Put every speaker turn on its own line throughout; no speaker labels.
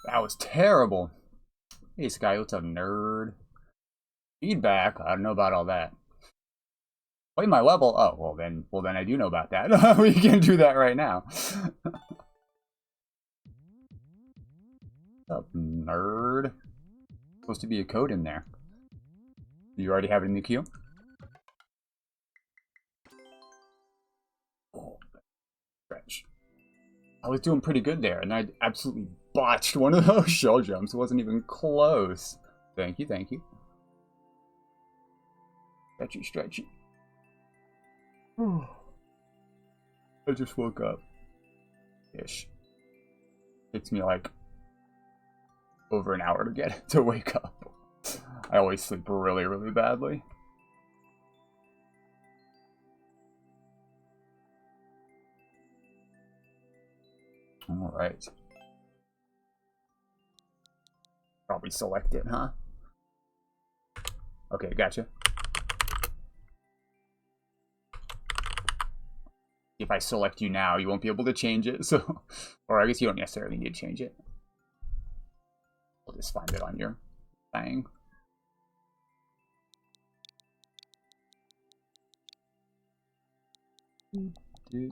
That was terrible. Hey, Sky, what's up, nerd? Feedback? I don't know about all that. Play my level? Oh, well then I do know about that. We can do that right now. What's up, nerd? Supposed to be a code in there. You already have it in the queue? Oh, stretch. I was doing pretty good there, and I absolutely botched one of those shell jumps. It wasn't even close. Thank you, thank you. Stretchy, stretchy. I just woke up. Ish. Takes me like over an hour to wake up. I always sleep really, really badly. All right. Probably select it, huh? Okay, gotcha. If I select you now, you won't be able to change it. So, or I guess you don't necessarily need to change it. I'll just find it on your thing. Dude.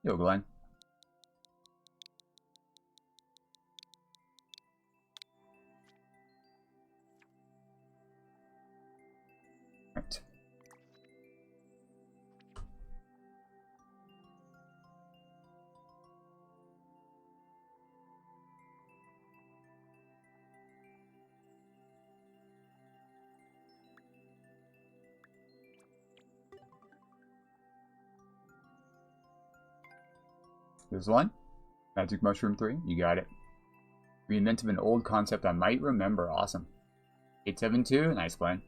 Yo, Glenn. Right. There's one. Magic Mushroom 3. You got it. Reinventive an old concept I might remember. Awesome. 872. Nice plan.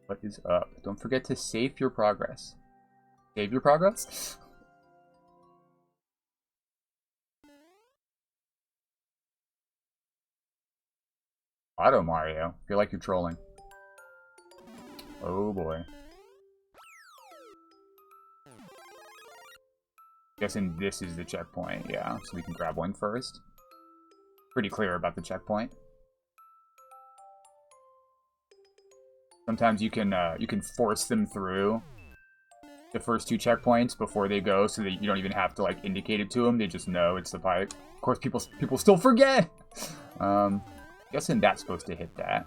What is up? Don't forget to save your progress. Save your progress? Auto Mario. Feel like you're trolling. Oh boy. Guessing this is the checkpoint, yeah. So we can grab one first. Pretty clear about the checkpoint. Sometimes you can force them through the first two checkpoints before they go, so that you don't even have to like indicate it to them. They just know it's the pipe. Of course, people still forget. Guessing that's supposed to hit that.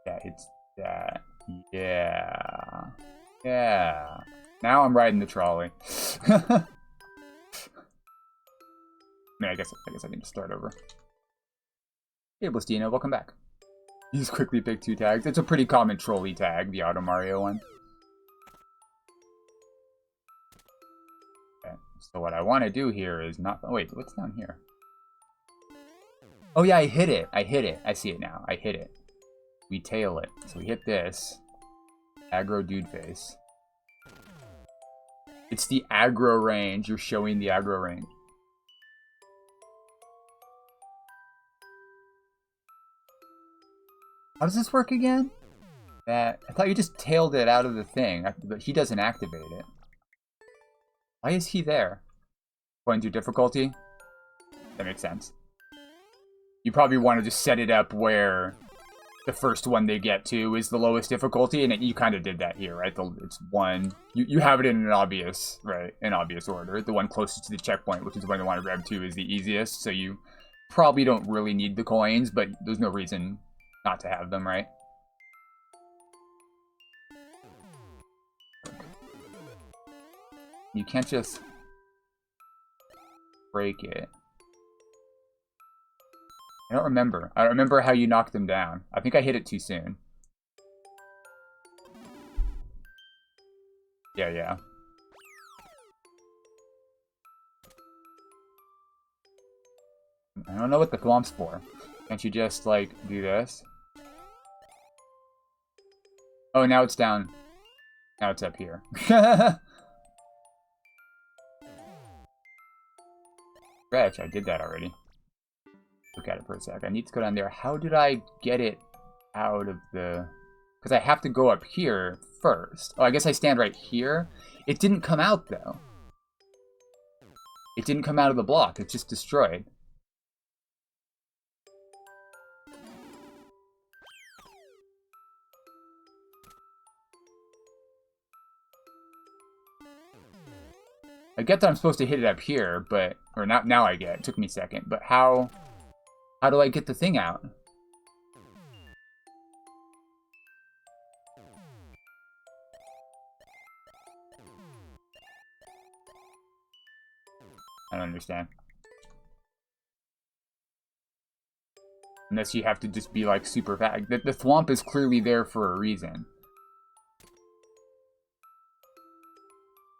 Yeah, it's that. Yeah. Yeah. Now I'm riding the trolley. I mean, I guess I can just start over. Hey, Blastina, welcome back. You just quickly pick two tags. It's a pretty common trolley tag, the Auto Mario one. Okay, so what I want to do here is not... Oh, wait, what's down here? Oh, yeah, I hit it. I hit it. I see it now. I hit it. We tail it. So we hit this. Aggro dude face. It's the aggro range. You're showing the aggro range. How does this work again? I thought you just tailed it out of the thing, but he doesn't activate it. Why is he there? According to difficulty? That makes sense. You probably want to just set it up where the first one they get to is the lowest difficulty, and you kind of did that here, right? It's one. You have it in an obvious, right? An obvious order. The one closest to the checkpoint, which is the one you want to grab to, is the easiest. So you probably don't really need the coins, but there's no reason not to have them, right? You can't just break it. I don't remember. I don't remember how you knocked them down. I think I hit it too soon. Yeah. I don't know what the thwomp's for. Can't you just, like, do this? Oh, now it's down. Now it's up here. Stretch, I did that already. Look at it for a sec. I need to go down there. How did I get it out of the... Because I have to go up here first. Oh, I guess I stand right here. It didn't come out, though. It didn't come out of the block. It's just destroyed. I get that I'm supposed to hit it up here, but... Or not, now I get it. It took me a second. But how do I get the thing out? I don't understand. Unless you have to just be, like, super fast. The thwomp is clearly there for a reason.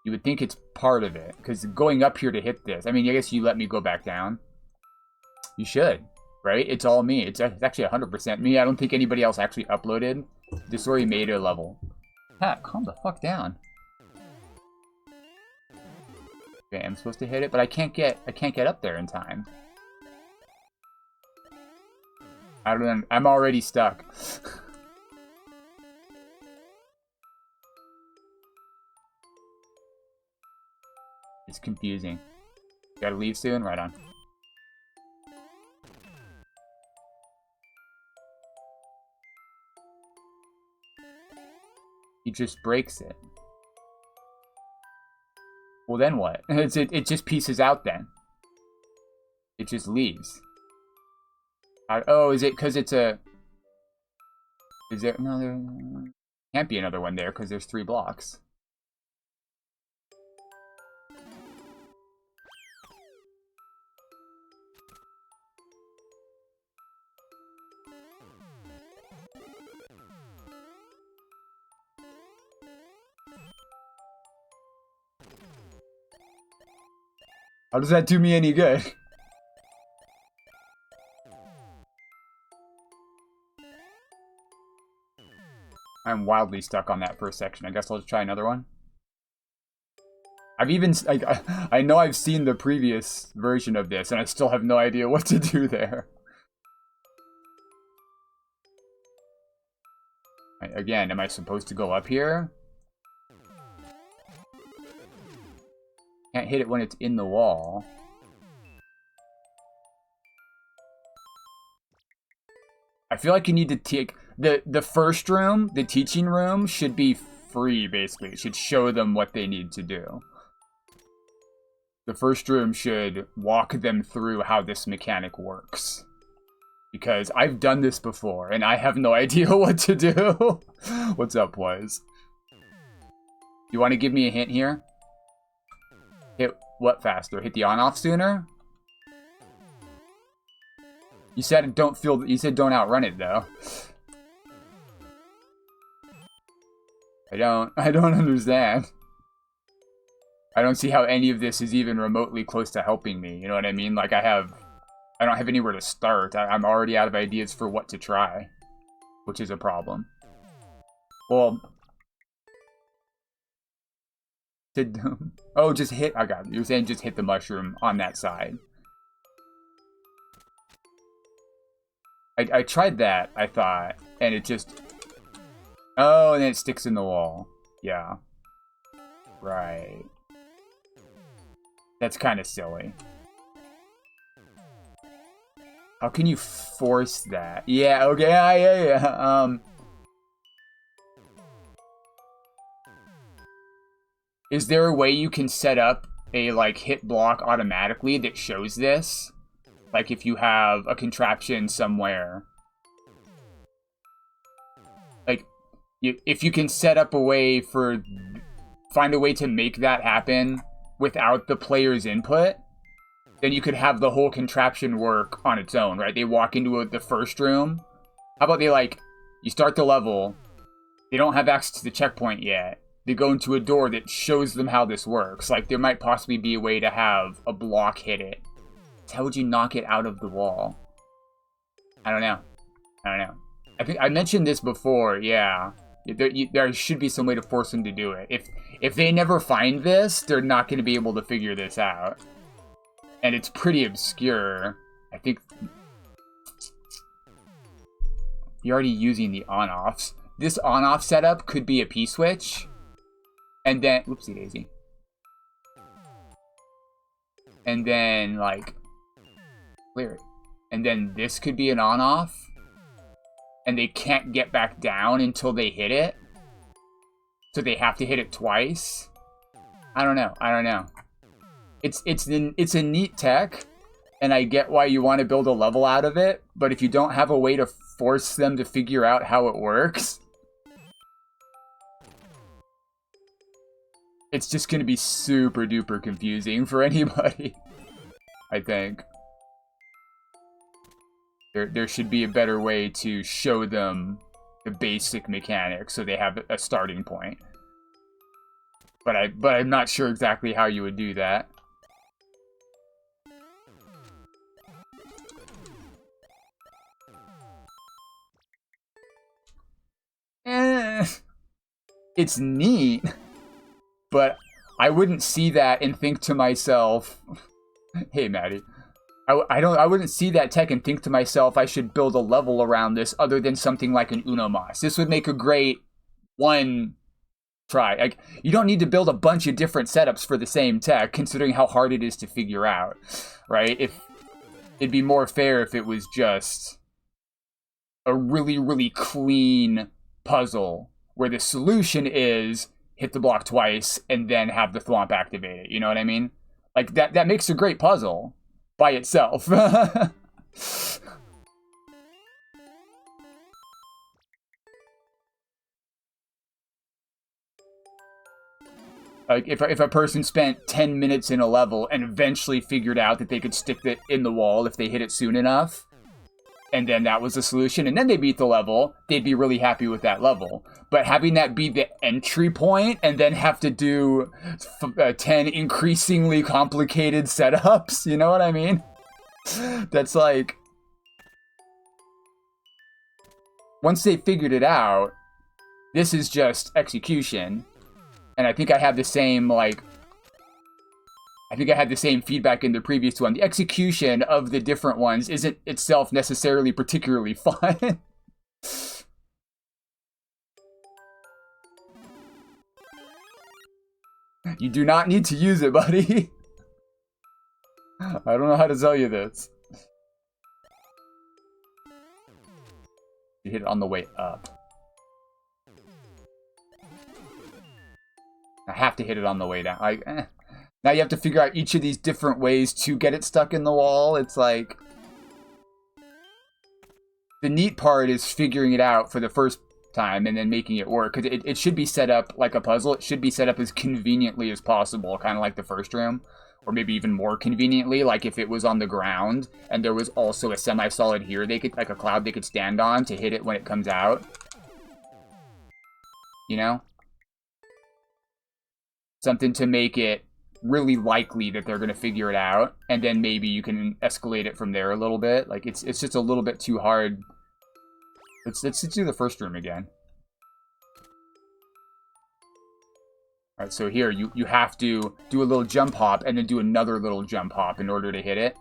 You would think it's part of it, because going up here to hit this... I mean, I guess you let me go back down. You should, right? It's all me. It's actually 100% me. I don't think anybody else actually uploaded. This already made a level. Pat, calm the fuck down. Okay, I'm supposed to hit it, but I can't get up there in time. I don't know. I'm already stuck. It's confusing. Gotta leave soon? Right on. He just breaks it. Well, then what? It just pieces out then. It just leaves. Oh, is it because it's a... Is there... No, there can't be another one there because there's 3 blocks. How does that do me any good? I'm wildly stuck on that first section. I guess I'll just try another one. I've even... I know I've seen the previous version of this, and I still have no idea what to do there. Again, am I supposed to go up here? Can't hit it when it's in the wall. I feel like you need to take... The first room, the teaching room, should be free, basically. It should show them what they need to do. The first room should walk them through how this mechanic works. Because I've done this before, and I have no idea what to do. What's up, boys? You want to give me a hint here? Hit what faster? Hit the on-off sooner? You said don't feel... You said don't outrun it, though. I don't understand. I don't see how any of this is even remotely close to helping me. You know what I mean? Like, I don't have anywhere to start. I'm already out of ideas for what to try, which is a problem. Well, Oh, just hit. I got it. You're saying just hit the mushroom on that side. I tried that, I thought, and it just... Oh, and then it sticks in the wall. Yeah. Right. That's kind of silly. How can you force that? Yeah, okay, yeah. Is there a way you can set up a, like, hit block automatically that shows this? Like, if you have a contraption somewhere. Like, if you can set up a way for... Find a way to make that happen without the player's input, then you could have the whole contraption work on its own, right? They walk into the first room. How about they, like, you start the level, they don't have access to the checkpoint yet. They go into a door that shows them how this works. Like, there might possibly be a way to have a block hit it. How would you knock it out of the wall? I don't know. I think I mentioned this before, yeah. There should be some way to force them to do it. If they never find this, they're not going to be able to figure this out. And it's pretty obscure. I think... You're already using the on-offs. This on-off setup could be a P-switch. And then... Whoopsie daisy. And then, like... Clear it. And then this could be an on-off. And they can't get back down until they hit it. So they have to hit it twice. I don't know. It's a neat tech, and I get why you want to build a level out of it, but if you don't have a way to force them to figure out how it works, it's just going to be super duper confusing for anybody, I think. There should be a better way to show them the basic mechanics so they have a starting point. But I'm not sure exactly how you would do that. It's neat, but I wouldn't see that and think to myself, hey Maddie, I wouldn't see that tech and think to myself I should build a level around this other than something like an Uno Mas. This would make a great one try. Like, you don't need to build a bunch of different setups for the same tech, considering how hard it is to figure out, right? It'd be more fair if it was just a really, really clean puzzle where the solution is hit the block twice and then have the thwomp activate it. You know what I mean? Like, that makes a great puzzle by itself. Like, if a person spent 10 minutes in a level and eventually figured out that they could stick it in the wall if they hit it soon enough, and then that was the solution, and then they beat the level, they'd be really happy with that level. But having that be the entry point and then have to do 10 increasingly complicated setups, you know what I mean? That's like... Once they figured it out, this is just execution. And I think I have the same, like... I think I had the same feedback in the previous one. The execution of the different ones isn't itself necessarily particularly fun. You do not need to use it, buddy. I don't know how to tell you this. You hit it on the way up. I have to hit it on the way down. Now you have to figure out each of these different ways to get it stuck in the wall. It's like... The neat part is figuring it out for the first time and then making it work. Because it should be set up like a puzzle. It should be set up as conveniently as possible, kind of like the first room. Or maybe even more conveniently, like if it was on the ground and there was also a semi-solid here, they could, like a cloud they could stand on to hit it when it comes out. You know? Something to make it really likely that they're going to figure it out, and then maybe you can escalate it from there a little bit. Like, it's just a little bit too hard. Let's do the first room again. Alright, so here, you have to do a little jump hop and then do another little jump hop in order to hit it.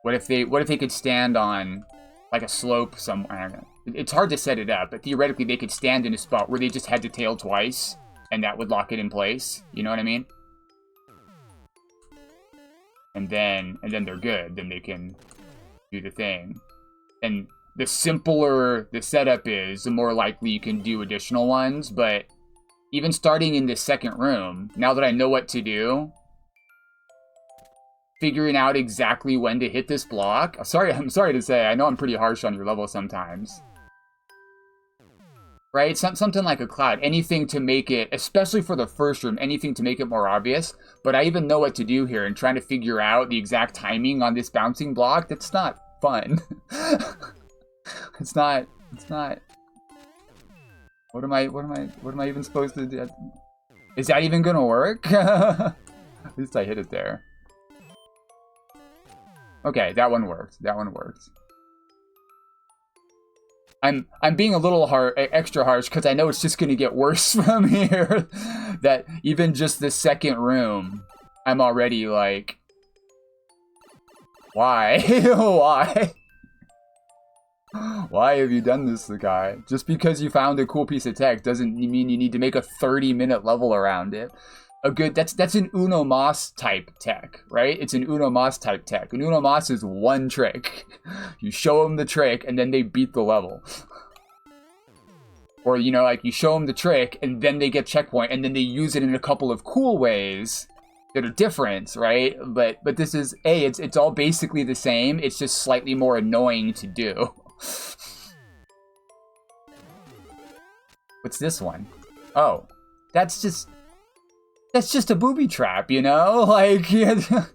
What if they could stand on, like, a slope somewhere? I don't know. It's hard to set it up, but theoretically they could stand in a spot where they just had to tail twice, and that would lock it in place. You know what I mean? And then they're good. Then they can do the thing. And the simpler the setup is, the more likely you can do additional ones. But even starting in this second room, now that I know what to do, figuring out exactly when to hit this block. I'm sorry to say, I know I'm pretty harsh on your level sometimes. Right? Something like a cloud. Anything to make it, especially for the first room, anything to make it more obvious. But I even know what to do here, and trying to figure out the exact timing on this bouncing block, that's not fun. It's not. What am I even supposed to do? Is that even gonna work? At least I hit it there. Okay, that one worked. That one worked. I'm being a little extra harsh because I know it's just gonna get worse from here. That even just the second room, I'm already like, why? Why? Why have you done this to the guy? Just because you found a cool piece of tech doesn't mean you need to make a 30-minute level around it. That's an Uno Mas type tech, right? It's an Uno Mas type tech. An Uno Mas is one trick. You show them the trick, and then they beat the level. Or, you know, like, you show them the trick, and then they get checkpoint, and then they use it in a couple of cool ways that are different, right? But this is, it's all basically the same. It's just slightly more annoying to do. What's this one? Oh, that's just a booby trap, you know? Like, yeah,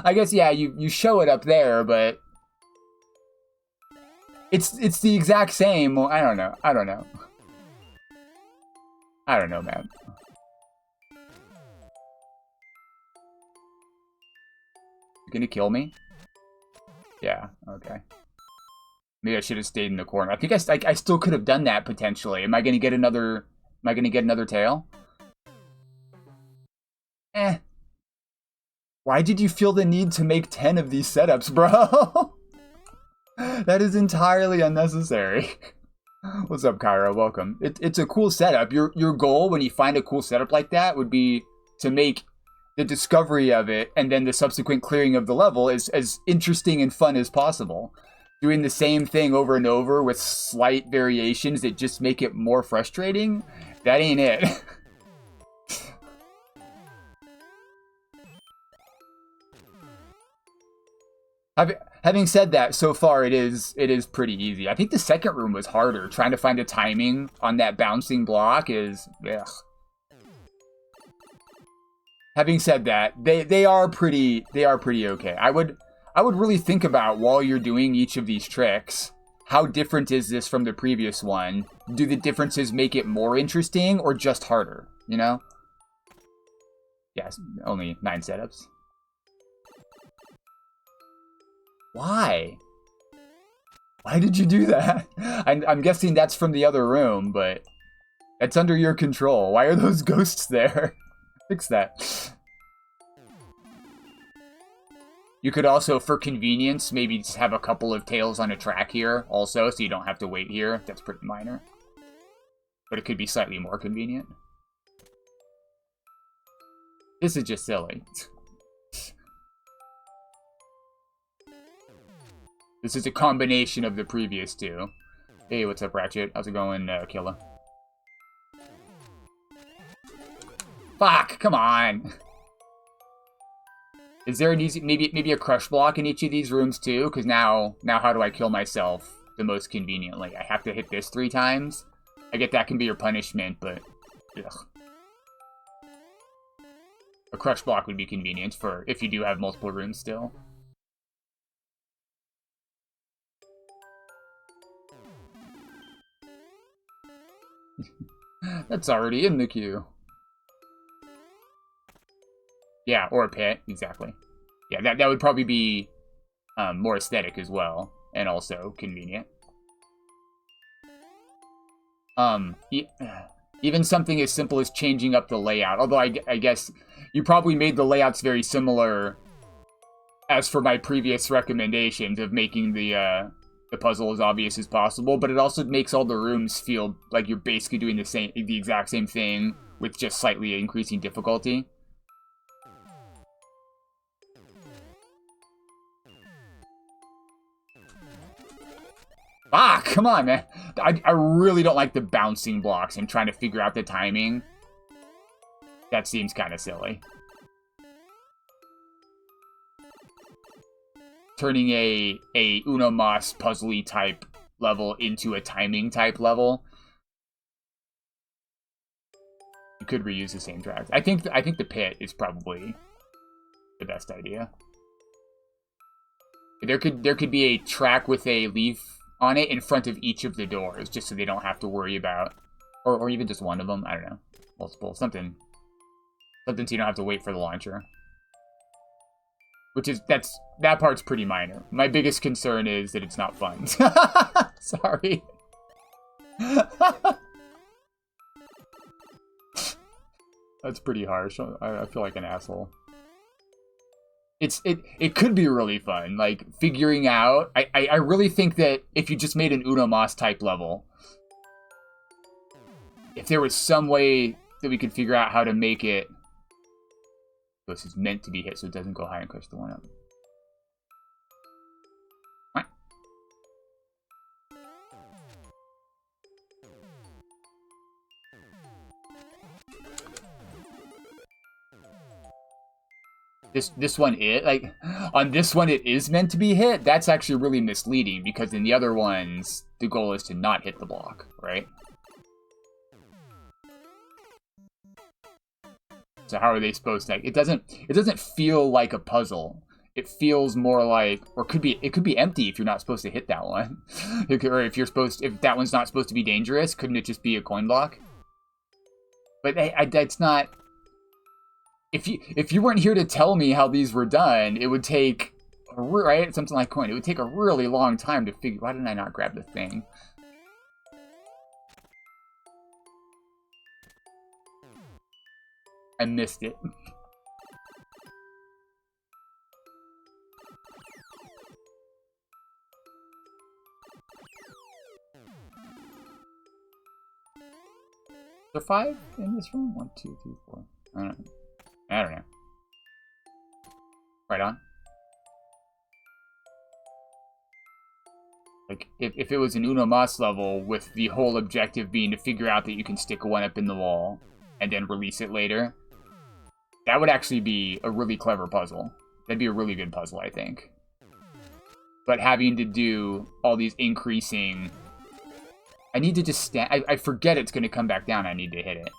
I guess, yeah, you show it up there, but it's the exact same. Well, I don't know, man. You gonna kill me? Yeah, okay. Maybe I should have stayed in the corner. I think I still could have done that potentially. Am I gonna get another tail? Eh. Why did you feel the need to make 10 of these setups, bro? That is entirely unnecessary. What's up, Kyra? Welcome. It's a cool setup. Your goal when you find a cool setup like that would be to make the discovery of it and then the subsequent clearing of the level as interesting and fun as possible. Doing the same thing over and over with slight variations that just make it more frustrating, that ain't it. Having said that, so far it is pretty easy. I think the second room was harder. Trying to find a timing on that bouncing block is, ugh. Having said that, they are pretty okay. I would really think about, while you're doing each of these tricks, how different is this from the previous one? Do the differences make it more interesting or just harder, you know? Yes, only 9 setups. Why? Why did you do that? I'm guessing that's from the other room, but that's under your control. Why are those ghosts there? Fix that. You could also, for convenience, maybe just have a couple of tails on a track here also, so you don't have to wait here. That's pretty minor. But it could be slightly more convenient. This is just silly. This is a combination of the previous two. Hey, what's up, Ratchet? How's it going, Killa? Fuck, come on! Is there an easy, maybe a crush block in each of these rooms too? Because now how do I kill myself the most conveniently? I have to hit this 3 times? I get that can be your punishment, but ugh. A crush block would be convenient for if you do have multiple rooms still. That's already in the queue. Yeah, or a pit, exactly. Yeah, that would probably be more aesthetic as well, and also convenient. Yeah, Even something as simple as changing up the layout. Although I guess you probably made the layouts very similar as for my previous recommendations of making the puzzle as obvious as possible, but it also makes all the rooms feel like you're basically doing the exact same thing with just slightly increasing difficulty. Ah, come on, man. I really don't like the bouncing blocks and trying to figure out the timing. That seems kind of silly. Turning a Uno Mas puzzly type level into a timing type level. You could reuse the same tracks. I think the pit is probably the best idea. There could be a track with a leaf on it in front of each of the doors, just so they don't have to worry about, or even just one of them. I don't know, multiple, something so you don't have to wait for the launcher. Which is that part's pretty minor. My biggest concern is that it's not fun. Sorry. That's pretty harsh. I feel like an asshole. It could be really fun, like figuring out. I really think that if you just made an Uno Mas type level, if there was some way that we could figure out how to make it, this is meant to be hit so it doesn't go high and crush the one up. What? This one is, like, on this one it is meant to be hit. That's actually really misleading, because in the other ones, the goal is to not hit the block, right? So how are they supposed to, like, it doesn't feel like a puzzle. It feels more like, or it could be empty if you're not supposed to hit that one. Or if that one's not supposed to be dangerous, couldn't it just be a coin block? But that's not. If you weren't here to tell me how these were done, it would take, right? Something like coin. It would take a really long time to figure. Why didn't I not grab the thing? I missed it. Is there 5 in this room? 1, 2, 3, 4. I don't know. Right on. Like, if it was an Uno Mas level with the whole objective being to figure out that you can stick one up in the wall and then release it later, that would actually be a really clever puzzle. That'd be a really good puzzle, I think. But having to do all these increasing... I need to just stand... I forget it's going to come back down. I need to hit it.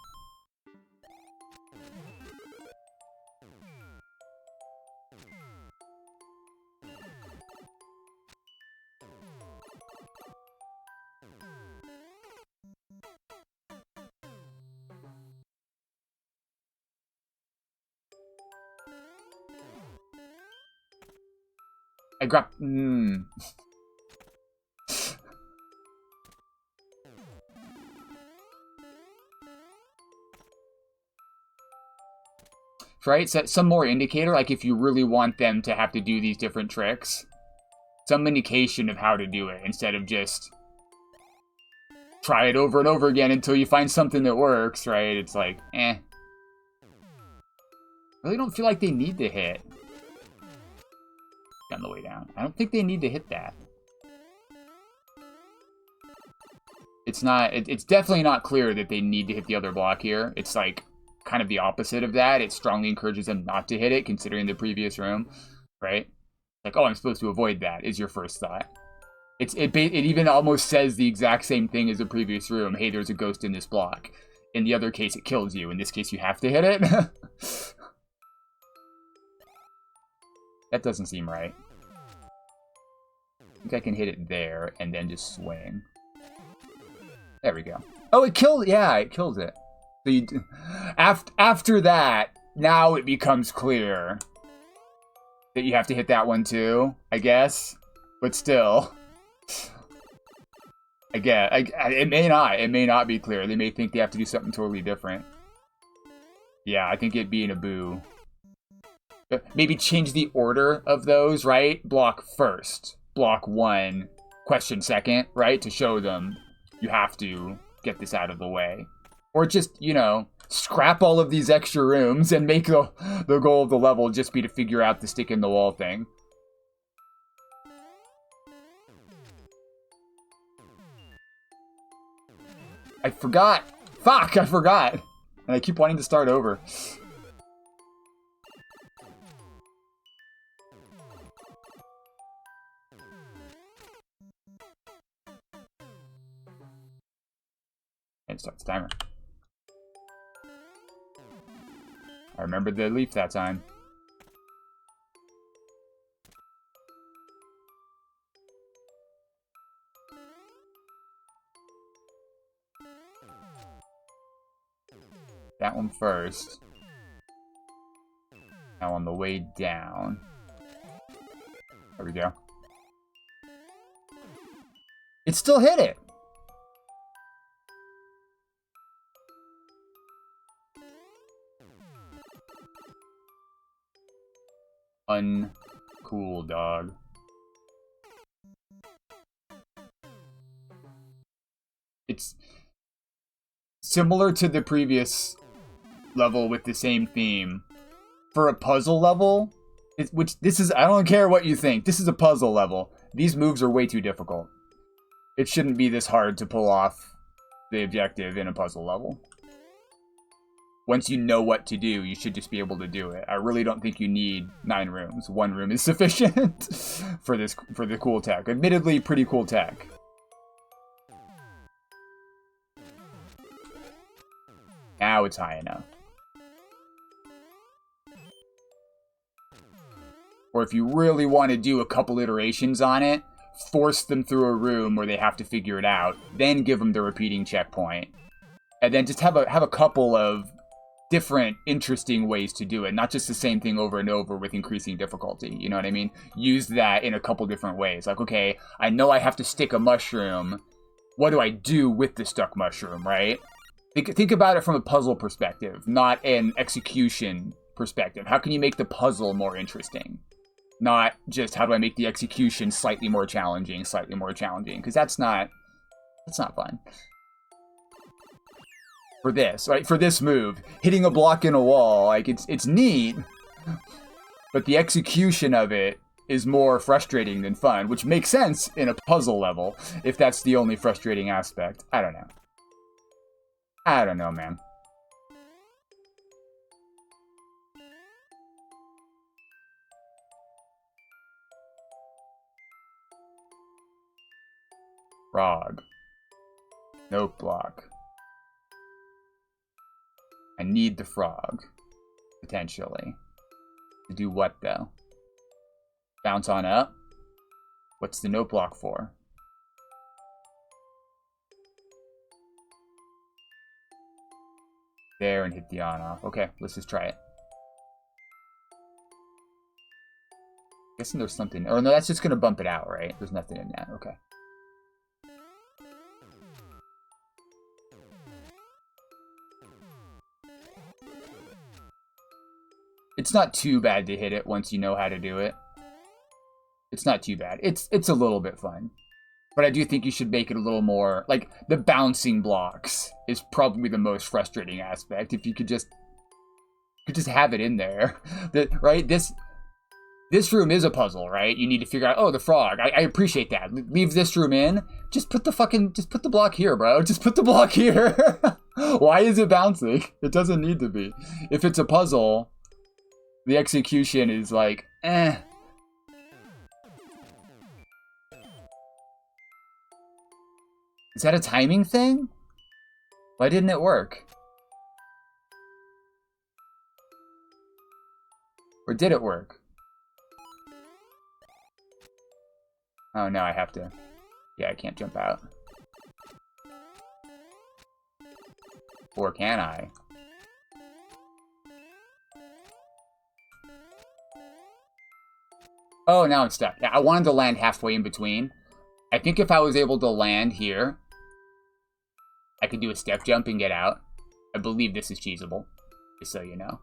I grabbed... Right? So some more indicator, like if you really want them to have to do these different tricks. Some indication of how to do it, instead of just try it over and over again until you find something that works, right? It's like, eh. I really don't feel like they need to hit. On the way down. I don't think they need to hit that. It's not, it's definitely not clear that they need to hit the other block here. It's like kind of the opposite of that. It strongly encourages them not to hit it, considering the previous room, right? Like, oh, I'm supposed to avoid that, is your first thought. It even almost says the exact same thing as the previous room. Hey, there's a ghost in this block. In the other case, it kills you. In this case, you have to hit it. That doesn't seem right. I think I can hit it there and then just swing. There we go. Oh, it killed. Yeah, it kills it. So you, after that, now it becomes clear that you have to hit that one too, I guess. But still. Again, it may not be clear. They may think they have to do something totally different. Yeah, I think it being a boo. Maybe change the order of those, right? Block first, block 1, question second, right? To show them you have to get this out of the way. Or just, you know, scrap all of these extra rooms and make the goal of the level just be to figure out the stick in the wall thing. I forgot. Fuck, I forgot. And I keep wanting to start over. And start the timer. I remembered the leaf that time. That one first. Now on the way down. There we go. It still hit it. Uncool, dog. It's similar to the previous level with the same theme. For a puzzle level, which this is, I don't care what you think, this is a puzzle level. These moves are way too difficult. It shouldn't be this hard to pull off the objective in a puzzle level. Once you know what to do, you should just be able to do it. I really don't think you need 9 rooms. 1 room is sufficient for the cool tech. Admittedly, pretty cool tech. Now it's high enough. Or if you really want to do a couple iterations on it, force them through a room where they have to figure it out, then give them the repeating checkpoint. And then just have a couple of different, interesting ways to do it. Not just the same thing over and over with increasing difficulty. You know what I mean? Use that in a couple different ways. Like, okay, I know I have to stick a mushroom. What do I do with the stuck mushroom, right? Think about it from a puzzle perspective, not an execution perspective. How can you make the puzzle more interesting? Not just how do I make the execution slightly more challenging, because that's not fun. For this, right? For this move, hitting a block in a wall, like it's neat, but the execution of it is more frustrating than fun, which makes sense in a puzzle level if that's the only frustrating aspect. I don't know, man. Frog. Nope, block. I need the frog, potentially. To do what, though? Bounce on up? What's the note block for? There, and hit the on-off. Okay, let's just try it. Guessing there's something... Oh, no, that's just gonna bump it out, right? There's nothing in that. Okay. It's not too bad to hit it once you know how to do it. It's not too bad. It's a little bit fun. But I do think you should make it a little more... Like, the bouncing blocks is probably the most frustrating aspect. If you could just have it in there. Right? This room is a puzzle, right? You need to figure out, oh, the frog. I appreciate that. Leave this room in. Just put the block here, bro. Just put the block here. Why is it bouncing? It doesn't need to be. If it's a puzzle... The execution is like, eh. Is that a timing thing? Why didn't it work? Or did it work? Oh, no, I have to. Yeah, I can't jump out. Or can I? Oh, now I'm stuck. Yeah, I wanted to land halfway in between. I think if I was able to land here I could do a step jump and get out. I believe this is cheesable, just so you know.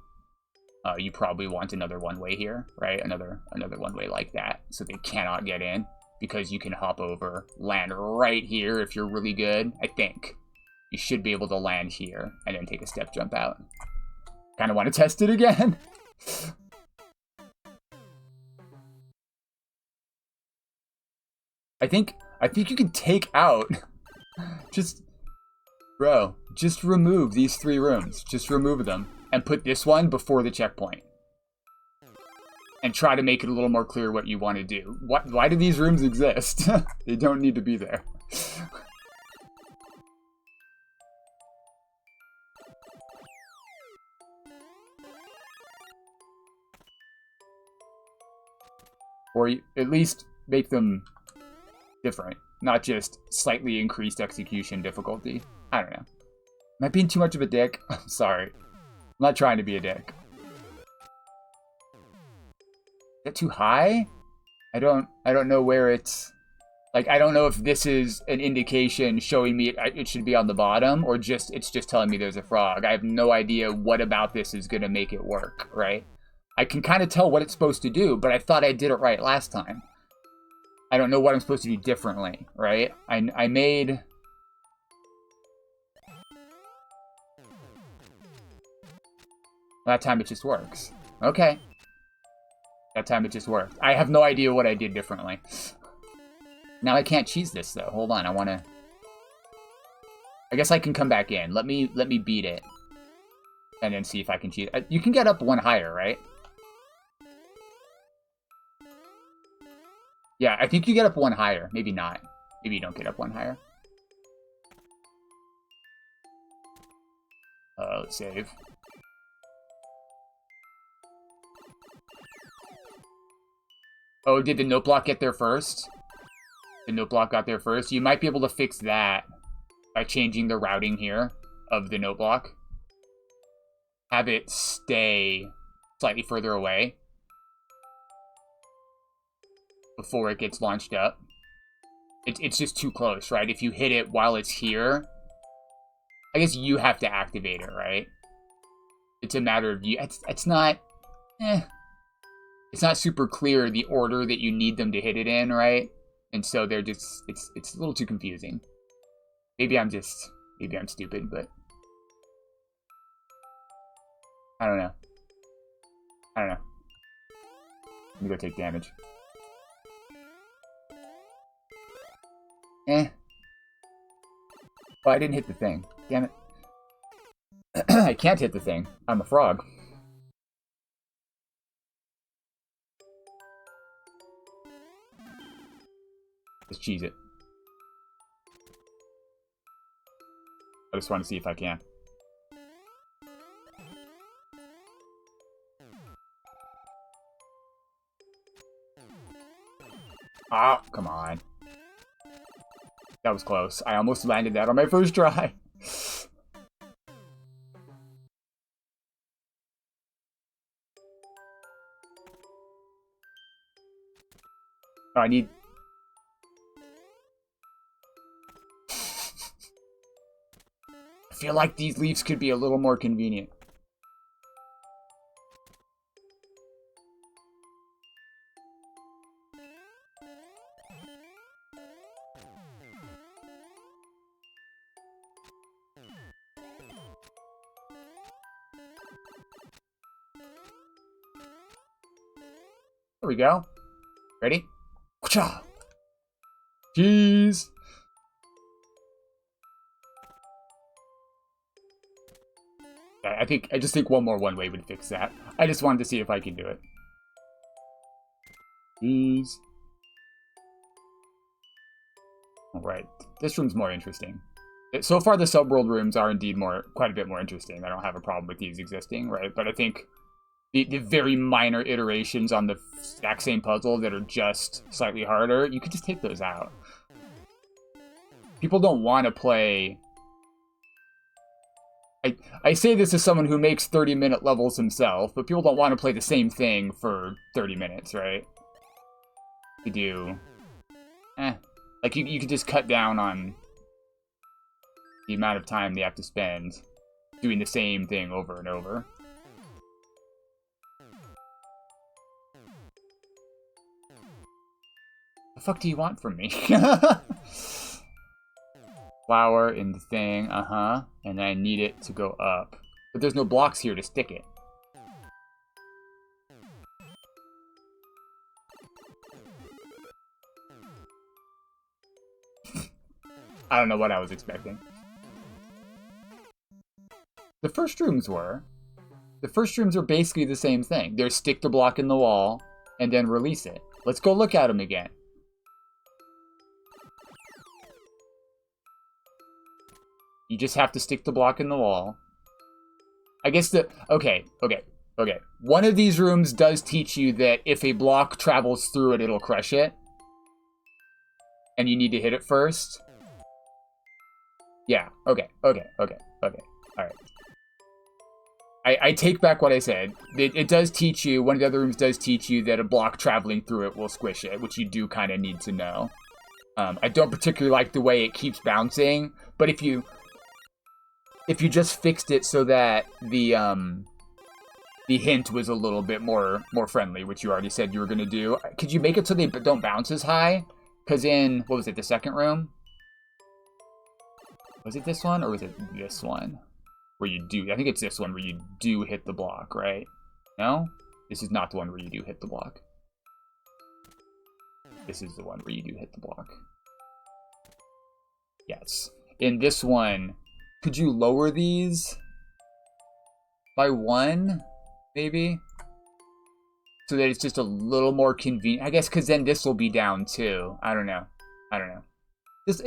You probably want another one-way here, right? Another one-way like that, so they cannot get in, because you can hop over, land right here if you're really good, I think. You should be able to land here, and then take a step jump out. Kind of want to test it again. I think you can take out, bro, just remove these 3 rooms. Just remove them. And put this one before the checkpoint. And try to make it a little more clear what you want to do. Why do these rooms exist? They don't need to be there. Or at least make them different. Not just slightly increased execution difficulty. I don't know. Am I being too much of a dick? I'm sorry. I'm not trying to be a dick. Is that too high? I don't know where it's... Like, I don't know if this is an indication showing me it should be on the bottom, or it's just telling me there's a frog. I have no idea what about this is going to make it work, right? I can kind of tell what it's supposed to do, but I thought I did it right last time. I don't know what I'm supposed to do differently, right? I made... That time it just works. Okay. That time it just worked. I have no idea what I did differently. Now I can't cheese this though. Hold on, I wanna... I guess I can come back in. Let me beat it. And then see if I can cheese. You can get up 1 higher, right? Yeah, I think you get up 1 higher. Maybe not. Maybe you don't get up 1 higher. Let's save. Oh, did the note block get there first? The note block got there first. You might be able to fix that by changing the routing here of the note block. Have it stay slightly further away before it gets launched up. It's just too close, right? If you hit it while it's here, I guess you have to activate it, right? It's a matter of you. It's not... It's not super clear the order that you need them to hit it in, right? And so they're just... It's a little too confusing. Maybe I'm stupid, but... I don't know. Let me go take damage. Oh, I didn't hit the thing. Damn it. I can't hit the thing. I'm a frog. Let's cheese it. I just want to see if I can. Ah, come on. That was close. I almost landed that on my first try. Oh, I need... I feel like these leaves could be a little more convenient. There we go. Ready? Jeez. I just think one more one way would fix that. I just wanted to see if I could do it. Jeez. Alright. This room's more interesting. So far the subworld rooms are indeed quite a bit more interesting. I don't have a problem with these existing, right? But I think the very minor iterations on the exact same puzzle that are just slightly harder, you could just take those out. People don't want to play... I say this as someone who makes 30-minute levels himself, but people don't want to play the same thing for 30 minutes, right? You do... Like, you could just cut down on... the amount of time they have to spend doing the same thing over and over. The fuck do you want from me? Flower in the thing, and then I need it to go up. But there's no blocks here to stick it. I don't know what I was expecting. The first rooms were. The first rooms are basically the same thing. They're stick the block in the wall and then release it. Let's go look at them again. You just have to stick the block in the wall. I guess okay. One of these rooms does teach you that if a block travels through it, it'll crush it. And you need to hit it first. Yeah, okay. Alright. I take back what I said. It does teach you, one of the other rooms does teach you that a block traveling through it will squish it, which you do kind of need to know. I don't particularly like the way it keeps bouncing, but if you just fixed it so that the hint was a little bit more friendly, which you already said you were going to do, could you make it so they don't bounce as high? Because in, what was it, the second room? Was it this one, or was it this one? Where you do, I think it's this one where you do hit the block, right? No? This is not the one where you do hit the block. This is the one where you do hit the block. Yes. In this one, could you lower these by 1, maybe? So that it's just a little more convenient. I guess because then this will be down too. I don't know. This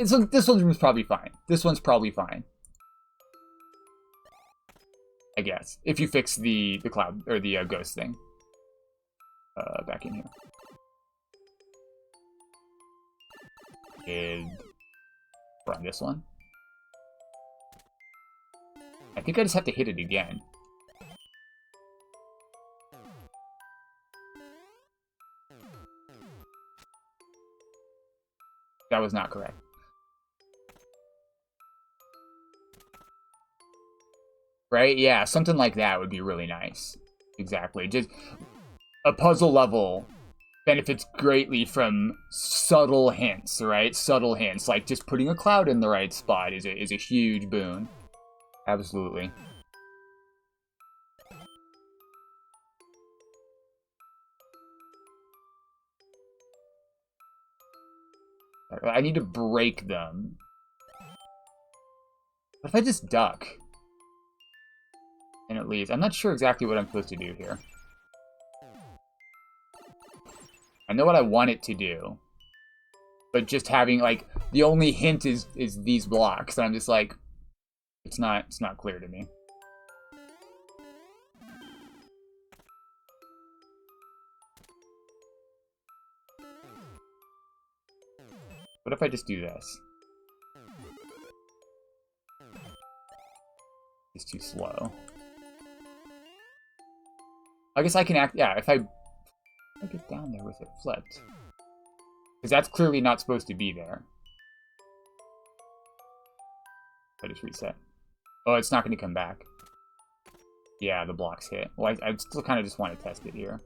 one's probably fine. This one's probably fine. I guess. If you fix the cloud, or the ghost thing. Back in here. We're on this one. I think I just have to hit it again. That was not correct. Right? Yeah, something like that would be really nice. Exactly. Just a puzzle level benefits greatly from subtle hints, right? Subtle hints. Like just putting a cloud in the right spot is a huge boon. Absolutely. I need to break them. What if I just duck? And it leaves. I'm not sure exactly what I'm supposed to do here. I know what I want it to do. But just having, like, the only hint is these blocks. And I'm just like, it's not clear to me. What if I just do this? It's too slow. I guess I can act, yeah, if I get down there with it flipped. Because that's clearly not supposed to be there. I just reset. Oh, it's not going to come back. Yeah, the blocks hit. Well, I still kind of just want to test it here.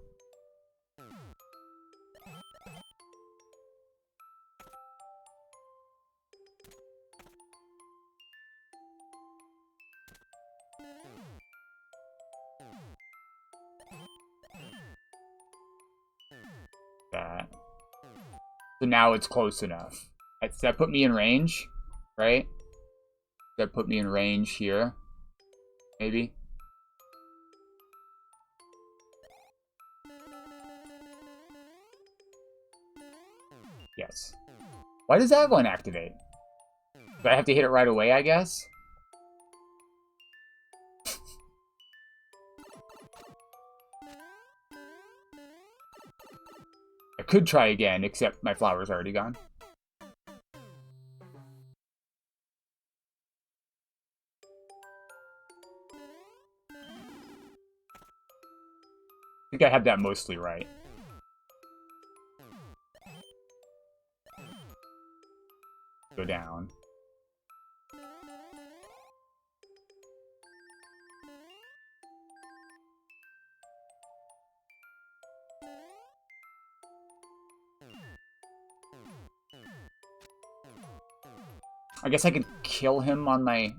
That. So now it's close enough. Does that put me in range? Right? Does that put me in range here? Maybe? Yes. Why does that one activate? Do I have to hit it right away, I guess? I could try again, except my flower's already gone. I think I had that mostly right. Go down. I guess I could kill him on my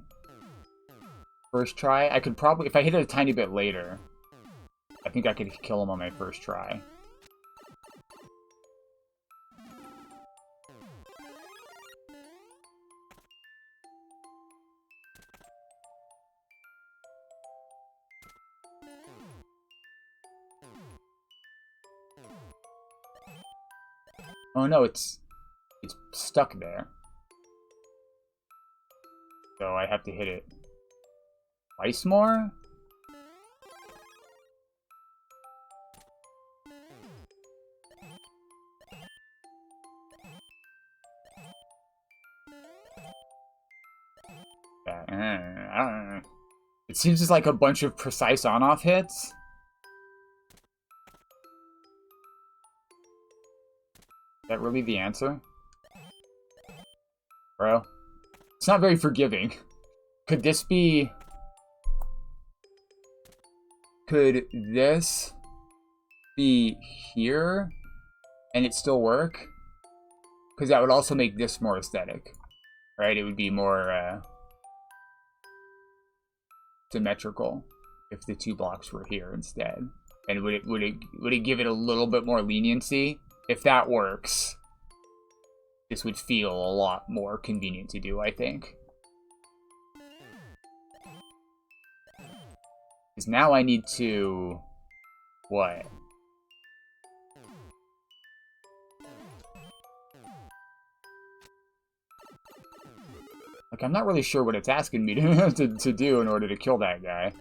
first try. I could probably, if I hit it a tiny bit later, I think I could kill him on my first try. Oh no, it's stuck there. So I have to hit it twice more? I don't know. It seems just like a bunch of precise on-off hits. Is that really the answer? Bro. It's not very forgiving. Could this be... Could this be here and it still work? Because that would also make this more aesthetic. Right? It would be more symmetrical if the two blocks were here instead. And would it give it a little bit more leniency? If that works, this would feel a lot more convenient to do, I think. Because now I need to... What? Like, I'm not really sure what it's asking me to do in order to kill that guy.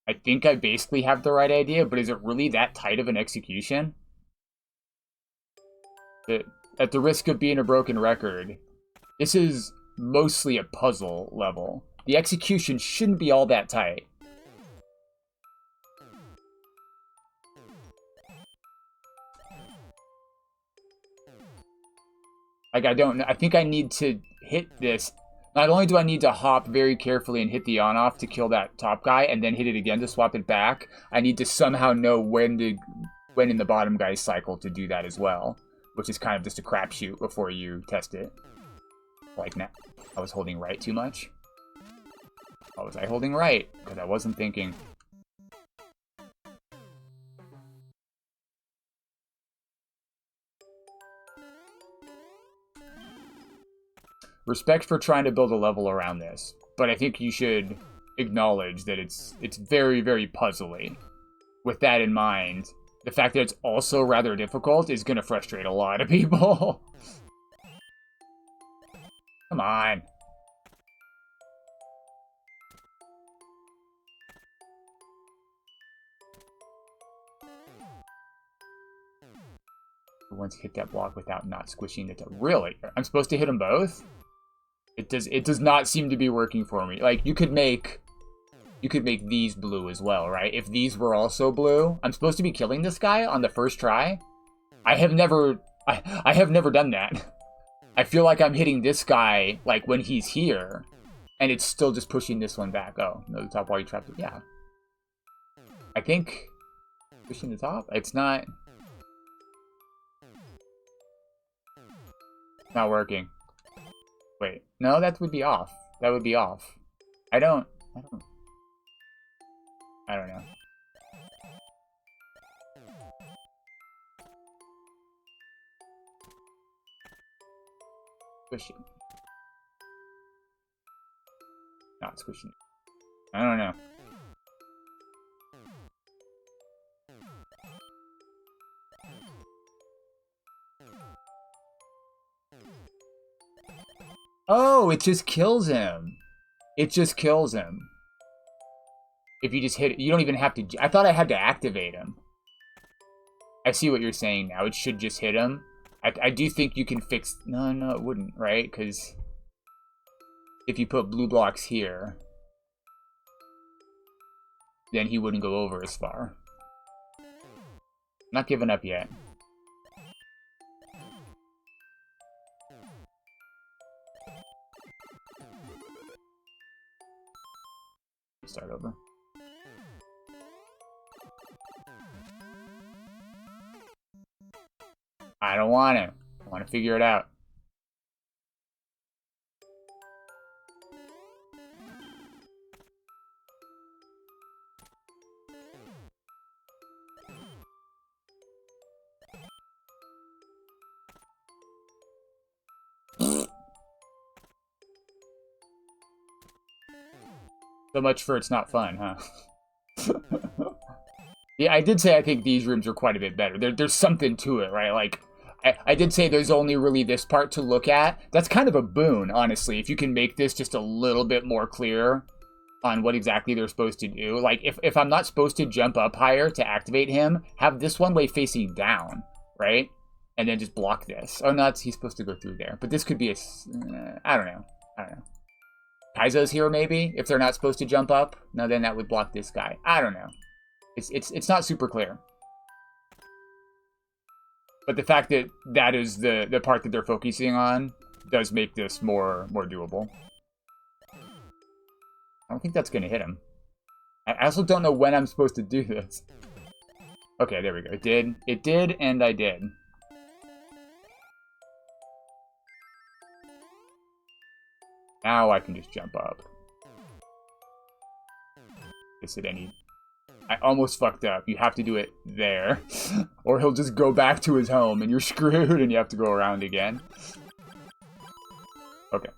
I think I basically have the right idea, but is it really that tight of an execution? At the risk of being a broken record, this is mostly a puzzle level. The execution shouldn't be all that tight. Like, I think I need to hit this. Not only do I need to hop very carefully and hit the on-off to kill that top guy, and then hit it again to swap it back, I need to somehow know when in the bottom guy's cycle to do that as well. Which is kind of just a crapshoot before you test it. Like, now, I was holding right too much. Why was I holding right? Because I wasn't thinking. Respect for trying to build a level around this, but I think you should acknowledge that it's very, very puzzly. With that in mind, the fact that it's also rather difficult is going to frustrate a lot of people. Come on. Once hit that block without not squishing it. Really? I'm supposed to hit them both? It does not seem to be working for me. Like, you could make these blue as well, right? If these were also blue, I'm supposed to be killing this guy on the first try. I have never done that. I feel like I'm hitting this guy like when he's here, and it's still just pushing this one back. Oh, no, the top wall you trapped it. Yeah. I think pushing the top. It's not working. Wait, no, that would be off. That would be off. I don't know. Squishing. Not squishing. I don't know. Oh, it just kills him. It just kills him. If you just hit it, you don't even have to... I thought I had to activate him. I see what you're saying now. It should just hit him. I do think you can fix... No, it wouldn't, right? Because if you put blue blocks here, then he wouldn't go over as far. Not giving up yet. Start over. I don't want to. I want to figure it out. So much for it's not fun, huh? Yeah, I did say I think these rooms are quite a bit better. There's something to it, right? Like, I did say there's only really this part to look at. That's kind of a boon, honestly, if you can make this just a little bit more clear on what exactly they're supposed to do. Like, if I'm not supposed to jump up higher to activate him, have this one way facing down, right? And then just block this. Oh, no, he's supposed to go through there. But this could be a... I don't know. Kaizo's here, maybe? If they're not supposed to jump up? No, then that would block this guy. I don't know. It's not super clear. But the fact that that is the part that they're focusing on does make this more doable. I don't think that's going to hit him. I also don't know when I'm supposed to do this. Okay, there we go. It did, and I did. Now I can just jump up. Is it any... I almost fucked up. You have to do it there. Or he'll just go back to his home and you're screwed and you have to go around again. Okay.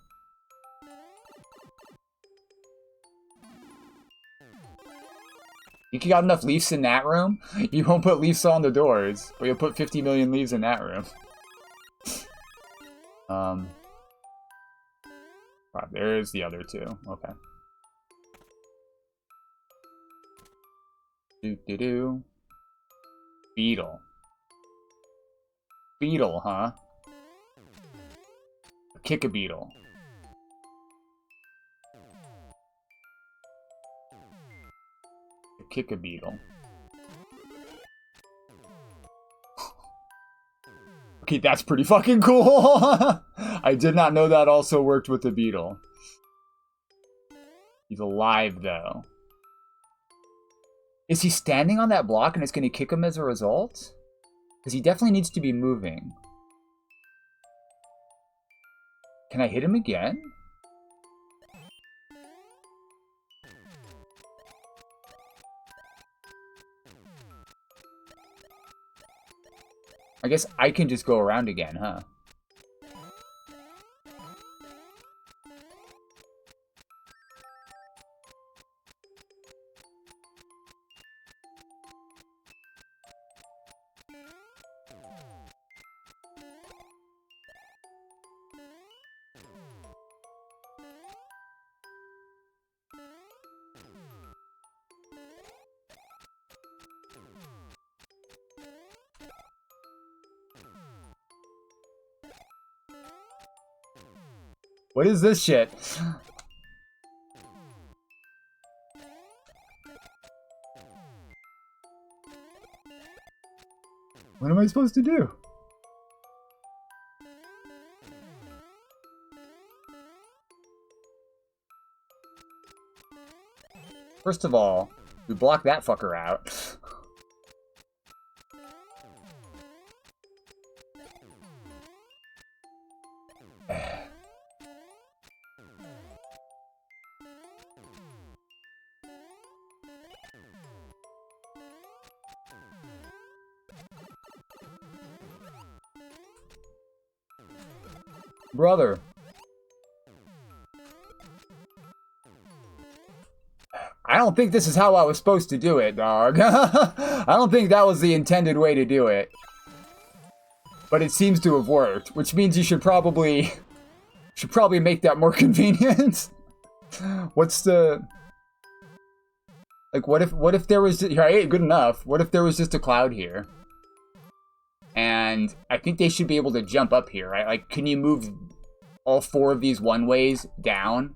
You got enough leaves in that room? You won't put leaves on the doors. Or you'll put 50 million leaves in that room. Wow, there's the other two. Okay. Do. Beetle. Beetle, huh? Kick a beetle. Kick a beetle. Okay, that's pretty fucking cool. I did not know that also worked with the beetle. He's alive, though. Is he standing on that block and it's going to kick him as a result? Because he definitely needs to be moving. Can I hit him again? I guess I can just go around again, huh? What is this shit? What am I supposed to do? First of all, we block that fucker out. Brother. I don't think this is how I was supposed to do it, dog. I don't think that was the intended way to do it. But it seems to have worked, which means you should probably make that more convenient. What's the... Like, what if there was... Right, good enough. What if there was just a cloud here? And I think they should be able to jump up here, right? Like, can you move all four of these one-ways down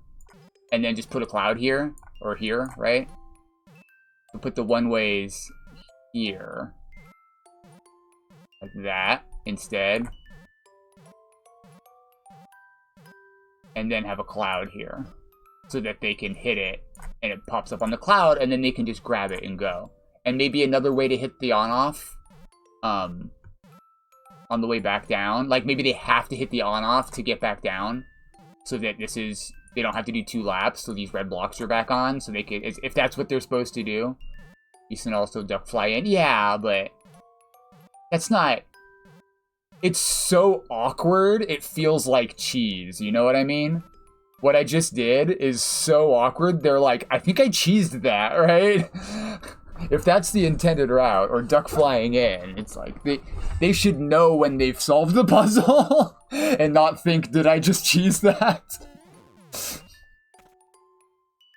and then just put a cloud here or here, right? So put the one-ways here. Like that instead. And then have a cloud here so that they can hit it and it pops up on the cloud and then they can just grab it and go. And maybe another way to hit the on-off on the way back down. Like, maybe they have to hit the on-off to get back down. So that they don't have to do 2 laps, so these red blocks are back on. So they could, if that's what they're supposed to do. You can also duck fly in. Yeah, but that's not... It's so awkward, it feels like cheese. You know what I mean? what I just did is so awkward. They're like, I think I cheesed that, right? If that's the intended route, or duck flying in, it's like they should know when they've solved the puzzle and not think, did I just cheese that?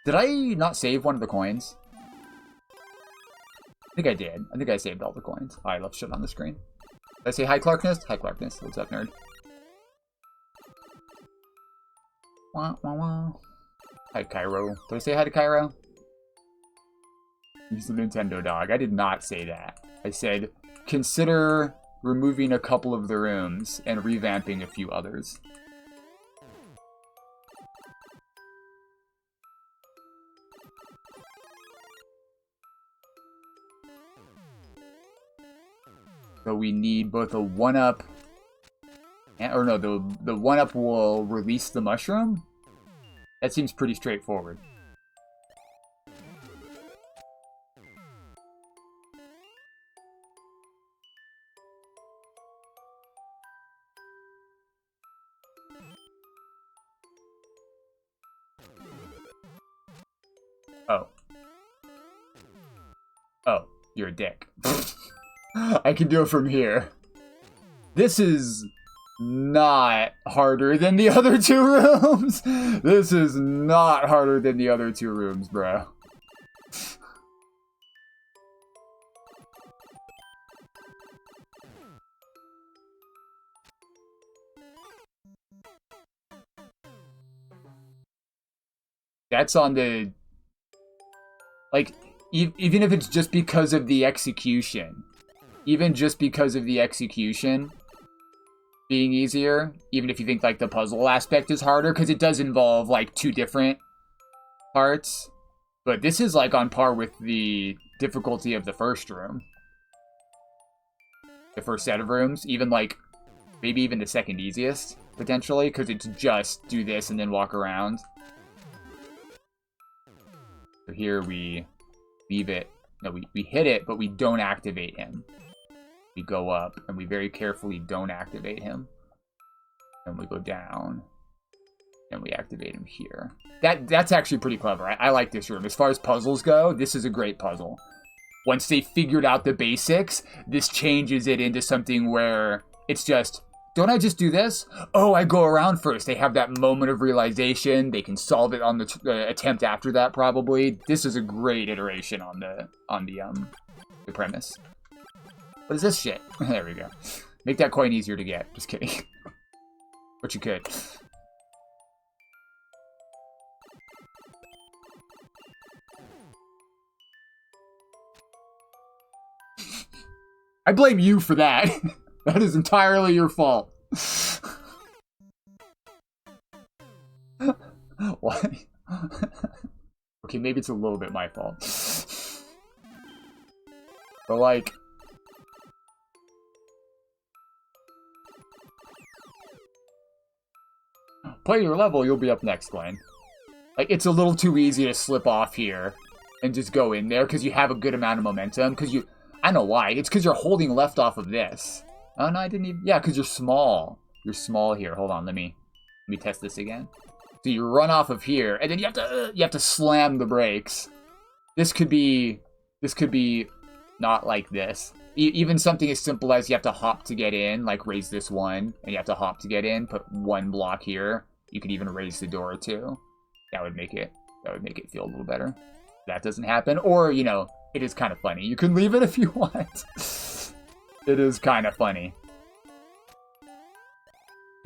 Did I not save one of the coins? I think I did. I think I saved all the coins. I left shit on the screen. Did I say hi, Clarkness? Hi, Clarkness. What's up, nerd? Wah, wah, wah. Hi, Cairo. Did I say hi to Cairo? He's the Nintendo dog. I did not say that. I said, consider removing a couple of the rooms and revamping a few others. So we need both a 1-up, or no, the 1-up will release the mushroom? That seems pretty straightforward. Oh. Oh, you're a dick. I can do it from here. This is not harder than the other 2 rooms. This is not harder than the other 2 rooms, bro. That's on the... Like, even if it's just because of the execution. Even just because of the execution being easier. Even if you think, like, the puzzle aspect is harder. Because it does involve, like, 2 different parts. But this is, like, on par with the difficulty of the first room. The first set of rooms. Even, like, maybe even the second easiest, potentially. Because it's just do this and then walk around. So here we leave it. No, we hit it, but we don't activate him. We go up, and we very carefully don't activate him. And we go down, and we activate him here. That's actually pretty clever. I like this room. As far as puzzles go, this is a great puzzle. Once they figured out the basics, this changes it into something where it's just, don't I just do this? Oh, I go around first. They have that moment of realization. They can solve it on the attempt after that, probably. This is a great iteration on the premise. What is this shit? There we go. Make that coin easier to get. Just kidding. But you could. I blame you for that. That is entirely your fault. What? Okay, maybe it's a little bit my fault. But like... Play your level, you'll be up next, Glenn. Like, it's a little too easy to slip off here and just go in there because you have a good amount of momentum. Because you... I know why. It's because you're holding left off of this. Oh, no, I didn't even... Yeah, because you're small. You're small here. Hold on, let me test this again. So you run off of here, and then you have to slam the brakes. This could be not like this. Even something as simple as you have to hop to get in, like raise this one, and you have to hop to get in, put 1 block here. You could even raise the door too. That would make it feel a little better. That doesn't happen, or, you know, it is kind of funny. You can leave it if you want. It is kind of funny.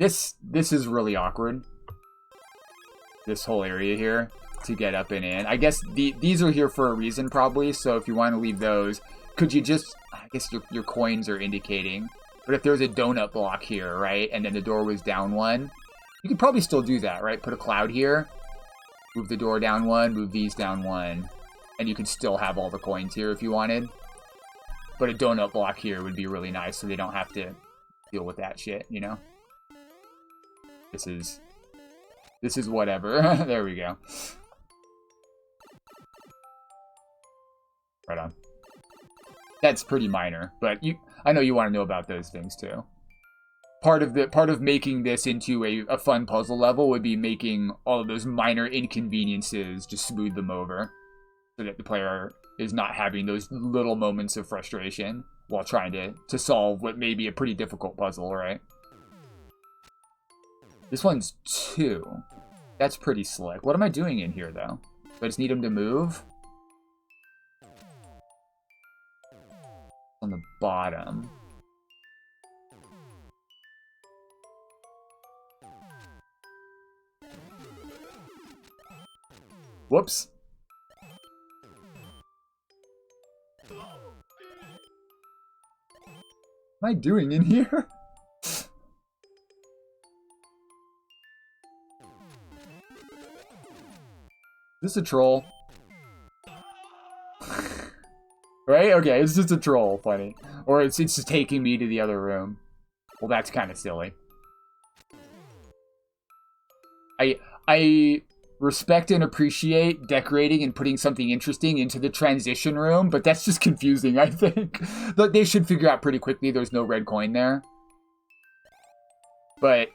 This is really awkward. This whole area here to get up and in. I guess these are here for a reason, probably. So if you want to leave those, could you just... I guess your coins are indicating. But if there's a donut block here, right, and then the door was down 1, you could probably still do that, right? Put a cloud here, move the door down 1, move these down 1, and you could still have all the coins here if you wanted. But a donut block here would be really nice, so they don't have to deal with that shit, you know? This is whatever. There we go. Right on. That's pretty minor, but I know you want to know about those things too. part of making this into a fun puzzle level would be making all of those minor inconveniences, just smooth them over, so that the player is not having those little moments of frustration while trying to solve what may be a pretty difficult puzzle, right? This one's 2. That's pretty slick. What am I doing in here, though? Do I just need him to move? On the bottom. Whoops. What am I doing in here? Is this a troll? Right? Okay, it's just a troll. Funny. Or it's just taking me to the other room. Well, that's kind of silly. I respect and appreciate decorating and putting something interesting into the transition room, but that's just confusing, I think. But they should figure out pretty quickly there's no red coin there. But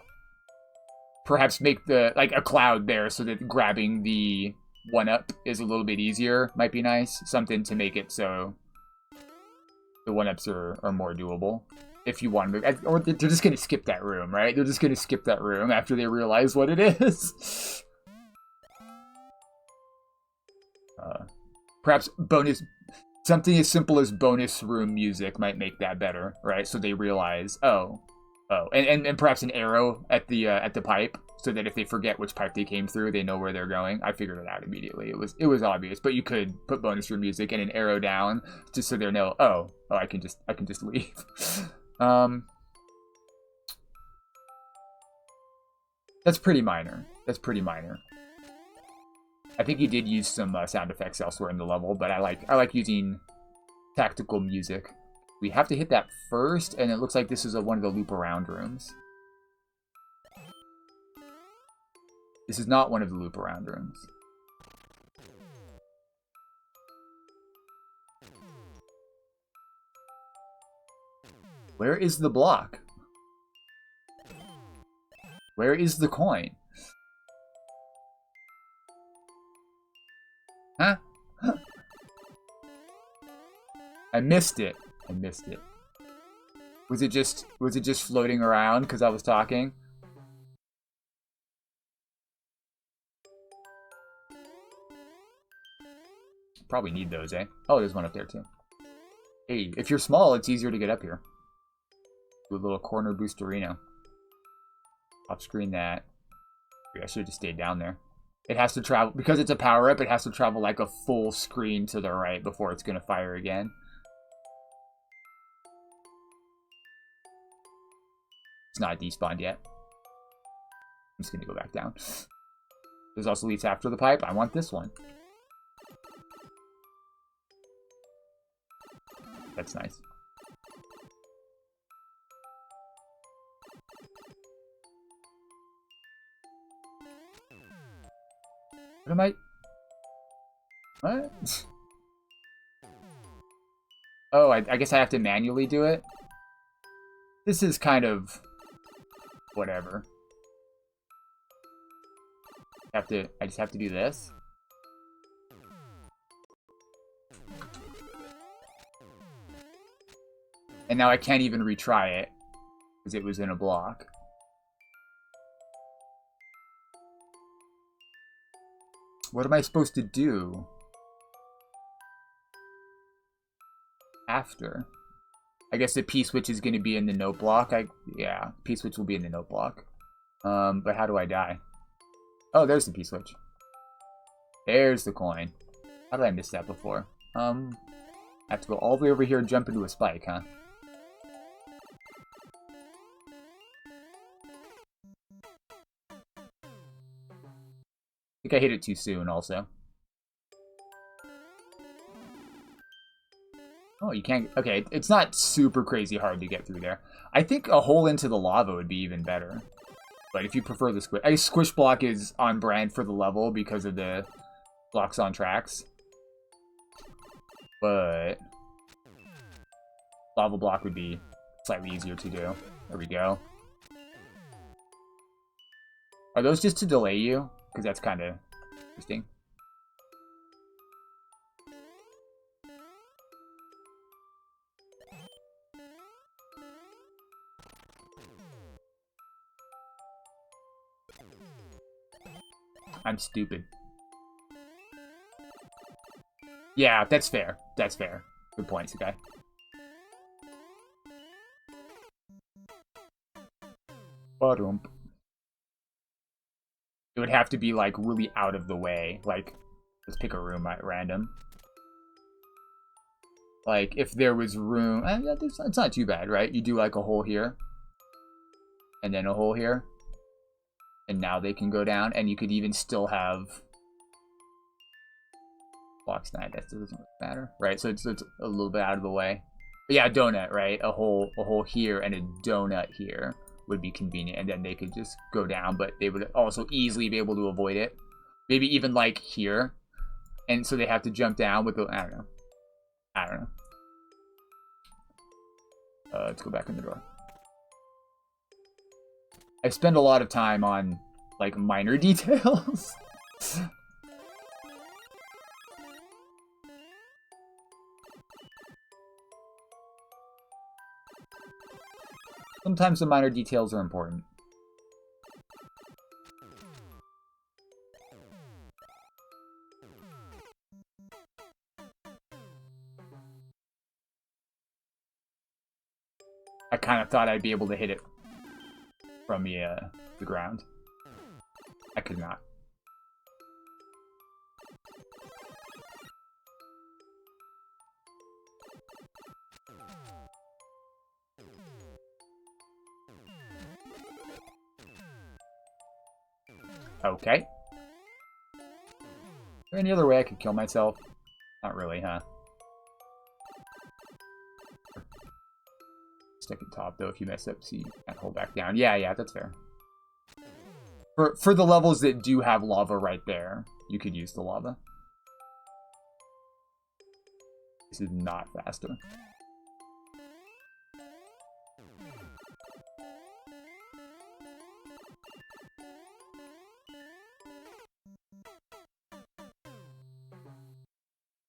perhaps make like a cloud there so that grabbing the 1-up is a little bit easier. Might be nice. Something to make it so the 1-ups are more doable. If you want to move. Or they're just going to skip that room, right? They're just going to skip that room after they realize what it is. Perhaps bonus... Something as simple as bonus room music might make that better, right? So they realize, oh. And perhaps an arrow at the pipe, so that if they forget which pipe they came through, they know where they're going. I figured it out immediately. It was obvious, but you could put bonus room music and an arrow down just so they know. Oh, I can just leave. That's pretty minor. That's pretty minor. I think he did use some sound effects elsewhere in the level, but I like using tactical music. We have to hit that first, and it looks like this is one of the loop around rooms. This is not one of the loop around rooms. Where is the block? Where is the coin? Huh? I missed it. I missed it. Was it just floating around because I was talking? Probably need those, eh? Oh, there's one up there too. Hey, if you're small, it's easier to get up here. Do a little corner boosterino. Off screen that. I should have just stayed down there. It has to travel, because it's a power-up, it has to travel like a full screen to the right before it's going to fire again. It's not despawned yet. I'm just going to go back down. There's also leads after the pipe. I want this one. That's nice. What am I... What? Oh, I guess I have to manually do it? This is kind of... whatever. I just have to do this? And now I can't even retry it, because it was in a block. What am I supposed to do after? I guess the P-switch is going to be in the note block. Yeah, P-switch will be in the note block. But how do I die? Oh, there's the P-switch. There's the coin. How did I miss that before? I have to go all the way over here and jump into a spike, huh? I think I hit it too soon, also. Oh, you can't... Okay, it's not super crazy hard to get through there. I think a hole into the lava would be even better. But if you prefer the squish... A squish block is on brand for the level because of the blocks on tracks. But... lava block would be slightly easier to do. There we go. Are those just to delay you? Because that's kind of interesting. I'm stupid. Yeah, that's fair. That's fair. Good points, okay. Ba-dum. It would have to be, like, really out of the way. Like, let's pick a room at random. Like, if there was room... yeah, it's not too bad, right? You do, like, a hole here. And then a hole here. And now they can go down. And you could even still have... Blocks 9, that still doesn't matter. Right, so it's a little bit out of the way. But yeah, a donut, right? A hole here and a donut here would be convenient, and then they could just go down, but they would also easily be able to avoid it. Maybe even like here, and so they have to jump down with the, I don't know. Let's go back in the door. I spend a lot of time on like minor details. Sometimes the minor details are important. I kind of thought I'd be able to hit it from the ground. I could not. Okay. Is there any other way I could kill myself? Not really, huh? Stick at top, though, if you mess up, so you can't hold back down. Yeah, that's fair. For the levels that do have lava right there, you could use the lava. This is not faster.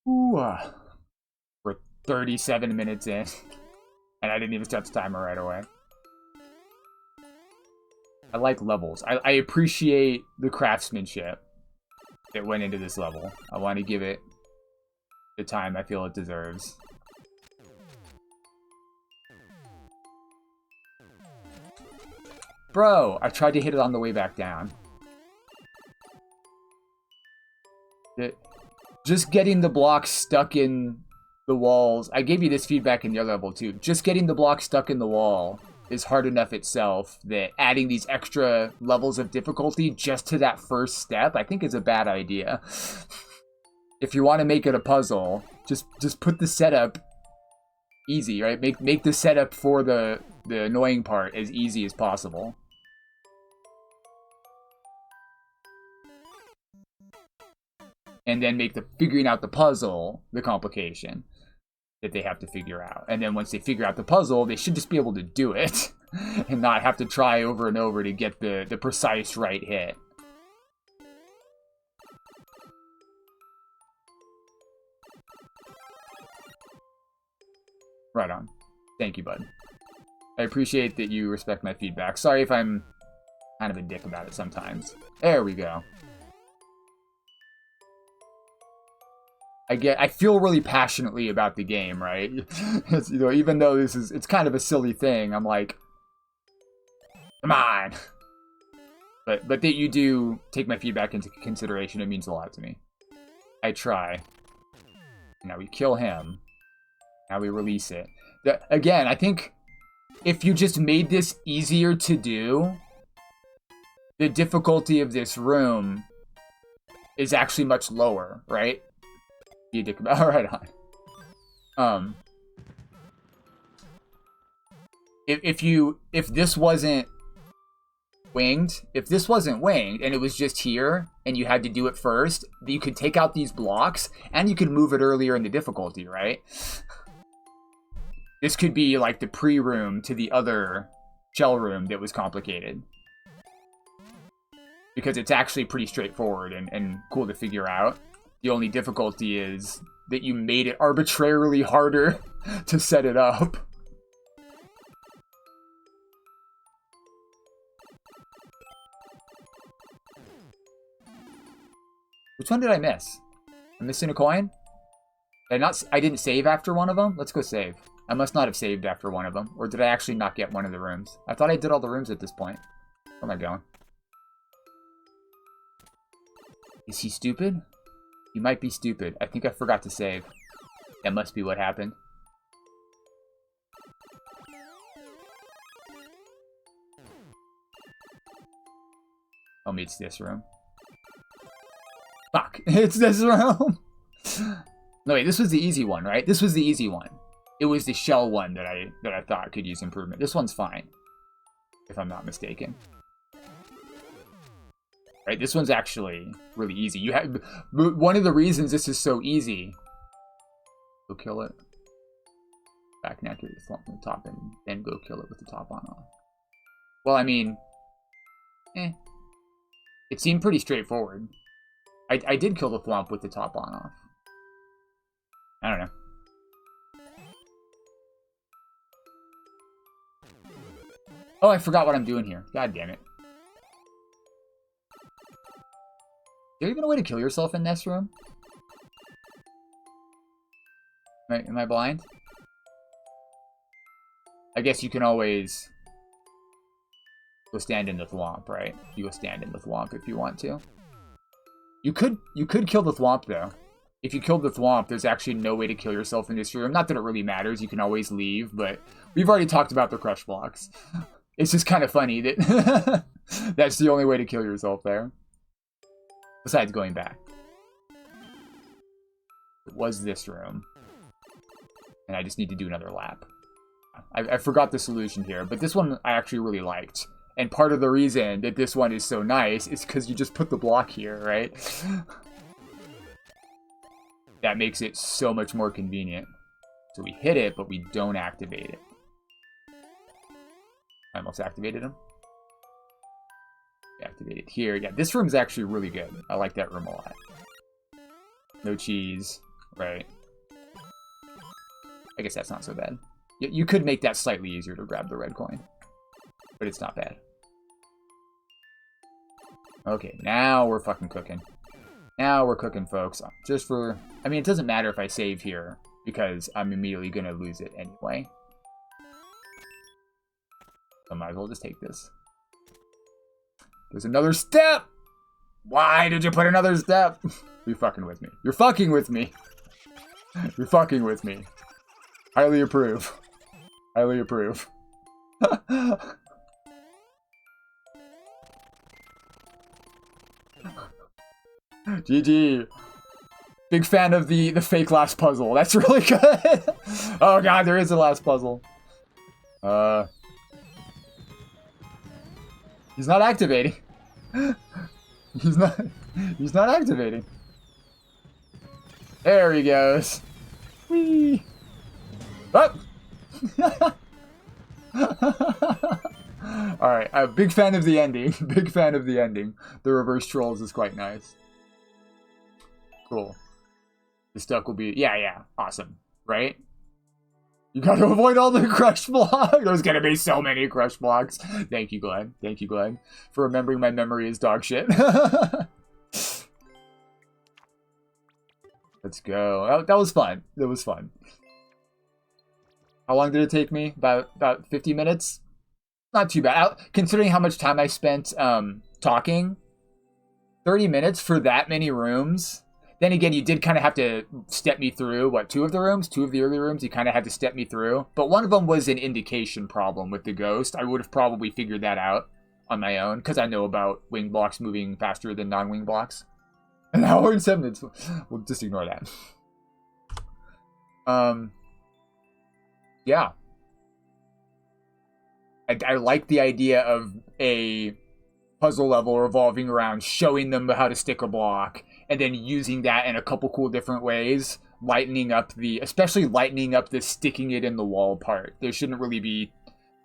Ooh, we're 37 minutes in, and I didn't even start the timer right away. I like levels. I appreciate the craftsmanship that went into this level. I want to give it the time I feel it deserves. Bro, I tried to hit it on the way back down. Just getting the blocks stuck in the walls. I gave you this feedback in the other level too. Just getting the block stuck in the wall is hard enough itself, that adding these extra levels of difficulty just to that first step, I think is a bad idea. If you want to make it a puzzle, just put the setup easy, right? Make the setup for the annoying part as easy as possible. And then make the figuring out the puzzle the complication that they have to figure out. And then once they figure out the puzzle, they should just be able to do it and not have to try over and over to get the precise right hit. Right on. Thank you, bud. I appreciate that you respect my feedback. Sorry if I'm kind of a dick about it sometimes. There we go. I feel really passionately about the game, right? It's, you know, even though it's kind of a silly thing, I'm like, come on. But that you do take my feedback into consideration, it means a lot to me. I try. Now we kill him. Now we release it. Again, I think if you just made this easier to do, the difficulty of this room is actually much lower, right? Be a dick about. All right, on. If this wasn't winged, and it was just here and you had to do it first, you could take out these blocks and you could move it earlier in the difficulty, right? This could be like the pre-room to the other shell room that was complicated. because it's actually pretty straightforward and cool to figure out. The only difficulty is that you made it arbitrarily harder to set it up. Which one did I miss? I'm missing a coin? I didn't save after one of them? Let's go save. I must not have saved after one of them. Or did I actually not get one of the rooms? I thought I did all the rooms at this point. Where am I going? Is he stupid? He might be stupid. I think I forgot to save. That must be what happened. Oh, maybe it's this room. Fuck. It's this room. No, wait, this was the easy one, right? This was the easy one. It was the shell one that I thought could use improvement. This one's fine, if I'm not mistaken. Right, this one's actually really easy. You have one of the reasons this is so easy. Go kill it. Back and activate the top, and then go kill it with the top on off. Well, I mean, it seemed pretty straightforward. I did kill the thwomp with the top on off. I don't know. Oh, I forgot what I'm doing here. God damn it. Is there even a way to kill yourself in this room? Am I blind? I guess you can always go stand in the thwomp, right? You go stand in the thwomp if you want to. You could kill the thwomp though. If you killed the thwomp, there's actually no way to kill yourself in this room. Not that it really matters, you can always leave, but we've already talked about the crush blocks. It's just kind of funny that that's the only way to kill yourself there. Besides going back. It was this room. And I just need to do another lap. I forgot the solution here, but this one I actually really liked. And part of the reason that this one is so nice is because you just put the block here, right? That makes it so much more convenient. So we hit it, but we don't activate it. I almost activated him. Activate it here. Yeah, this room's actually really good. I like that room a lot. No cheese, right? I guess that's not so bad. You could make that slightly easier to grab the red coin, but it's not bad. Okay, now we're fucking cooking. Now we're cooking, folks. Just for... I mean, it doesn't matter if I save here, because I'm immediately going to lose it anyway. I might as well just take this. There's another step! Why did you put another step? You're fucking with me. You're fucking with me. You're fucking with me. Highly approve. Highly approve. GG. Big fan of the fake last puzzle. That's really good. Oh god, there is a last puzzle. He's not activating. He's not activating. There he goes. Whee! Oh! Alright, I'm a big fan of the ending. Big fan of the ending. The reverse trolls is quite nice. Cool. The stuck will be... Yeah, awesome. Right? You gotta avoid all the crush blocks. There's gonna be so many crush blocks. Thank you, Glenn. Thank you, Glenn, for remembering my memory is dog shit. Let's go. That was fun. That was fun. How long did it take me? About 50 minutes? Not too bad. Considering how much time I spent talking. 30 minutes for that many rooms. Then again, you did kind of have to step me through, what, 2 of the rooms? 2 of the early rooms, you kind of had to step me through. But one of them was an indication problem with the ghost. I would have probably figured that out on my own, because I know about wing blocks moving faster than non-wing blocks. An hour and 7 minutes. We'll just ignore that. Yeah. I like the idea of a puzzle level revolving around showing them how to stick a block, and then using that in a couple cool different ways, especially lightening up the sticking it in the wall part. There shouldn't really be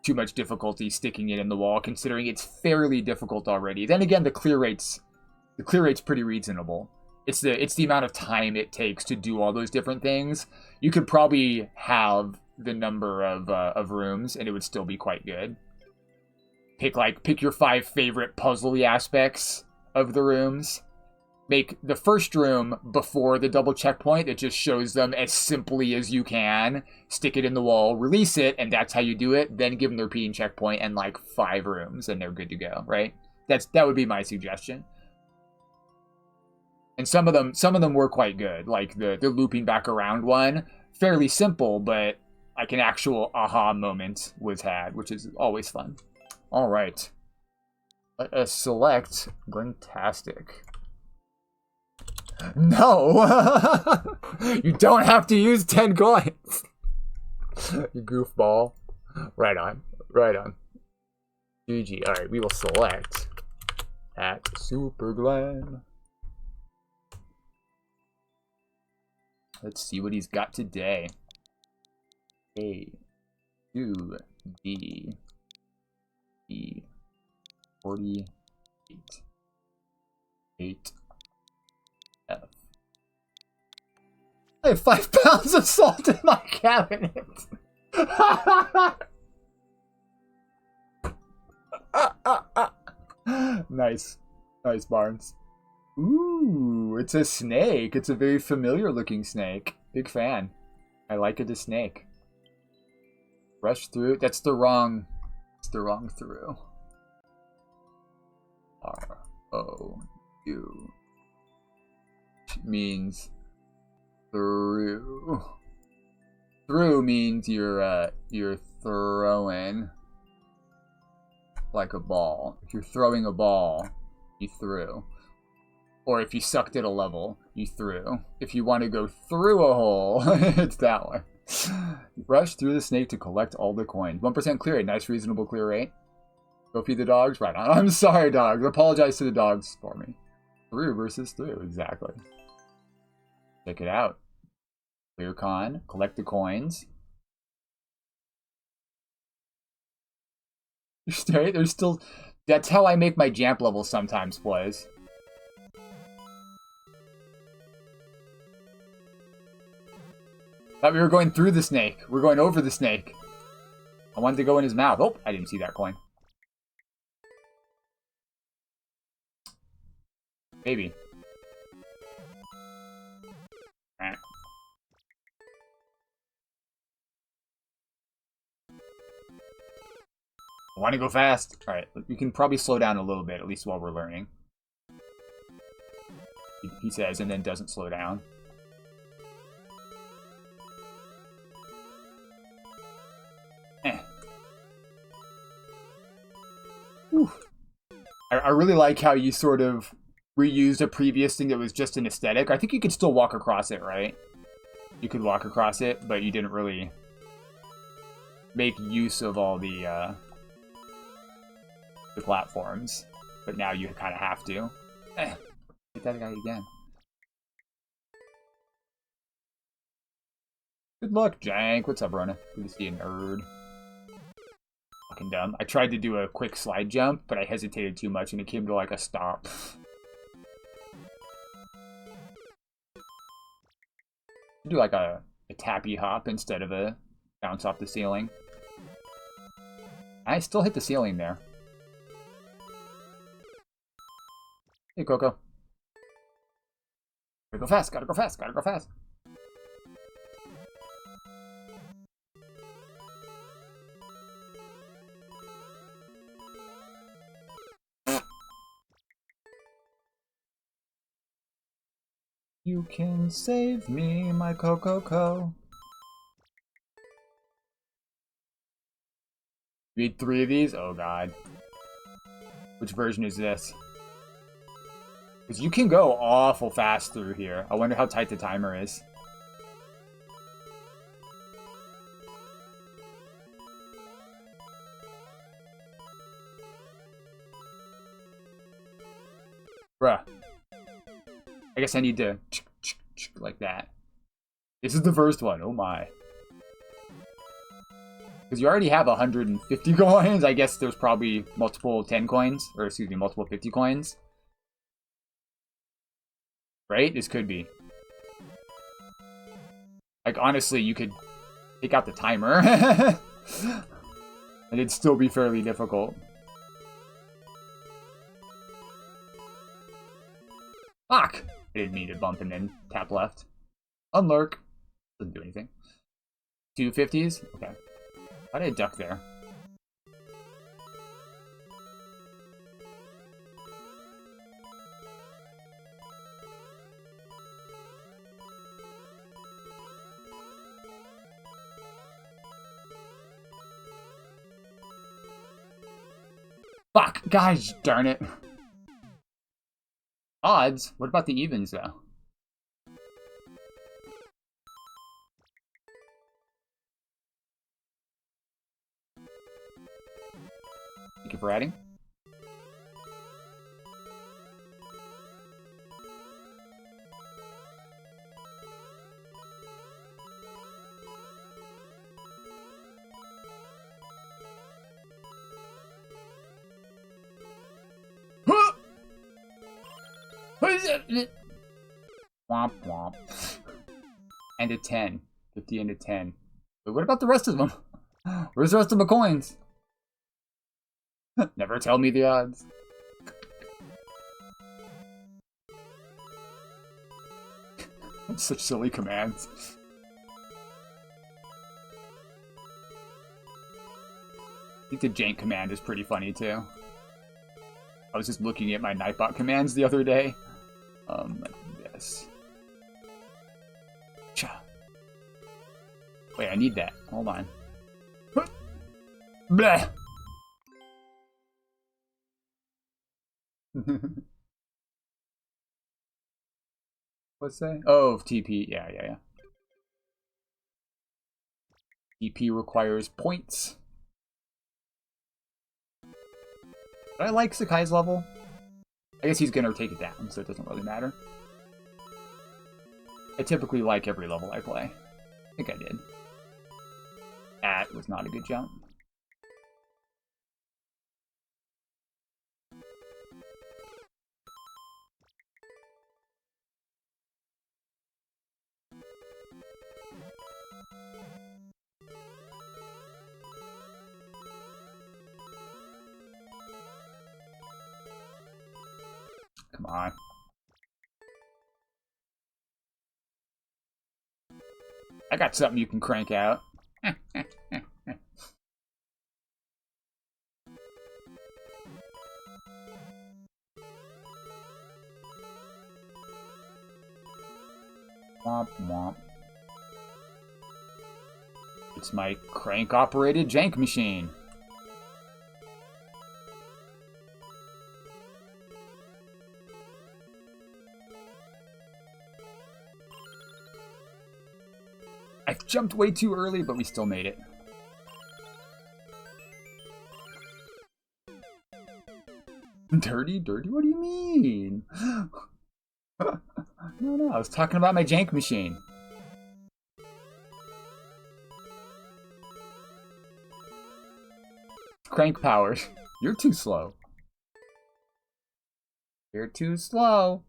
too much difficulty sticking it in the wall, considering it's fairly difficult already. Then again, the clear rate's pretty reasonable. It's the amount of time it takes to do all those different things. You could probably have the number of rooms, and it would still be quite good. Pick your 5 favorite puzzly aspects of the rooms. Make the first room before the double checkpoint. It just shows them as simply as you can. Stick it in the wall, release it, and that's how you do it. Then give them the repeating checkpoint and like 5 rooms, and they're good to go, right? That would be my suggestion. And some of them were quite good. Like the looping back around one, fairly simple, but like an actual aha moment was had, which is always fun. All right. Let us select Glentastic. No! You don't have to use 10 coins! You goofball. Right on. Right on. GG. Alright, we will select at Super Glenn. Let's see what he's got today. A, 2, D, E, 48, 8, F. I have 5 pounds of salt in my cabinet. Nice. Nice, Barnes. Ooh, it's a snake. It's a very familiar looking snake. Big fan. I like it, a snake. Rush through. That's the wrong. It's the wrong through. R-O-U. Means through. Through means you're throwing like a ball. If you're throwing a ball, you threw. Or if you sucked at a level, you threw. If you want to go through a hole, it's that one. Rush through the snake to collect all the coins. 1% clear rate. Nice, reasonable clear rate. Go feed the dogs. Right on. I'm sorry, dogs. Apologize to the dogs for me. Through versus through. Exactly. Check it out. Clear con. Collect the coins. There's still... That's how I make my Jamp levels sometimes, boys. Thought we were going through the snake. We're going over the snake. I wanted to go in his mouth. Oh, I didn't see that coin. Maybe. I want to go fast. Alright, we can probably slow down a little bit, at least while we're learning. He says, and then doesn't slow down. I really like how you sort of reused a previous thing that was just an aesthetic. I think you could still walk across it, right? You could walk across it, but you didn't really make use of all the platforms. But now you kind of have to. Get that guy again. Good luck, Jank. What's up, Rona? Good to see you, nerd. Fucking dumb. I tried to do a quick slide jump, but I hesitated too much and it came to like a stop. Do like a tappy hop instead of a bounce off the ceiling. I still hit the ceiling there. Hey, Coco. Gotta go fast, gotta go fast, gotta go fast. You can save me, my Coco. Read 3 of these? Oh god. Which version is this? Because you can go awful fast through here. I wonder how tight the timer is. Bruh. I guess I need to like that. This is the first one. Oh my. Because you already have 150 coins. I guess there's probably multiple 10 coins. Or excuse me, multiple 50 coins. Right? This could be. Like, honestly, you could take out the timer. And it'd still be fairly difficult. Fuck! I didn't mean to bump and then tap left. Unlurk. Doesn't do anything. 2 50s? Okay. Why did I duck there? Fuck! Gosh darn it. Odds? What about the evens, though? Thank you for adding. Womp womp. And a 10. 50 and a 10. But what about the rest of them? Where's the rest of my coins? Never tell me the odds. Such silly commands. I think the Jank command is pretty funny too. I was just looking at my Nightbot commands the other day. Yes. Cha. Wait, I need that. Hold on. Bleh. What's that? Oh, TP. Yeah. TP requires points. But I like Sakai's level. I guess he's gonna take it down, so it doesn't really matter. I typically like every level I play. I think I did. That was not a good jump. Come on. I got something you can crank out. Womp womp. It's my crank-operated Jank machine. I jumped way too early, but we still made it. Dirty? Dirty? What do you mean? No, I was talking about my Jank machine. Crank power. You're too slow. You're too slow.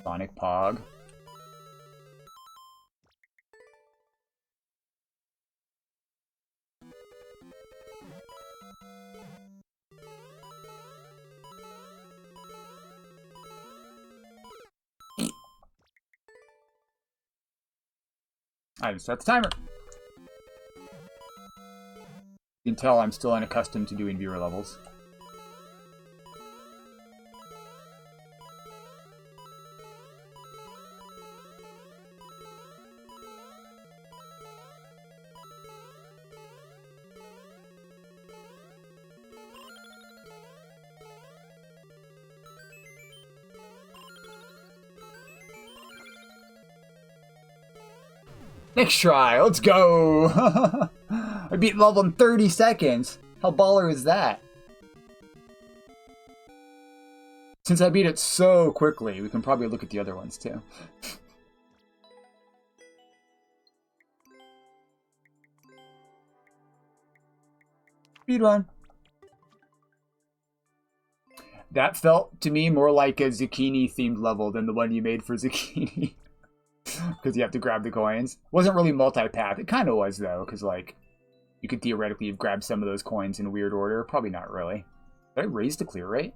Sonic Pog. I didn't start the timer. You can tell I'm still unaccustomed to doing viewer levels. Next try, let's go! I beat level in 30 seconds. How baller is that? Since I beat it so quickly, we can probably look at the other ones too. Speedrun. That felt to me more like a zucchini-themed level than the one you made for zucchini. Because you have to grab the coins. Wasn't really multi-path. It kind of was, though, because, like, you could theoretically have grabbed some of those coins in weird order. Probably not really. Did I raise the clear rate?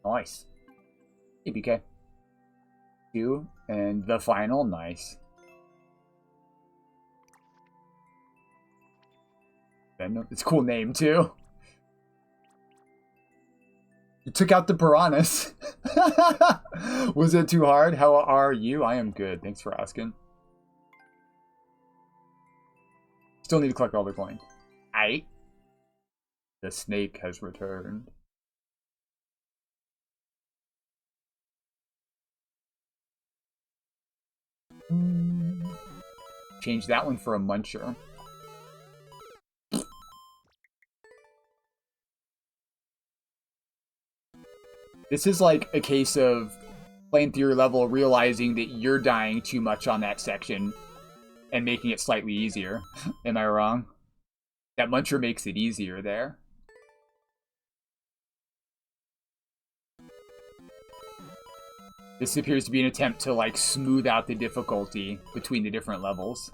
Nice. ABK. 2, and the final, nice. It's a cool name, too. You took out the piranhas. Was it too hard? How are you? I am good. Thanks for asking. Still need to collect all the coins. Aight. The snake has returned. Change that one for a muncher. This is like a case of playing through your level, realizing that you're dying too much on that section and making it slightly easier. Am I wrong? That muncher makes it easier there. This appears to be an attempt to, like, smooth out the difficulty between the different levels.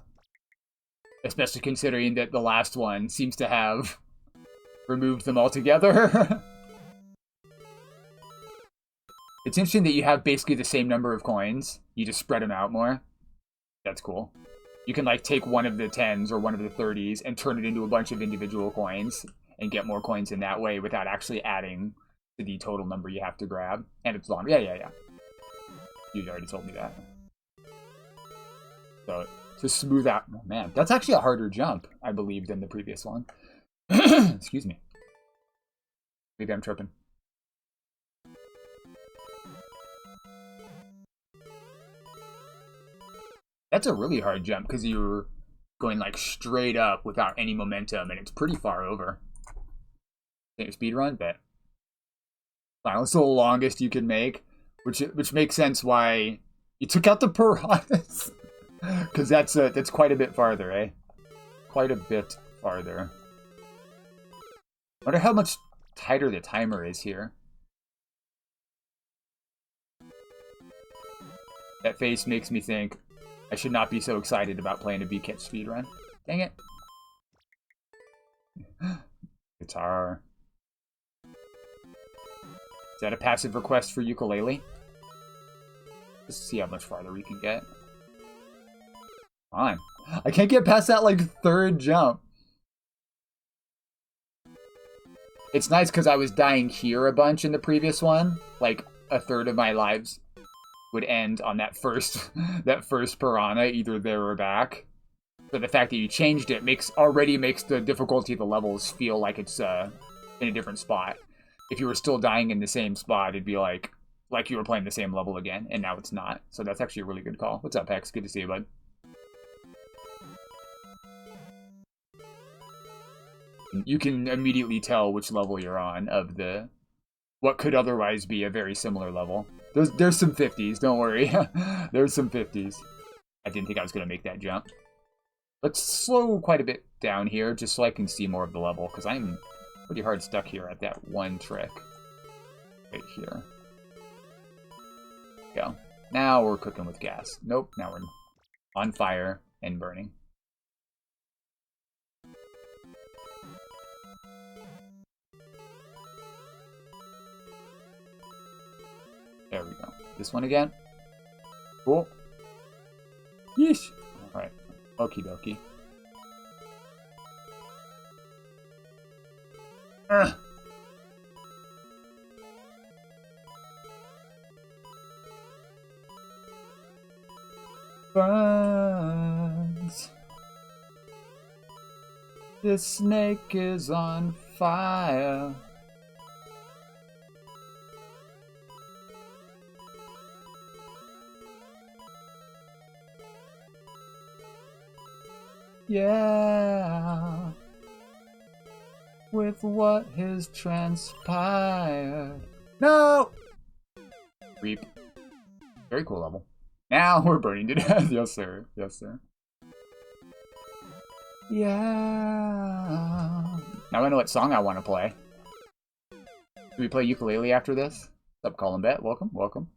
Especially considering that the last one seems to have removed them altogether. It's interesting that you have basically the same number of coins. You just spread them out more. That's cool. You can, like, take one of the 10s or one of the 30s and turn it into a bunch of individual coins and get more coins in that way without actually adding to the total number you have to grab. And it's long. Yeah. You already told me that. So, to smooth out... Oh, man, that's actually a harder jump, I believe, than the previous one. Excuse me. Maybe I'm tripping. That's a really hard jump because you're going like straight up without any momentum, and it's pretty far over. Same speedrun, but it's the longest you can make, which makes sense why you took out the piranhas, because that's quite a bit farther, eh? Quite a bit farther. Wonder how much tighter the timer is here. That face makes me think I should not be so excited about playing a B-Kit speedrun. Dang it. Guitar. Is that a passive request for ukulele? Let's see how much farther we can get. Fine. I can't get past that, like, third jump. It's nice because I was dying here a bunch in the previous one. Like, a third of my lives would end on that first piranha, either there or back. So the fact that you changed it already makes the difficulty of the levels feel like it's in a different spot. If you were still dying in the same spot, it'd be like you were playing the same level again, and now it's not. So that's actually a really good call. What's up, Hex? Good to see you, bud. You can immediately tell which level you're on of what could otherwise be a very similar level. There's some 50s, don't worry. There's some 50s. I didn't think I was going to make that jump. Let's slow quite a bit down here, just so I can see more of the level, because I'm pretty hard stuck here at that one trick. Right here. Go. Now we're cooking with gas. Nope, now we're on fire and burning. There we go. This one again. Cool. Yeesh. Alright. Okie dokie. Burns. This snake is on fire. Yeah, with what has transpired. No! Reap. Very cool level. Now we're burning to death. Yes, sir. Yes, sir. Yeah. Now I know what song I want to play. Do we play ukulele after this? What's up, Colin Bet? Welcome, welcome.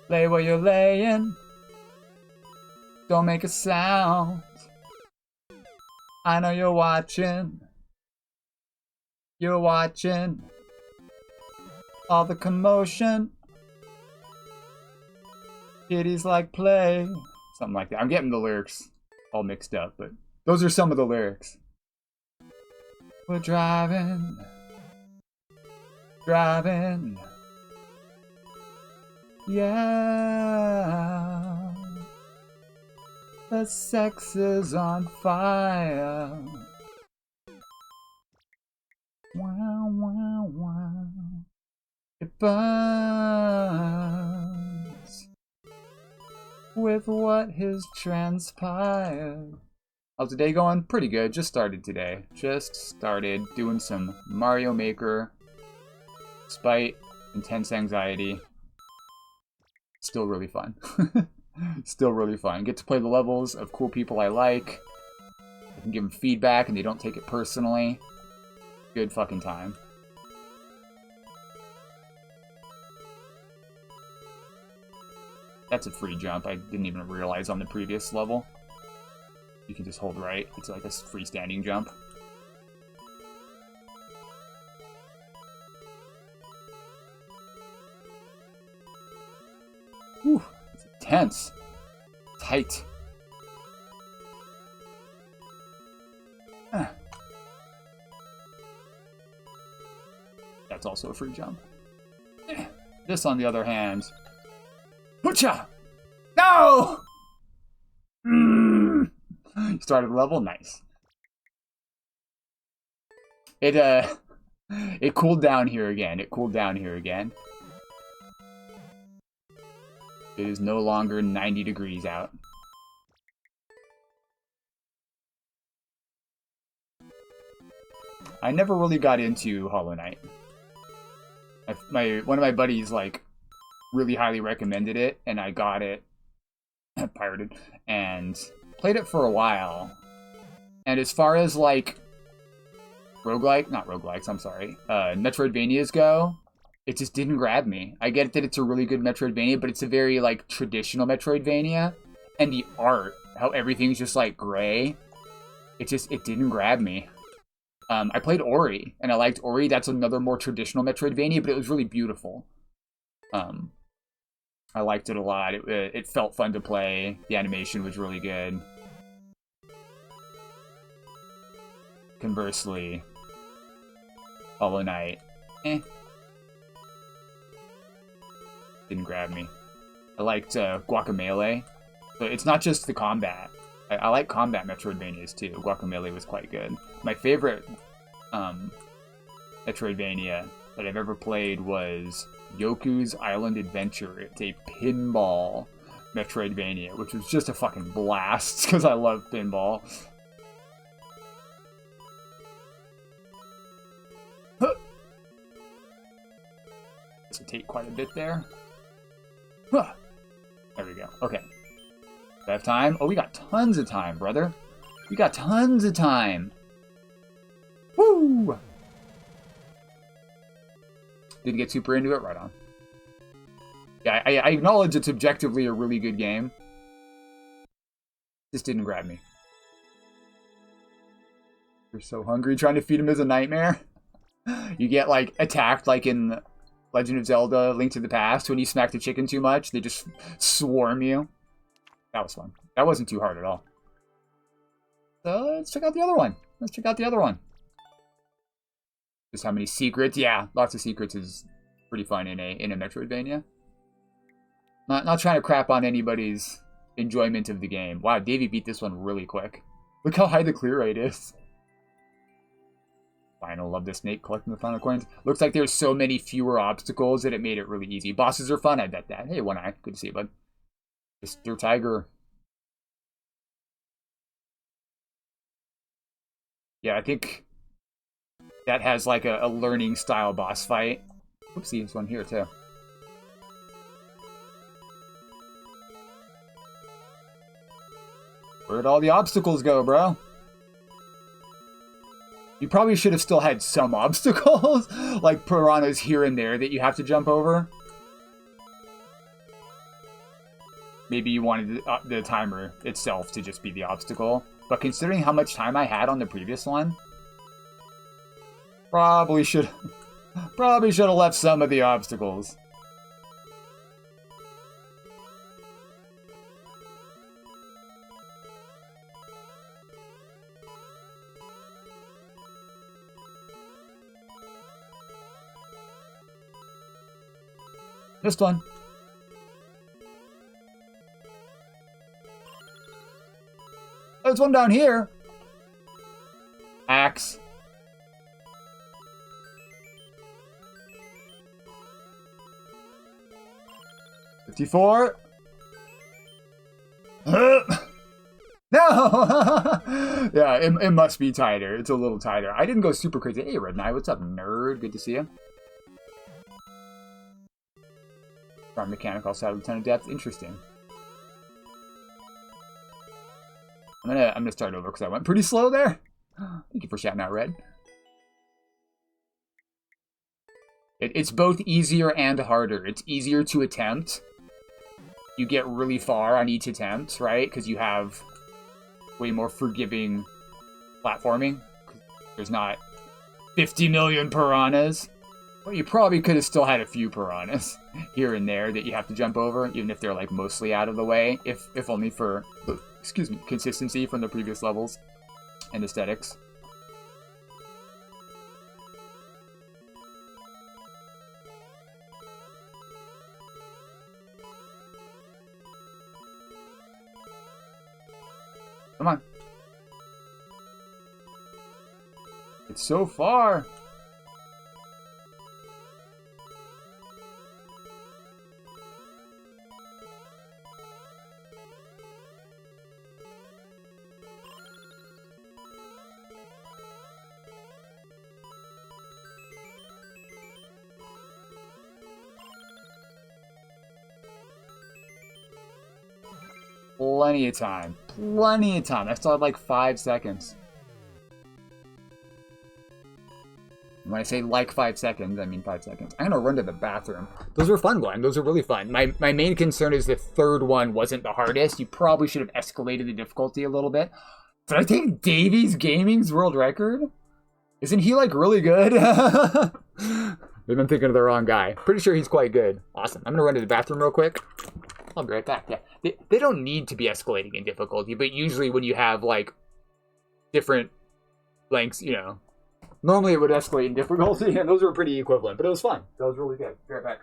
Lay where you're laying. Don't make a sound. I know you're watching. You're watching all the commotion. Kitties like play. Something like that. I'm getting the lyrics all mixed up, but those are some of the lyrics. We're driving. Driving. Yeah. The sex is on fire. Wow, wow, wow. It burns with what has transpired. How's the day going? Pretty good. Just started today. Just started doing some Mario Maker. Despite intense anxiety. Still really fun. Still really fun. Get to play the levels of cool people I like. I can give them feedback and they don't take it personally. Good fucking time. That's a free jump. I didn't even realize on the previous level. You can just hold right. It's like a freestanding jump. Whew. It's intense. Tight. That's also a free jump. This, on the other hand... Hoocha! No! Started the level? Nice. It cooled down here again. It cooled down here again. It is no longer 90 degrees out. I never really got into Hollow Knight. One of my buddies, like, really highly recommended it, and I got it pirated and played it for a while. And as far as like Metroidvanias go, it just didn't grab me. I get that it's a really good Metroidvania, but it's a very like traditional Metroidvania, and the art, how everything's just like gray, it didn't grab me. I played Ori, and I liked Ori. That's another more traditional Metroidvania, but it was really beautiful. I liked it a lot. It felt fun to play. The animation was really good. Conversely, Hollow Knight, didn't grab me. I liked Guacamelee. So it's not just the combat. I like combat Metroidvanias too. Guacamelee was quite good. My favorite Metroidvania that I've ever played was Yoku's Island Adventure. It's a pinball Metroidvania, which was just a fucking blast because I love pinball. This will take quite a bit there. There we go. Okay. Do I have time? Oh, we got tons of time, brother. We got tons of time. Woo! Didn't get super into it? Right on. Yeah, I acknowledge it's objectively a really good game. Just didn't grab me. You're so hungry. Trying to feed him is a nightmare. You get, like, attacked like in Legend of Zelda Link to the Past. When you smack the chicken too much, they just swarm you. That was fun. That wasn't too hard at all. So let's check out the other one. Let's check out the other one. Just how many secrets? Yeah, lots of secrets is pretty fun in a Metroidvania. Not trying to crap on anybody's enjoyment of the game. Wow, Davey beat this one really quick. Look how high the clear rate is. Final, love this snake collecting the final coins. Looks like there's so many fewer obstacles that it made it really easy. Bosses are fun, I bet that. Hey, One Eye, good to see you, bud. Mr. Tiger. Yeah, I think that has like a learning style boss fight. Oopsie, there's one here too. Where'd all the obstacles go, bro? You probably should have still had some obstacles, like piranhas here and there that you have to jump over. Maybe you wanted the timer itself to just be the obstacle. But considering how much time I had on the previous one, probably should have left some of the obstacles. Missed one. There's one down here. Axe. $54. No! Yeah, it must be tighter. It's a little tighter. I didn't go super crazy. Hey, Red Knight, what's up, nerd? Good to see you. Farm mechanic also had a ton of depth. Interesting. I'm gonna start over because I went pretty slow there. Thank you for shouting out, Red. It's both easier and harder. It's easier to attempt. You get really far on each attempt, right? Because you have way more forgiving platforming. There's not 50 million piranhas. Well, you probably could have still had a few piranhas here and there that you have to jump over, even if they're like mostly out of the way, if only for, excuse me, consistency from the previous levels and aesthetics. Come on. It's so far. Plenty of time. Plenty of time. I still had like 5 seconds. When I say like 5 seconds, I mean 5 seconds. I'm gonna run to the bathroom. Those were fun, Glenn. Those are really fun. My main concern is the third one wasn't the hardest. You probably should have escalated the difficulty a little bit. Did I take Davies Gaming's world record? Isn't he like really good? Maybe I'm thinking of the wrong guy. Pretty sure he's quite good. Awesome. I'm gonna run to the bathroom real quick. I'll be right back. Yeah, they don't need to be escalating in difficulty, but usually when you have like different lengths, you know, normally it would escalate in difficulty, and those were pretty equivalent. But it was fun. That was really good. Be right back.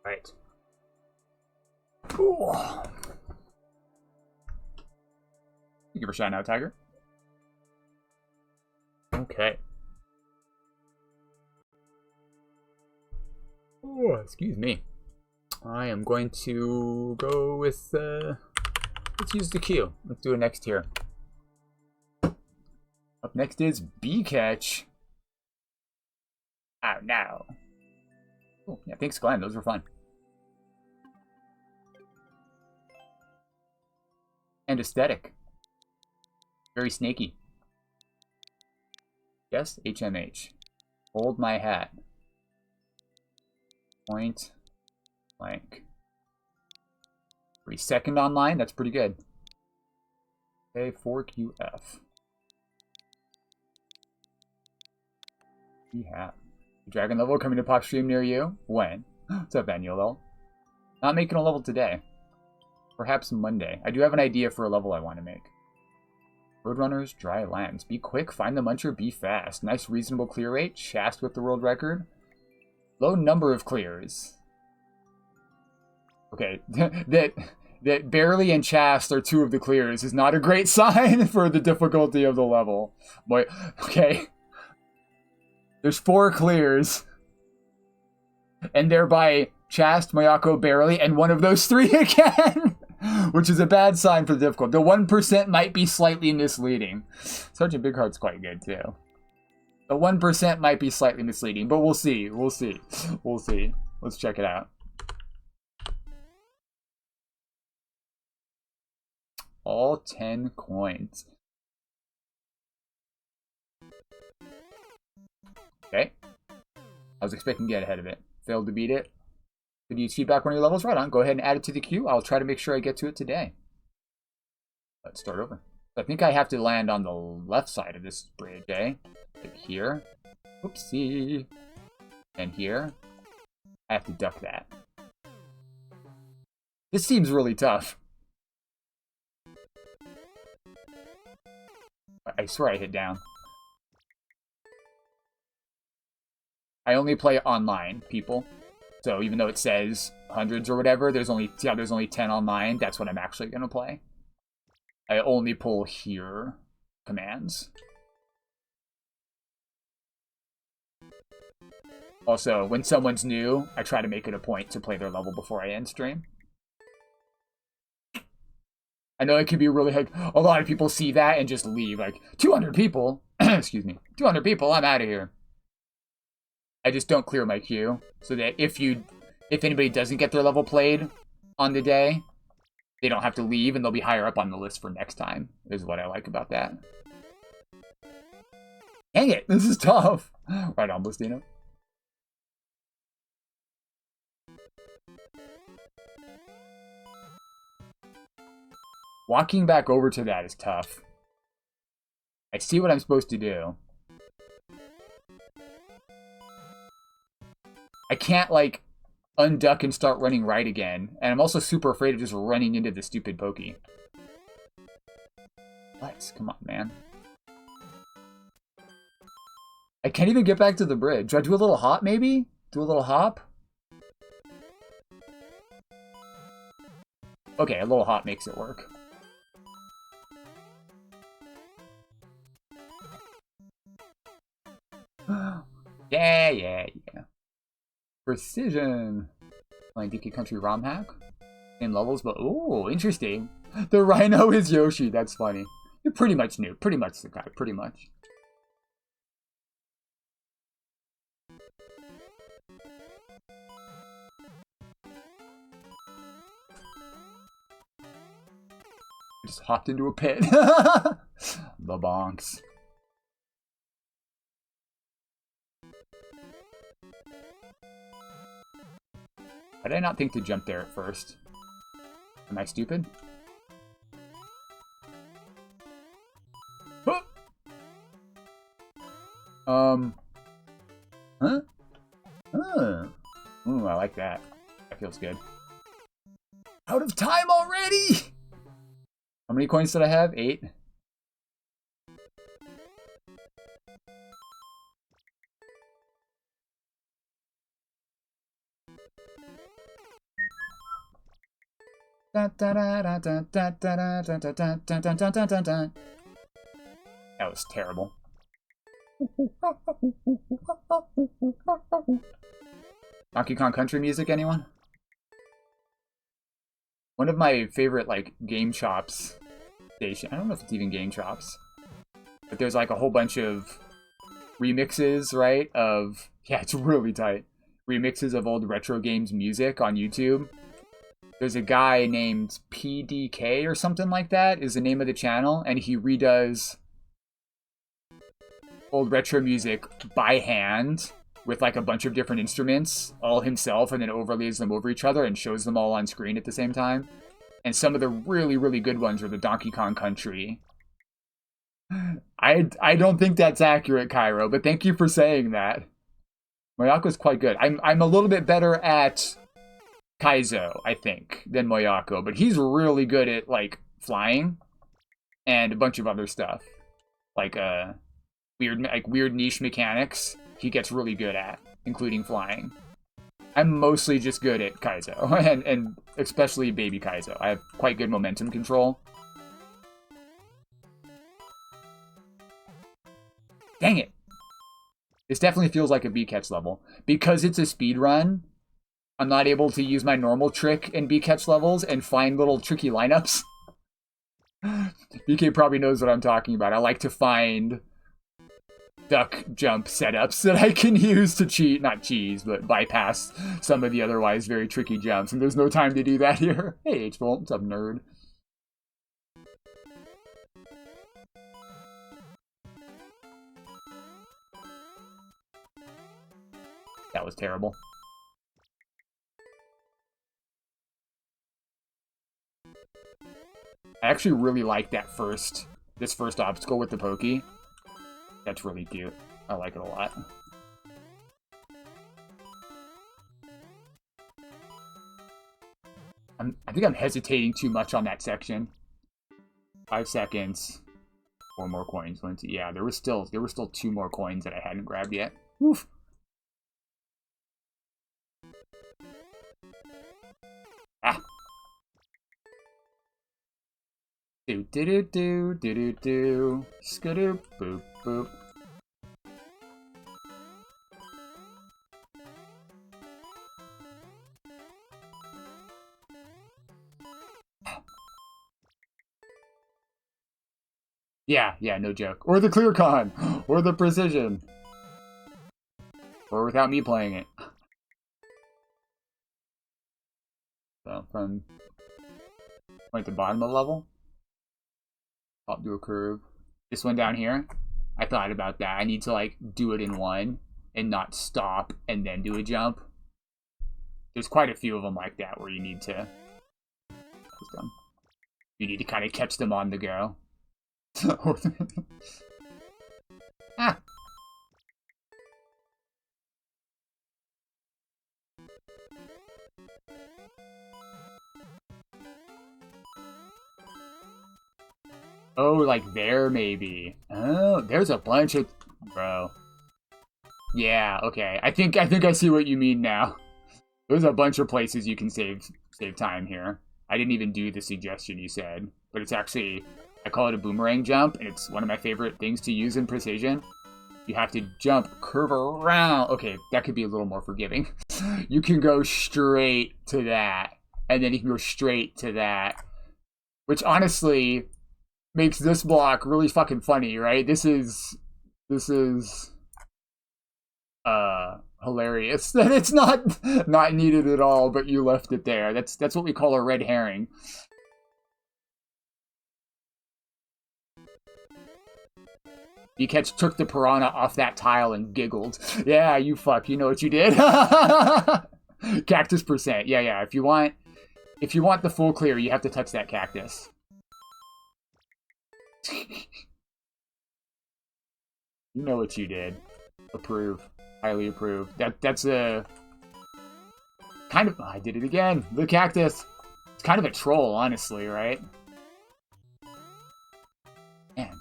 Right. Cool. Thank you for shouting out, Tiger. Okay. Oh, excuse me. I am going to go with, let's use the Q. Let's do it next here. Up next is B-Catch. Oh, no. Oh, yeah, thanks, Glenn. Those were fun. And aesthetic. Very snaky. Yes, HMH. Hold my hat. Point blank. 3-second online, that's pretty good. Okay, 4QF. We have Dragon level coming to pop stream near you. When? What's up, Annulo? Not making a level today. Perhaps Monday. I do have an idea for a level I want to make. Roadrunners, dry lands. Be quick, find the muncher, be fast. Nice reasonable clear rate. Shast with the world record. Low number of clears. Okay, that barely and Chast are 2 of the clears is not a great sign for the difficulty of the level. Boy, okay. There's 4 clears. And thereby Chast, Mayako, barely, and one of those 3 again. Which is a bad sign for the difficulty. The 1% might be slightly misleading. Sergeant Bigheart's quite good too. The 1% might be slightly misleading, but we'll see. We'll see. We'll see. Let's check it out. All 10 coins. Okay. I was expecting to get ahead of it. Failed to beat it. Could you use feedback on your levels? Right on. Go ahead and add it to the queue. I'll try to make sure I get to it today. Let's start over. I think I have to land on the left side of this bridge, eh? Like here. Oopsie. And here. I have to duck that. This seems really tough. I swear I hit down. I only play online, people. So even though it says hundreds or whatever, there's only 10 online. That's what I'm actually gonna play. I only pull here commands. Also, when someone's new, I try to make it a point to play their level before I end stream. I know it could be really like a lot of people see that and just leave. Like 200 people, excuse me, 200 people. I'm out of here. I just don't clear my queue so that if anybody doesn't get their level played on the day, they don't have to leave and they'll be higher up on the list for next time. Is what I like about that. Dang it, this is tough. Right on, Blistino. Walking back over to that is tough. I see what I'm supposed to do. I can't, like, unduck and start running right again. And I'm also super afraid of just running into the stupid pokey. What? Come on, man. I can't even get back to the bridge. Do I do a little hop, maybe? Do a little hop? Okay, a little hop makes it work. Yeah. Precision. Playing DK Country ROM hack. Same levels, but ooh, interesting. The Rhino is Yoshi. That's funny. You're pretty much new. Pretty much the guy. Pretty much. I just hopped into a pit. The bonks. Why did I not think to jump there at first? Am I stupid? Oh! Huh? Ooh, I like that. That feels good. Out of time already! How many coins did I have? 8? That was terrible. Donkey Kong Country music, anyone? One of my favorite, like, Game Chops station. I don't know if it's even Game Chops. But there's, like, a whole bunch of remixes, right? Yeah, it's really tight. Remixes of old retro games music on YouTube. There's a guy named PDK or something like that is the name of the channel, and he redoes old retro music by hand with like a bunch of different instruments all himself, and then overlays them over each other and shows them all on screen at the same time. And some of the really, really good ones are the Donkey Kong Country. I don't think that's accurate, Cairo, but thank you for saying that. Moyako's quite good. I'm a little bit better at Kaizo, I think, than Moyako, but he's really good at like flying and a bunch of other stuff. Like weird niche mechanics he gets really good at, including flying. I'm mostly just good at Kaizo, and especially Baby Kaizo. I have quite good momentum control. Dang it! This definitely feels like a B-Catch level. Because it's a speed run, I'm not able to use my normal trick in B-Catch levels and find little tricky lineups. BK probably knows what I'm talking about. I like to find duck jump setups that I can use to cheat, not cheese, but bypass some of the otherwise very tricky jumps. And there's no time to do that here. Hey, H-Bolt, what's up, nerd? That was terrible. I actually really like that this first obstacle with the Pokey. That's really cute. I like it a lot. I think I'm hesitating too much on that section. 5 seconds. 4 more coins. Yeah, there were still 2 more coins that I hadn't grabbed yet. Woof. Ah. Do do do do do do do. Skadoo boop boop. Yeah, no joke. Or the clear con, or the precision, or without me playing it. So from like the bottom of the level. Up do a curve. This one down here, I thought about that. I need to like do it in one and not stop and then do a jump. There's quite a few of them like that where you need to kind of catch them on the go. Ah. Oh, like there, maybe. Oh, there's a bunch of... Bro. Yeah, okay. I think I see what you mean now. There's a bunch of places you can save time here. I didn't even do the suggestion you said. But it's actually... I call it a boomerang jump, and it's one of my favorite things to use in precision. You have to jump, curve around. Okay, that could be a little more forgiving. You can go straight to that. And then you can go straight to that. Which, honestly... makes this block really fucking funny, right? This is hilarious that it's not needed at all, but you left it there. That's what we call a red herring. B-Catch took the piranha off that tile and giggled. Yeah, you fuck, you know what you did. Cactus %. Yeah. If you want the full clear, you have to touch that cactus. You know what you did. Approve. Highly approve. That's a... kind of... I did it again. The cactus. It's kind of a troll, honestly, right? Man.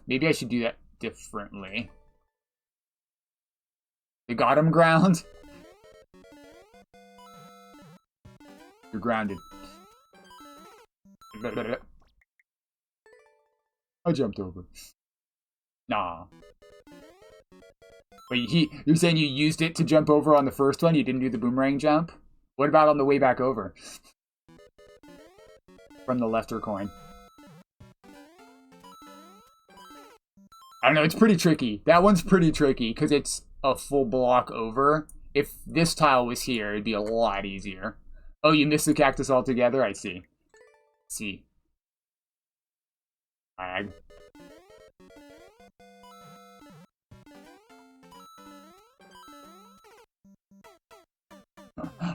Maybe I should do that differently. They got him ground. You're grounded. I jumped over. Nah. Wait, you're saying you used it to jump over on the first one? You didn't do the boomerang jump? What about on the way back over? From the lefter coin. I don't know, it's pretty tricky. That one's pretty tricky, because it's a full block over, if this tile was here, it'd be a lot easier. Oh, you missed the cactus altogether? I see. See. I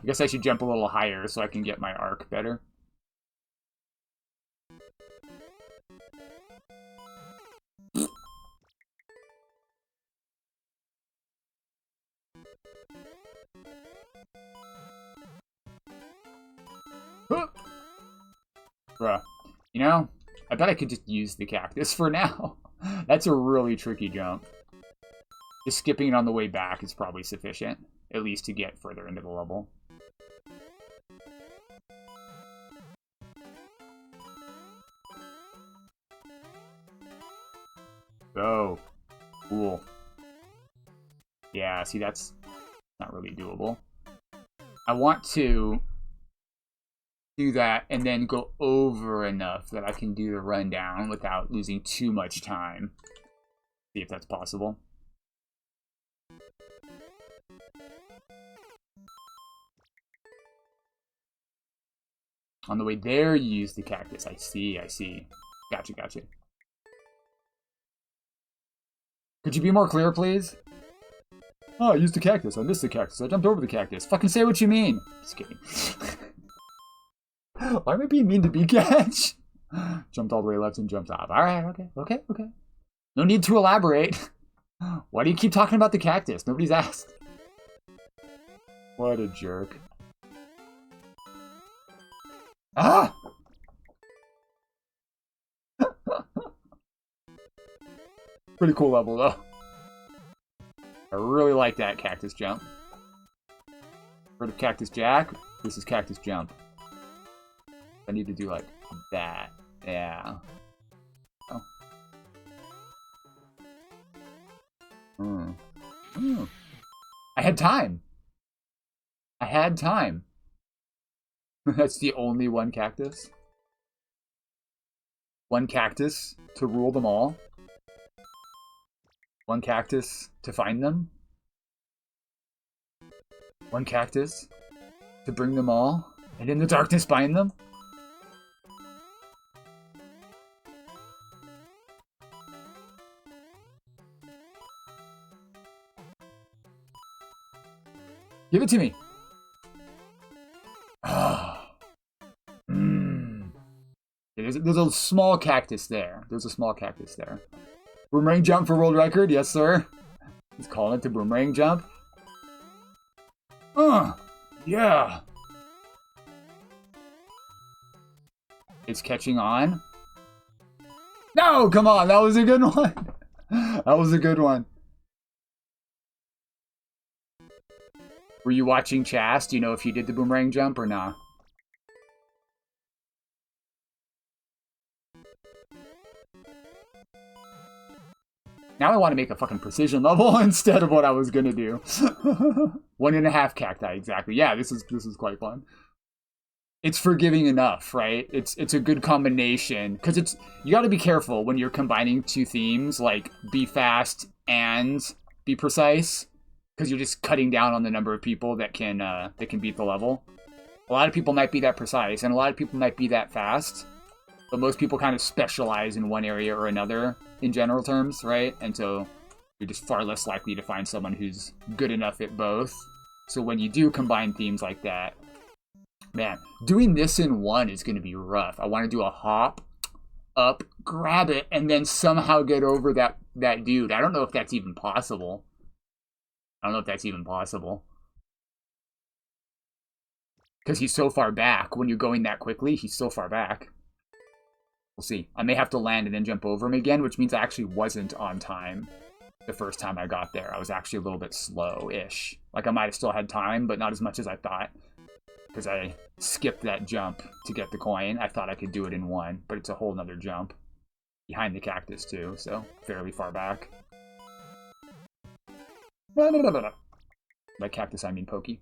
guess I should jump a little higher so I can get my arc better. Bruh. You know, I bet I could just use the cactus for now. That's a really tricky jump. Just skipping it on the way back is probably sufficient, at least to get further into the level. Oh, cool. Yeah, see, that's not really doable. I want to do that and then go over enough that I can do the rundown without losing too much time. See if that's possible. On the way there, you use the cactus. I see, I see. Gotcha, gotcha. Could you be more clear, please? Oh, I used the cactus. I missed the cactus. I jumped over the cactus. Fucking say what you mean. Just kidding. Why am I being mean to B-Catch? Jumped all the way left and jumped off. Alright, okay, okay, okay. No need to elaborate. Why do you keep talking about the cactus? Nobody's asked. What a jerk. Ah! Pretty cool level, though. I really like that cactus jump. Heard of Cactus Jack? This is Cactus Jump. I need to do like that. Yeah. Oh. I had time. I had time. That's the only one cactus. One cactus to rule them all. One cactus to find them. One cactus to bring them all. And in the darkness find them. Give it to me. There's a small cactus there. There's a small cactus there. Boomerang jump for world record? Yes, sir. He's calling it the boomerang jump. Yeah. It's catching on. No, come on. That was a good one. That was a good one. Were you watching Chast? Do you know if you did the boomerang jump or not? Now I want to make a fucking precision level instead of what I was gonna do. 1.5 cacti, exactly. Yeah, this is quite fun. It's forgiving enough, right? It's a good combination because you got to be careful when you're combining two themes, like be fast and be precise, because you're just cutting down on the number of people that can beat the level. A lot of people might be that precise, and a lot of people might be that fast. But most people kind of specialize in one area or another in general terms, right? And so you're just far less likely to find someone who's good enough at both. So when you do combine themes like that, man, doing this in one is going to be rough. I want to do a hop, up, grab it, and then somehow get over that dude. I don't know if that's even possible. Because he's so far back. When you're going that quickly, he's so far back. We'll see. I may have to land and then jump over him again, which means I actually wasn't on time the first time I got there. I was actually a little bit slow-ish. Like, I might have still had time, but not as much as I thought. Because I skipped that jump to get the coin. I thought I could do it in one, but it's a whole nother jump. Behind the cactus, too, so fairly far back. By cactus, I mean Pokey.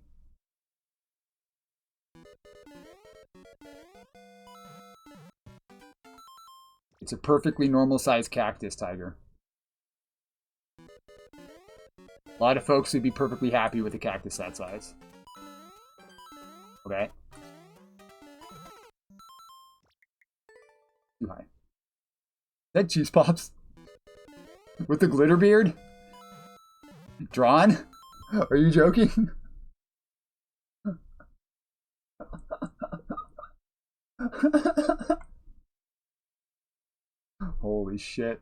It's a perfectly normal-sized cactus, Tiger. A lot of folks would be perfectly happy with a cactus that size. Okay. Too high. That cheese pops. With the glitter beard? Drawn? Are you joking? Holy shit.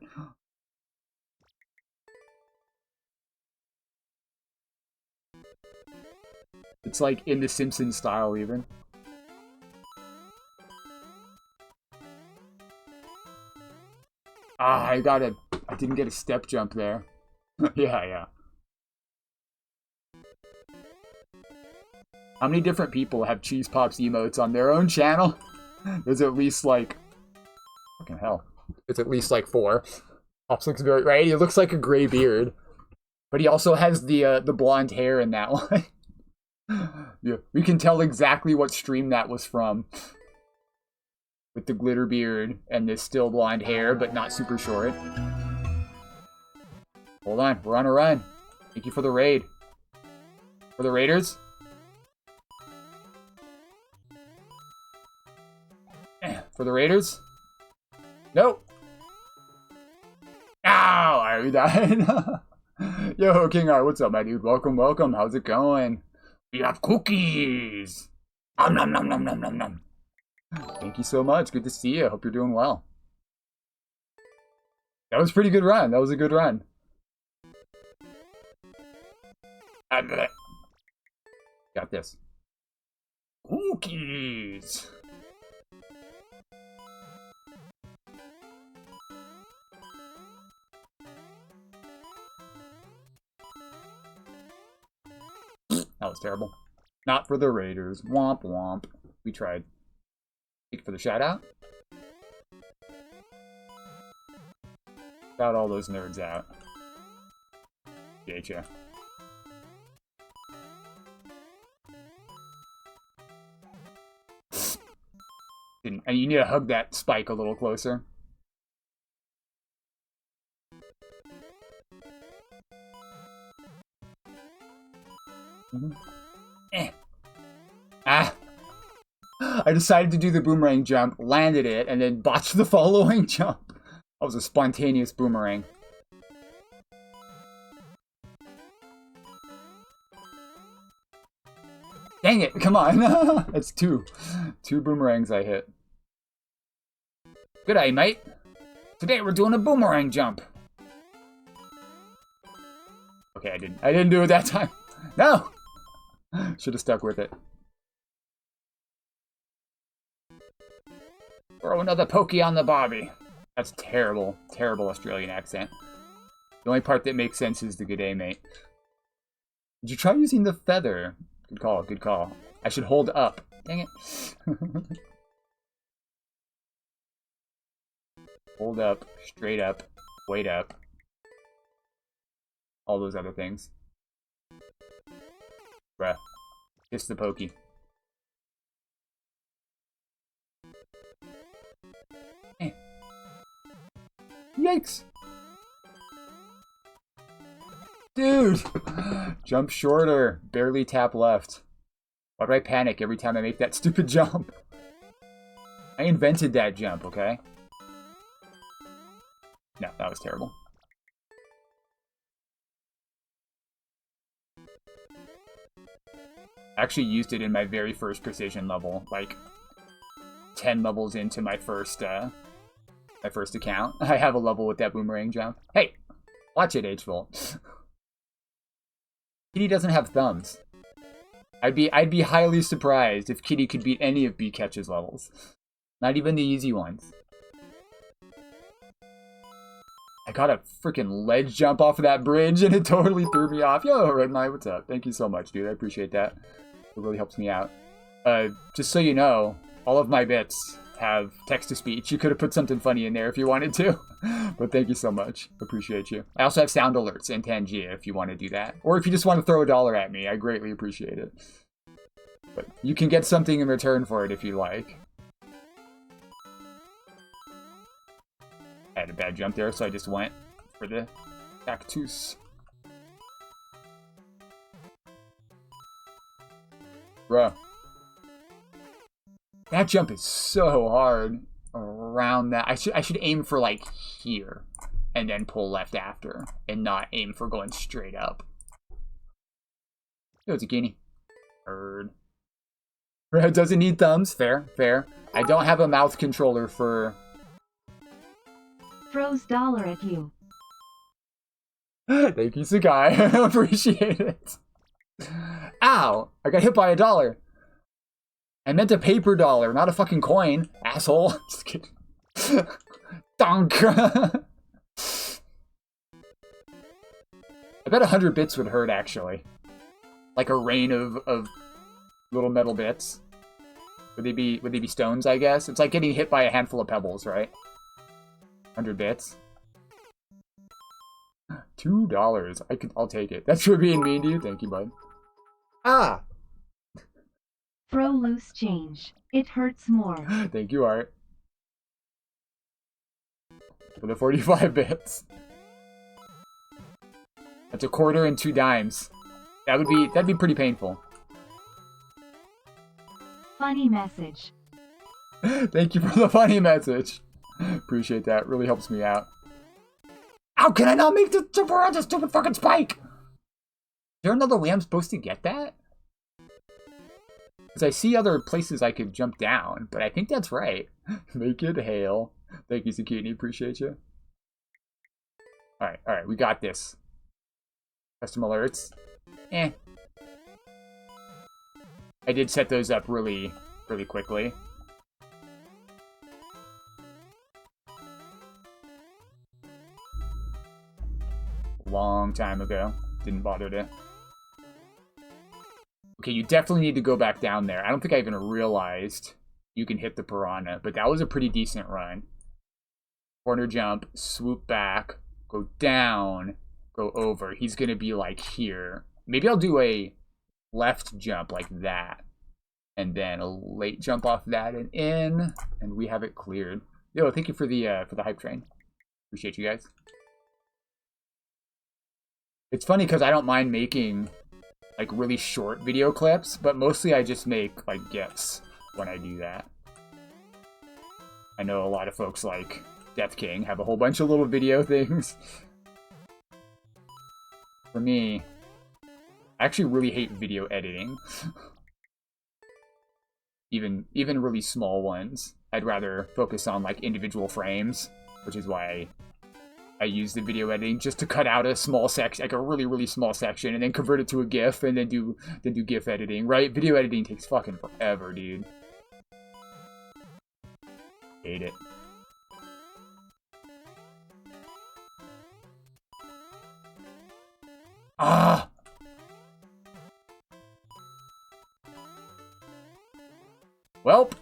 It's like in the Simpsons style even. Ah, I didn't get a step jump there. Yeah. How many different people have Cheese Pops emotes on their own channel? There's at least like... Fucking hell. It's at least like 4. Pops looks very... Right? He looks like a gray beard. But he also has the blonde hair in that one. Yeah, we can tell exactly what stream that was from. With the glitter beard and this still blonde hair, but not super short. Hold on, we're on a run. Thank you for the raid. For the raiders? For the raiders? Nope. Ow! I died. Yo, King R, what's up, my dude? Welcome, welcome. How's it going? We have cookies. Nom nom nom nom nom nom nom. Thank you so much. Good to see you. Hope you're doing well. That was a pretty good run. That was a good run. Got this. Cookies. That was terrible. Not for the Raiders. Womp womp. We tried. Thank you for the shout out. Shout all those nerds out. Getcha. And you need to hug that spike a little closer. Ah! I decided to do the boomerang jump, landed it, and then botched the following jump. That was a spontaneous boomerang. Dang it, come on. That's two. 2 boomerangs I hit. Good day, mate. Today we're doing a boomerang jump. Okay, I didn't do it that time. No! Should have stuck with it. Throw another pokey on the bobby. That's terrible, terrible Australian accent. The only part that makes sense is the good day, mate. Did you try using the feather? Good call, good call. I should hold up. Dang it. Hold up, straight up, wait up. All those other things. Bruh. Kiss the pokey. Hey. Yikes! Dude! Jump shorter. Barely tap left. Why do I panic every time I make that stupid jump? I invented that jump, okay? No, that was terrible. I actually used it in my very first precision level, like 10 levels into my first account. I have a level with that boomerang jump. Hey! Watch it, H-Volt. Kitty doesn't have thumbs. I'd be highly surprised if Kitty could beat any of B-Catch's levels. Not even the easy ones. I got a freaking ledge jump off of that bridge and it totally threw me off. Yo, Red Knight, what's up? Thank you so much, dude. I appreciate that. It really helps me out. Just so you know, all of my bits have text-to-speech. You could have put something funny in there if you wanted to. But thank you so much. Appreciate you. I also have sound alerts in Tangia if you want to do that. Or if you just want to throw $1 at me, I greatly appreciate it. But you can get something in return for it if you like. I had a bad jump there, so I just went for the cactus. Bruh. That jump is so hard around that. I should aim for like here and then pull left after and not aim for going straight up. Yo, zucchini. Bird. It doesn't need thumbs. Fair, fair. I don't have a mouth controller for...
Throws dollar at you.
Thank you, Sakai. Appreciate it. Ow! I got hit by $1. I meant a paper dollar, not a fucking coin, asshole. Just kidding. Donk. I bet 100 bits would hurt, actually. Like a rain of little metal bits. Would they be stones, I guess? It's like getting hit by a handful of pebbles, right? 100 bits. $2. I'll take it. That's for being mean to you. Thank you, bud. Ah!
Throw loose change. It hurts more.
Thank you, Art. For the 45 bits. That's a quarter and 2 dimes. That'd be pretty painful.
Funny message.
Thank you for the funny message. Appreciate that. Really helps me out. How can I not make the jump around this stupid fucking spike? Is there another way I'm supposed to get that? Because I see other places I could jump down, but I think that's right. Make it hail. Thank you, Zucchini. Appreciate you. Alright, we got this. Custom alerts. Eh. I did set those up really quickly. Long time ago. Didn't bother to. Okay, you definitely need to go back down there. I don't think I even realized you can hit the piranha, but that was a pretty decent run. Corner jump, swoop back, go down, go over. He's gonna be like here. Maybe I'll do a left jump like that. And then a late jump off that and in. And we have it cleared. Yo, thank you for the hype train. Appreciate you guys. It's funny because I don't mind making like really short video clips, but mostly I just make like GIFs when I do that. I know a lot of folks like Death King have a whole bunch of little video things. For me, I actually really hate video editing. Even really small ones. I'd rather focus on like individual frames, which is why I use the video editing just to cut out a small section, like a really small section, and then convert it to a GIF, and then do GIF editing, right? Video editing takes fucking forever, dude. Hate it. Ah! Welp.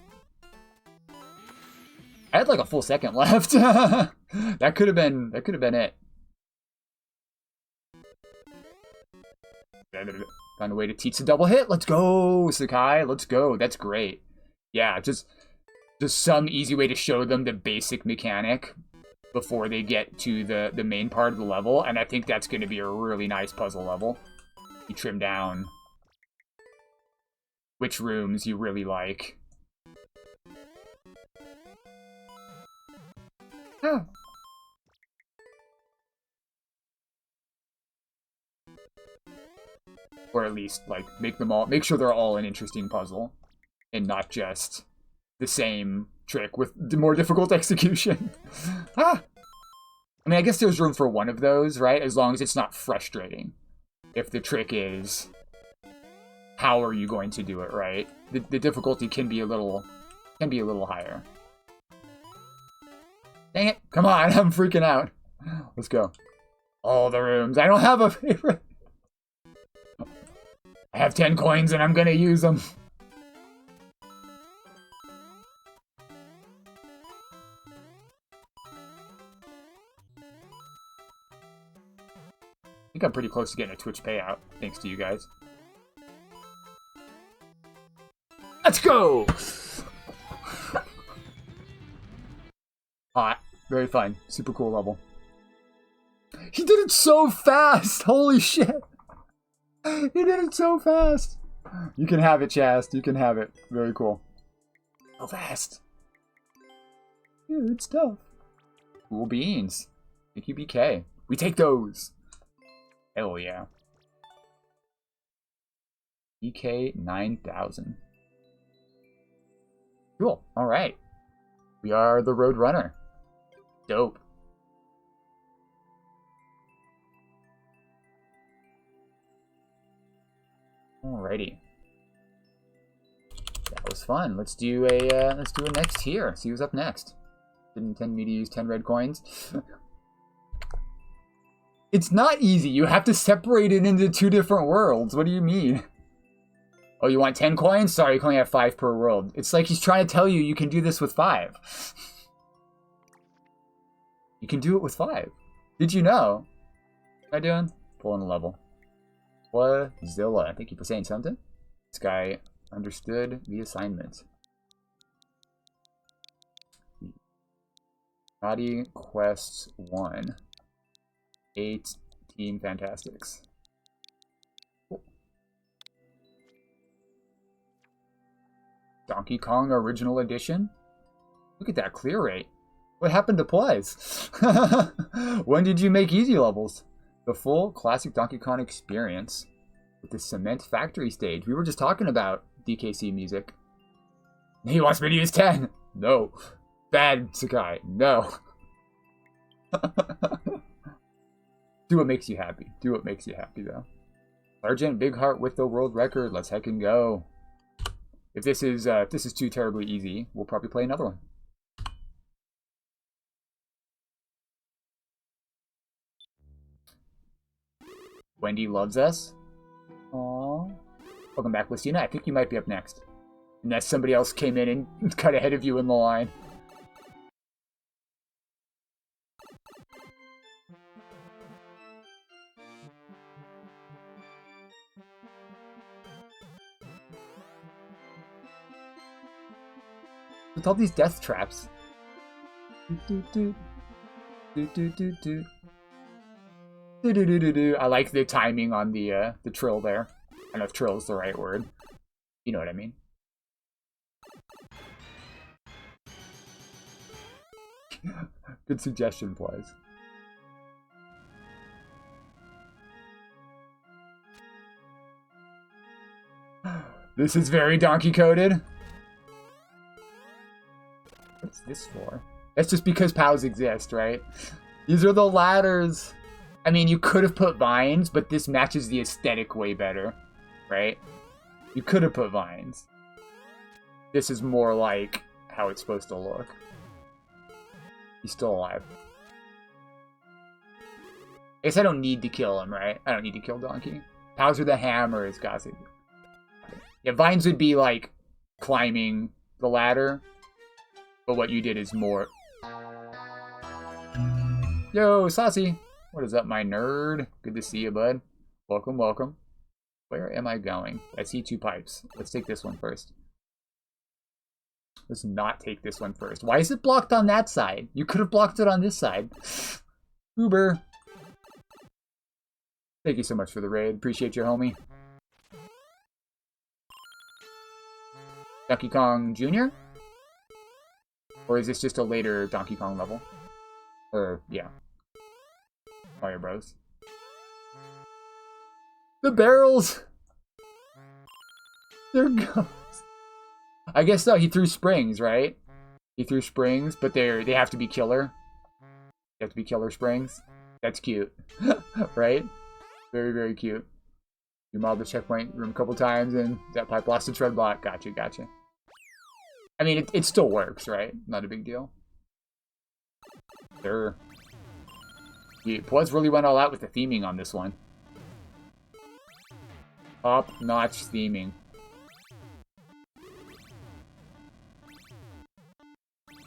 I had like a full second left. That could have been it. Found a way to teach the double hit. Let's go, Sakai. Let's go. That's great. Yeah, just some easy way to show them the basic mechanic before they get to the main part of the level, and I think that's going to be a really nice puzzle level. You trim down which rooms you really like. Huh. Or at least, like, make sure they're all an interesting puzzle, and not just the same trick with the more difficult execution. Ah! I mean, I guess there's room for one of those, right? As long as it's not frustrating. If the trick is, how are you going to do it, right? The difficulty can be a little higher. Dang it! Come on, I'm freaking out. Let's go. All the rooms. I don't have a favorite. I have 10 coins and I'm gonna use them. I think I'm pretty close to getting a Twitch payout, thanks to you guys. Let's go! Hot. Very fun. Super cool level. He did it so fast! Holy shit! He did it so fast! You can have it, Chast. You can have it. Very cool. So fast. Good stuff. Cool beans. Thank you, BK. We take those. Hell yeah. BK 9000. Cool. All right. We are the Road Runner. Dope. Alrighty. That was fun. Let's do a next tier. See who's up next. Didn't intend me to use 10 red coins. It's not easy. You have to separate it into 2 different worlds. What do you mean? Oh, you want 10 coins? Sorry, you can only have 5 per world. It's like he's trying to tell you you can do this with 5. You can do it with 5. Did you know? What am I doing? Pulling a level. Wazilla. Thank you for saying something. This guy understood the assignment. Naughty Quest 1. 8 Team Fantastics. Cool. Donkey Kong Original Edition? Look at that clear rate. What happened to plays? When did you make easy levels? The full classic Donkey Kong experience with the Cement Factory stage. We were just talking about DKC music. He wants me to use 10. No. Bad, Sakai. No. Do what makes you happy. Do what makes you happy, though. Sergeant Big Heart with the world record. Let's heckin' go. If this is too terribly easy, we'll probably play another one. Wendy loves us. Aww. Welcome back, Lucina. I think you might be up next. Unless somebody else came in and cut ahead of you in the line. With all these death traps. I like the timing on the trill there. I don't know if trill is the right word. You know what I mean. Good suggestion, Plays. This is very donkey coded. What's this for? That's just because POWs exist, right? These are the ladders. I mean, you could have put vines, but this matches the aesthetic way better, right? You could have put vines. This is more like how it's supposed to look. He's still alive. I guess I don't need to kill him, right? I don't need to kill Donkey. POWs are the hammers, gossip. Yeah, vines would be like climbing the ladder, but what you did is more. Yo, Saucy! What is up, my nerd? Good to see you, bud. Welcome, welcome. Where am I going? I see 2 pipes. Let's take this one first. Let's not take this one first. Why is it blocked on that side? You could have blocked it on this side. Uber. Thank you so much for the raid. Appreciate you, homie. Donkey Kong Jr.? Or is this just a later Donkey Kong level? Or, yeah. Mario Bros. The barrels! There goes. I guess so, he threw springs, right? He threw springs, but they have to be killer. They have to be killer springs. That's cute. Right? Very, very cute. You mobbed the checkpoint room a couple times and that pipe lost its red block. Gotcha, gotcha. I mean, it still works, right? Not a big deal. Sure. Pwaz really went all out with the theming on this one. Top-notch theming.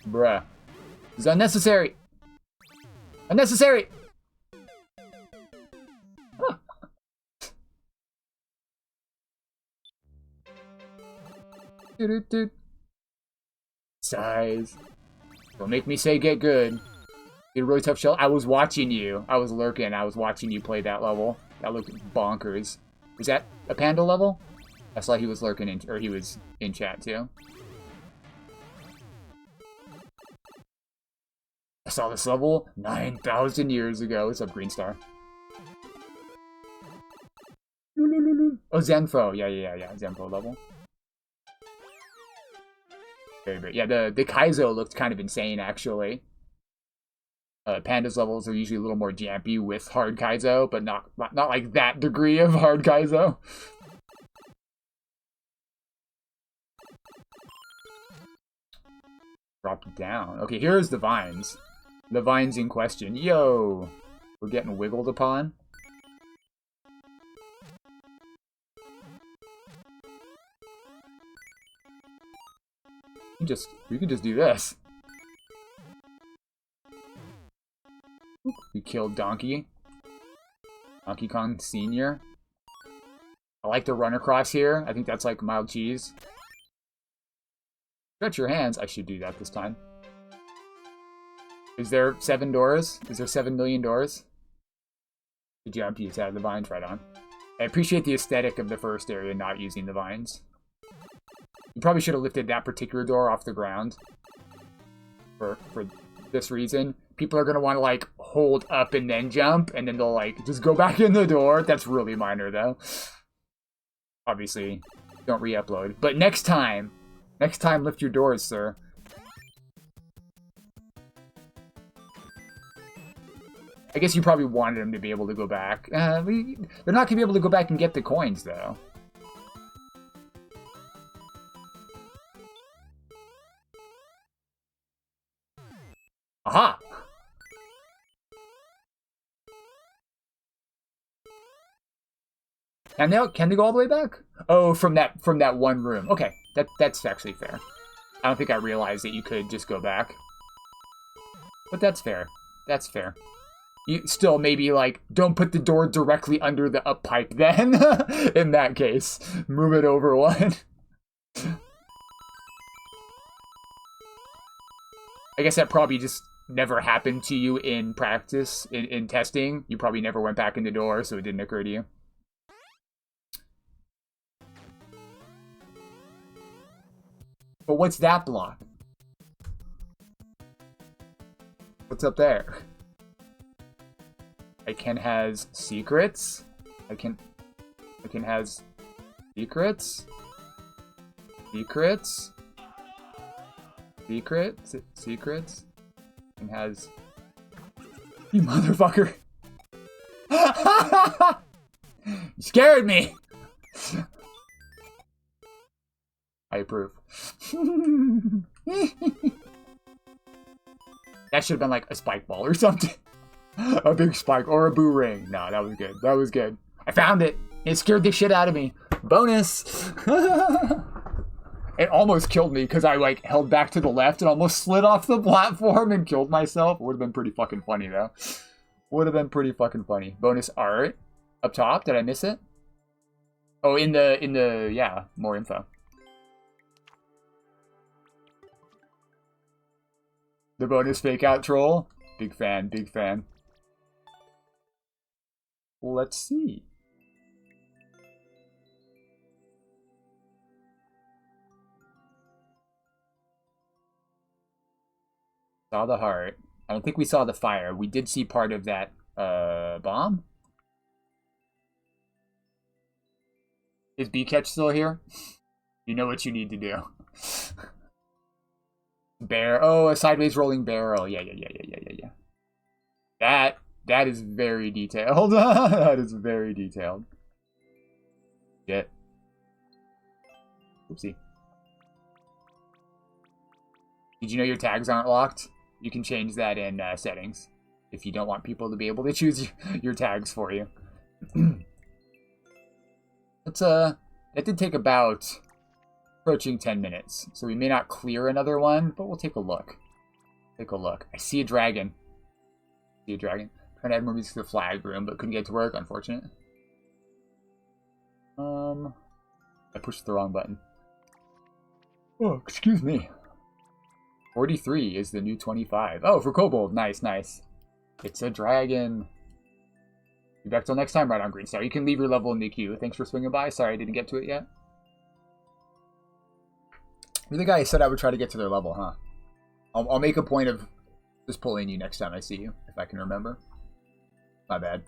Bruh. This is unnecessary! Unnecessary! Doot. Size. Don't make me say get good. Get a really tough shell. I was watching you. I was lurking. I was watching you play that level. That looked bonkers. Is that a panda level? I saw he was lurking in, or he was in chat too. I saw this level 9,000 years ago. What's up, Green Star? Oh, Zenfo. Yeah. Zenfo level. Very great. Yeah, the Kaizo looked kind of insane, actually. Panda's levels are usually a little more jampy with hard Kaizo, but not like that degree of hard Kaizo. Drop down. Okay, here's the vines. The vines in question. Yo! We're getting wiggled upon. We can just do this. We killed Donkey. Donkey Kong Senior. I like to run across here. I think that's like mild cheese. Stretch your hands. I should do that this time. Is there 7 doors? Is there 7 million doors? Good job, piece out of the vines right on. I appreciate the aesthetic of the first area not using the vines. You probably should have lifted that particular door off the ground. For this reason. People are going to want to, like, hold up and then jump, and then they'll, like, just go back in the door. That's really minor, though. Obviously, don't re-upload. But next time, lift your doors, sir. I guess you probably wanted them to be able to go back. They're not going to be able to go back and get the coins, though. Aha! Can they go all the way back? Oh, from that one room. Okay, that's actually fair. I don't think I realized that you could just go back. But that's fair. That's fair. You still maybe, like, don't put the door directly under the up pipe then. In that case. Move it over one. I guess that probably just never happened to you in practice, in testing. You probably never went back in the door, so it didn't occur to you. But what's that block? What's up there? I can has secrets. I can has secrets. Secrets. Secrets. And has... You motherfucker! You scared me! I approve. That should have been like a spike ball or something. A big spike or a boo ring. No, that was good. That was good. I found it. It scared the shit out of me. Bonus! It almost killed me because I like held back to the left and almost slid off the platform and killed myself. Would have been pretty fucking funny though. Would have been pretty fucking funny. Bonus art up top. Did I miss it? Oh, in the yeah, more info. The bonus fake out troll. Big fan, big fan. Let's see. Saw the heart. I don't think we saw the fire. We did see part of that bomb. Is B-Catch still here? You know what you need to do. Bear. Oh, a sideways rolling barrel. Yeah. That is very detailed. That is very detailed. Shit. Oopsie. Did you know your tags aren't locked? You can change that in settings if you don't want people to be able to choose your tags for you. That did take about approaching 10 minutes, so we may not clear another one, but we'll take a look. Take a look. I see a dragon. See a dragon. Trying to add more music to the flag room, but couldn't get to work. Unfortunate. I pushed the wrong button. Oh, excuse me. 43 is the new 25. Oh, for Kobold. Nice, nice. It's a dragon. Be back till next time, right on Green Star. You can leave your level in the queue. Thanks for swinging by. Sorry I didn't get to it yet. You're the guy who said I would try to get to their level, huh? I'll make a point of just pulling you next time I see you, if I can remember. My bad.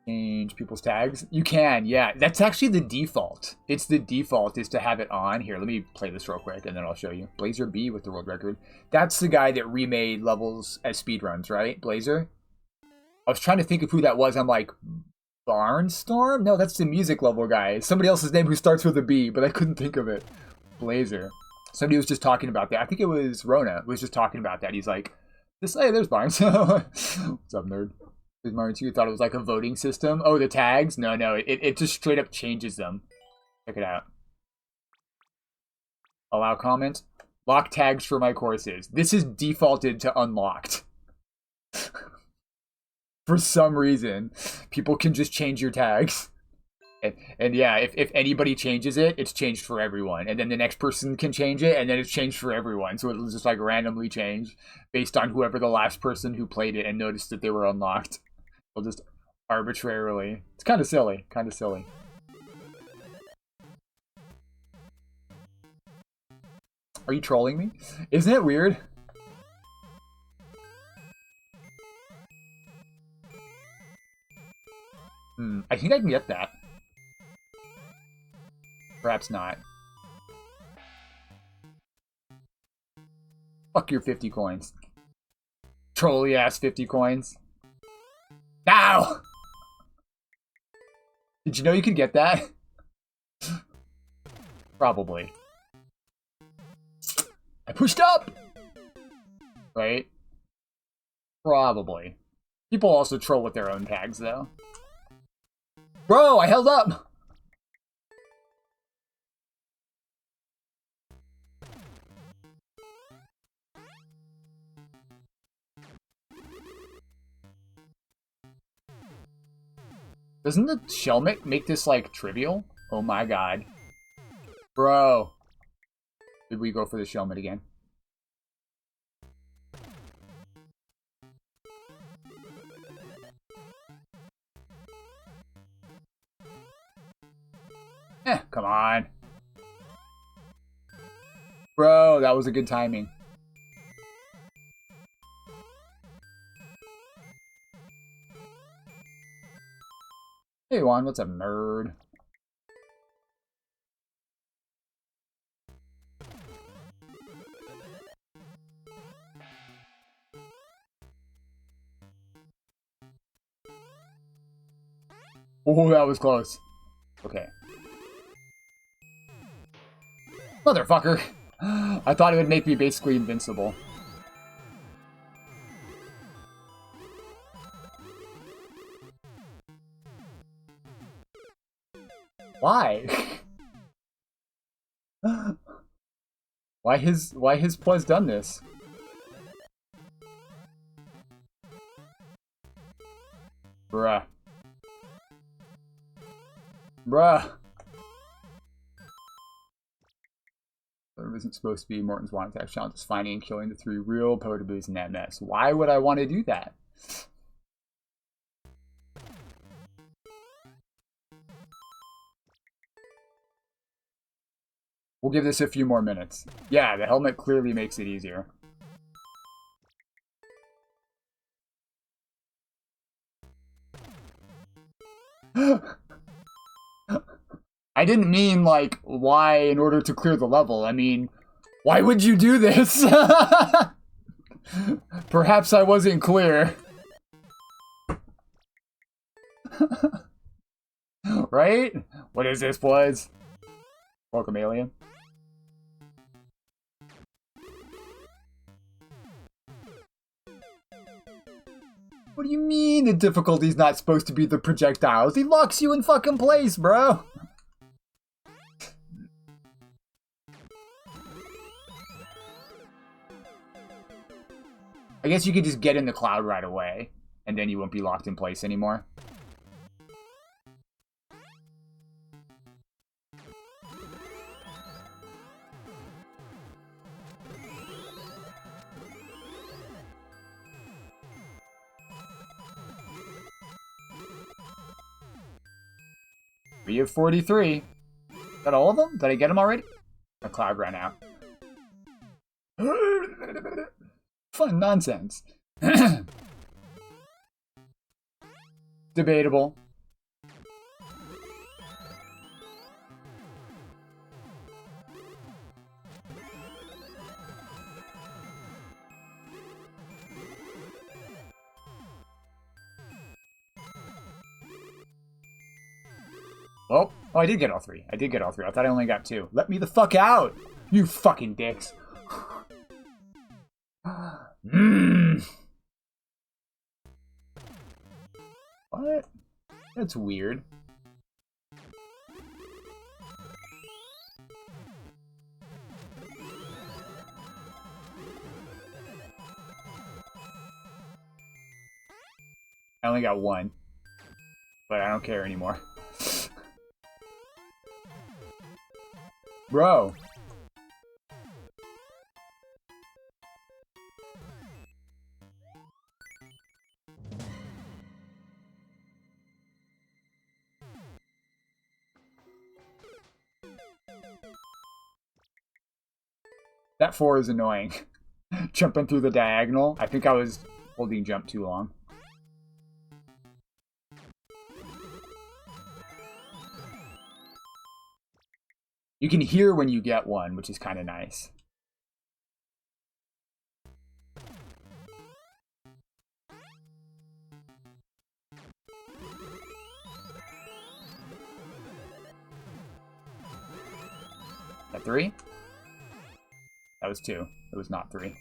Change people's tags. You can, yeah. That's actually the default. It's the default is to have it on. Here, let me play this real quick, and then I'll show you. Blazer B with the world record. That's the guy that remade levels as speedruns, right? Blazer? I was trying to think of who that was. I'm like, Barnstorm? No, that's the music level guy. Somebody else's name who starts with a B, but I couldn't think of it. Blazer. Somebody was just talking about that. I think it was Rona was just talking about that. He's like, hey, there's Barnes. What's up, nerd? Mario 2 thought it was like a voting system. Oh, the tags? No, it just straight up changes them. Check it out. Allow comments. Lock tags for my courses. This is defaulted to unlocked. For some reason, people can just change your tags. And yeah, if anybody changes it, it's changed for everyone. And then the next person can change it, and then it's changed for everyone. So it'll just like randomly change based on whoever the last person who played it and noticed that they were unlocked. They'll just arbitrarily. It's kind of silly. Kind of silly. Are you trolling me? Isn't it weird? I think I can get that. Perhaps not. Fuck your 50 coins. Trolly ass 50 coins. Ow! Did you know you could get that? Probably. I pushed up! Right? Probably. People also troll with their own tags, though. Bro, I held up! Doesn't the shell make this, like, trivial? Oh my god. Bro. Did we go for the shellmet again? Come on. Bro, that was a good timing. Hey Juan, what's up, nerd? Oh, that was close. Okay. Motherfucker! I thought it would make me basically invincible. Why? Why has Plus done this? Bruh. Bruh. There isn't supposed to be Morton's one attack challenge. Just finding and killing the 3 real Potaboos in that mess. Why would I want to do that? We'll give this a few more minutes. Yeah, the helmet clearly makes it easier. I didn't mean, like, why in order to clear the level. I mean, why would you do this? Perhaps I wasn't clear. Right? What is this, boys? Welcome, alien. What do you mean the difficulty's not supposed to be the projectiles? He locks you in fucking place, bro! I guess you could just get in the cloud right away, and then you won't be locked in place anymore. We have 43. Got all of them? Did I get them already? A cloud ran out. Fun nonsense. Debatable. Oh, I did get all three. I thought I only got two. Let me the fuck out! You fucking dicks. What? That's weird. I only got one. But I don't care anymore. Bro. That 4 is annoying. Jumping through the diagonal. I think I was holding jump too long. You can hear when you get one, which is kind of nice. That 3? That was 2. It was not 3.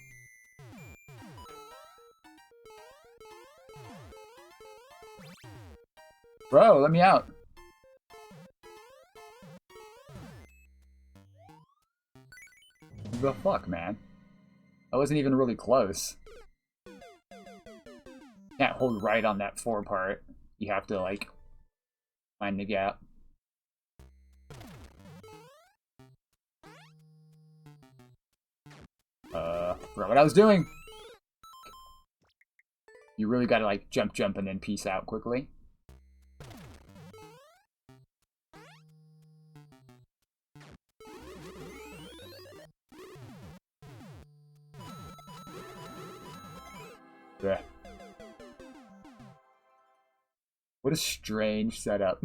Bro, let me out. The fuck, man? I wasn't even really close. Can't hold right on that 4 part. You have to, like, find the gap. Forgot what I was doing. You really gotta, like, jump, and then peace out quickly. Blech. What a strange setup.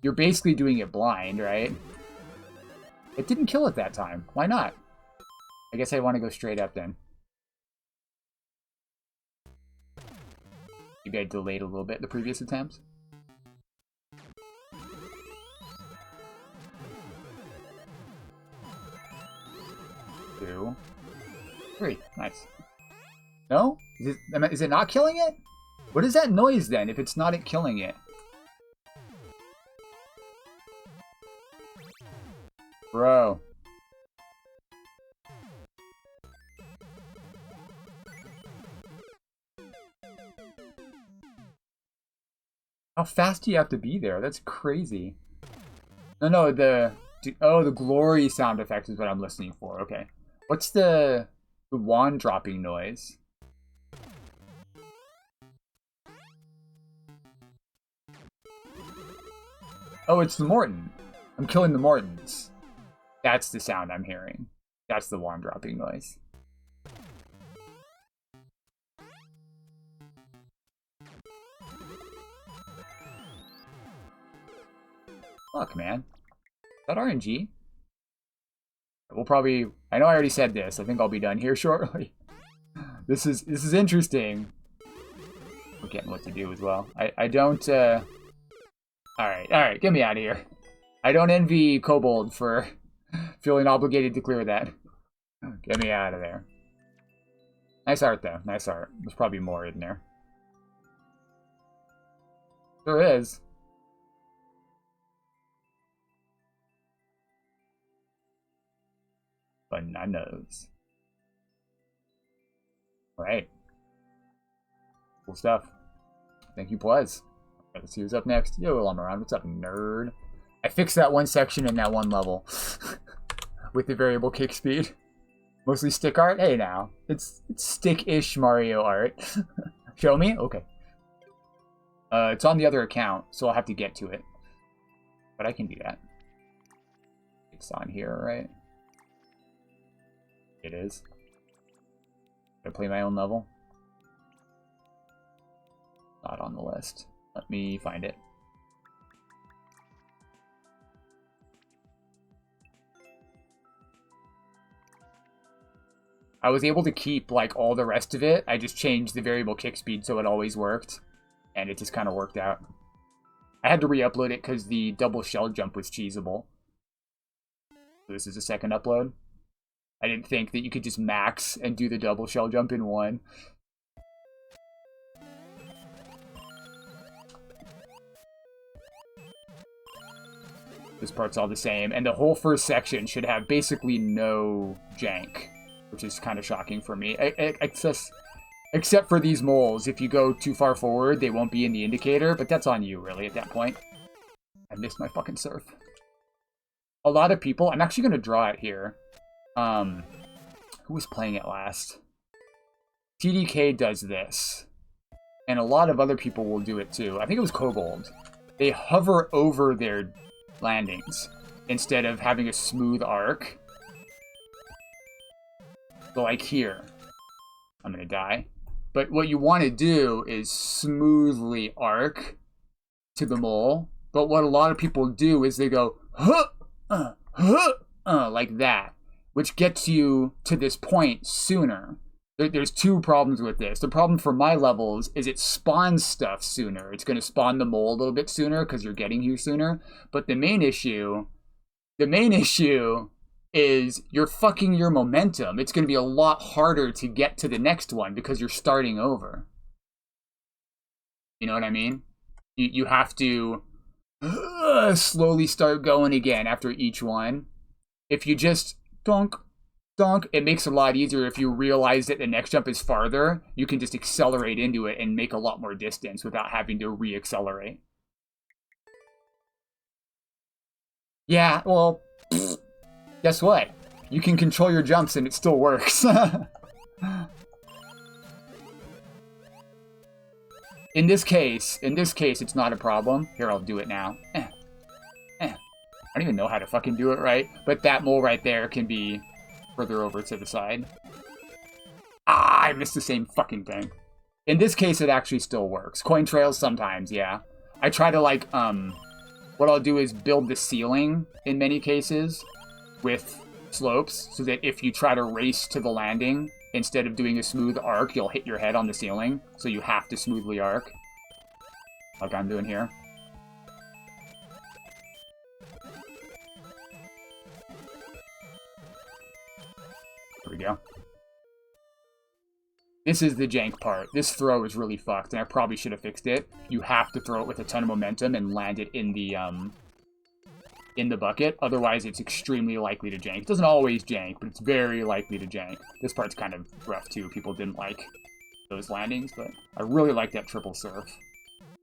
You're basically doing it blind, right? It didn't kill it that time. Why not? I guess I want to go straight up then. Maybe I delayed a little bit the previous attempts. Two. 3. Nice. No? Is it not killing it? What is that noise then if it's not it killing it? Bro. How fast do you have to be there? That's crazy. No, the glory sound effect is what I'm listening for. Okay. What's the wand dropping noise? Oh, it's the Morton. I'm killing the Mortons. That's the sound I'm hearing. That's the wand dropping noise. Fuck, man. Is that RNG? We'll probably... I know I already said this. I think I'll be done here shortly. This is interesting. We're getting what to do as well. I don't... Alright, get me out of here. I don't envy Kobold for feeling obligated to clear that. Get me out of there. Nice art, though. Nice art. There's probably more in there. There is. Bananas. Alright. Cool stuff. Thank you, Plez. Let's see who's up next. Yo, I'm around. What's up, nerd? I fixed that one section in that one level. With the variable kick speed. Mostly stick art? Hey now. It's stick-ish Mario art. Show me? Okay. It's on the other account, so I'll have to get to it. But I can do that. It's on here, right? It is. Did I play my own level? Not on the list. Let me find it. I was able to keep, like, all the rest of it. I just changed the variable kick speed so it always worked. And it just kind of worked out. I had to re-upload it because the double shell jump was cheesable. So this is a second upload. I didn't think that you could just max and do the double shell jump in one. This part's all the same, and the whole first section should have basically no jank, which is kind of shocking for me. Except for these moles. If you go too far forward, they won't be in the indicator, but that's on you, really, at that point. I missed my fucking surf. A lot of people... I'm actually going to draw it here. Who was playing it last? TDK does this. And a lot of other people will do it, too. I think it was Kobold. They hover over their landings instead of having a smooth arc. So, like here. I'm going to die. But what you want to do is smoothly arc to the mole. But what a lot of people do is they go, like that, which gets you to this point sooner. There's two problems with this. The problem for my levels is it spawns stuff sooner. It's going to spawn the mole a little bit sooner because you're getting here sooner. But the main issue is you're fucking your momentum. It's going to be a lot harder to get to the next one because you're starting over. You know what I mean? You have to slowly start going again after each one. If you just donk, it makes it a lot easier. If you realize that the next jump is farther, you can just accelerate into it and make a lot more distance without having to re-accelerate. Yeah, well... Guess what? You can control your jumps and it still works. In this case, it's not a problem. Here, I'll do it now. I don't even know how to fucking do it right, but that mole right there can be further over to the side. Ah, I missed the same fucking thing. In this case, it actually still works. Coin trails sometimes, yeah. I try to, like, what I'll do is build the ceiling in many cases with slopes, so that if you try to race to the landing, instead of doing a smooth arc, you'll hit your head on the ceiling, so you have to smoothly arc. Like I'm doing here. Here we go. This is the jank part. This throw is really fucked, and I probably should have fixed it. You have to throw it with a ton of momentum and land it in the bucket, otherwise it's extremely likely to jank. It doesn't always jank, but it's very likely to jank. This part's kind of rough too. People didn't like those landings, but I really like that triple surf.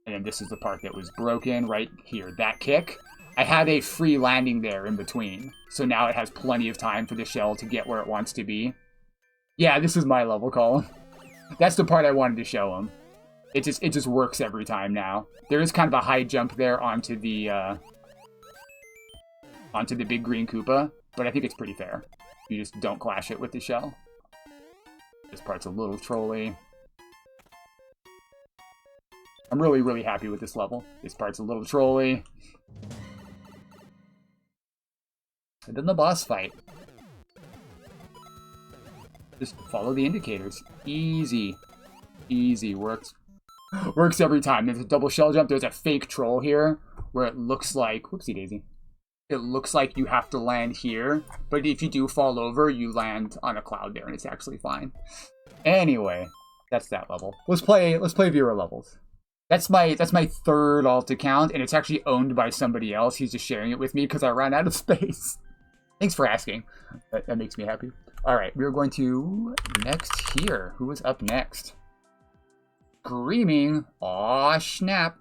And then this is the part that was broken right here. That kick. I had a free landing there in between, so now it has plenty of time for the shell to get where it wants to be. Yeah, this is my level, Colin. That's the part I wanted to show him. It just works every time now. There is kind of a high jump there onto the big green Koopa, but I think it's pretty fair. You just don't clash it with the shell. This part's a little trolly. I'm really, really happy with this level. This part's a little trolly. And then the boss fight. Just follow the indicators. Easy. Easy. Works. Works every time. There's a double shell jump. There's a fake troll here where it looks like... Whoopsie daisy. It looks like you have to land here, but if you do fall over, you land on a cloud there, and it's actually fine. Anyway, that's that level. Let's play viewer levels. That's my third alt account, and it's actually owned by somebody else. He's just sharing it with me because I ran out of space. Thanks for asking. That makes me happy. All right, we're going to next here. Who is up next? Screaming. Aw, snap.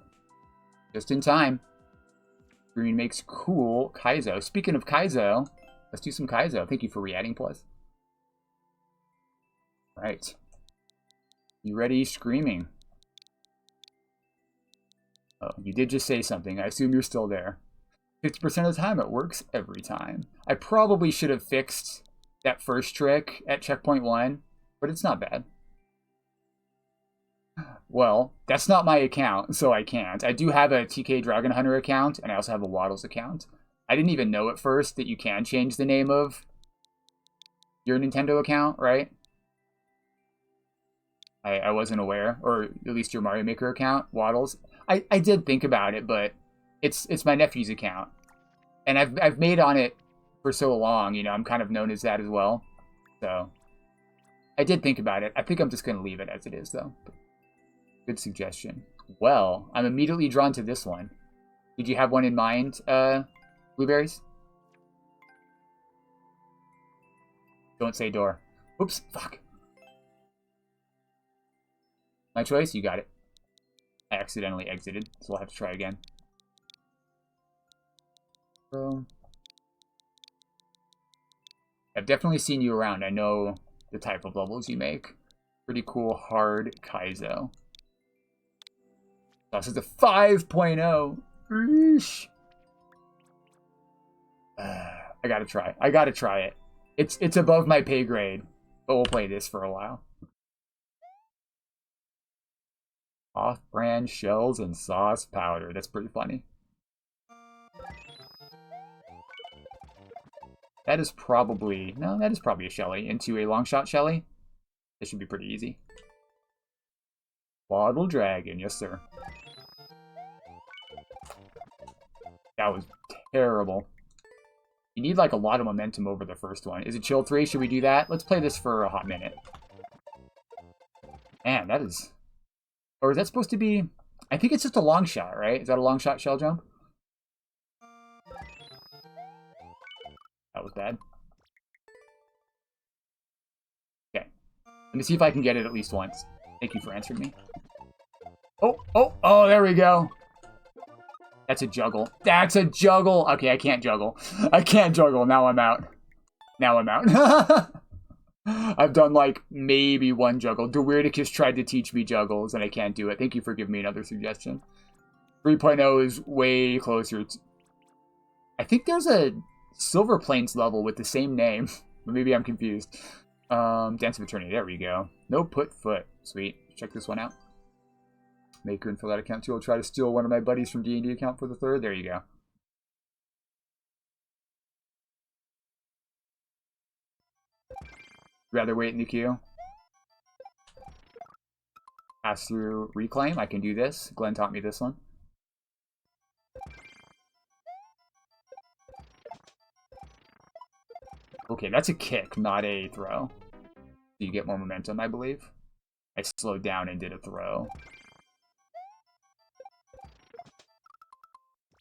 Just in time. Green makes cool Kaizo. Speaking of Kaizo, let's do some Kaizo. Thank you for re-adding plus. Right. You ready? Screaming. Oh, you did just say something. I assume you're still there. 50% of the time, it works every time. I probably should have fixed that first trick at checkpoint 1, but it's not bad. Well, that's not my account, so I can't. I do have a TK Dragon Hunter account, and I also have a Waddles account. I didn't even know at first that you can change the name of your Nintendo account, right? I wasn't aware, or at least your Mario Maker account, Waddles. I did think about it, but it's my nephew's account, and I've made on it for so long. You know, I'm kind of known as that as well. So I did think about it. I think I'm just gonna leave it as it is, though. Good suggestion. Well, I'm immediately drawn to this one. Did you have one in mind, Blueberries? Don't say door. Oops, fuck. My choice? You got it. I accidentally exited, so we'll have to try again. So, I've definitely seen you around. I know the type of levels you make. Pretty cool, hard Kaizo. This is a 5.0. I gotta try. I gotta try it. It's above my pay grade, but we'll play this for a while. Off-brand shells and sauce powder. That's pretty funny. That is probably... No, that is probably a Shelly. Into a long shot Shelly. This should be pretty easy. Waddle Dragon. Yes, sir. That was terrible. You need, like, a lot of momentum over the first one. Is it Chill 3? Should we do that? Let's play this for a hot minute. Man, that is... Or is that supposed to be... I think it's just a long shot, right? Is that a long shot shell jump? That was bad. Okay. Let me see if I can get it at least once. Thank you for answering me. Oh, there we go. That's a juggle. That's a juggle. Okay, I can't juggle. I can't juggle. Now I'm out. Now I'm out. I've done, like, maybe one juggle. Weirdicus tried to teach me juggles, and I can't do it. Thank you for giving me another suggestion. 3.0 is way closer. I think there's a Silver Plains level with the same name. Maybe I'm confused. Dance of Eternity. There we go. No put foot. Sweet. Check this one out. Maker and fill that account too. I'll try to steal one of my buddies from D&D account for the third. There you go. Rather wait in the queue. Pass through reclaim. I can do this. Glenn taught me this one. Okay, that's a kick, not a throw. You get more momentum, I believe. I slowed down and did a throw.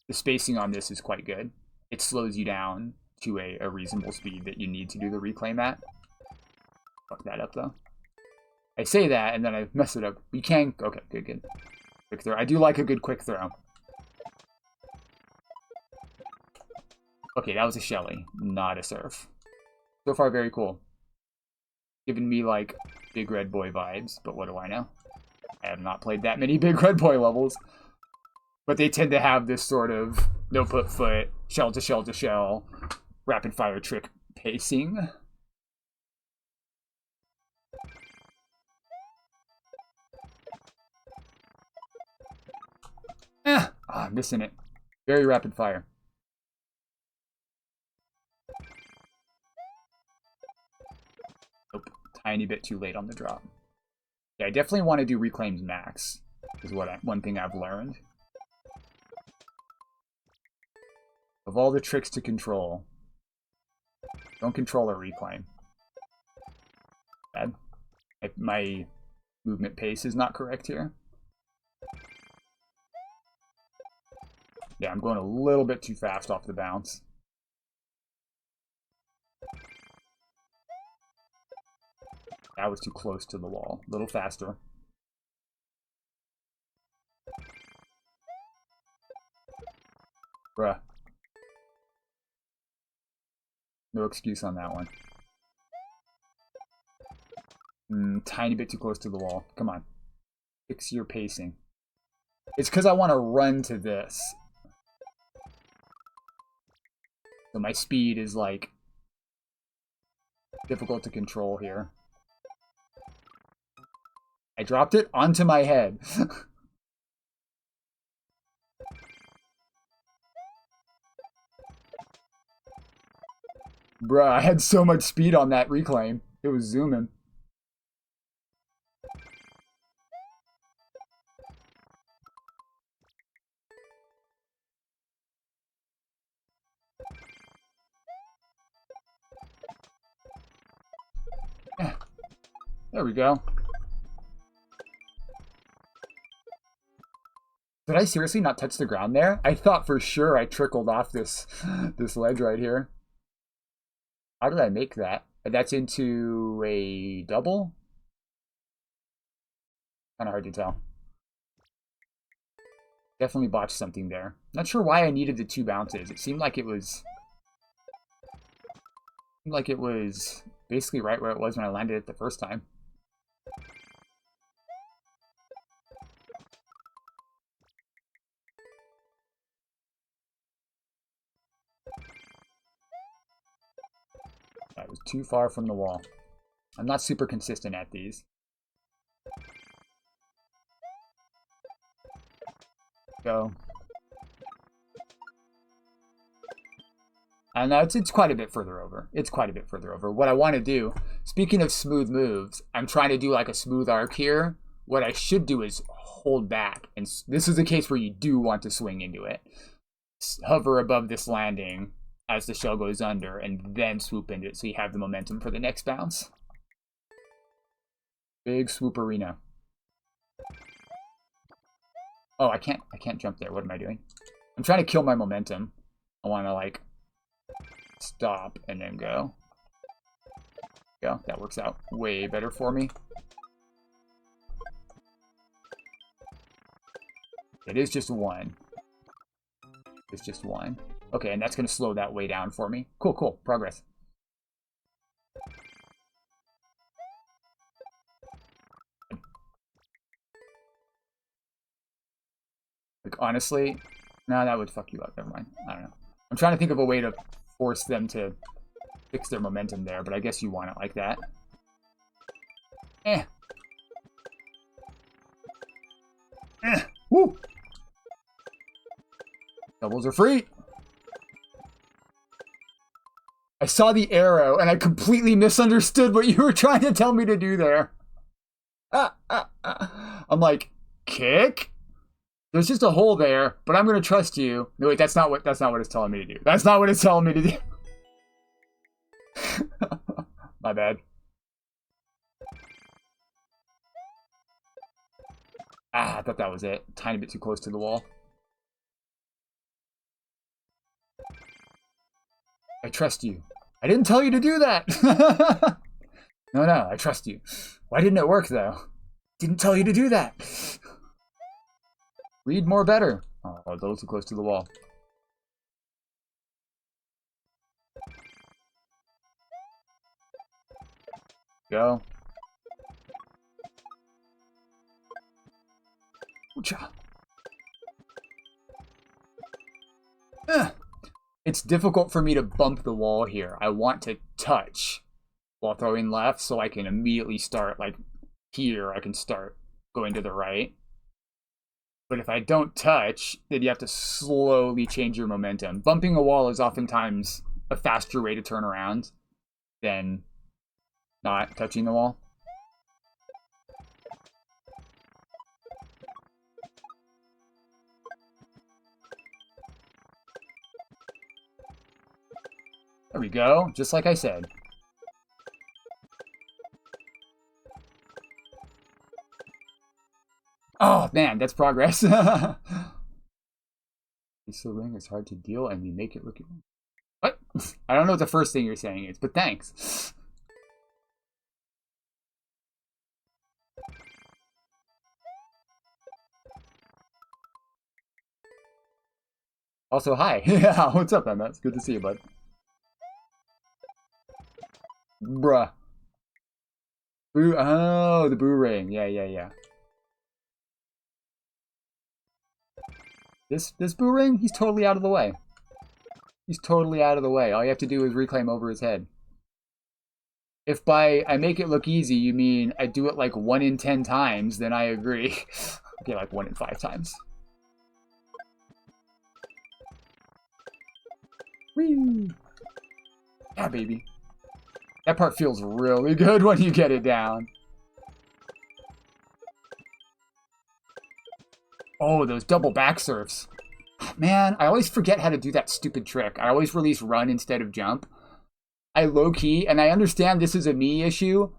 The spacing on this is quite good. It slows you down to a reasonable speed that you need to do the reclaim at. Fuck that up, though. I say that, and then I mess it up. You can... Okay, good. Quick throw. I do like a good quick throw. Okay, that was a Shelly, not a Surf. So far, very cool. Giving me, like, Big Red Boy vibes, but what do I know? I have not played that many Big Red Boy levels. But they tend to have this sort of no put foot, shell to shell to shell, rapid fire trick pacing. I'm missing it. Very rapid fire. Nope. Tiny bit too late on the drop. Yeah, I definitely want to do reclaims max, is one thing I've learned. Of all the tricks to control, don't control a reclaim. Bad. My movement pace is not correct here. Yeah, I'm going a little bit too fast off the bounce. That was too close to the wall. A little faster. Bruh. No excuse on that one. Tiny bit too close to the wall. Come on. Fix your pacing. It's because I want to run to this. So my speed is, like, difficult to control here. I dropped it onto my head. Bruh, I had so much speed on that reclaim. It was zooming. Yeah. There we go. Did I seriously not touch the ground there? I thought for sure I trickled off this ledge right here. How did I make that? That's into a double? Kind of hard to tell. Definitely botched something there. Not sure why I needed the 2 bounces. It seemed like it was basically right where it was when I landed it the first time. That was too far from the wall. I'm not super consistent at these. Go. And it's quite a bit further over. It's quite a bit further over. What I want to do, speaking of smooth moves, I'm trying to do like a smooth arc here. What I should do is hold back. And this is a case where you do want to swing into it. Hover above this landing as the shell goes under and then swoop into it so you have the momentum for the next bounce. Big swoop arena. Oh, I can't jump there. What am I doing? I'm trying to kill my momentum. I want to, like, stop and then go. Go. That works out way better for me. It is just 1. It's just 1. Okay, and that's going to slow that way down for me. Cool, cool. Progress. Like, honestly, no, that would fuck you up. Never mind. I don't know. I'm trying to think of a way to force them to fix their momentum there, but I guess you want it like that. Woo! Doubles are free! I saw the arrow, and I completely misunderstood what you were trying to tell me to do there. I'm like, kick? There's just a hole there, but I'm gonna trust you. No, wait, that's not what it's telling me to do. That's not what it's telling me to do. My bad. I thought that was it. Tiny bit too close to the wall. I trust you. I didn't tell you to do that. No, I trust you. Why didn't it work, though? Didn't tell you to do that. Read more better. Oh, a little too close to the wall. Go. Oocha. It's difficult for me to bump the wall here. I want to touch while throwing left so I can immediately start, like here, I can start going to the right. But if I don't touch, then you have to slowly change your momentum. Bumping a wall is oftentimes a faster way to turn around than not touching the wall. There we go, just like I said. Oh man, that's progress. This ring is hard to deal and we make it look... What? I don't know what the first thing you're saying is, but thanks. Also, hi. Yeah, what's up, Emma? It's good to see you, bud. Bruh. Boo. Oh, the boo ring. Yeah. This Boomerang, he's totally out of the way. He's totally out of the way. All you have to do is reclaim over his head. If by I make it look easy, you mean I do it like 1 in 10 times, then I agree. Okay, like 1 in 5 times. Whee! Yeah, baby. That part feels really good when you get it down. Oh, those double back surfs. Man, I always forget how to do that stupid trick. I always release run instead of jump. I low-key, and I understand this is a me issue,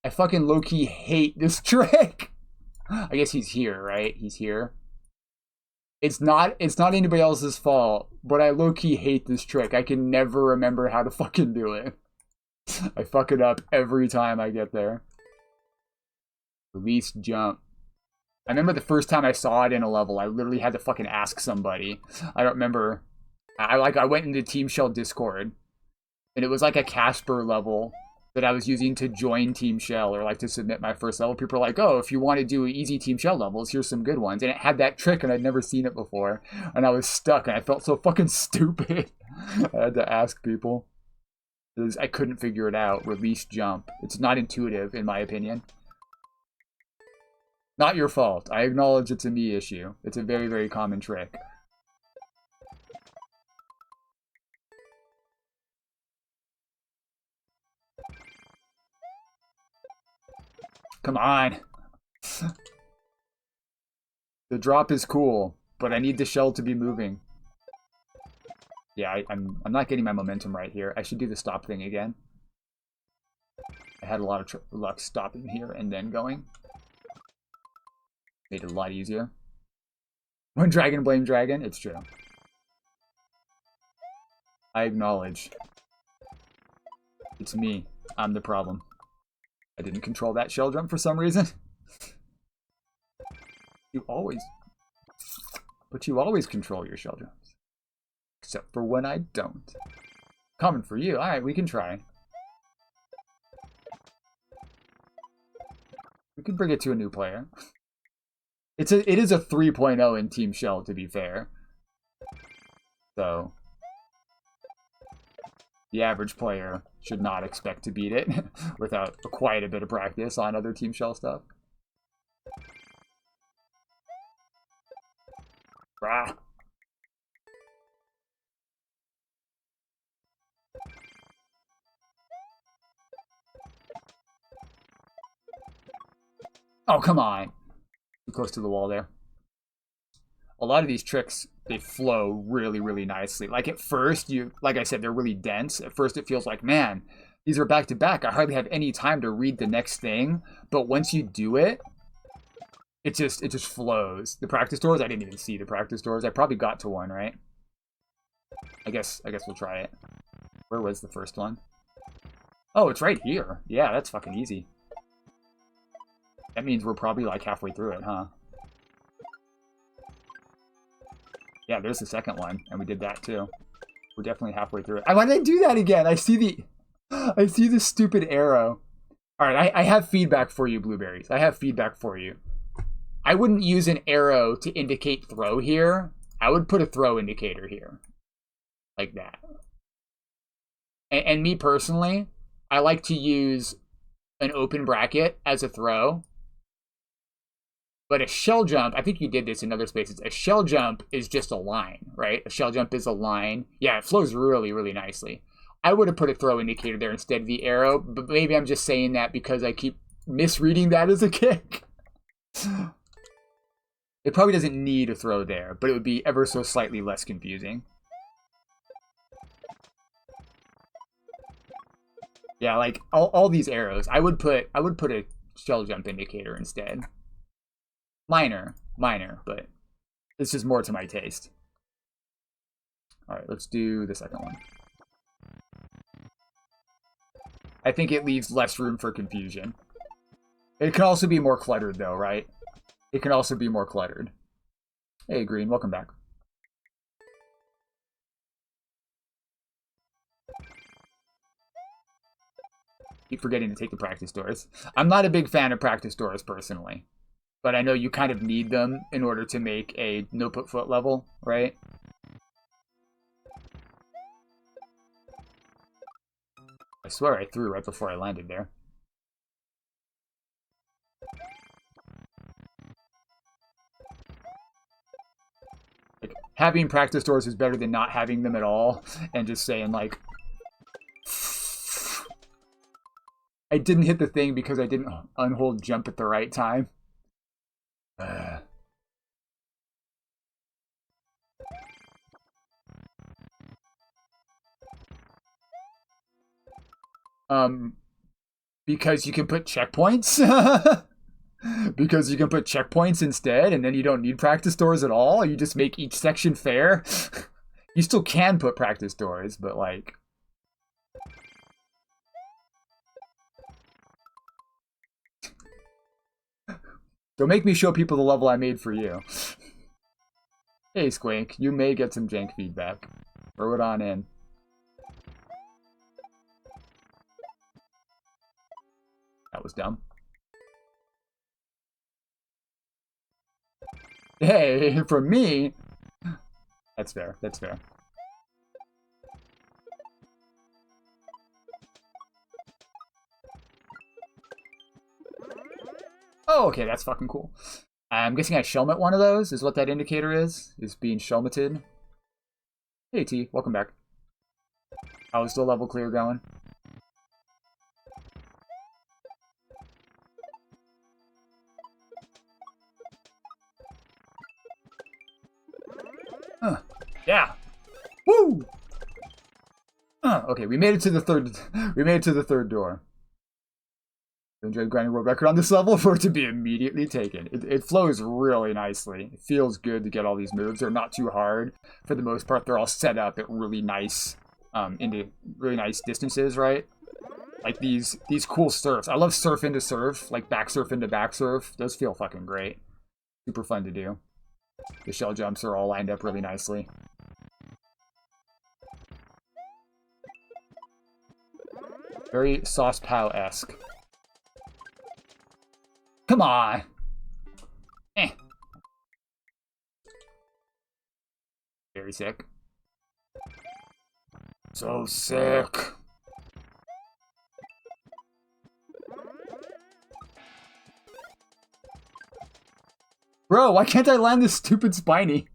I fucking low-key hate this trick. I guess he's here, right? He's here. It's not anybody else's fault, but I low-key hate this trick. I can never remember how to fucking do it. I fuck it up every time I get there. Release jump. I remember the first time I saw it in a level, I literally had to fucking ask somebody. I don't remember. I went into Team Shell Discord, and it was like a Casper level that I was using to join Team Shell or like to submit my first level. People are like, oh, if you want to do easy Team Shell levels, here's some good ones. And it had that trick, and I'd never seen it before. And I was stuck, and I felt so fucking stupid. I had to ask people. I couldn't figure it out. Release jump. It's not intuitive, in my opinion. Not your fault. I acknowledge it's a me issue. It's a very, very common trick. Come on. The drop is cool, but I need the shell to be moving. Yeah, I'm not getting my momentum right here. I should do the stop thing again. I had a lot of luck stopping here and then going. Made it a lot easier. When dragon blame dragon, it's true. I acknowledge. It's me. I'm the problem. I didn't control that shell jump for some reason. You always control your shell jumps. Except for when I don't. Common for you. Alright, we can try. We can bring it to a new player. It is a 3.0 in Team Shell, to be fair. So the average player should not expect to beat it without quite a bit of practice on other Team Shell stuff. Rah. Oh, come on. Too close to the wall there. A lot of these tricks, they flow really, really nicely. Like at first, like I said, they're really dense. At first it feels like, man, these are back to back. I hardly have any time to read the next thing. But once you do it, it just flows. The practice doors, I didn't even see the practice doors. I probably got to one, right? I guess we'll try it. Where was the first one? Oh, it's right here. Yeah, that's fucking easy. That means we're probably like halfway through it, huh? Yeah, there's the second one, and we did that too. We're definitely halfway through it. Why did I do that again? I see the stupid arrow. All right, I have feedback for you, Blueberries. I have feedback for you. I wouldn't use an arrow to indicate throw here. I would put a throw indicator here. Like that. And me personally, I like to use an open bracket as a throw. But a shell jump, I think you did this in other spaces. A shell jump is just a line, right? A shell jump is a line. Yeah, it flows really, really nicely. I would have put a throw indicator there instead of the arrow, but maybe I'm just saying that because I keep misreading that as a kick. It probably doesn't need a throw there, but it would be ever so slightly less confusing. Yeah, like all these arrows, I would put a shell jump indicator instead. Minor, but this is more to my taste. All right, let's do the second one. I think it leaves less room for confusion. It can also be more cluttered though, right? It can also be more cluttered. Hey, Green, welcome back. Keep forgetting to take the practice doors. I'm not a big fan of practice doors, personally. but I know you kind of need them in order to make a no-put foot level, right? I swear I threw right before I landed there. Like, having practice doors is better than not having them at all, and just saying, like, I didn't hit the thing because I didn't unhold jump at the right time. Because you can put checkpoints. Because you can put checkpoints instead, and then you don't need practice doors at all. You just make each section fair. You still can put practice doors, but like... Don't make me show people the level I made for you. Hey, Squink, you may get some jank feedback. Throw it on in. That was dumb. Hey, for me... That's fair, that's fair. Oh, okay, that's fucking cool. I'm guessing I shellmet one of those, is what that indicator is being shellmeted. Hey, T, welcome back. How's the level clear going? Yeah. Woo! Okay, we made it to the third. We made it to the third door. Enjoyed grinding world record on this level for it to be immediately taken. It flows really nicely. It feels good to get all these moves. They're not too hard for the most part. They're all set up at really nice, into really nice distances, right? Like these cool surfs. I love surf into surf, like back surf into back surf. Those feel fucking great. Super fun to do. The shell jumps are all lined up really nicely. Very Sauce Pow-esque. Come on! Eh. Very sick. So sick. Bro, why can't I land this stupid spiny?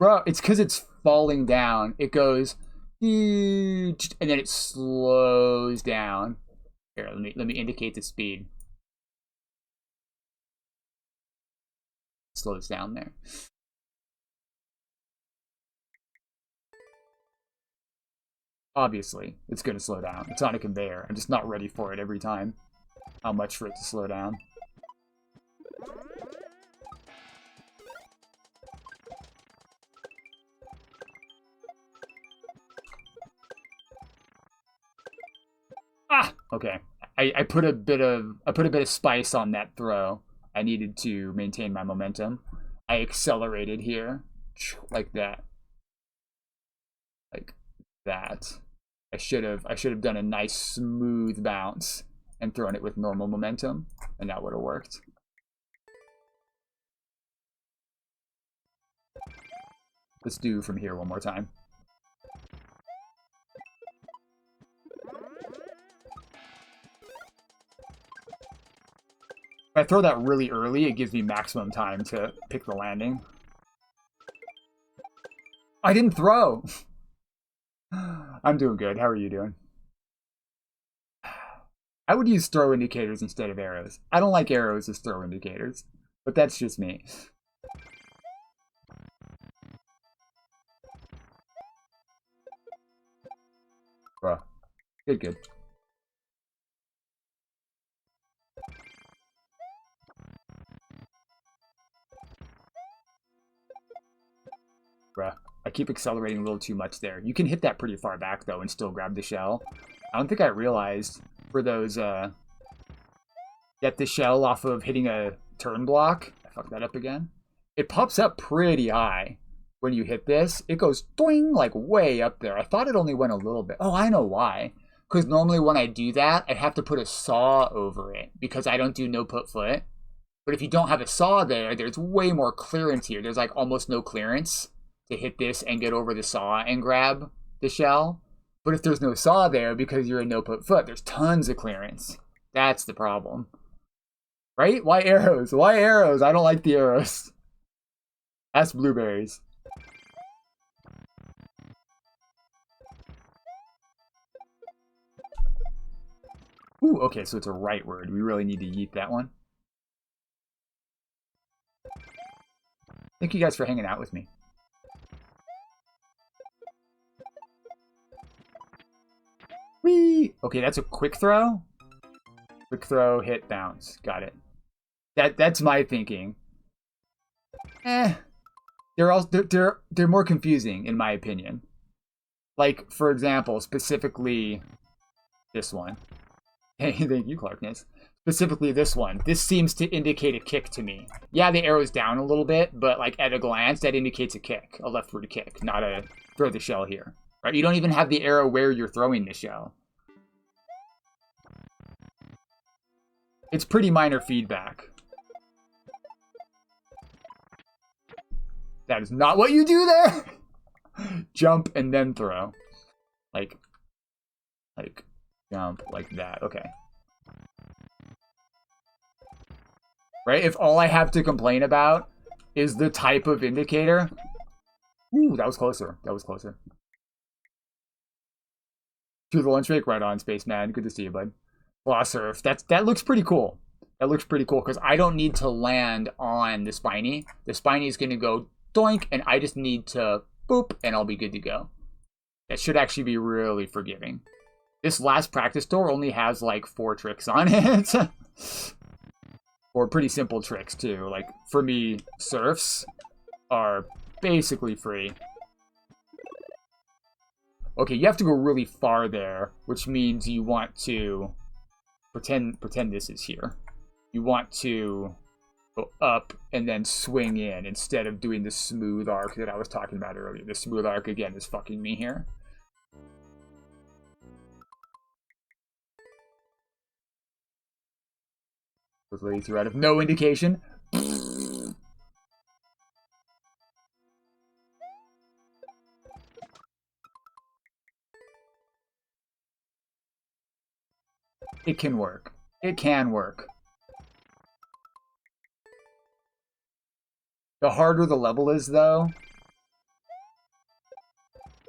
Bro, it's because it's falling down. It goes, and then it slows down. Here, let me indicate the speed. Slows down there. Obviously, it's going to slow down. It's on a conveyor. I'm just not ready for it every time. How much for it to slow down. Ah, okay. I put a bit of spice on that throw. I needed to maintain my momentum. I accelerated here, like that, like that. I should have done a nice smooth bounce and thrown it with normal momentum, and that would have worked. Let's do from here one more time. If I throw that really early, it gives me maximum time to pick the landing. I didn't throw! I'm doing good. How are you doing? I would use throw indicators instead of arrows. I don't like arrows as throw indicators, but that's just me. Bruh. Good. Bruh. I keep accelerating a little too much there. You can hit that pretty far back, though, and still grab the shell. I don't think I realized for those, get the shell off of hitting a turn block. I fucked that up again. it pops up pretty high when you hit this. It goes doing like way up there. I thought it only went a little bit. Oh, I know why. Because normally when I do that, I have to put a saw over it because I don't do no put foot. But if you don't have a saw there, there's way more clearance here. There's like almost no clearance to hit this and get over the saw and grab the shell. But if there's no saw there because you're a no put foot, there's tons of clearance. That's the problem. Right? Why arrows? Why arrows? I don't like the arrows. That's blueberries. Ooh, okay, so it's a right word. We really need to yeet that one. Thank you guys for hanging out with me. Whee! Okay, that's a quick throw. Quick throw, hit, bounce. Got it. That's my thinking. They're more confusing in my opinion. Like, for example, specifically this one. Hey, thank you, Clarkness. Specifically this one. This seems to indicate a kick to me. Yeah, the arrow's down a little bit, but like at a glance, that indicates a kick. A leftward kick, not a throw the shell here. Right? You don't even have the arrow where you're throwing the shell. It's pretty minor feedback. That is not what you do there! Jump and then throw. Like, jump like that. Okay. Right? If all I have to complain about is the type of indicator. Ooh, that was closer. That was closer. Through the lunch break, right on, Spaceman. Good to see you, bud. Claw surf. That looks pretty cool. That looks pretty cool because I don't need to land on the spiny. The spiny is going to go doink, and I just need to boop, and I'll be good to go. That should actually be really forgiving. This last practice door only has like 4 tricks on it. Or pretty simple tricks too. Like for me, surfs are basically free. Okay, you have to go really far there, which means you want to pretend this is here. You want to go up and then swing in instead of doing the smooth arc that I was talking about earlier. The smooth arc again is fucking me here. Was lady threw out of no indication. It can work. It can work. The harder the level is, though,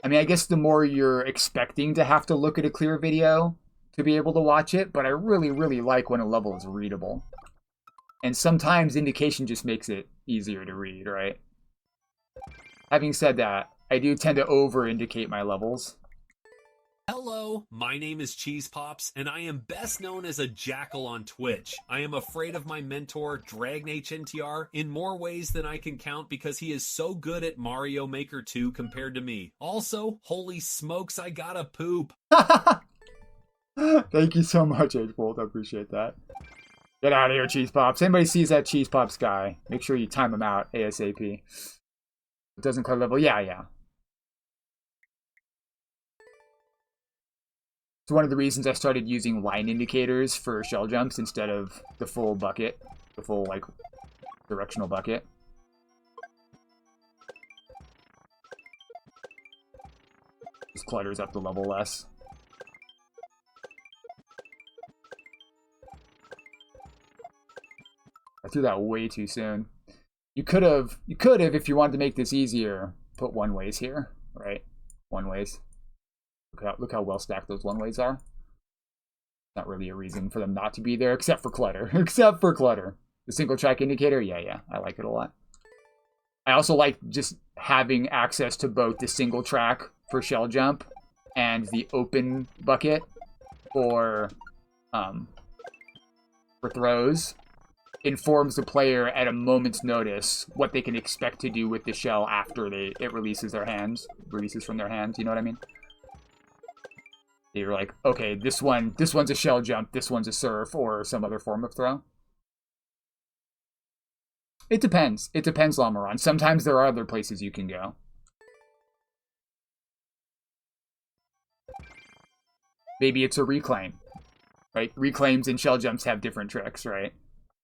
I mean, I guess the more you're expecting to have to look at a clear video to be able to watch it, but I really, really like when a level is readable. And sometimes indication just makes it easier to read, right? Having said that, I do tend to over-indicate my levels.
Hello, my name is Cheese Pops, and I am best known as a jackal on Twitch. I am afraid of my mentor, DragonHNTR, in more ways than I can count because he is so good at Mario Maker 2 compared to me. Also, holy smokes, I gotta poop.
Thank you so much, H-Bolt. I appreciate that. Get out of here, Cheese Pops. Anybody sees that Cheese Pops guy, make sure you time him out ASAP. It doesn't clear level. Yeah. It's one of the reasons I started using line indicators for shell jumps instead of the full bucket, the full, like, directional bucket. Just clutters up the level less. I threw that way too soon. You could have, if you wanted to make this easier, put one ways here, right? One ways. Look how well stacked those one ways are. Not really a reason for them not to be there, except for clutter. Except for clutter. The single track indicator, yeah, I like it a lot. I also like just having access to both the single track for shell jump and the open bucket for throws. Informs the player at a moment's notice what they can expect to do with the shell after it releases from their hands. You know what I mean? You're like, okay, this one's a shell jump, this one's a surf, or some other form of throw. It depends. It depends, Lamaron. Sometimes there are other places you can go. Maybe it's a reclaim, right? Reclaims and shell jumps have different tricks, right?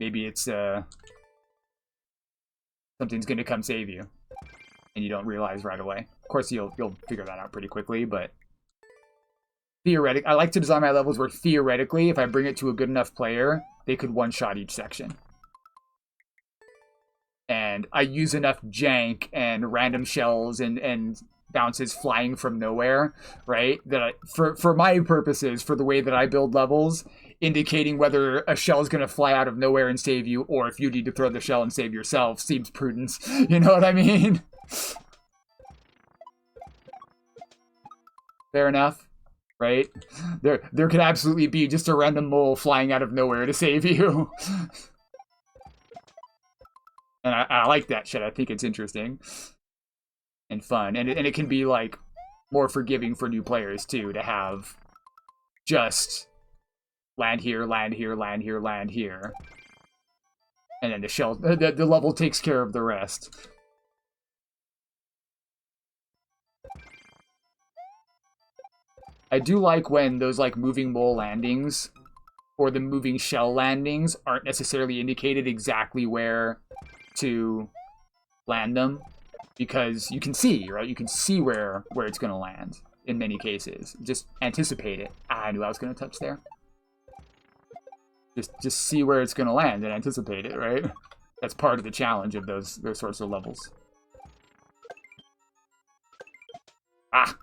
Maybe it's something's gonna come save you, and you don't realize right away. Of course, you'll figure that out pretty quickly, but theoretically, I like to design my levels where theoretically, if I bring it to a good enough player, they could one-shot each section. And I use enough jank and random shells and bounces flying from nowhere, right? That for my purposes, for the way that I build levels, indicating whether a shell is going to fly out of nowhere and save you, or if you need to throw the shell and save yourself, seems prudent. You know what I mean? Fair enough, right? There could absolutely be just a random mole flying out of nowhere to save you. And I like that shit. I think it's interesting and fun. And it can be, like, more forgiving for new players, too, to have just land here, land here, land here, land here. And then the level takes care of the rest. I do like when those, like, moving mole landings or the moving shell landings aren't necessarily indicated exactly where to land them, because you can see, right? You can see where it's going to land in many cases. Just anticipate it. I knew I was going to touch there. Just see where it's going to land and anticipate it, right? That's part of the challenge of those sorts of levels. Ah!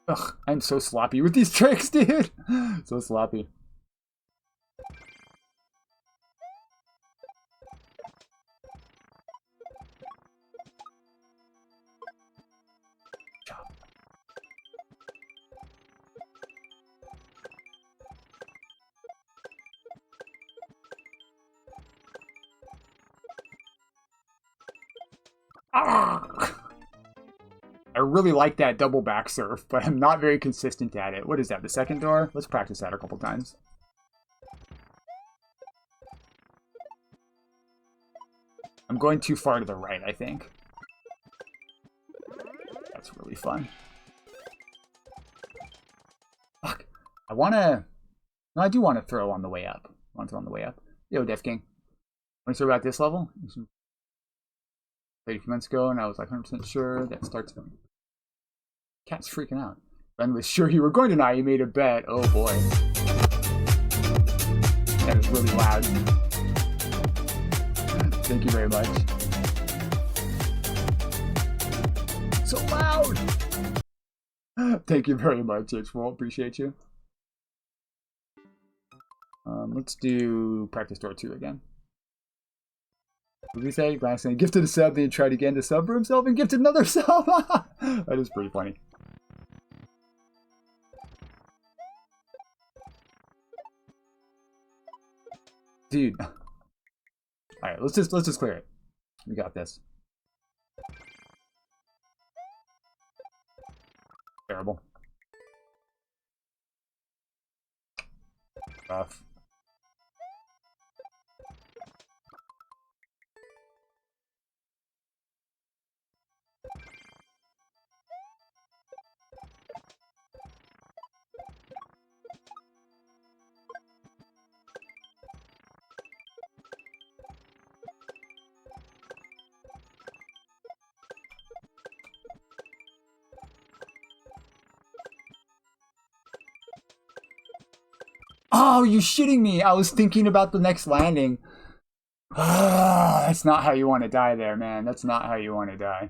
Ugh, I'm so sloppy with these tricks, dude. So sloppy. Ah! I really like that double back surf, but I'm not very consistent at it. What is that, the second door? Let's practice that a couple times. I'm going too far to the right, I think. That's really fun. Fuck. I wanna... No, I do want to throw on the way up. I want to throw on the way up. Yo, Def King. Want to throw about this level? Played a few months ago, and I was like 100% sure that starts... Cat's freaking out. Ben was sure you were going to die. He made a bet. Oh boy. That was really loud. Thank you very much. So loud! Thank you very much, H-Wall. Appreciate you. Let's do practice door 2 again. What did we say? Glass saying gifted a sub, then tried again to sub for himself and gifted another sub. That is pretty funny. Dude. Alright, let's just clear it. We got this. Terrible. Rough. Oh, you shitting me! I was thinking about the next landing. That's not how you want to die there, man. That's not how you want to die.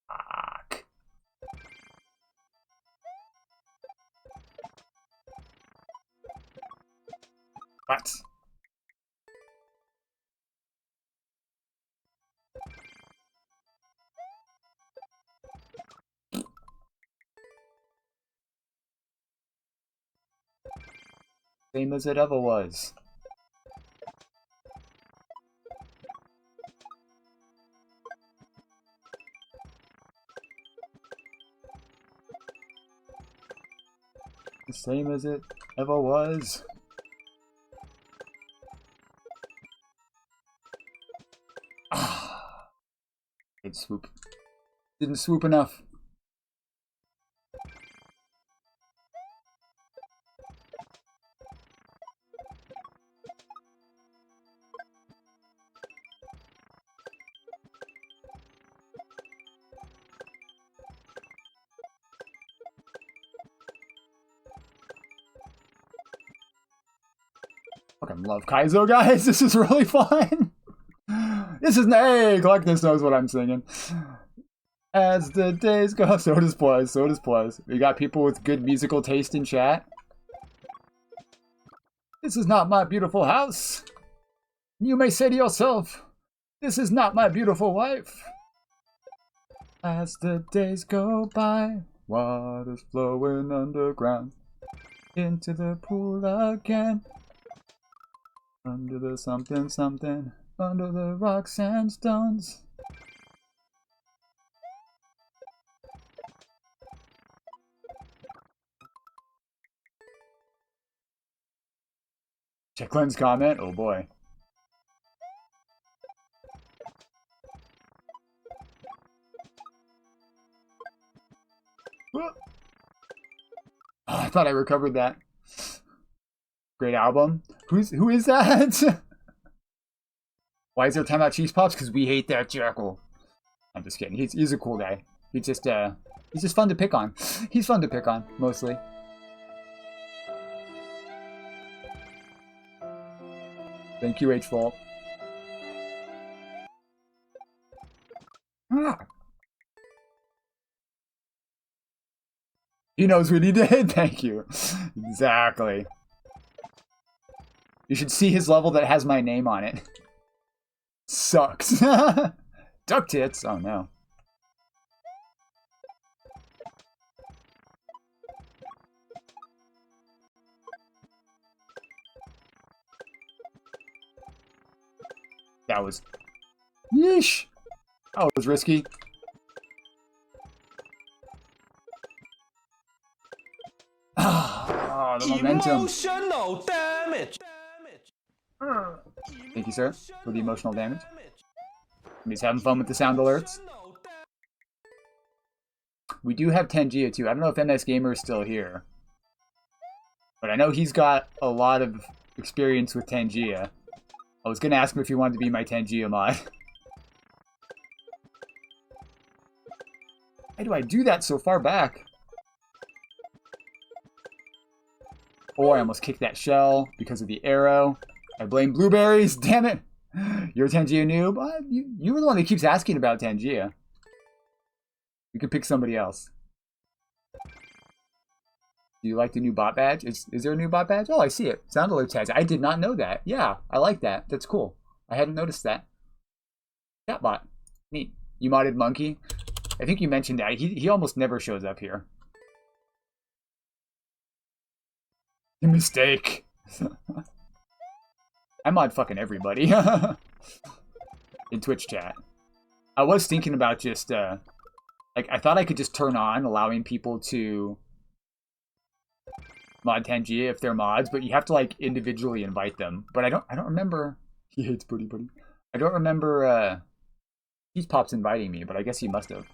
Fuck. What? Same as it ever was. the same as it ever was. Didn't swoop. Didn't swoop enough. Fucking love Kaizo, guys. This is really fun. This is hey, Collectus knows what I'm singing. As the days go, so does Plus, so does Plus. We got people with good musical taste in chat. This is not my beautiful house. You may say to yourself, this is not my beautiful wife. As the days go by, water's flowing underground into the pool again. Under the something something, under the rocks and stones. Check Lynn's comment. Oh boy. Oh, I thought I recovered that. Great album. Who is that? Why is there time out Cheese Pops? Because we hate that jackal. I'm just kidding. He's a cool guy. He's just fun to pick on. He's fun to pick on, mostly. Thank you, H-Fault. Ah. He knows what he did. Thank you. Exactly. You should see his level that has my name on it. Sucks. Duck tits. Oh no. That was... Yeesh. That was risky. Oh, the momentum.
Emotional damage.
Thank you, sir, for the emotional damage. He's having fun with the sound alerts. We do have Tangia too. I don't know if MS Gamer is still here, but I know he's got a lot of experience with Tangia. I was gonna ask him if he wanted to be my Tangia mod. Why do I do that so far back? Oh, I almost kicked that shell because of the arrow. I blame blueberries, damn it! You're a Tangia noob? You were the one that keeps asking about Tangia. You could pick somebody else. Do you like the new bot badge? Is there a new bot badge? Oh, I see it. Sound alert tags. I did not know that. Yeah, I like that. That's cool. I hadn't noticed that. Chatbot. Neat. You modded Monkey? I think you mentioned that. He almost never shows up here. Mistake. I mod fucking everybody. In Twitch chat. I was thinking about just, like, I thought I could just turn on allowing people to mod Tangia if they're mods, but you have to, like, individually invite them. But I don't remember. He hates Buddy Buddy. I don't remember, Cheese Pops inviting me, but I guess he must have.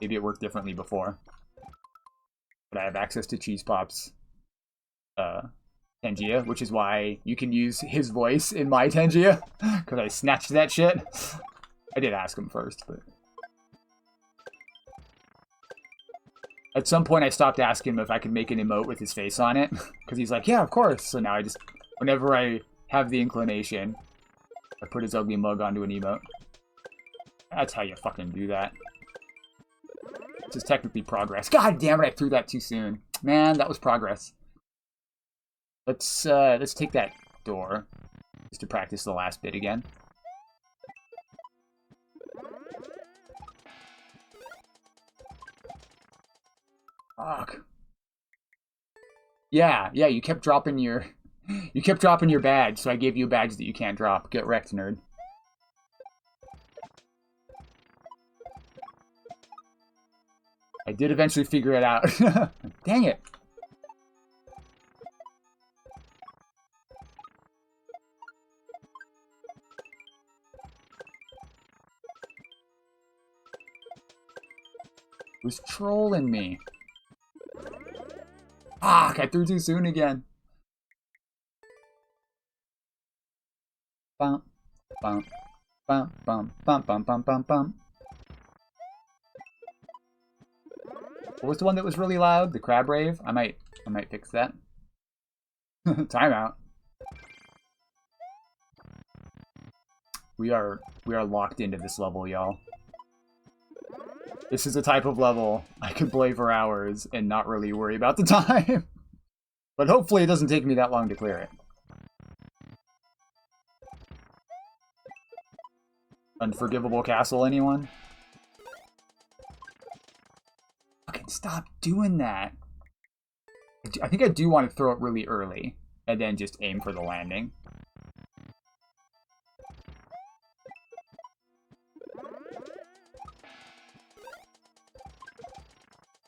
Maybe it worked differently before. But I have access to Cheese Pops, Tangia, which is why you can use his voice in my Tangia, because I snatched that shit. I did ask him first, but... At some point I stopped asking him if I could make an emote with his face on it, because he's like, yeah, of course. So now I just, whenever I have the inclination, I put his ugly mug onto an emote. That's how you fucking do that. This is technically progress. God damn it, I threw that too soon. Man, that was progress. Let's take that door, just to practice the last bit again. Fuck. Yeah, you kept dropping your... You kept dropping your badge, so I gave you a badge that you can't drop. Get wrecked, nerd. I did eventually figure it out. Dang it. Was trolling me. Fuck, I threw too soon again. Bum, bum, bum, bum, bum, bum, bum, bum, bum. What was the one that was really loud? The crab rave? I might fix that. Timeout. We are locked into this level, y'all. This is a type of level I could play for hours and not really worry about the time. But hopefully it doesn't take me that long to clear it. Unforgivable castle, anyone? Fucking stop doing that. I think I do want to throw it really early and then just aim for the landing.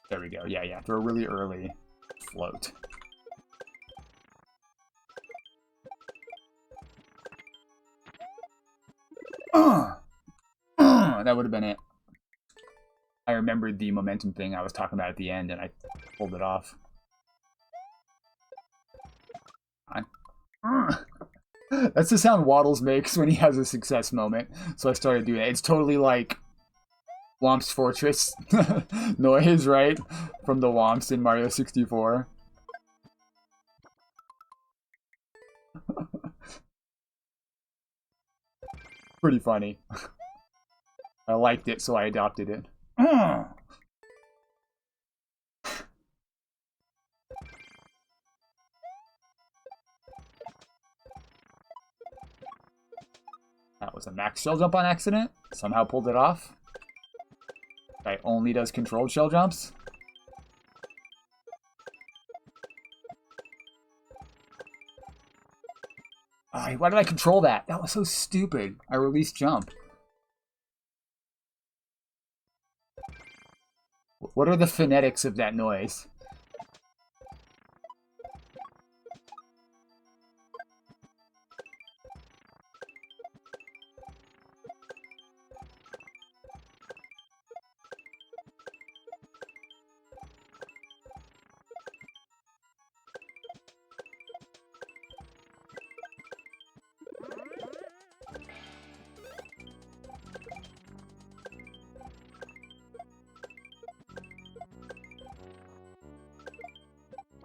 There we go. Yeah. Throw really early. Float. That would have been it. I remembered the momentum thing I was talking about at the end, and I pulled it off. That's the sound Waddles makes when he has a success moment, so I started doing it. It's totally like Womp's Fortress noise, right? From the Womps in Mario 64. Pretty funny. I liked it, so I adopted it. That was a max shell jump on accident. Somehow pulled it off. Guy only does controlled shell jumps. Oh, why did I control that? That was so stupid. I released jump. What are the phonetics of that noise?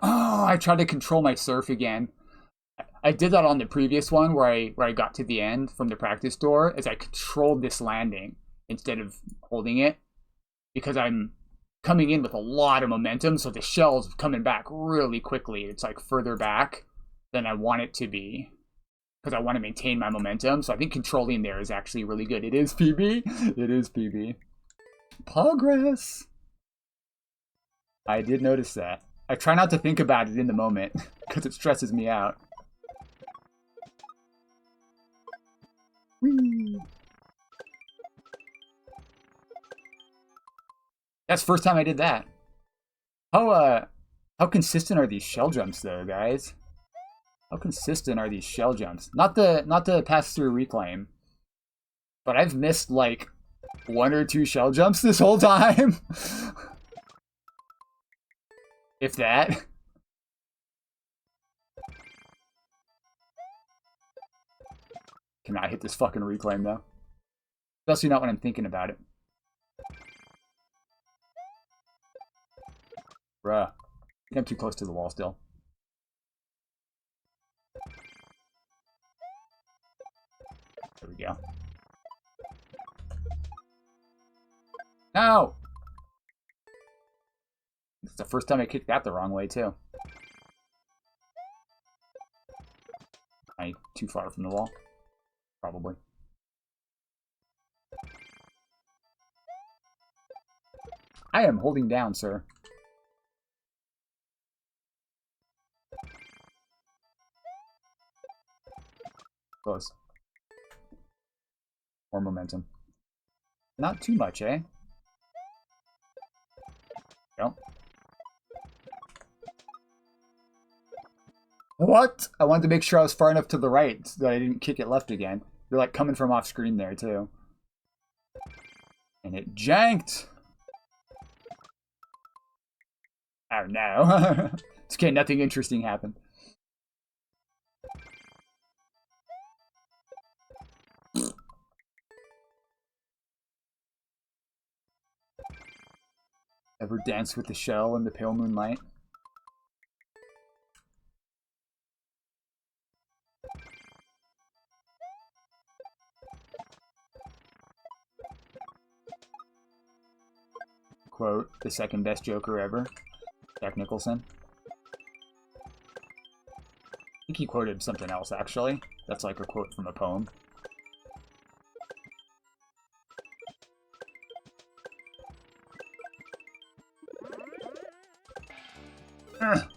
Oh, I tried to control my surf again. I did that on the previous one where I got to the end from the practice door as I controlled this landing instead of holding it because I'm coming in with a lot of momentum, so the shell's coming back really quickly. It's like further back than I want it to be because I want to maintain my momentum. So I think controlling there is actually really good. It is PB. It is PB. Progress. I did notice that. I try not to think about it in the moment because it stresses me out. Whee. That's the first time I did that. How consistent are these shell jumps though, guys? How consistent are these shell jumps? Not the pass through reclaim, but I've missed like 1 or 2 shell jumps this whole time. If that. Cannot hit this fucking reclaim though. Especially not when I'm thinking about it. Bruh. I think I'm too close to the wall still. There we go. No! It's the first time I kicked that the wrong way, too. Am I too far from the wall? Probably. I am holding down, sir. Close. More momentum. Not too much, eh? Yep. What? I wanted to make sure I was far enough to the right so that I didn't kick it left again. You're like coming from off screen there too. And it janked. Oh no. It's okay, nothing interesting happened. Ever dance with the shell in the pale moonlight? Quote, the second best Joker ever. Jack Nicholson. I think he quoted something else, actually. That's like a quote from a poem. Ugh.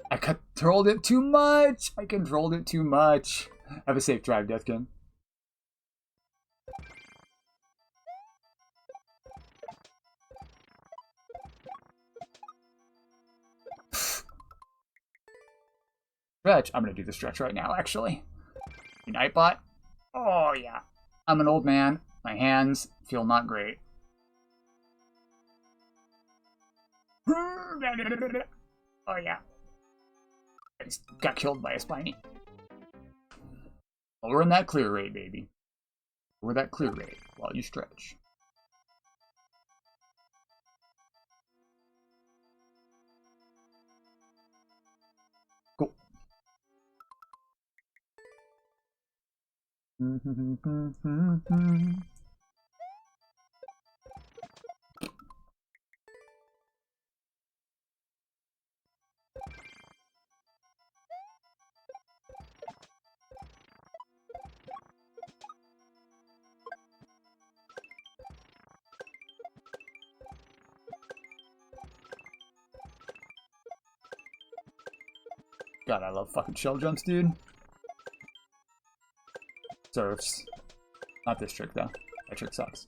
I controlled it too much! I controlled it too much. Have a safe drive, Deathkin. Stretch. I'm gonna do the stretch right now, actually. Nightbot. Oh, yeah. I'm an old man. My hands feel not great. Oh, yeah. I just got killed by a spiny. Lower in that clear rate, baby. Lower that clear rate while you stretch. Cool. God, I love fucking shell jumps, dude. Surfs. Not this trick, though. That trick sucks.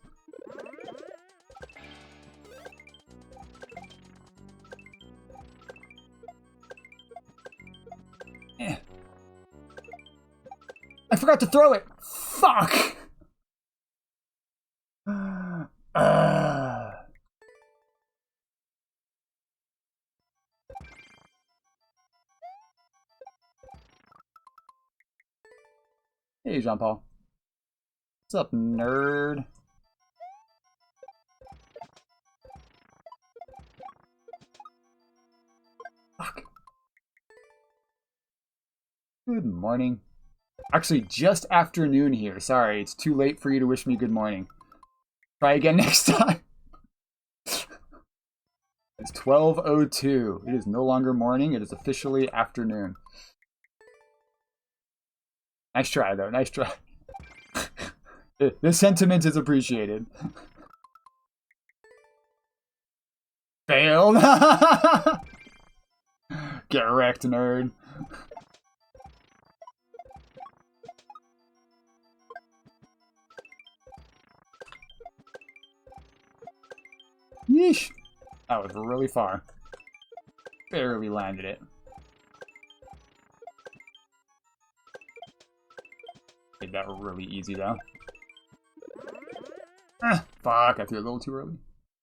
Eh. I forgot to throw it! Fuck! Hey, Jean-Paul. What's up, nerd? Fuck. Good morning. Actually, just afternoon here. Sorry, it's too late for you to wish me good morning. Try again next time. It's 12:02. It is no longer morning. It is officially afternoon. Nice try, though. Nice try. The sentiment is appreciated. Failed. Get wrecked, nerd. Yeesh. That was really far. Barely landed it. Made that really easy, though. Fuck, I threw a little too early.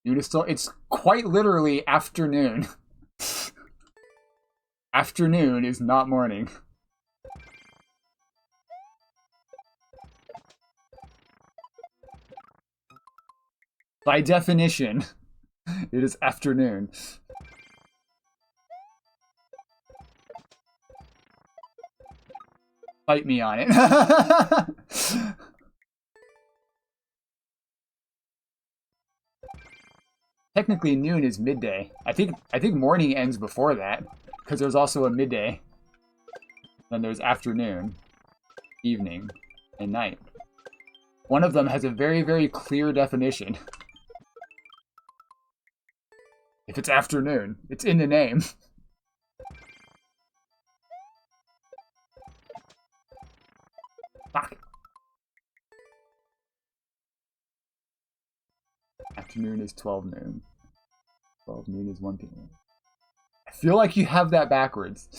Dude, it's quite literally afternoon. Afternoon is not morning. By definition, it is afternoon. Fight me on it. Technically, noon is midday. I think morning ends before that, because there's also a midday. Then there's afternoon, evening, and night. One of them has a very, very clear definition. If it's afternoon, it's in the name. Fuck. noon is 12 noon. 12 noon is 1 p.m. I feel like you have that backwards.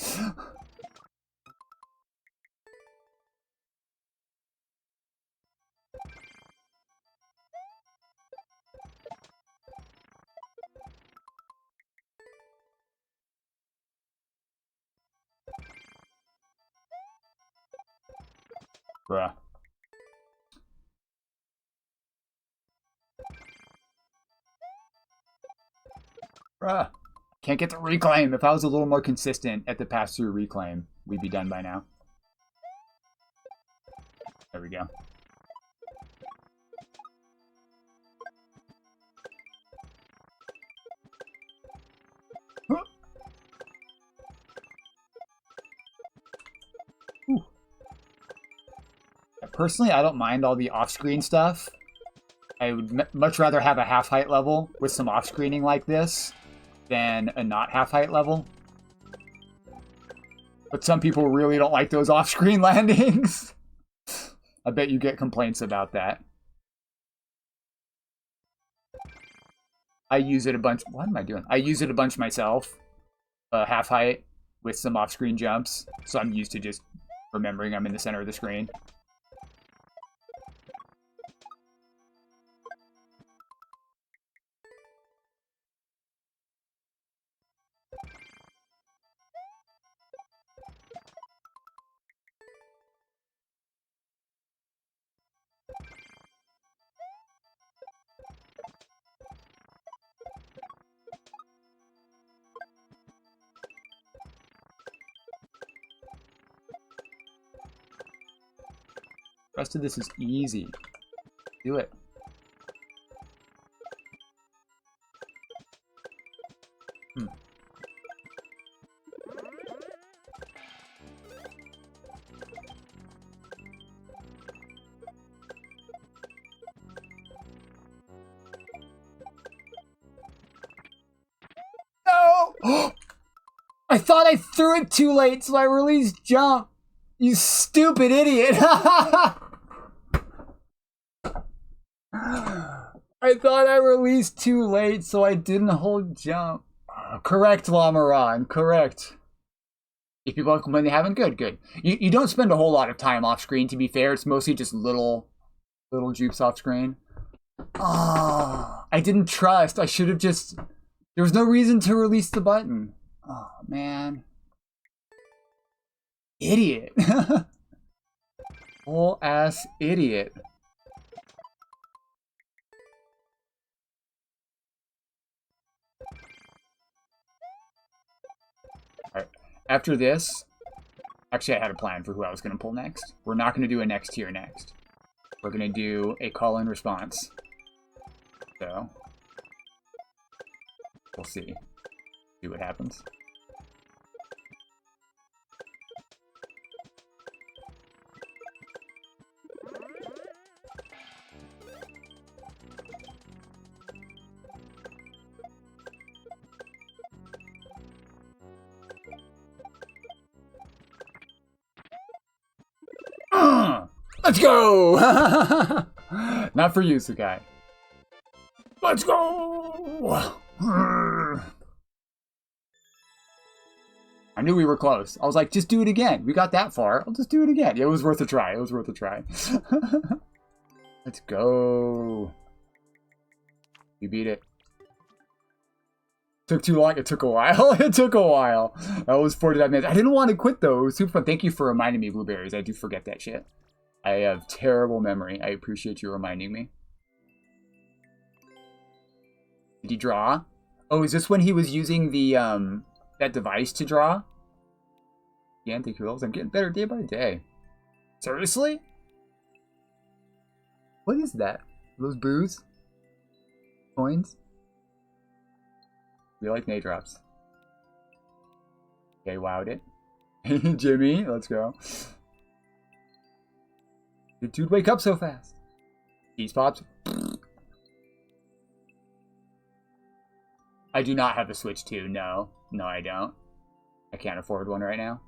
Bruh. Bruh. Can't get the reclaim. If I was a little more consistent at the pass-through reclaim, we'd be done by now. There we go. Personally, I don't mind all the off-screen stuff. I would much rather have a half-height level with some off-screening like this than a not half-height level. But some people really don't like those off-screen landings. I bet you get complaints about that. I use it a bunch. What am I doing? I use it a bunch myself. Half-height with some off-screen jumps. So I'm used to just remembering I'm in the center of the screen. The rest of this is easy. Do it. No! I thought I threw it too late, so I released jump. You stupid idiot. I thought I released too late, so I didn't hold jump. Correct, Lamaron. Correct. If people complain they haven't, good. You don't spend a whole lot of time off screen, to be fair. It's mostly just little jupes off screen. Oh, I didn't trust. I should have just... There was no reason to release the button. Oh, man. Idiot. Whole ass idiot. Alright. After this, actually I had a plan for who I was going to pull next. We're not going to do a next tier next. We're going to do a call-in response. So, we'll see. See what happens. Let's go! Not for you, Sakai. Let's go! I knew we were close. I was like, just do it again. We got that far. I'll just do it again. Yeah, it was worth a try. It was worth a try. Let's go. We beat it. Took too long. It took a while. It took a while. That was 45 minutes. I didn't want to quit, though. It was super fun. Thank you for reminding me, Blueberries. I do forget that shit. I have terrible memory. I appreciate you reminding me. Did he draw? Oh, is this when he was using the, that device to draw? Yeah, thank you. I'm getting better day by day. Seriously? What is that? Those boos? Coins? We like nade drops. Okay, wowed it. Jimmy, let's go. Did dude wake up so fast? Cheese pops. I do not have a Switch 2, no. No, I don't. I can't afford one right now.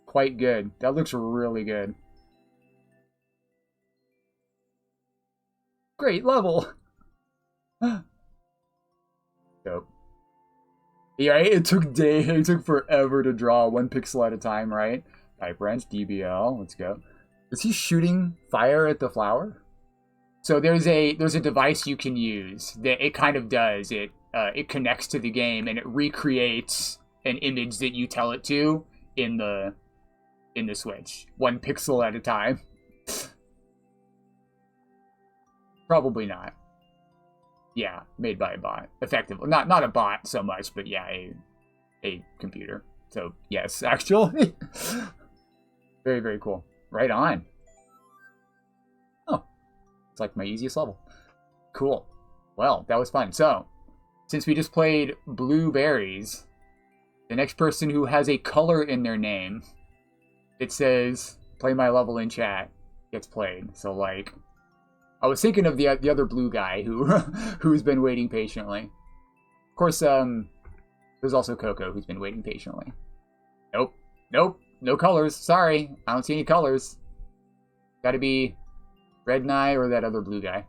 Quite good. That looks really good. Great level. Dope. Yeah, it took forever to draw 1 pixel at a time, right? Pipe wrench, DBL, let's go. Is he shooting fire at the flower? So there's a device you can use that it kind of does. It connects to the game and it recreates an image that you tell it to in the Switch. 1 pixel at a time. Probably not. Yeah, made by a bot. Effectively. Not a bot so much, but yeah, a computer. So yes, actually. Very, very cool. Right on. Oh. It's like my easiest level. Cool. Well, that was fun. So, since we just played blueberries, the next person who has a color in their name, it says, play my level in chat, gets played. So, like, I was thinking of the other blue guy who's been waiting patiently. Of course, there's also Coco who's been waiting patiently. Nope. No colors. Sorry. I don't see any colors. Gotta be Red Nye or that other blue guy. I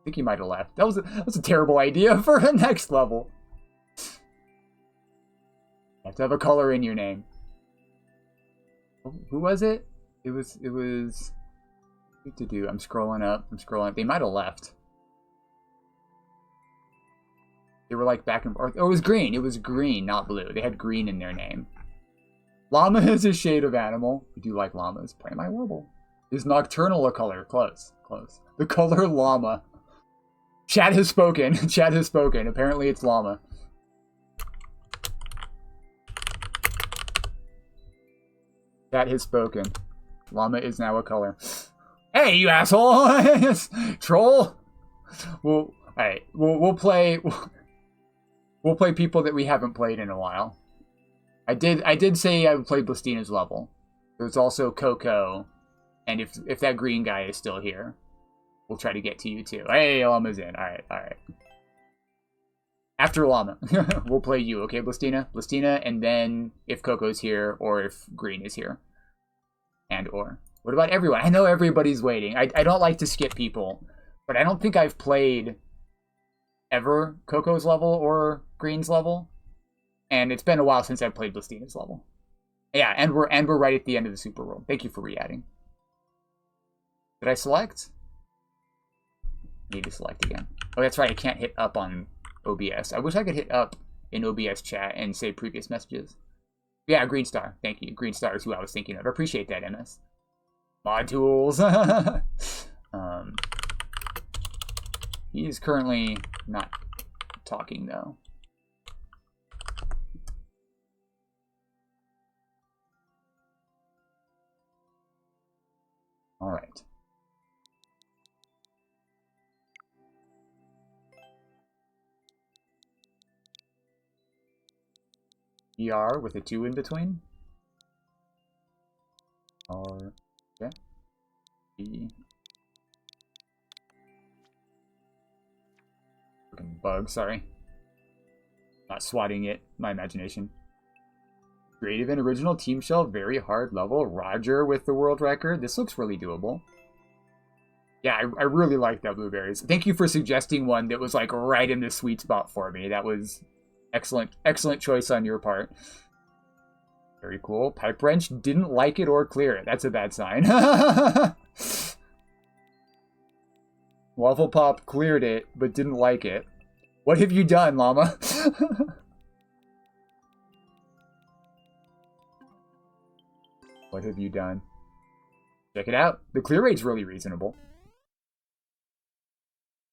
think he might have left. That was a terrible idea for a next level. You have to have a color in your name. Who was it? It was what to do. I'm scrolling up. They might have left. They were like back and forth. Oh, it was green. It was green, not blue. They had green in their name. Llama is a shade of animal. We do like llamas. Play my warble. Is nocturnal a color? Close. The color llama. Chat has spoken. Apparently it's llama. Chat has spoken. Llama is now a color. Hey, you asshole! Troll. We'll play people that we haven't played in a while. I did say I would play Blastina's level. There's also Coco, and if that green guy is still here, we'll try to get to you too. Hey, Llama's in. All right. After Llama, we'll play you, okay, Blastina, and then if Coco's here or if Green is here, or what about everyone? I know everybody's waiting. I don't like to skip people, but I don't think I've played ever Coco's level or Green's level. And it's been a while since I've played Blastina's level. Yeah, and we're right at the end of the Super World. Thank you for re-adding. Did I select? Need to select again. Oh, that's right. I can't hit up on OBS. I wish I could hit up in OBS chat and say previous messages. Yeah, Green Star. Thank you. Green Star is who I was thinking of. I appreciate that, MS. Mod tools. He is currently not talking, though. All right. ER with a 2 in between. R, yeah. E. Fucking bug, sorry. Not swatting it, my imagination. Creative and original team shell, very hard level. Roger with the world record. This looks really doable. Yeah, I really like that blueberries. Thank you for suggesting one that was like right in the sweet spot for me. That was excellent choice on your part. Very cool. Pipe wrench didn't like it or clear it. That's a bad sign. Waffle Pop cleared it, but didn't like it. What have you done, llama? What have you done? Check it out. The clear rate's really reasonable.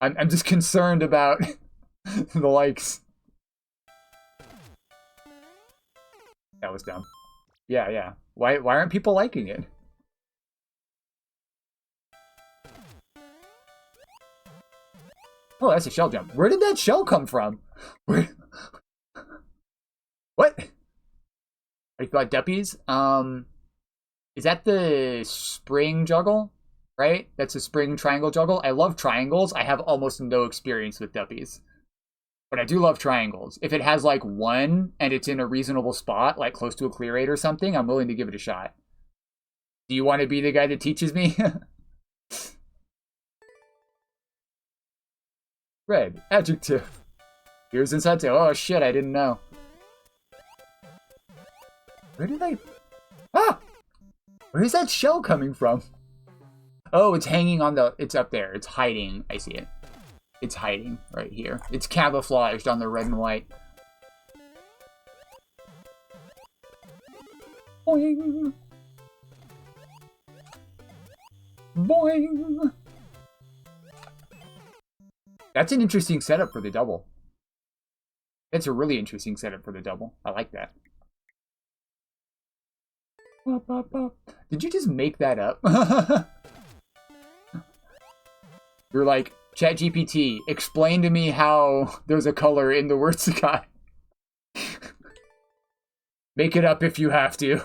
I'm just concerned about the likes. That was dumb. Yeah. Why aren't people liking it? Oh, that's a shell jump. Where did that shell come from? Where? What? Are you got duppies? Is that the spring juggle? Right? That's a spring triangle juggle. I love triangles. I have almost no experience with duppies. But I do love triangles. If it has like one and it's in a reasonable spot, like close to a clear rate or something, I'm willing to give it a shot. Do you want to be the guy that teaches me? Red. Adjective. Here's inside tail. Oh shit, I didn't know. Where did I... Ah! Where is that shell coming from? Oh, it's hanging on the... It's up there. It's hiding. I see it. It's hiding right here. It's camouflaged on the red and white. Boing! Boing! That's an interesting setup for the double. That's a really interesting setup for the double. I like that. Did you just make that up? You're like, ChatGPT, explain to me how there's a color in the word sky. Make it up if you have to.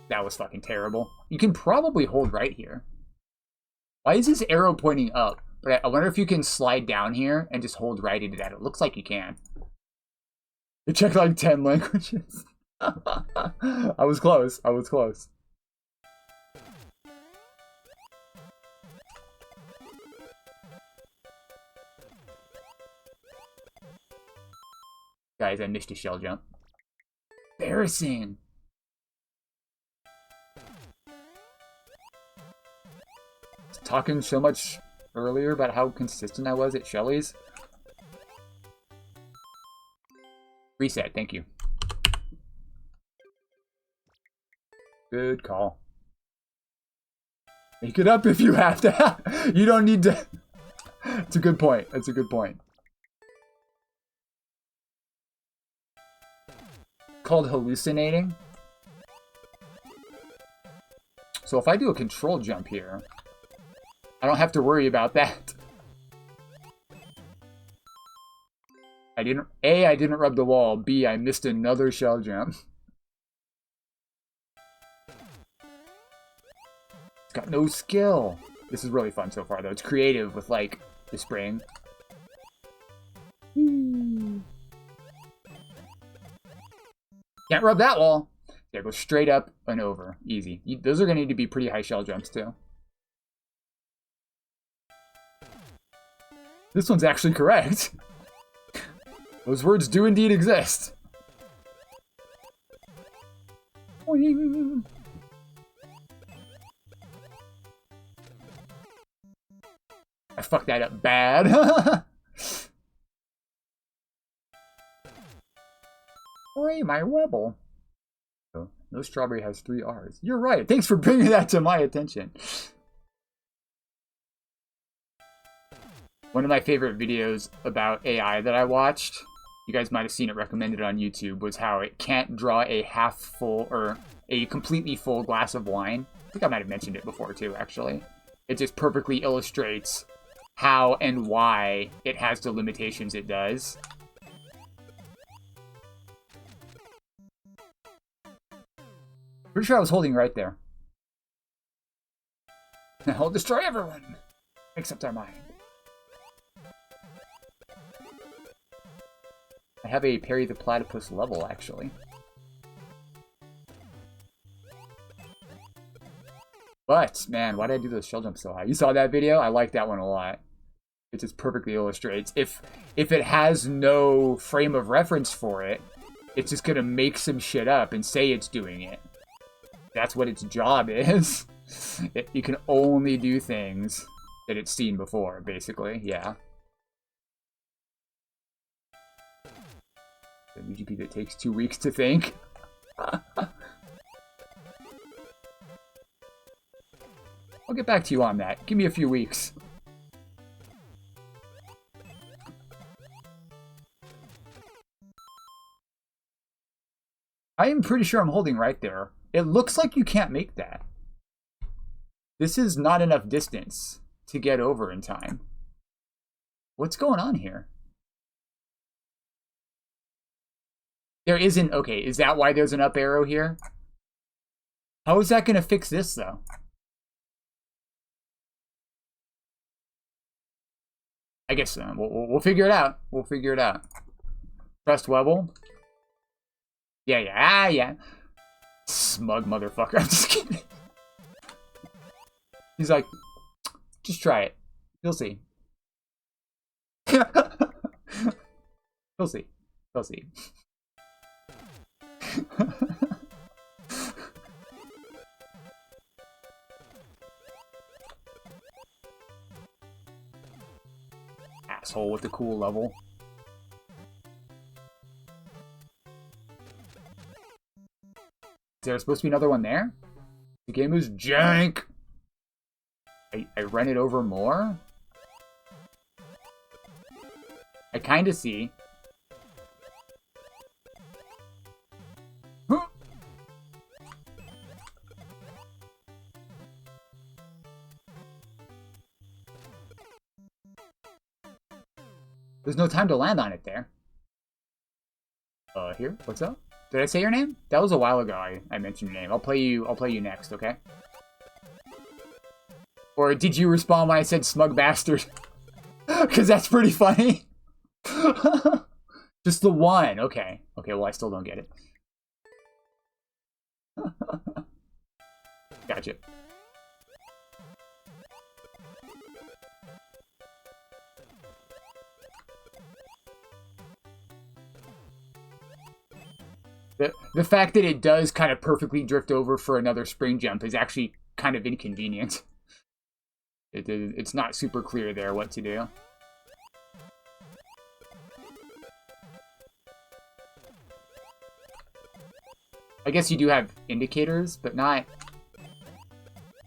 That was fucking terrible. You can probably hold right here. Why is this arrow pointing up? I wonder if you can slide down here and just hold right into that. It looks like you can. You checked like 10 languages. I was close. I was close. Guys, I missed a shell jump. Embarrassing. Talking so much earlier about how consistent I was at Shelly's. Reset, thank you. Good call. Make it up if you have to. You don't need to. It's a good point. That's a good point. Called hallucinating. So if I do a control jump here, I don't have to worry about that. I didn't rub the wall. B, I missed another shell jump. It's got no skill. This is really fun so far, though. It's creative with, like, the spring. Can't rub that wall. Yeah, go straight up and over. Easy. Those are going to need to be pretty high shell jumps, too. This one's actually correct. Those words do indeed exist. Boing. I fucked that up bad. Ray, my rebel. Oh, no strawberry has 3 R's. You're right. Thanks for bringing that to my attention. One of my favorite videos about AI that I watched, you guys might have seen it recommended on YouTube, was how it can't draw a half full or a completely full glass of wine. I think I might have mentioned it before too, actually. It just perfectly illustrates how and why it has the limitations it does. Pretty sure I was holding right there. I'll destroy everyone, except our mind. I have a Perry the Platypus level, actually. But, man, why did I do those shell jumps so high? You saw that video? I like that one a lot. It just perfectly illustrates. If it has no frame of reference for it, it's just gonna make some shit up and say it's doing it. That's what its job is. You can only do things that it's seen before, basically. Yeah. The UGP that takes 2 weeks to think. I'll get back to you on that. Give me a few weeks. I am pretty sure I'm holding right there. It looks like you can't make that. This is not enough distance to get over in time. What's going on here? There isn't... Okay, is that why there's an up arrow here? How is that going to fix this, though? I guess we'll figure it out. We'll figure it out. Trust Webble. Yeah, yeah, ah, yeah. Smug motherfucker. I'm just kidding. He's like, just try it. You'll see. You'll see. You'll see. Asshole with the cool level. Is there supposed to be another one there? The game is jank! I run it over more? I kinda see. Huh. There's no time to land on it there. Here? What's up? Did I say your name? That was a while ago I mentioned your name. I'll play you next, okay? Or did you respond when I said smug bastard? Because that's pretty funny. Just the one. Okay. Okay, well, I still don't get it. Gotcha. The fact that it does kind of perfectly drift over for another spring jump is actually kind of inconvenient. It's not super clear there what to do. I guess you do have indicators, but not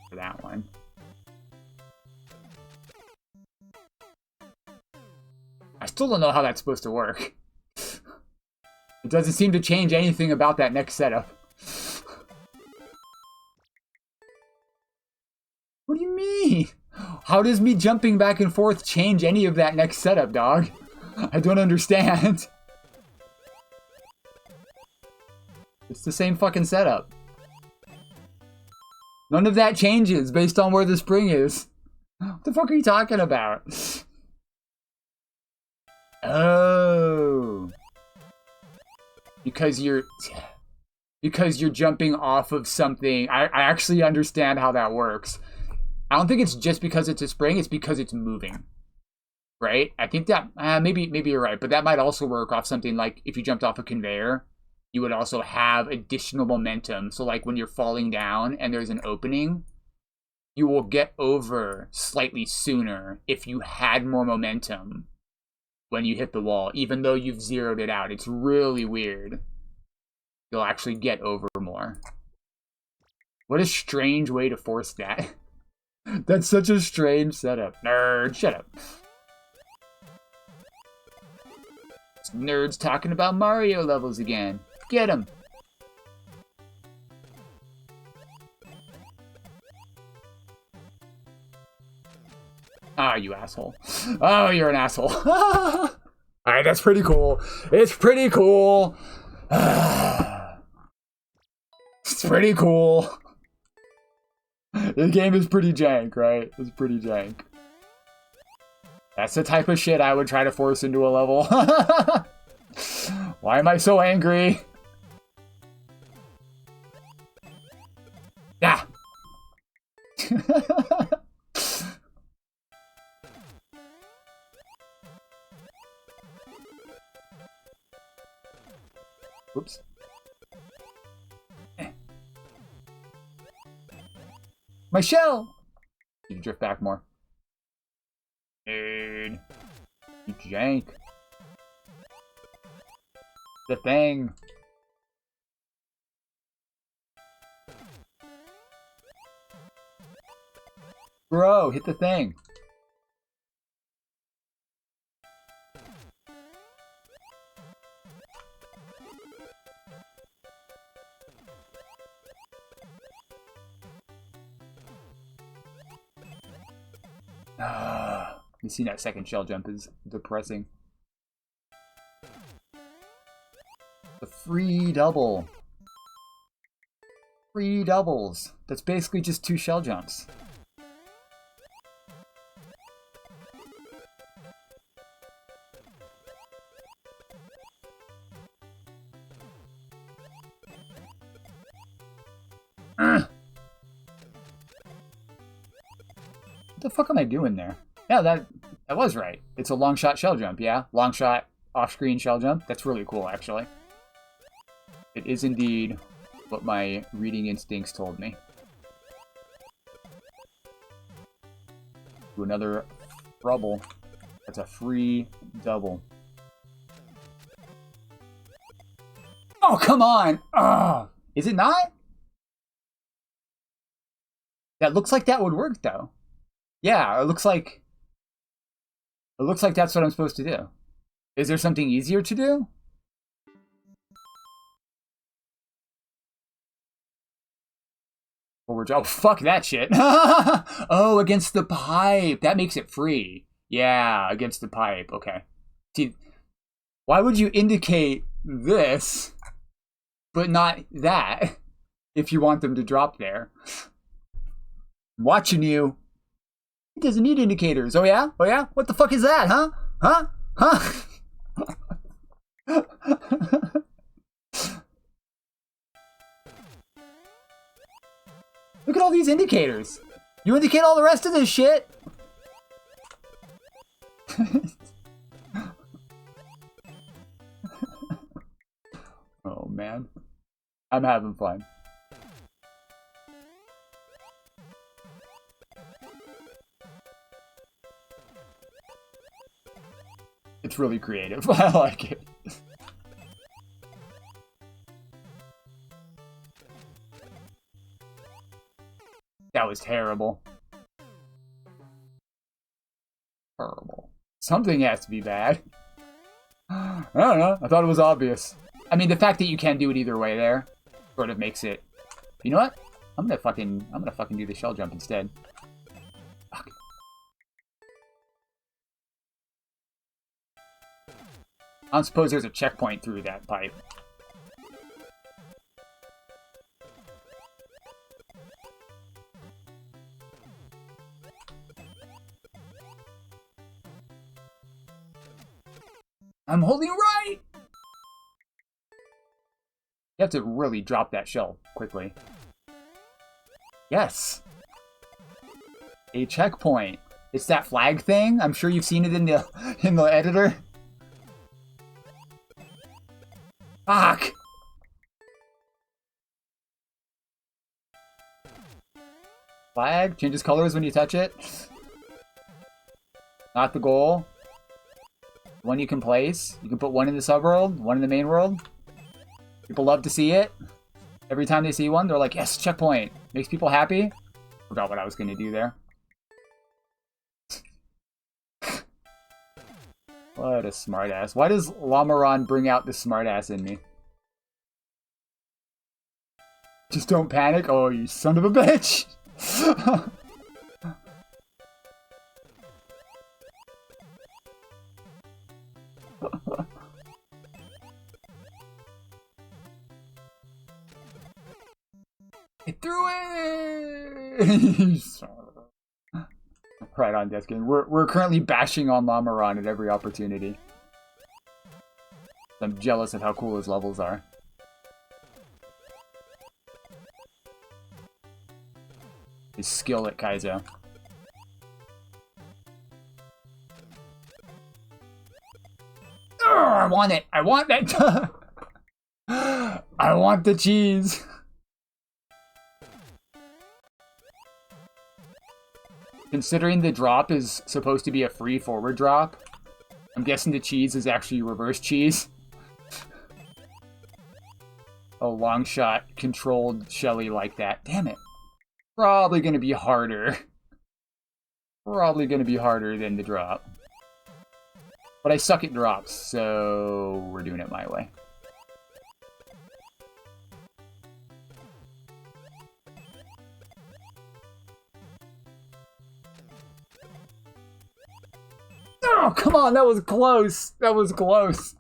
for that one. I still don't know how that's supposed to work. It doesn't seem to change anything about that next setup. What do you mean? How does me jumping back and forth change any of that next setup, dog? I don't understand. It's the same fucking setup. None of that changes based on where the spring is. What the fuck are you talking about? Oh. Because you're jumping off of something. I actually understand how that works. I don't think it's just because it's a spring, it's because it's moving. Right? I think that, maybe you're right, but that might also work off something like if you jumped off a conveyor, you would also have additional momentum. So like when you're falling down and there's an opening, you will get over slightly sooner if you had more momentum when you hit the wall, even though you've zeroed it out. It's really weird. You'll actually get over more. What a strange way to force that. That's such a strange setup. Nerd, shut up. This nerd's talking about Mario levels again. Get him. Ah, you asshole. Oh, you're an asshole. Alright, that's pretty cool. It's pretty cool. It's pretty cool. The game is pretty jank, right? It's pretty jank. That's the type of shit I would try to force into a level. Why am I so angry? Yeah. Whoops. My shell! You can drift back more. Dude. You jank. The thing. Bro, hit the thing. You see that second shell jump is depressing. The free double. Free doubles. That's basically just 2 shell jumps. What the fuck am I doing there? Yeah, that was right. It's a long shot shell jump, yeah? Long shot off-screen shell jump. That's really cool, actually. It is indeed what my reading instincts told me. Do another rubble. That's a free double. Oh, come on! Ugh. Is it not? That looks like that would work, though. Yeah, it looks like that's what I'm supposed to do. Is there something easier to do? Forward. Oh, fuck that shit. Oh, against the pipe. That makes it free. Yeah, against the pipe. Okay. See, why would you indicate this, but not that, if you want them to drop there? I'm watching you. It doesn't need indicators. Oh yeah? Oh yeah? What the fuck is that, huh? Huh? Huh? Look at all these indicators. You indicate all the rest of this shit. Oh man. I'm having fun. It's really creative. I like it. That was terrible. Terrible. Something has to be bad. I don't know. I thought it was obvious. I mean, the fact that you can do it either way there sort of makes it. You know what? I'm gonna fucking do the shell jump instead. Fuck. I don't suppose there's a checkpoint through that pipe. I'm holding right! You have to really drop that shell quickly. Yes! A checkpoint. It's that flag thing. I'm sure you've seen it in the editor. Fuck! Flag changes colors when you touch it. Not the goal. One you can place. You can put one in the subworld, one in the main world. People love to see it. Every time they see one, they're like, yes, checkpoint. Makes people happy. Forgot what I was going to do there. What a smartass. Why does Lamaron bring out the smartass in me? Just don't panic. Oh, you son of a bitch. It threw it! Right on, Deskin. We're currently bashing on Lamaron at every opportunity. I'm jealous of how cool his levels are. His skill at Kaizo. I want it! I want that! I want the cheese! Considering the drop is supposed to be a free forward drop, I'm guessing the cheese is actually reverse cheese. A long shot controlled Shelly like that. Damn it. Probably gonna be harder. Probably gonna be harder than the drop. But I suck at drops, so we're doing it my way. Oh, come on, that was close. That was close.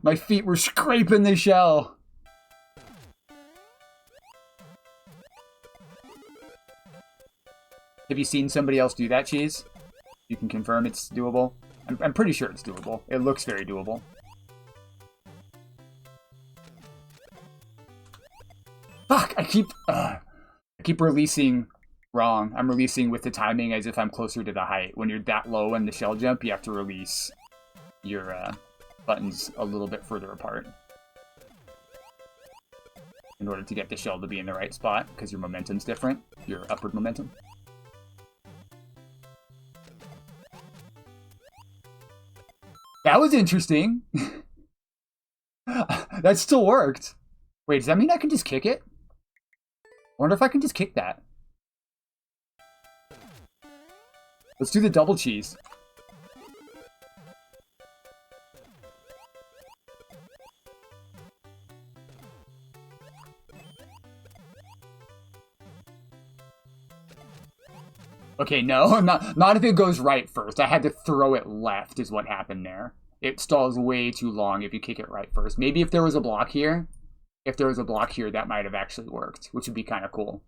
My feet were scraping the shell. Have you seen somebody else do that, Cheese? You can confirm it's doable? I'm pretty sure it's doable. It looks very doable. Fuck! I keep releasing wrong. I'm releasing with the timing as if I'm closer to the height. When you're that low in the shell jump, you have to release your buttons a little bit further apart in order to get the shell to be in the right spot, because your momentum's different, your upward momentum. That was interesting. That still worked. Wait, does that mean I can just kick it? I wonder if I can just kick that. Let's do the double cheese. Okay, no, not if it goes right first. I had to throw it left is what happened there. It stalls way too long if you kick it right first. Maybe if there was a block here, that might have actually worked, which would be kind of cool.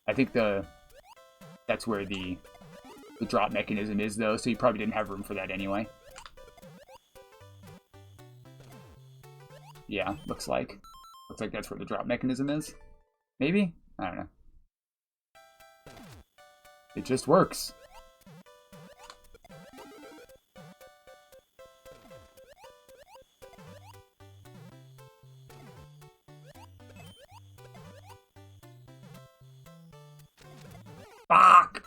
I think that's where the drop mechanism is, though, so you probably didn't have room for that anyway. Yeah, looks like that's where the drop mechanism is. Maybe? I don't know. It just works. Fuck!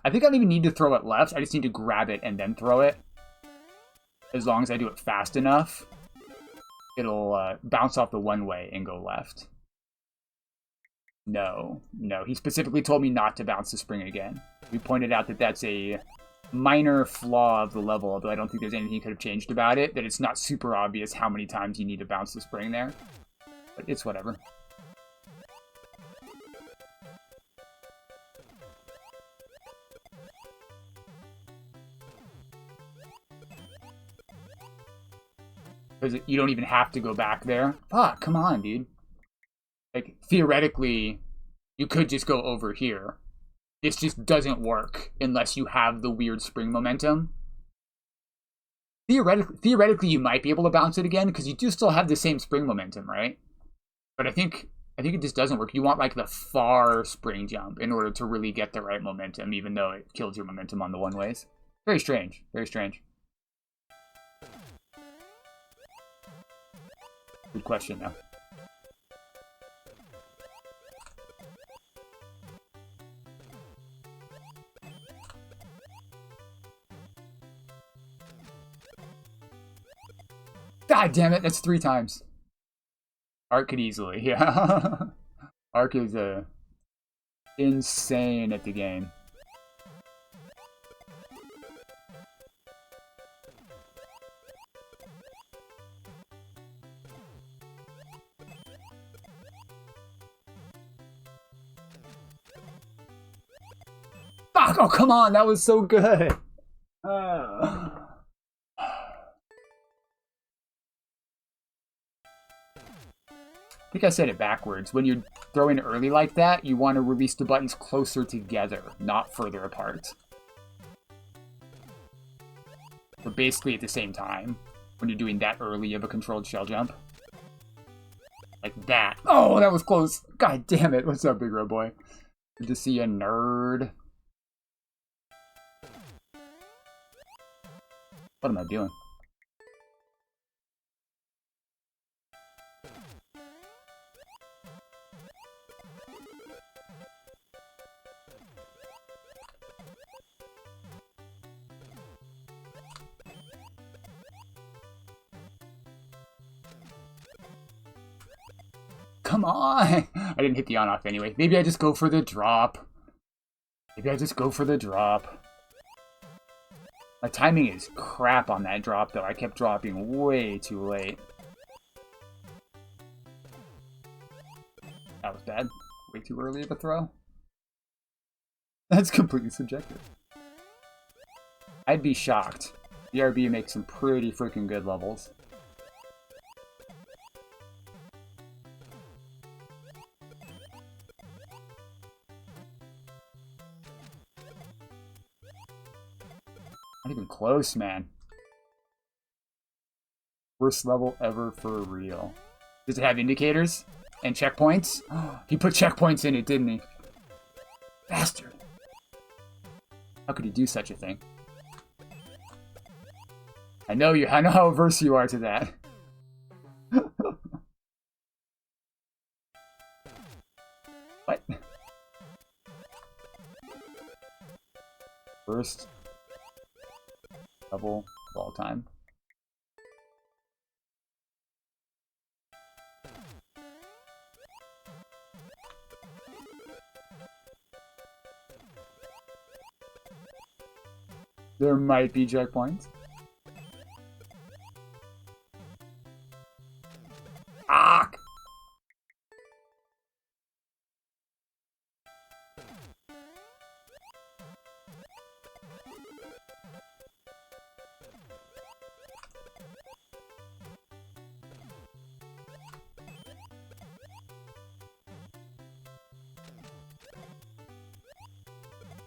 I think I don't even need to throw it left. I just need to grab it and then throw it. As long as I do it fast enough, it'll bounce off the one way and go left. No. He specifically told me not to bounce the spring again. We pointed out that that's a minor flaw of the level, although I don't think there's anything you could have changed about it, that it's not super obvious how many times you need to bounce the spring there. But it's whatever. Because you don't even have to go back there. Fuck, come on, dude. Like, theoretically, you could just go over here. This just doesn't work unless you have the weird spring momentum. Theoretically, you might be able to bounce it again, because you do still have the same spring momentum, right? But I think it just doesn't work. You want, like, the far spring jump in order to really get the right momentum, even though it kills your momentum on the one-ways. Very strange. Very strange. Good question, though. God damn it, that's 3 times. Ark could easily, yeah. Ark is insane at the game. Fuck! Oh, come on, that was so good. I think I said it backwards. When you're throwing early like that, you want to release the buttons closer together, not further apart. But basically at the same time, when you're doing that early of a controlled shell jump. Like that. Oh, that was close. God damn it. What's up, big red boy? Good to see you, nerd. What am I doing? Come on! I didn't hit the on-off anyway. Maybe I just go for the drop. My timing is crap on that drop, though. I kept dropping way too late. That was bad. Way too early of a throw. That's completely subjective. I'd be shocked. BRB makes some pretty freaking good levels. Not even close, man. Worst level ever for real. Does it have indicators and checkpoints? He put checkpoints in it, didn't he? Bastard. How could he do such a thing? I know how averse you are to that. What? First level of all time. There might be checkpoints. Ah!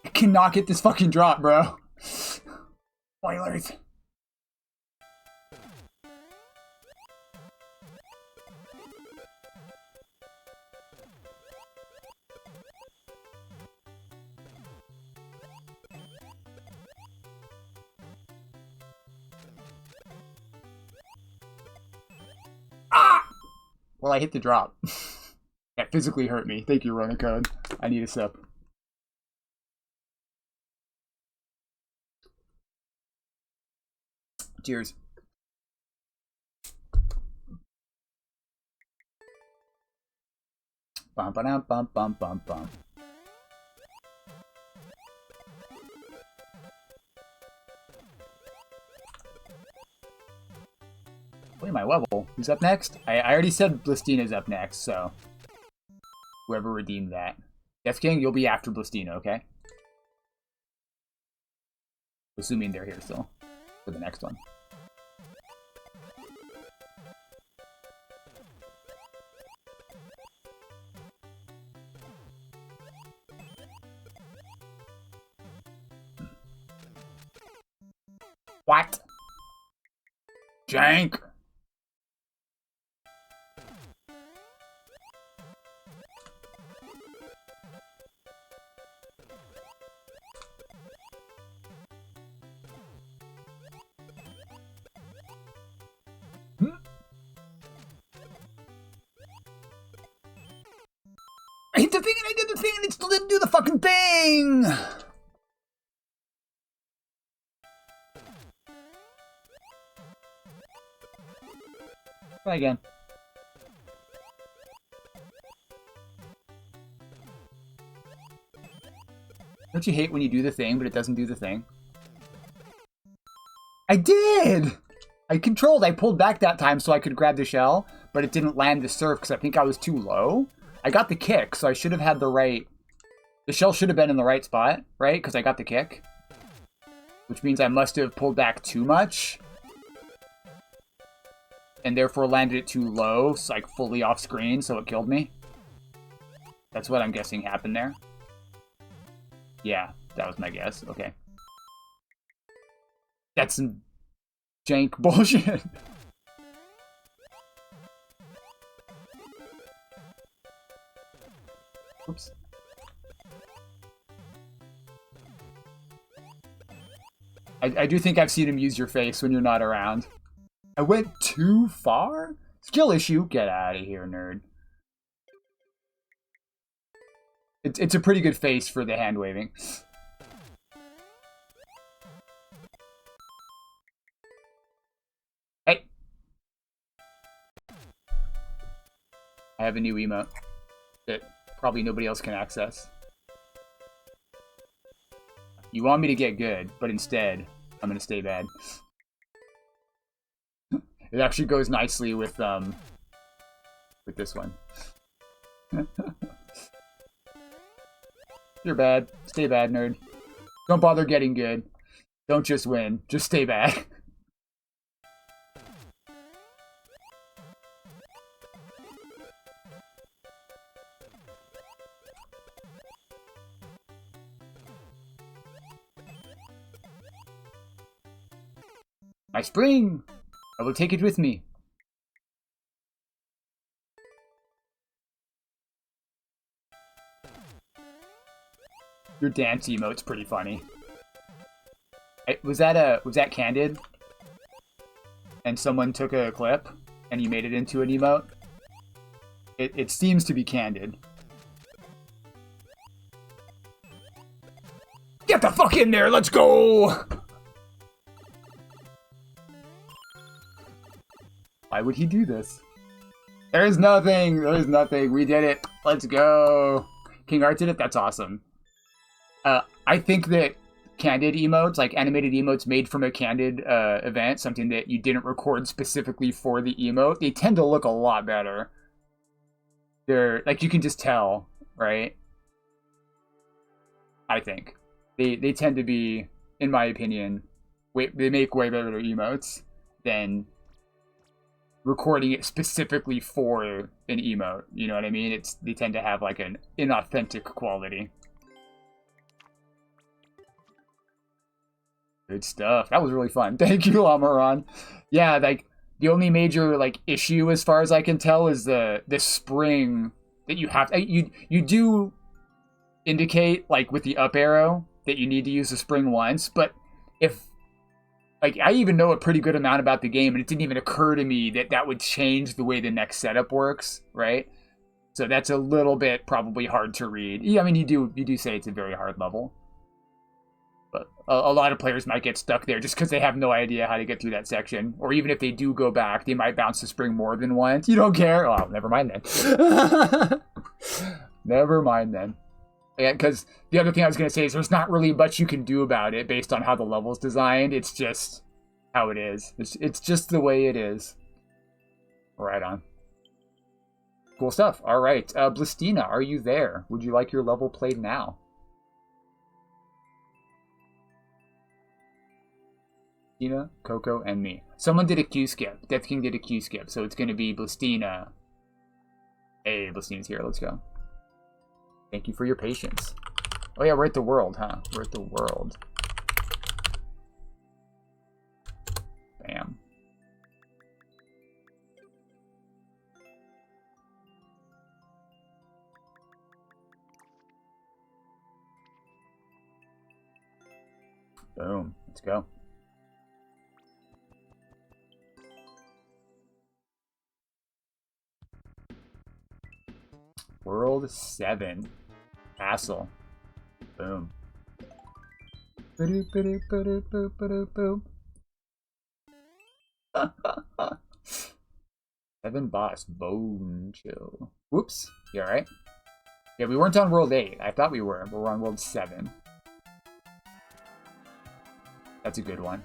I cannot get this fucking drop, bro. Spoilers. Ah! Well, I hit the drop. That physically hurt me. Thank you, Rona Code. I need a sip. Cheers. Bum ba bum bum bum bum. Wait, my level. Who's up next? I already said Blistina's up next, so whoever redeemed that. Death King, you'll be after Blistina, okay? Assuming they're here still for the next one. What? Jank! I hit the thing and I did the thing and it still didn't do the fucking thing! Try again. Don't you hate when you do the thing, but it doesn't do the thing? I did! I pulled back that time so I could grab the shell, but it didn't land the surf because I think I was too low. I got the kick, so I should have had the right... The shell should have been in the right spot, right? Because I got the kick. Which means I must have pulled back too much. And therefore landed it too low, so like fully off screen, so it killed me. That's what I'm guessing happened there. Yeah, that was my guess. Okay. That's some jank bullshit. Oops. I do think I've seen him use your face when you're not around. I went too far? Skill issue? Get out of here, nerd. It's a pretty good face for the hand waving. Hey! I have a new emote that probably nobody else can access. You want me to get good, but instead, I'm gonna stay bad. It actually goes nicely with this one. You're bad. Stay bad, nerd. Don't bother getting good. Don't just win. Just stay bad. My spring! I will take it with me. Your dance emote's pretty funny. Was that candid? And someone took a clip and you made it into an emote? It seems to be candid. Get the fuck in there, let's go! Why would he do this? There's nothing, we did it. Let's go. King Art did it, that's awesome. I think that candid emotes, like animated emotes made from a candid event, something that you didn't record specifically for the emote, they tend to look a lot better. They're, like, you can just tell, right? I think. They tend to be, in my opinion, they make way better emotes than recording it specifically for an emote. You know what I mean? They tend to have, like, an inauthentic quality. Good stuff. That was really fun. Thank you, Amaran. Yeah, like, the only major, like, issue as far as I can tell is the spring that you have. You do indicate, like, with the up arrow that you need to use the spring once, but if, like, I even know a pretty good amount about the game, and it didn't even occur to me that that would change the way the next setup works, right? So that's a little bit probably hard to read. Yeah, I mean, you do say it's a very hard level. But a lot of players might get stuck there just because they have no idea how to get through that section. Or even if they do go back, they might bounce the spring more than once. You don't care? Oh, never mind then. Never mind then. Yeah, because the other thing I was going to say is there's not really much you can do about it based on how the level's designed. It's just how it is. It's just the way it is. Right on. Cool stuff. All right. Blistina, are you there? Would you like your level played now? Blistina, Coco, and me. Someone did a Q skip. Death King did a Q skip, so it's going to be Blistina. Hey, Blistina's here. Let's go. Thank you for your patience. Oh yeah, we're at the world, huh? We're at the world. Bam. Boom. Let's go. World 7. Castle. Boom. 7 boss. Bone chill. Whoops. You alright? Yeah, we weren't on World 8. I thought we were, but we're on World 7. That's a good one.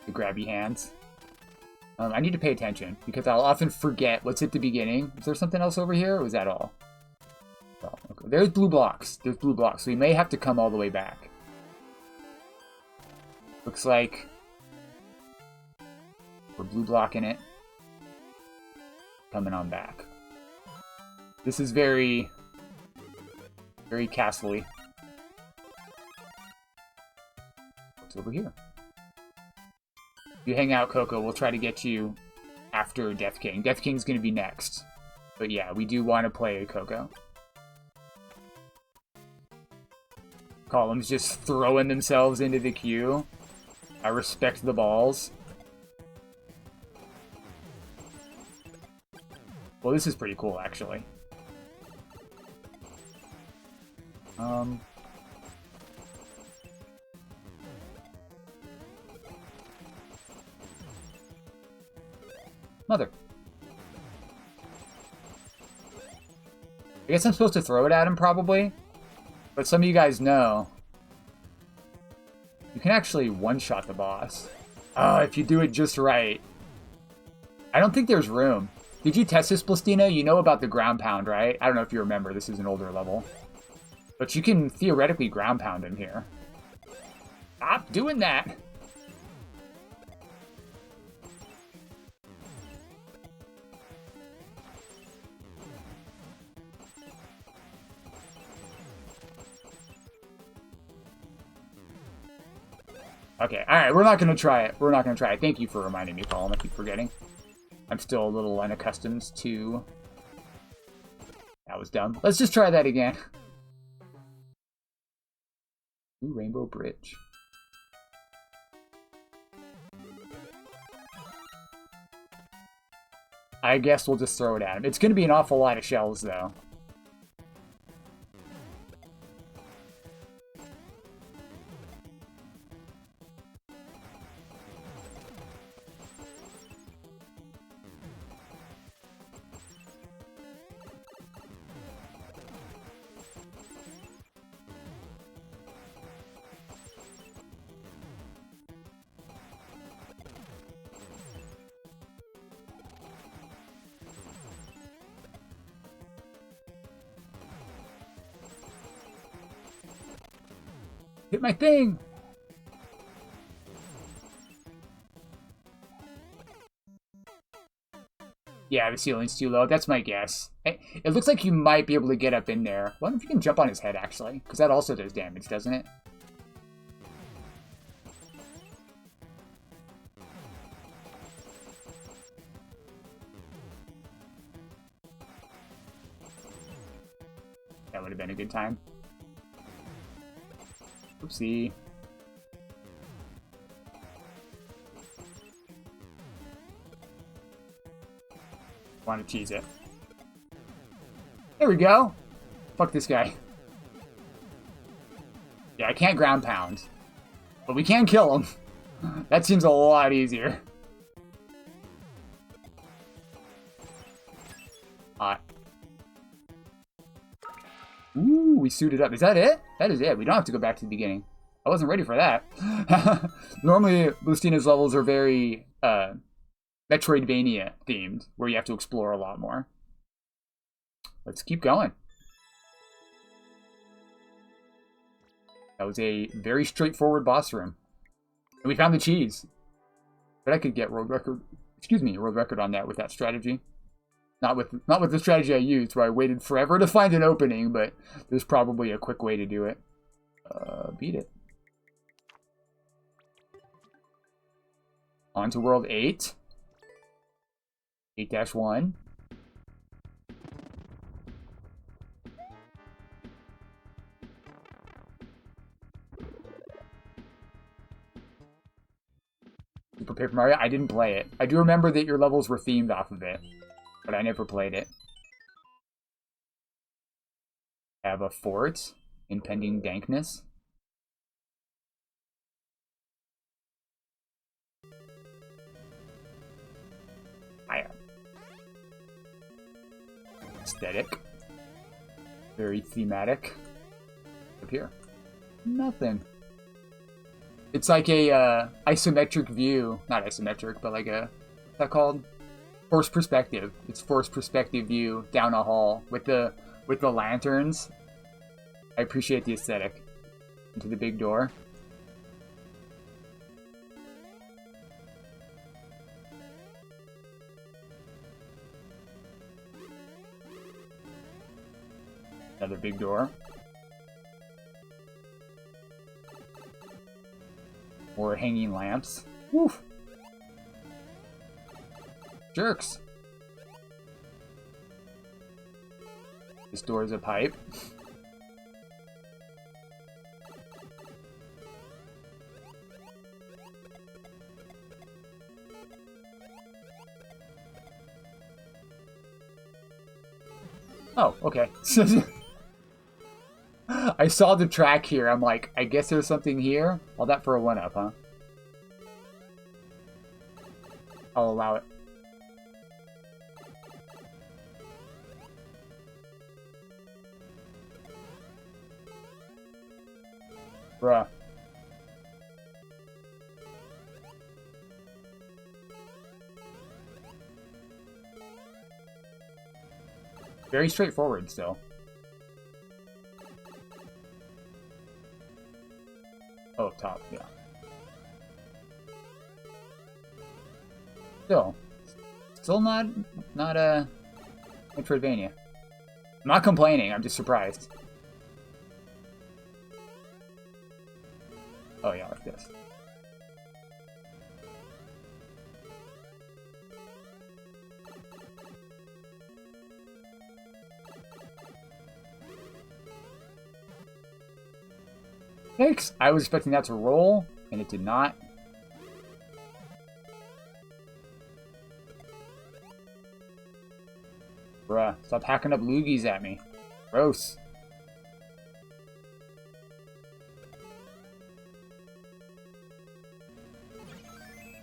The grabby hands. I need to pay attention, because I'll often forget what's at the beginning. Is there something else over here, or was that all? Oh, okay. There's blue blocks. There's blue blocks, so we may have to come all the way back. Looks like we're blue blocking it. Coming on back. This is very castle-y. What's over here? If you hang out, Coco, we'll try to get you after Death King. Death King's gonna be next. But yeah, we do want to play Coco. Columns just throwing themselves into the queue. I respect the balls. Well, this is pretty cool, actually. Mother. I guess I'm supposed to throw it at him, probably. But some of you guys know you can actually one-shot the boss. If you do it just right. I don't think there's room. Did you test this, Blistina? You know about the ground pound, right? I don't know if you remember. This is an older level. But you can theoretically ground pound him here. Stop doing that! Okay, alright, we're not gonna try it. We're not gonna try it. Thank you for reminding me, Colin. I keep forgetting. I'm still a little unaccustomed to... That was dumb. Let's just try that again. Ooh, Rainbow Bridge. I guess we'll just throw it at him. It's gonna be an awful lot of shells, though. Hit my thing! Yeah, the ceiling's too low. That's my guess. It looks like you might be able to get up in there. I wonder if you can jump on his head, actually. Because that also does damage, doesn't it? That would have been a good time. Oopsie. Want to cheese it. There we go. Fuck this guy. Yeah, I can't ground pound. But we can kill him. That seems a lot easier. Hot. Ooh, we suited up. Is that it? That is it. We don't have to go back to the beginning. I wasn't ready for that. Normally, Blustina's levels are very Metroidvania themed, where you have to explore a lot more. Let's keep going. That was a very straightforward boss room. And we found the cheese. But I could get world record, world record on that with that strategy. Not with the strategy I used, where I waited forever to find an opening, but there's probably a quick way to do it. Beat it. On to World 8. 8-1. Super Paper Mario? I didn't play it. I do remember that your levels were themed off of it, but I never played it. Have a fort. Impending dankness. Aesthetic. Very thematic. Up here. Nothing. It's like a isometric view. Not isometric, but like a... What's that called? Forced perspective. It's forced perspective view down a hall with the lanterns. I appreciate the aesthetic. Into the big door. Another big door. More hanging lamps. Woof! Jerks! This door is a pipe. Oh, okay. I saw the track here. I'm like, I guess there's something here. All that for a 1-up, huh? I'll allow it. Bruh. Very straightforward still. Oh, up top, yeah. Still not a Metroidvania. I'm not complaining, I'm just surprised. Oh yeah, like this. Yikes! I was expecting that to roll, and it did not. Bruh, stop hacking up loogies at me. Gross.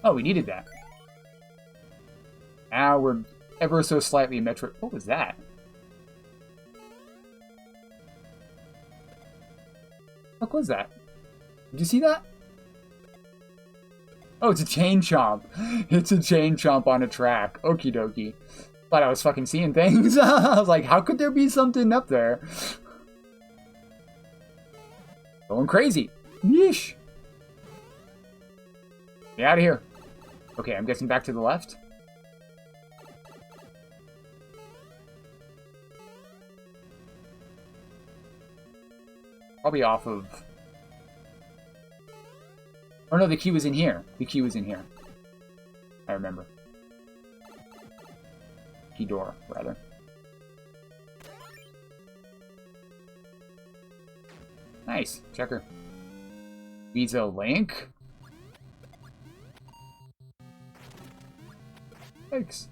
Oh, we needed that. Now we're ever so slightly metro. What was that? What was that? Did you see that? Oh, it's a chain chomp. It's a chain chomp on a track. Okie dokie. Thought I was fucking seeing things. I was like, how could there be something up there? Going crazy. Yeesh. Get out of here. Okay, I'm guessing back to the left. Probably off of... Oh no, the key was in here. The key was in here. I remember. Key door, rather. Nice. Checker. Visa Link. Thanks.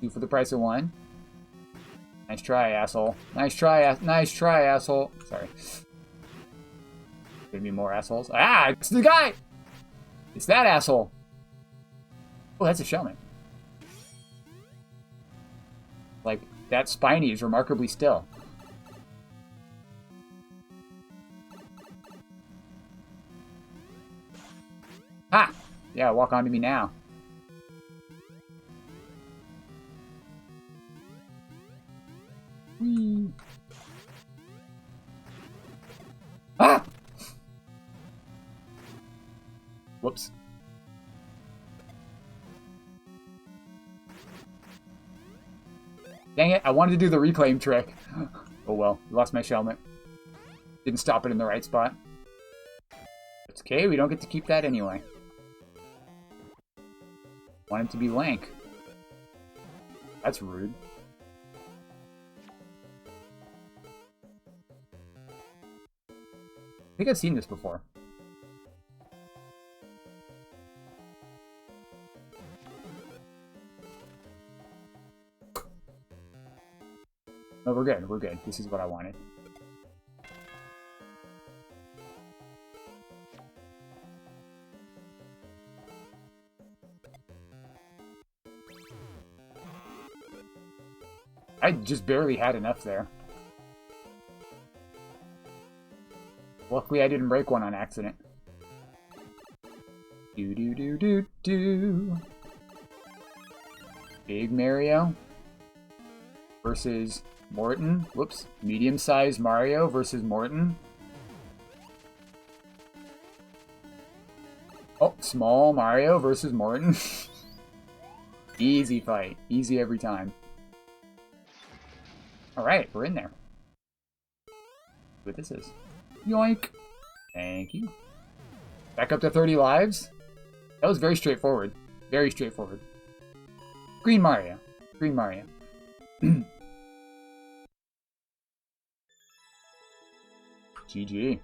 Two for the price of one. Nice try, asshole. Nice try, asshole. Sorry. Gonna be more assholes. Ah, it's the guy! It's that asshole. Oh, that's a shellman. Like, that spiny is remarkably still. Ha! Yeah, walk onto me now. Whee! Ah! Whoops. Dang it, I wanted to do the reclaim trick. Oh well, lost my shellmet. Didn't stop it in the right spot. It's okay, we don't get to keep that anyway. Want him to be lank. That's rude. I think I've seen this before. No, we're good, we're good. This is what I wanted. I just barely had enough there. Luckily I didn't break one on accident. Do. Big Mario versus Morton. Whoops. Medium-sized Mario versus Morton. Oh, small Mario versus Morton. Easy fight. Easy every time. Alright, we're in there. See what this is. Yoink! Thank you. Back up to 30 lives. That was very straightforward. Very straightforward. Green Mario. Green Mario. GG.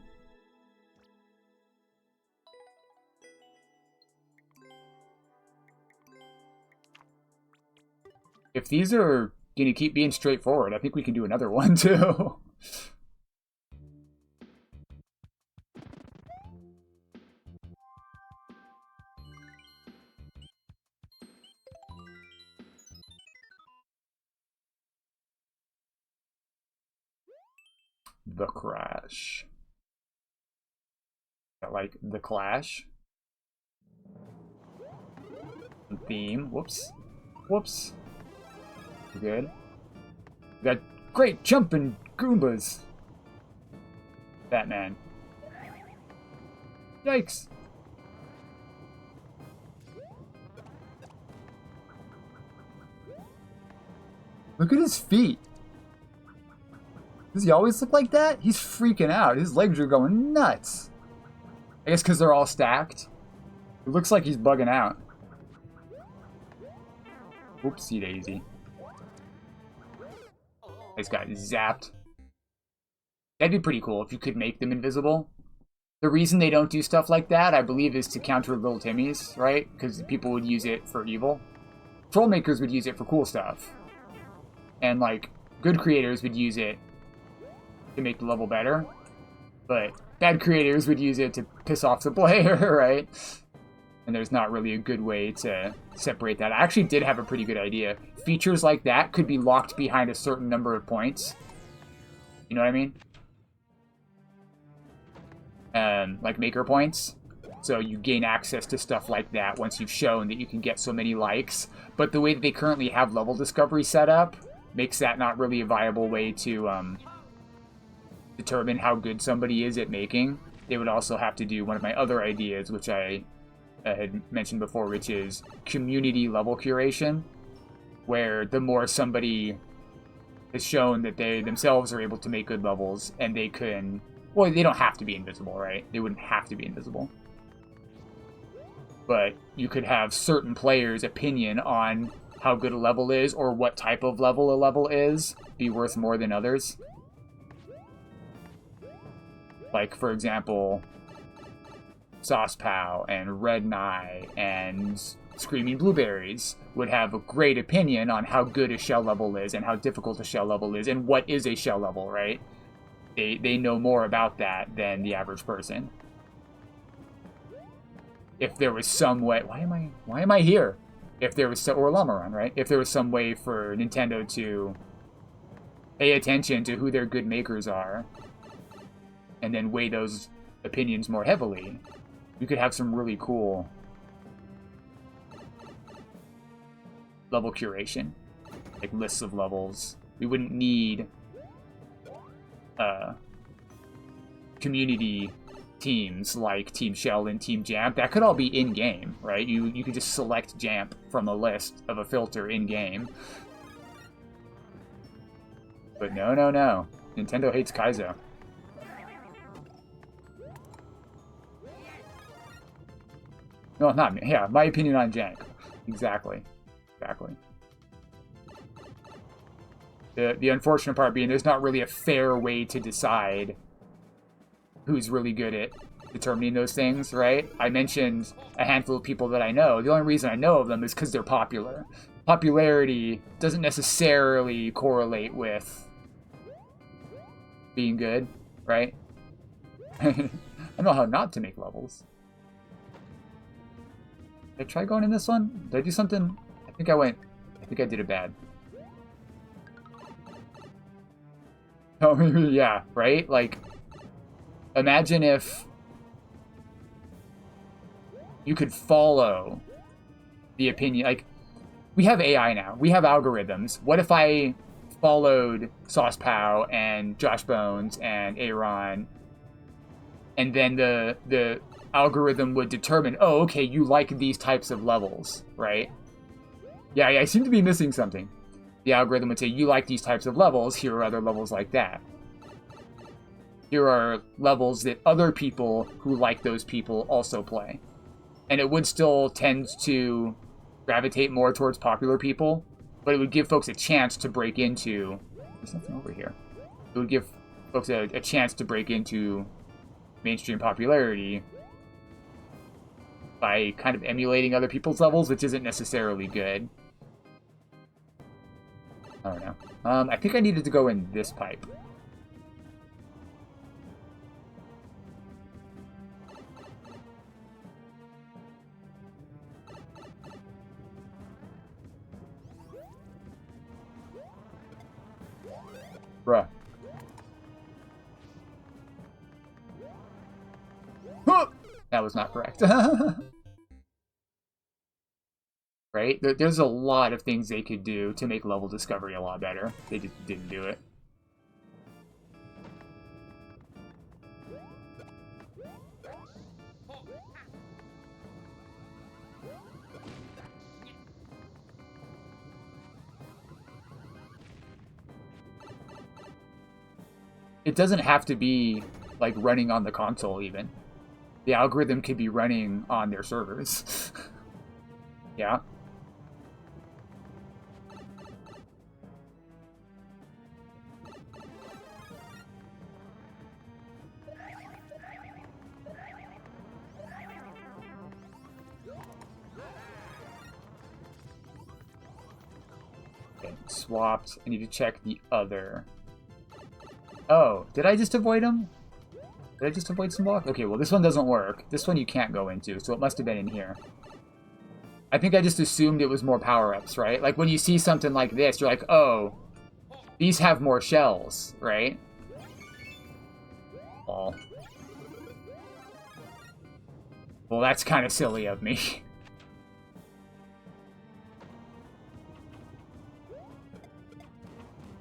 If these are gonna keep being straightforward, I think we can do another one too. The Crash. Like the Clash. Theme. Whoops. Whoops. We're good. We got great jumping Goombas. Batman. Yikes. Look at his feet. Does he always look like that? He's freaking out. His legs are going nuts. I guess because they're all stacked. It looks like he's bugging out. Oopsie daisy. I just got zapped. That'd be pretty cool if you could make them invisible. The reason they don't do stuff like that, I believe, is to counter little Timmies, right? Because people would use it for evil. Trollmakers would use it for cool stuff. And, like, good creators would use it to make the level better. But bad creators would use it to piss off the player, right? And there's not really a good way to separate that. I actually did have a pretty good idea. Features like that could be locked behind a certain number of points. You know what I mean? Like maker points. So you gain access to stuff like that once you've shown that you can get so many likes. But the way that they currently have level discovery set up makes that not really a viable way to determine how good somebody is at making. They would also have to do one of my other ideas, which I had mentioned before, which is community level curation, where the more somebody has shown that they themselves are able to make good levels, and they can... Well, they don't have to be invisible, right? They wouldn't have to be invisible. But you could have certain players' opinion on how good a level is, or what type of level a level is, be worth more than others. Like, for example, Sauce Pow and Red Nye and Screaming Blueberries would have a great opinion on how good a shell level is and how difficult a shell level is and what is a shell level, right? They know more about that than the average person. If there was some way... Why am I here? If there was... Or Llama Run, right? If there was some way for Nintendo to pay attention to who their good makers are and then weigh those opinions more heavily, you could have some really cool level curation. Like lists of levels. We wouldn't need community teams like Team Shell and Team Jamp. That could all be in-game, right? You could just select Jamp from a list of a filter in-game. But no. Nintendo hates Kaizo. No, not me. Yeah, my opinion on Jank. Exactly. The unfortunate part being there's not really a fair way to decide who's really good at determining those things, right? I mentioned a handful of people that I know. The only reason I know of them is because they're popular. Popularity doesn't necessarily correlate with being good, right? I know how not to make levels. Did I try going in this one? Did I do something? I think I did it bad. Oh, yeah, right? Like, imagine if you could follow the opinion. Like, we have AI now. We have algorithms. What if I followed Sauce Pow and Josh Bones and Aaron, and then the algorithm would determine, oh, okay, you like these types of levels, right? Yeah, I seem to be missing something. The algorithm would say, you like these types of levels, here are other levels like that. Here are levels that other people who like those people also play. And it would still tend to gravitate more towards popular people, but it would give folks a chance to break into... There's nothing over here. It would give folks a chance to break into mainstream popularity by kind of emulating other people's levels, which isn't necessarily good. I don't know. I think I needed to go in this pipe. Bruh. That was not correct. Right? There's a lot of things they could do to make level discovery a lot better. They just didn't do it. It doesn't have to be, like, running on the console, even. The algorithm could be running on their servers. Yeah? swapped. I need to check the other. Oh, did I just avoid him? Did I just avoid some block? Okay, well this one doesn't work. This one you can't go into, so it must have been in here. I think I just assumed it was more power-ups, right? Like when you see something like this, you're like, oh, these have more shells, right? Oh. Well, that's kind of silly of me.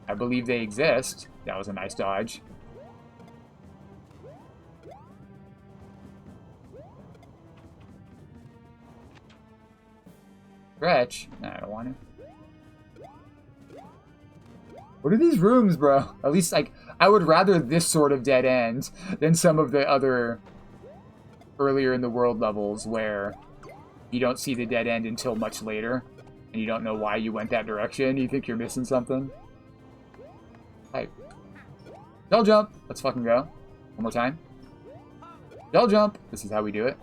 I believe they exist. That was a nice dodge. Stretch? Nah, I don't want to. What are these rooms, bro? At least, like, I would rather this sort of dead end than some of the other earlier in the world levels where you don't see the dead end until much later and you don't know why you went that direction. You think you're missing something. Right. Shell jump. Let's fucking go. One more time. Shell jump. This is how we do it.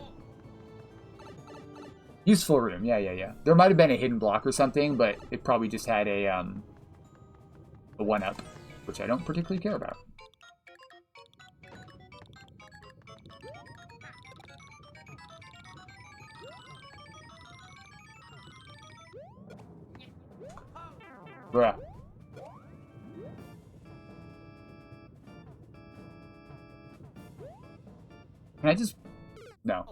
Useful room. Yeah. There might have been a hidden block or something, but it probably just had a 1-up, which I don't particularly care about. Bruh. Can I just... No.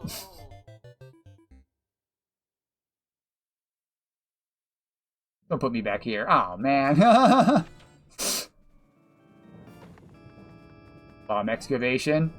Don't put me back here. Oh, man. Bomb excavation.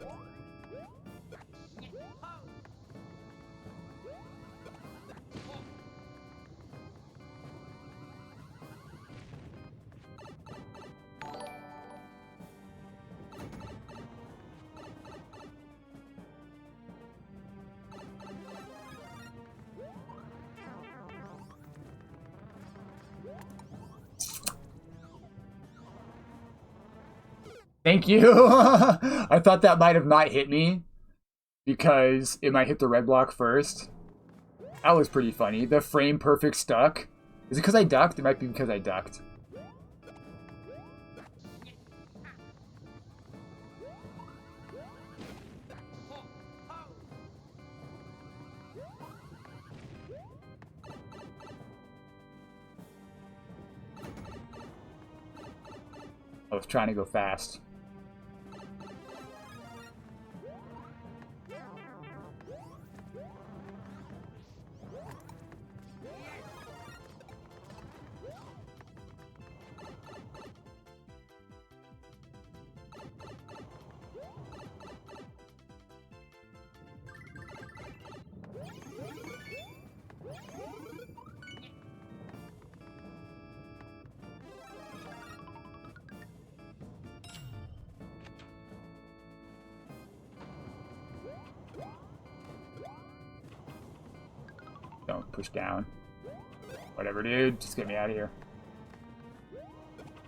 Thank you. I thought that might have not hit me because it might hit the red block first. That was pretty funny. The frame perfect stuck. Is it because I ducked? It might be because I ducked. I was trying to go fast. Don't push down. Whatever, dude. Just get me out of here.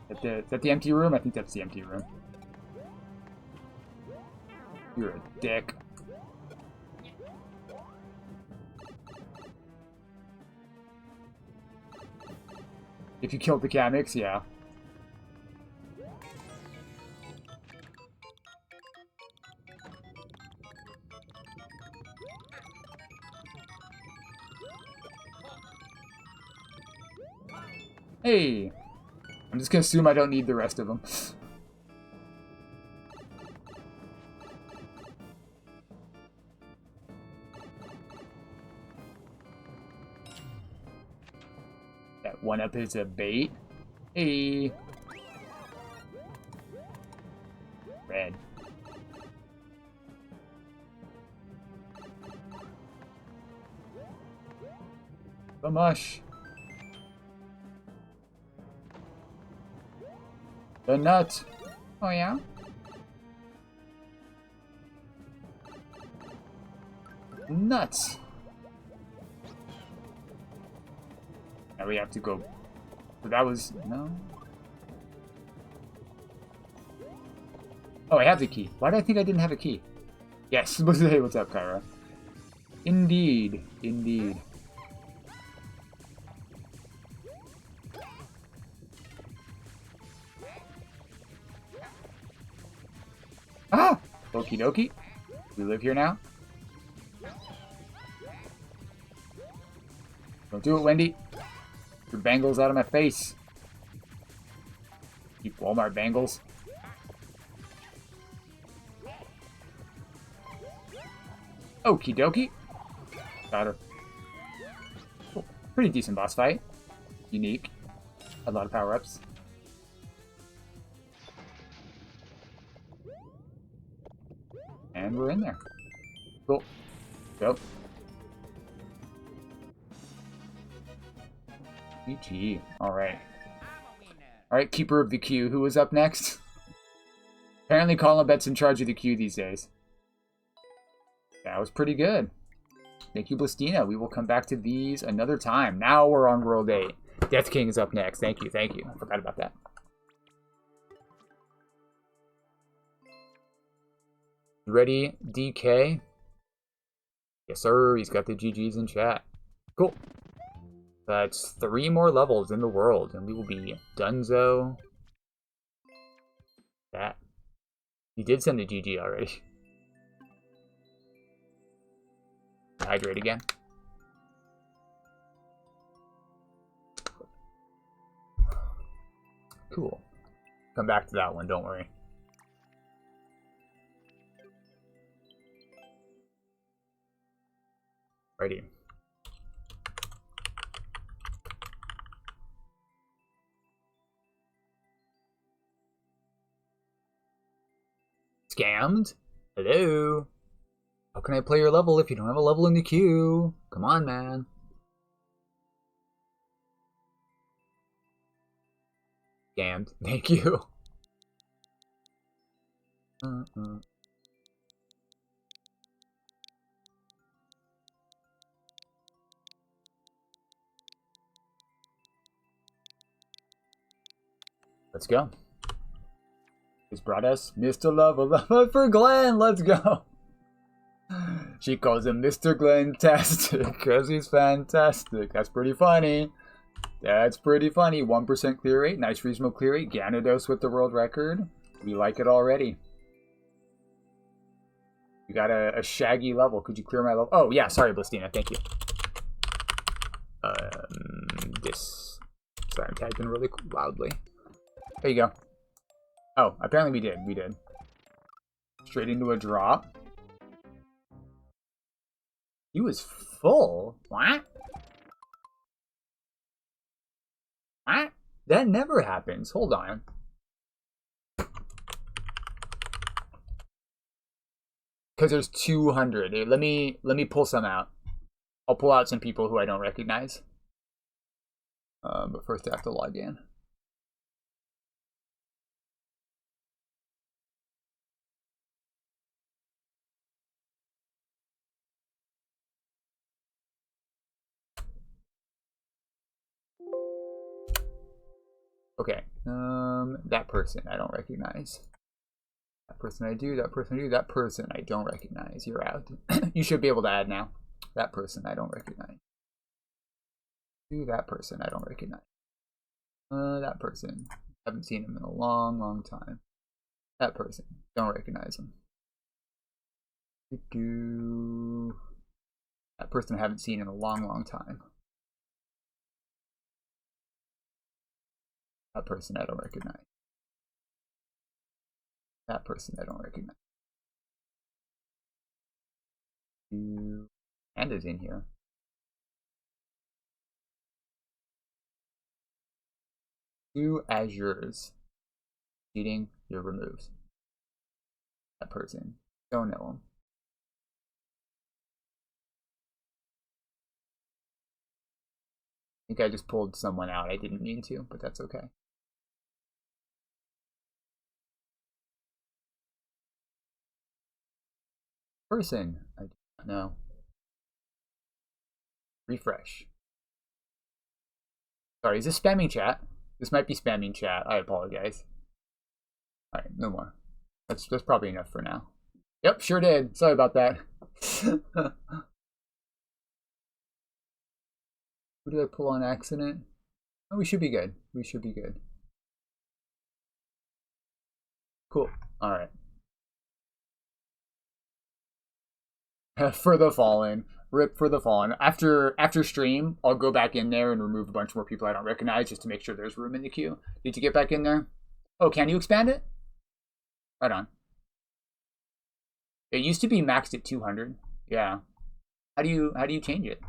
Is that the empty room? I think that's the empty room. You're a dick. If you killed the Kamix, yeah. Hey! I'm just gonna assume I don't need the rest of them. That 1-up is a bait. Hey! Red. The mush. The nut. Oh, yeah? Nuts. Now we have to go. So that was... No? Oh, I have the key. Why did I think I didn't have a key? Yes. Hey, what's up, Kyra? Indeed. Indeed. Okie dokie. We live here now. Don't do it, Wendy. Your bangles out of my face. Keep Walmart bangles. Okie dokie. Got her. Cool. Pretty decent boss fight. Unique. Had a lot of power-ups. And we're in there. Cool. Go. GG. Alright. Alright, keeper of the queue. Who is up next? Apparently Colin Bet's in charge of the queue these days. That was pretty good. Thank you, Blastina. We will come back to these another time. Now we're on World 8. Death King is up next. Thank you, thank you. I forgot about that. You ready, DK? Yes, sir. He's got the GGs in chat. Cool. That's 3 more levels in the world, and we will be donezo. That. He did send the GG already. Hydrate again. Cool. Come back to that one, don't worry. Righty. Scammed? Hello? How can I play your level if you don't have a level in the queue? Come on, man. Scammed. Thank you. Let's go. He's brought us Mr. Love for Glenn. Let's go. She calls him Mr. Glenn-tastic because he's fantastic. That's pretty funny. That's pretty funny. 1% clear rate. Nice reasonable clear rate. Gyarados with the world record. We like it already. You got a shaggy level. Could you clear my level? Oh, yeah. Sorry, Blastina. Thank you. This. Sorry, I'm typing really loudly. There you go. Oh, apparently we did. We did. Straight into a drop. He was full. What? What? That never happens. Hold on. Because there's 200. Let me pull some out. I'll pull out some people who I don't recognize. But first I have to log in. Okay, that person I don't recognize. That person I do, that person I do, that person I don't recognize. You're out. You should be able to add now. That person I don't recognize. Do that person I don't recognize. That person. Haven't seen him in a long, long time. That person. Don't recognize him. That person I haven't seen in a long, long time. That person I don't recognize. That person I don't recognize. Panda's in here. Do Azures. Cheating, you're removed. That person. Don't know him. I think I just pulled someone out. I didn't mean to, but that's okay. Person, I do not know. Refresh. Sorry, is this spamming chat? This might be spamming chat. I apologize. Alright, no more. That's probably enough for now. Yep, sure did. Sorry about that. Who did I pull on accident? Oh, we should be good. We should be good. Cool. Alright. For the Fallen. Rip for the Fallen. After stream, I'll go back in there and remove a bunch more people I don't recognize just to make sure there's room in the queue. Did you get back in there? Oh, can you expand it? Right on. It used to be maxed at 200. Yeah. How do you change it?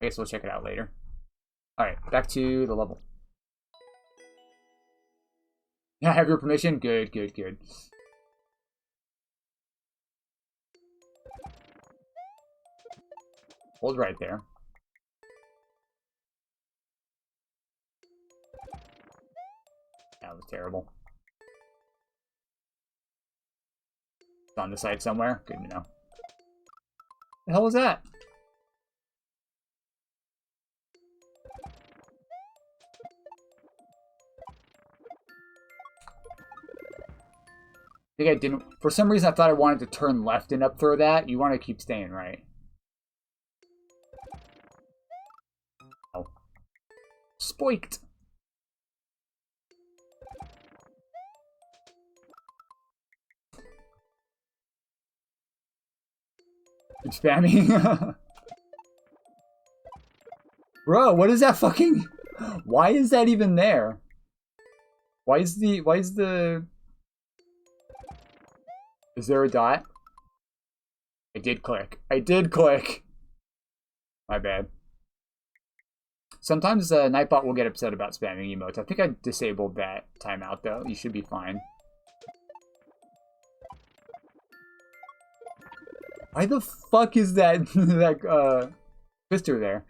I guess we'll check it out later. Alright, back to the level. Yeah, I have your permission? Good, good, good. Hold right there. That was terrible. It's on the side somewhere. Good to know. The hell was that? I think I didn't. For some reason, I thought I wanted to turn left and up throw that. You want to keep staying right. Oh. Spoiked. Keep spamming. Bro, what is that fucking... Why is that even there? Why is the... Is there a dot? I did click. I did click. My bad. Sometimes Nightbot will get upset about spamming emotes. I think I disabled that timeout though. You should be fine. Why the fuck is that that twister there?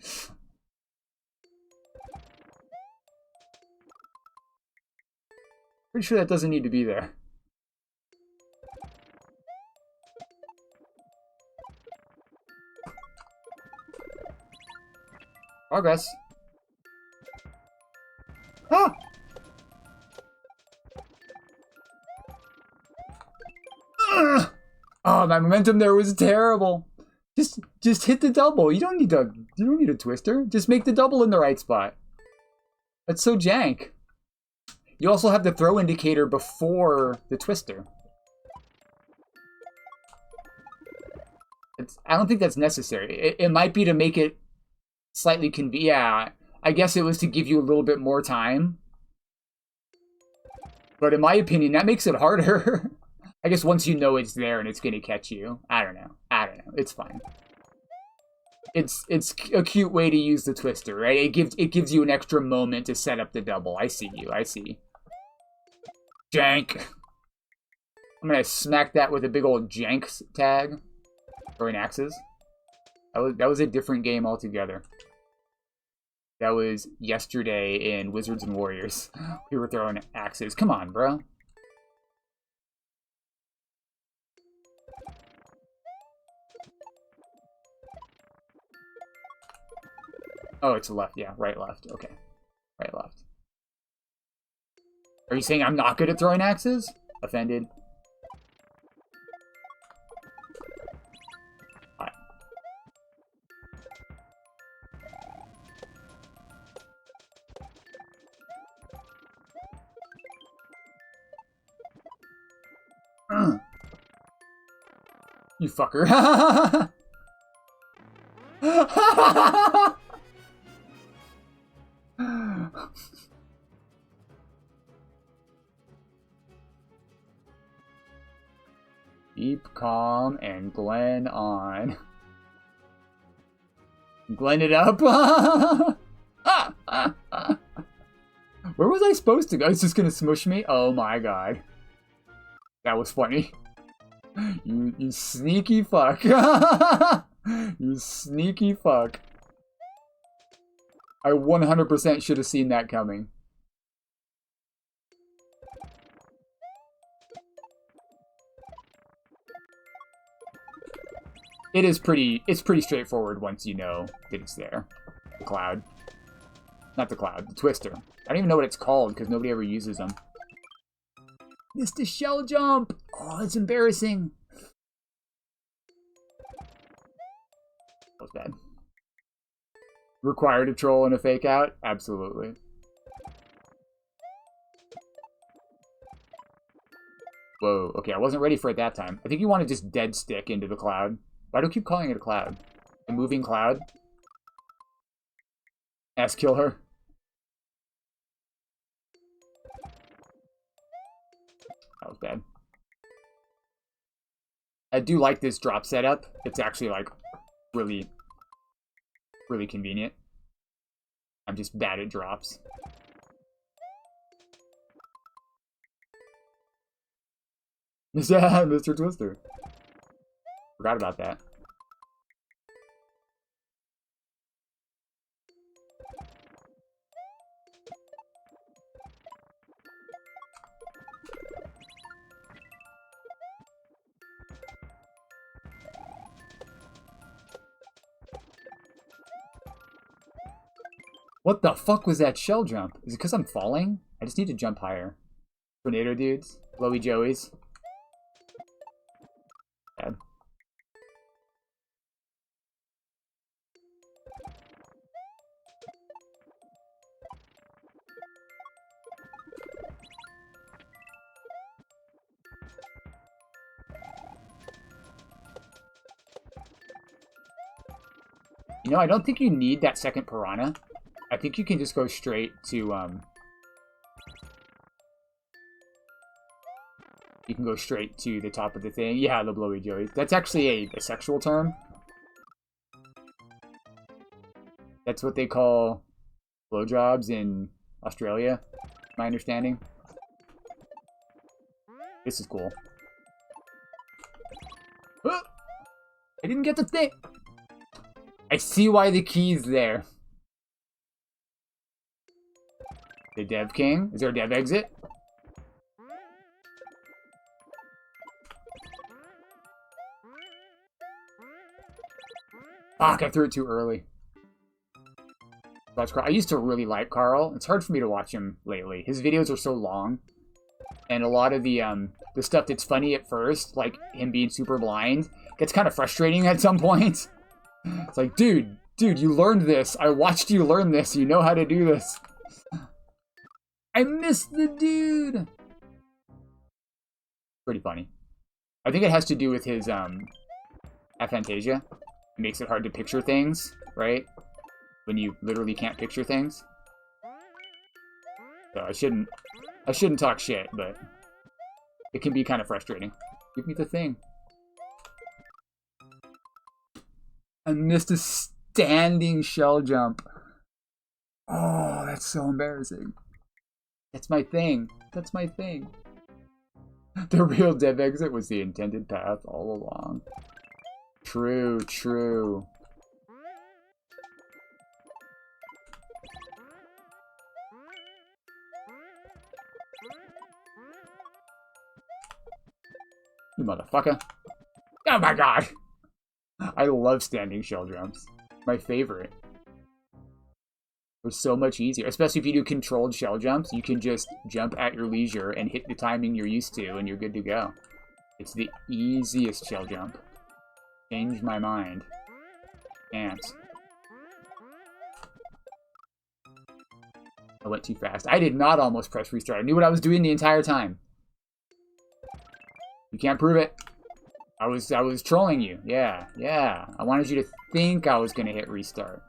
Pretty sure that doesn't need to be there. Progress. Ah! Ugh! Oh, my momentum there was terrible. Just hit the double. You don't need a twister. Just make the double in the right spot. That's so jank. You also have the throw indicator before the twister. I don't think that's necessary. It might be to make it slightly yeah, I guess it was to give you a little bit more time. But in my opinion, that makes it harder. I guess once you know it's there and it's gonna catch you. I don't know. It's fine. It's a cute way to use the twister, right? It gives you an extra moment to set up the double. I see you. I see. Jank. I'm gonna smack that with a big old jank tag. Throwing axes. That was a different game altogether. That was yesterday in Wizards and Warriors. We were throwing axes. Come on, bro. Oh, it's left. Yeah, right, left. Okay. Right, left. Are you saying I'm not good at throwing axes? Offended. You fucker. Keep calm and Glen on. Glen it up. Where was I supposed to go? It's just gonna smush me? Oh my god. That was funny. You sneaky fuck. You sneaky fuck. I 100% should have seen that coming. It's pretty straightforward once you know that it's there. The cloud. Not the cloud, the twister. I don't even know what it's called because nobody ever uses them. Missed a shell jump! Oh, that's embarrassing. That was bad. Required a troll and a fake out? Absolutely. Whoa, okay, I wasn't ready for it that time. I think you want to just dead stick into the cloud. Why do I keep calling it a cloud? A moving cloud? Kill her. That was bad. I do like this drop setup. It's actually, like, really, really convenient. I'm just bad at drops. Yeah, Mr. Twister. Forgot about that. What the fuck was that shell jump? Is it because I'm falling? I just need to jump higher. Tornado dudes. Blowy Joeys. Bad. You know, I don't think you need that second piranha. I think you can just go straight to, you can go straight to the top of the thing. Yeah, the blowy joeys. That's actually a sexual term. That's what they call blowjobs in Australia, my understanding. This is cool. Ah! I didn't get the thing! I see why the key's there. The dev king? Is there a dev exit? Fuck, I threw it too early. I used to really like Carl. It's hard for me to watch him lately. His videos are so long. And a lot of the stuff that's funny at first, like him being super blind, gets kind of frustrating at some point. It's like, dude, you learned this. I watched you learn this. You know how to do this. I missed the dude. Pretty funny. I think it has to do with his aphantasia. It makes it hard to picture things, right? When you literally can't picture things. So I shouldn't talk shit, but it can be kind of frustrating. Give me the thing. I missed a standing shell jump. Oh, that's so embarrassing. That's my thing. That's my thing. The real dev exit was the intended path all along. True, true. You motherfucker. Oh my god! I love standing shell jumps. My favorite. They're so much easier. Especially if you do controlled shell jumps, you can just jump at your leisure and hit the timing you're used to and you're good to go. It's the easiest shell jump. Changed my mind. Can't. I went too fast. I did not almost press restart. I knew what I was doing the entire time. You can't prove it. I was trolling you. Yeah. I wanted you to think I was gonna hit restart.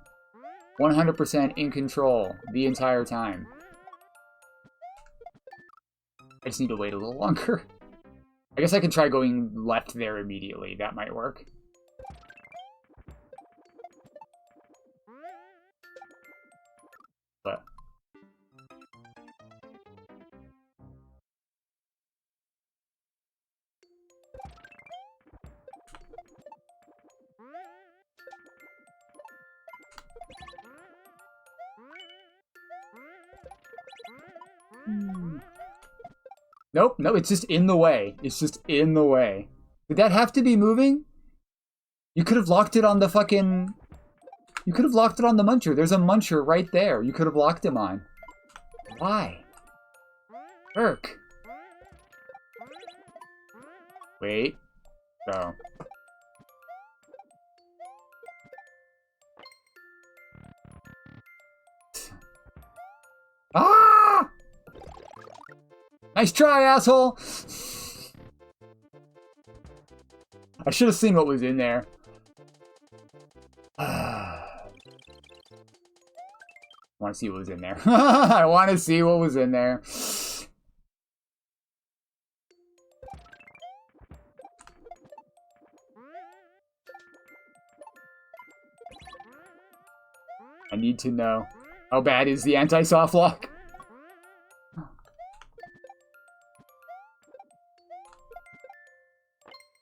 100% in control the entire time. I just need to wait a little longer. I guess I can try going left there immediately. That might work. But nope, no, it's just in the way. It's just in the way. Did that have to be moving? You could have locked it on the fucking... You could have locked it on the muncher. There's a muncher right there. You could have locked him on. Why? Irk. Wait. Go. Ah! Nice try, asshole! I should have seen what was in there. want to see what was in there. I want to see what was in there. I need to know. How bad is the anti-soft lock?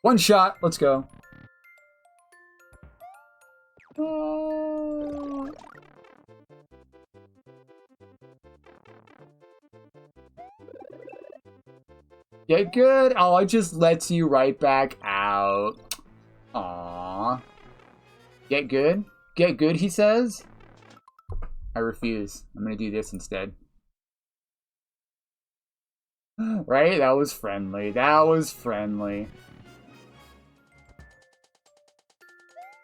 One shot. Let's go. Get good. Oh, it just lets you right back out. Aww. Get good? Get good, he says? I refuse. I'm gonna do this instead. Right? That was friendly. That was friendly.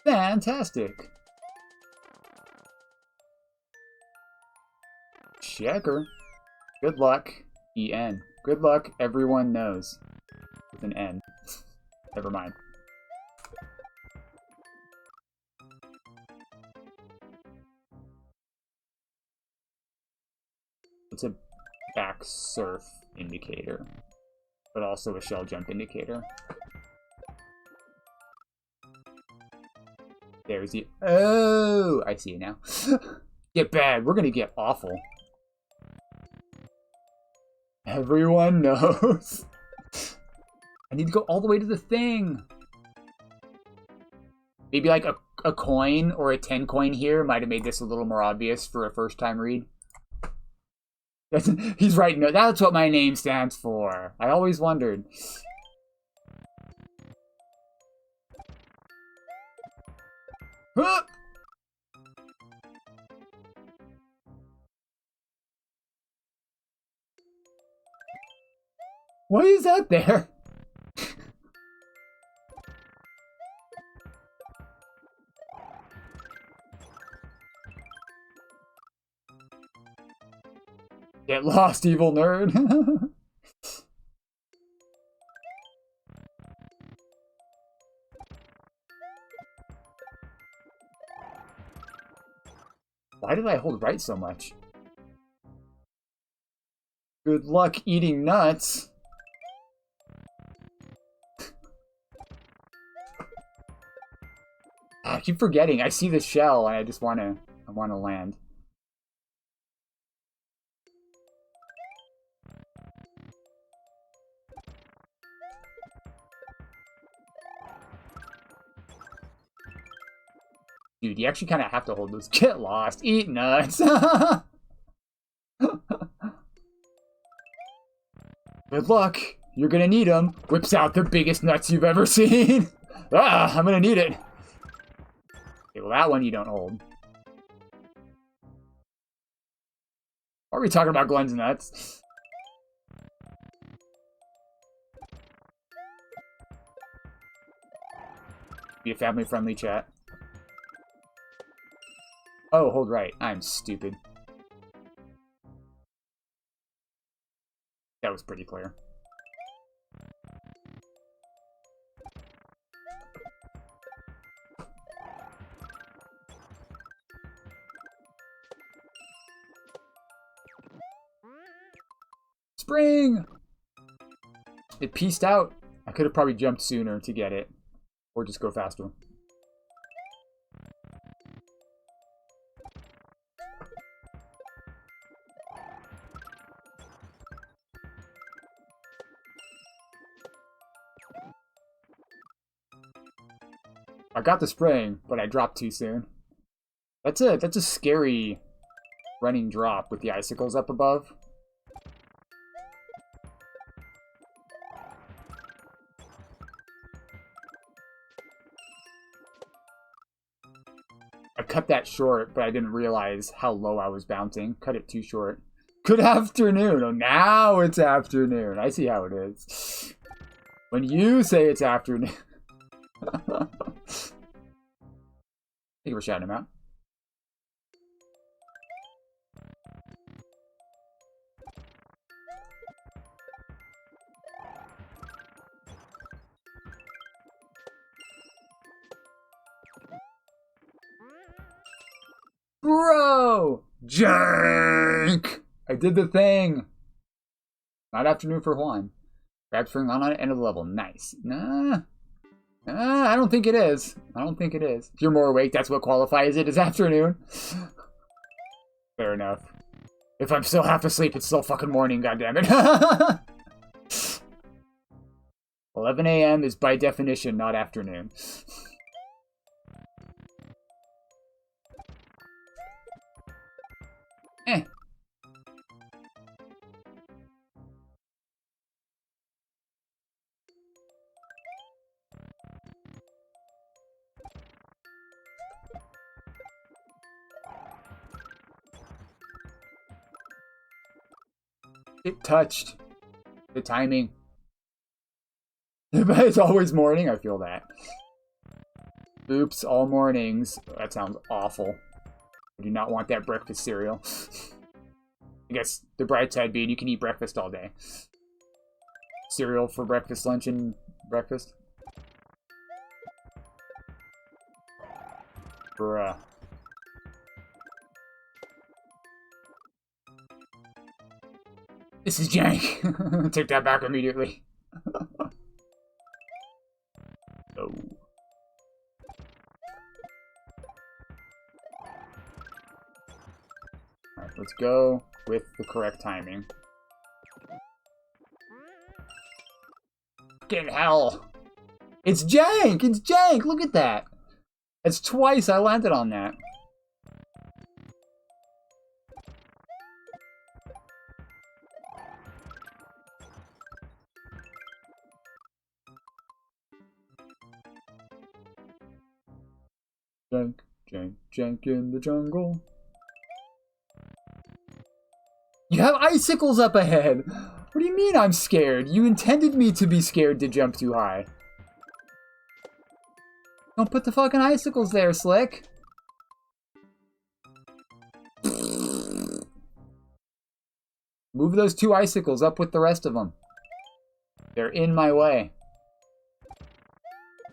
Fantastic. Checker. Good luck. EN. Good luck, everyone knows. With an N. Never mind. It's a back surf indicator, but also a shell jump indicator. There's the... Oh! I see it now. Get bad. We're gonna get awful. Everyone knows. I need to go all the way to the thing. Maybe like a coin or a 10 coin here might have made this a little more obvious for a first time read. He's right. No, that's what my name stands for. I always wondered. Huh! Why is that there? Get lost, evil nerd. Why did I hold right so much? Good luck eating nuts. I keep forgetting. I see the shell and I just want to land. Dude, you actually kind of have to hold those. Get lost. Eat nuts. Good luck. You're gonna need them. Whips out the biggest nuts you've ever seen. Ah, I'm gonna need it. Okay, well, that one you don't hold. Why are we talking about Glenn's nuts? Be a family-friendly chat. Oh, hold right. I'm stupid. That was pretty clear. Spring! It pieced out. I could have probably jumped sooner to get it. Or just go faster. I got the spring, but I dropped too soon. That's a scary running drop with the icicles up above. I cut that short, but I didn't realize how low I was bouncing. Cut it too short. Good afternoon. Oh, now it's afternoon. I see how it is. When you say it's afternoon. I think we're shouting him out. Bro! Jank! I did the thing! Not afternoon for Juan. Grab spring on end of the level. Nice. Nah, I don't think it is. I don't think it is. If you're more awake, that's what qualifies it as afternoon. Fair enough. If I'm still half asleep, it's still fucking morning, goddammit. 11 a.m. is by definition not afternoon. Eh. It touched. The timing. But it's always morning, I feel that. Oops, all mornings. That sounds awful. I do not want that breakfast cereal. I guess the bright side being you can eat breakfast all day. Cereal for breakfast, lunch, and breakfast. Bruh. This is Jank. Take that back immediately. Oh. Alright, let's go with the correct timing. Fucking hell! It's Jank! It's Jank! Look at that! That's twice I landed on that. Jank, Jank, Jank in the jungle. You have icicles up ahead! What do you mean I'm scared? You intended me to be scared to jump too high. Don't put the fucking icicles there, Slick. Move those 2 icicles up with the rest of them. They're in my way.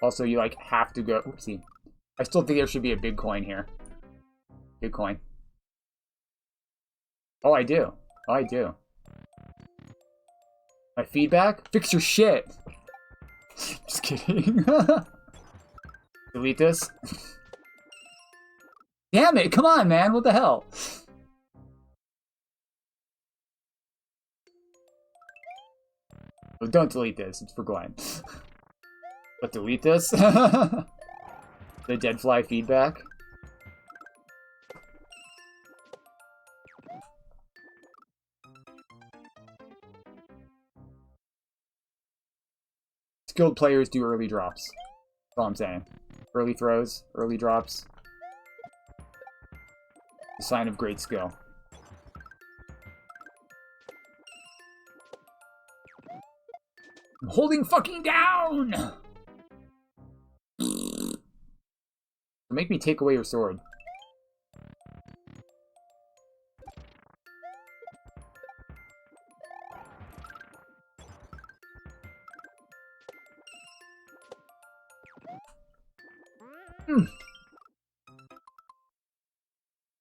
Also, you, like, have to go... Oopsie. I still think there should be a big coin here. Big coin. Oh, I do. Oh, I do. My feedback? Fix your shit! Just kidding. Delete this. Damn it! Come on, man! What the hell? Oh, don't delete this. It's for Glenn. But delete this? The dead fly feedback. Skilled players do early drops. That's all I'm saying. Early throws, early drops. A sign of great skill. I'm holding fucking down! Make me take away your sword.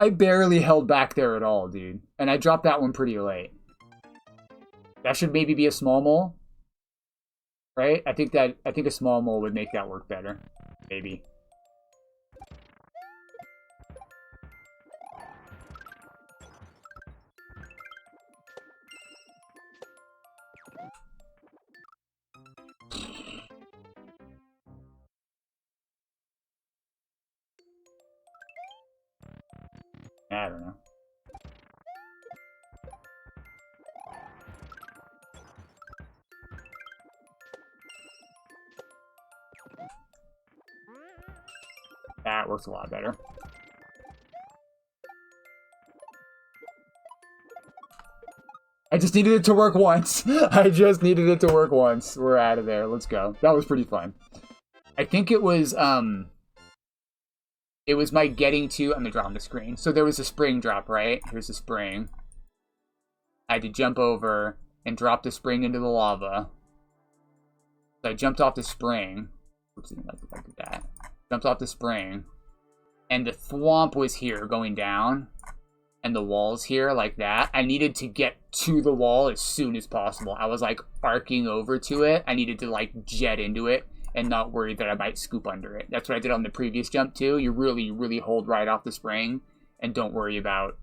I barely held back there at all, dude. And I dropped that one pretty late. That should maybe be a small mole. Right? I think a small mole would make that work better. Maybe. I don't know. That works a lot better. I just needed it to work once. I just needed it to work once. We're out of there. Let's go. That was pretty fun. I think it was my getting to... I'm gonna draw on the screen. So there was a spring drop, right? Here's the spring. I had to jump over and drop the spring into the lava. So I jumped off the spring. Oops, I did that. Jumped off the spring. And the thwomp was here going down. and the walls here like that. I needed to get to the wall as soon as possible. I was like arcing over to it. I needed to like jet into it and not worry that I might scoop under it. That's what I did on the previous jump too. You really hold right off the spring and don't worry about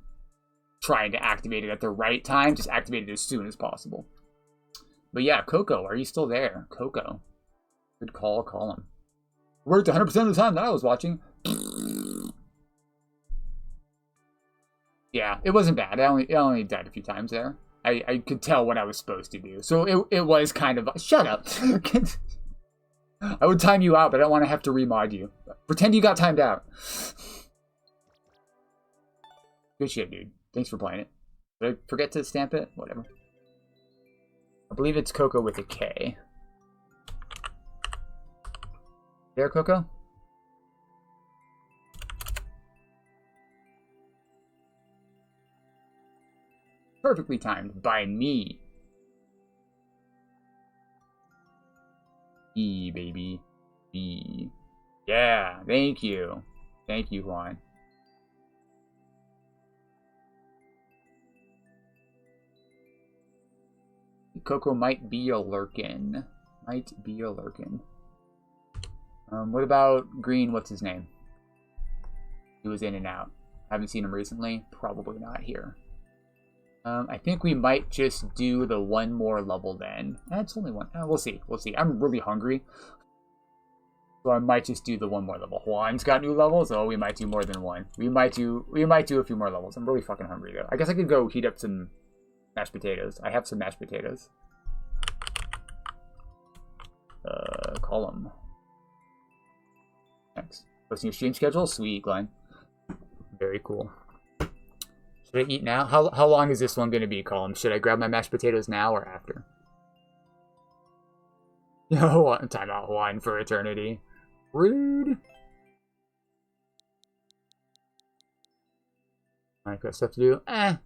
trying to activate it at the right time. Just activate it as soon as possible. But yeah, Coco, are you still there? Coco. Good call, call him. Worked 100% of the time that I was watching. Yeah, it wasn't bad. I only died a few times there. I could tell what I was supposed to do. So it was kind of... Shut up! I would time you out, but I don't want to have to remod you. Pretend you got timed out. Good shit, dude. Thanks for playing it. Did I forget to stamp it? Whatever. I believe it's Coco with a K. There, Coco? Perfectly timed by me. E, baby. E. Yeah, thank you. Thank you, Juan. Coco might be a lurkin. Might be a lurkin. What about Green? What's his name? He was in and out. Haven't seen him recently. Probably not here. I think we might just do the one more level then. It's only one. We'll see. We'll see. I'm really hungry. So I might just do the one more level. Juan's got new levels. Oh, we might do more than one. We might do a few more levels. I'm really fucking hungry though. I guess I could go heat up some mashed potatoes. I have some mashed potatoes. Call them. Thanks. Posting your stream schedule? Sweet, Glenn. Very cool. Should I eat now? How long is this one going to be, Colin? Should I grab my mashed potatoes now or after? No, time out wine for eternity. Rude. Alright, got stuff to do? I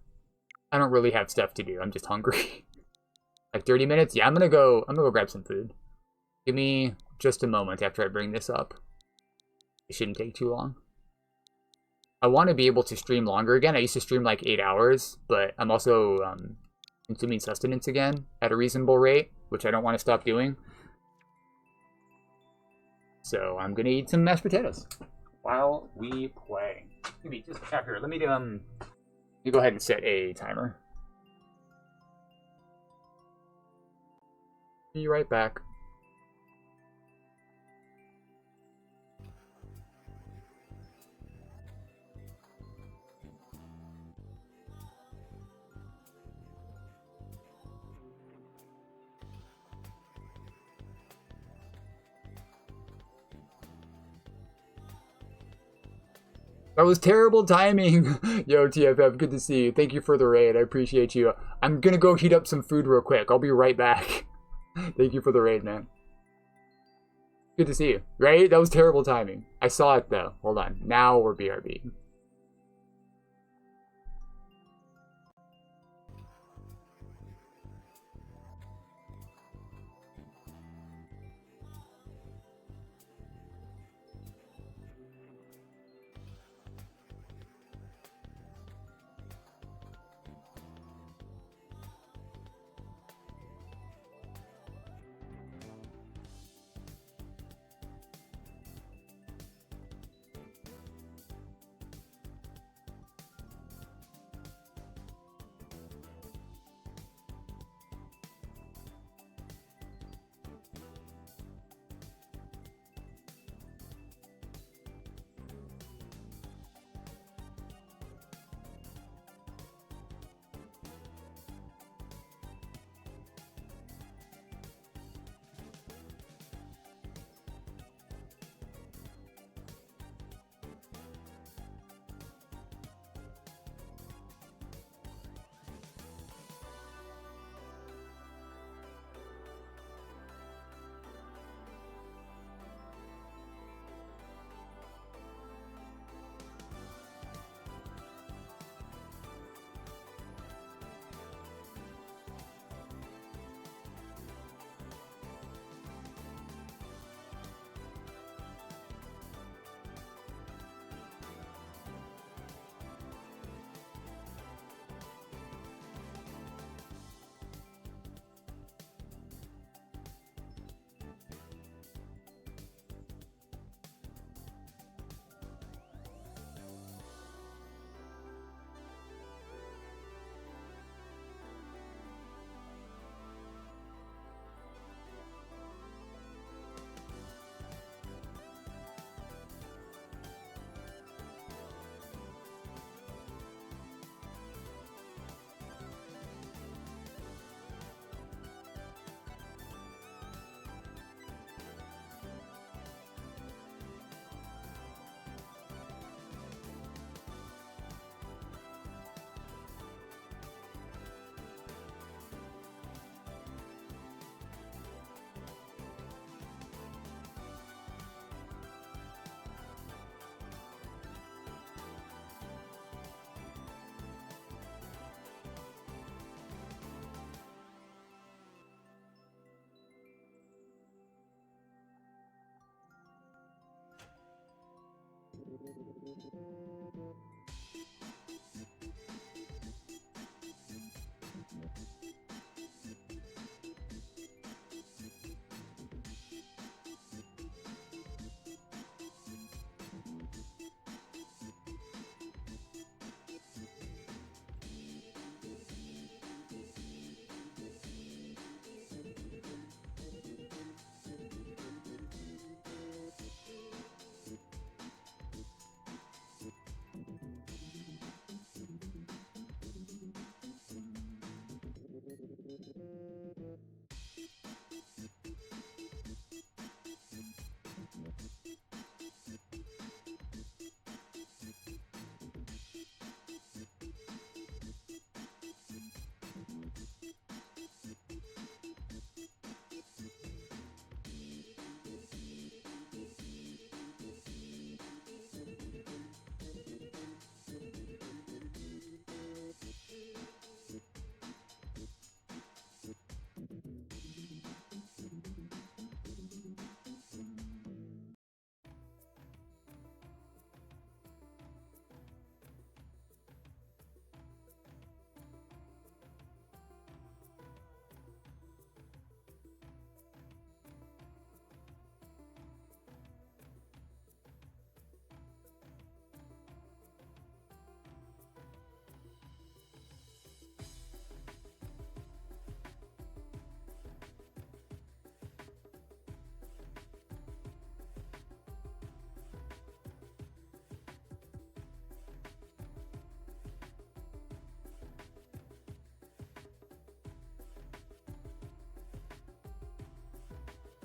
don't really have stuff to do. I'm just hungry. Like 30 minutes? Yeah, I'm gonna go grab some food. Give me just a moment after I bring this up. It shouldn't take too long. I want to be able to stream longer again. I used to stream like 8 hours, but I'm also consuming sustenance again at a reasonable rate, which I don't want to stop doing. So I'm gonna eat some mashed potatoes while we play. Give me just here. Let me go ahead and set a timer. Be right back. That was terrible timing. Yo, TFF, good to see you. Thank you for the raid. I appreciate you. I'm gonna go heat up some food real quick. I'll be right back. Thank you for the raid, man. Good to see you. Right? That was terrible timing. I saw it, though. Hold on. Now we're BRB.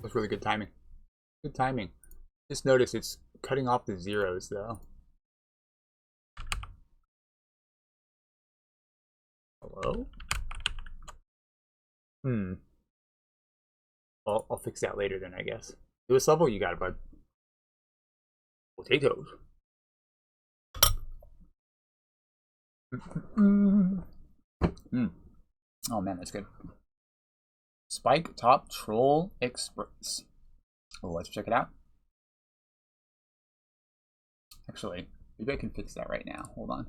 That's really good timing. Good timing. Just notice it's cutting off the zeros though. Hello? Well, I'll fix that later then, I guess. Newest level, you got it, bud. Potatoes. Oh man, that's good. Spike Top Troll Express. Oh, let's check it out. Actually, maybe I can fix that right now. Hold on.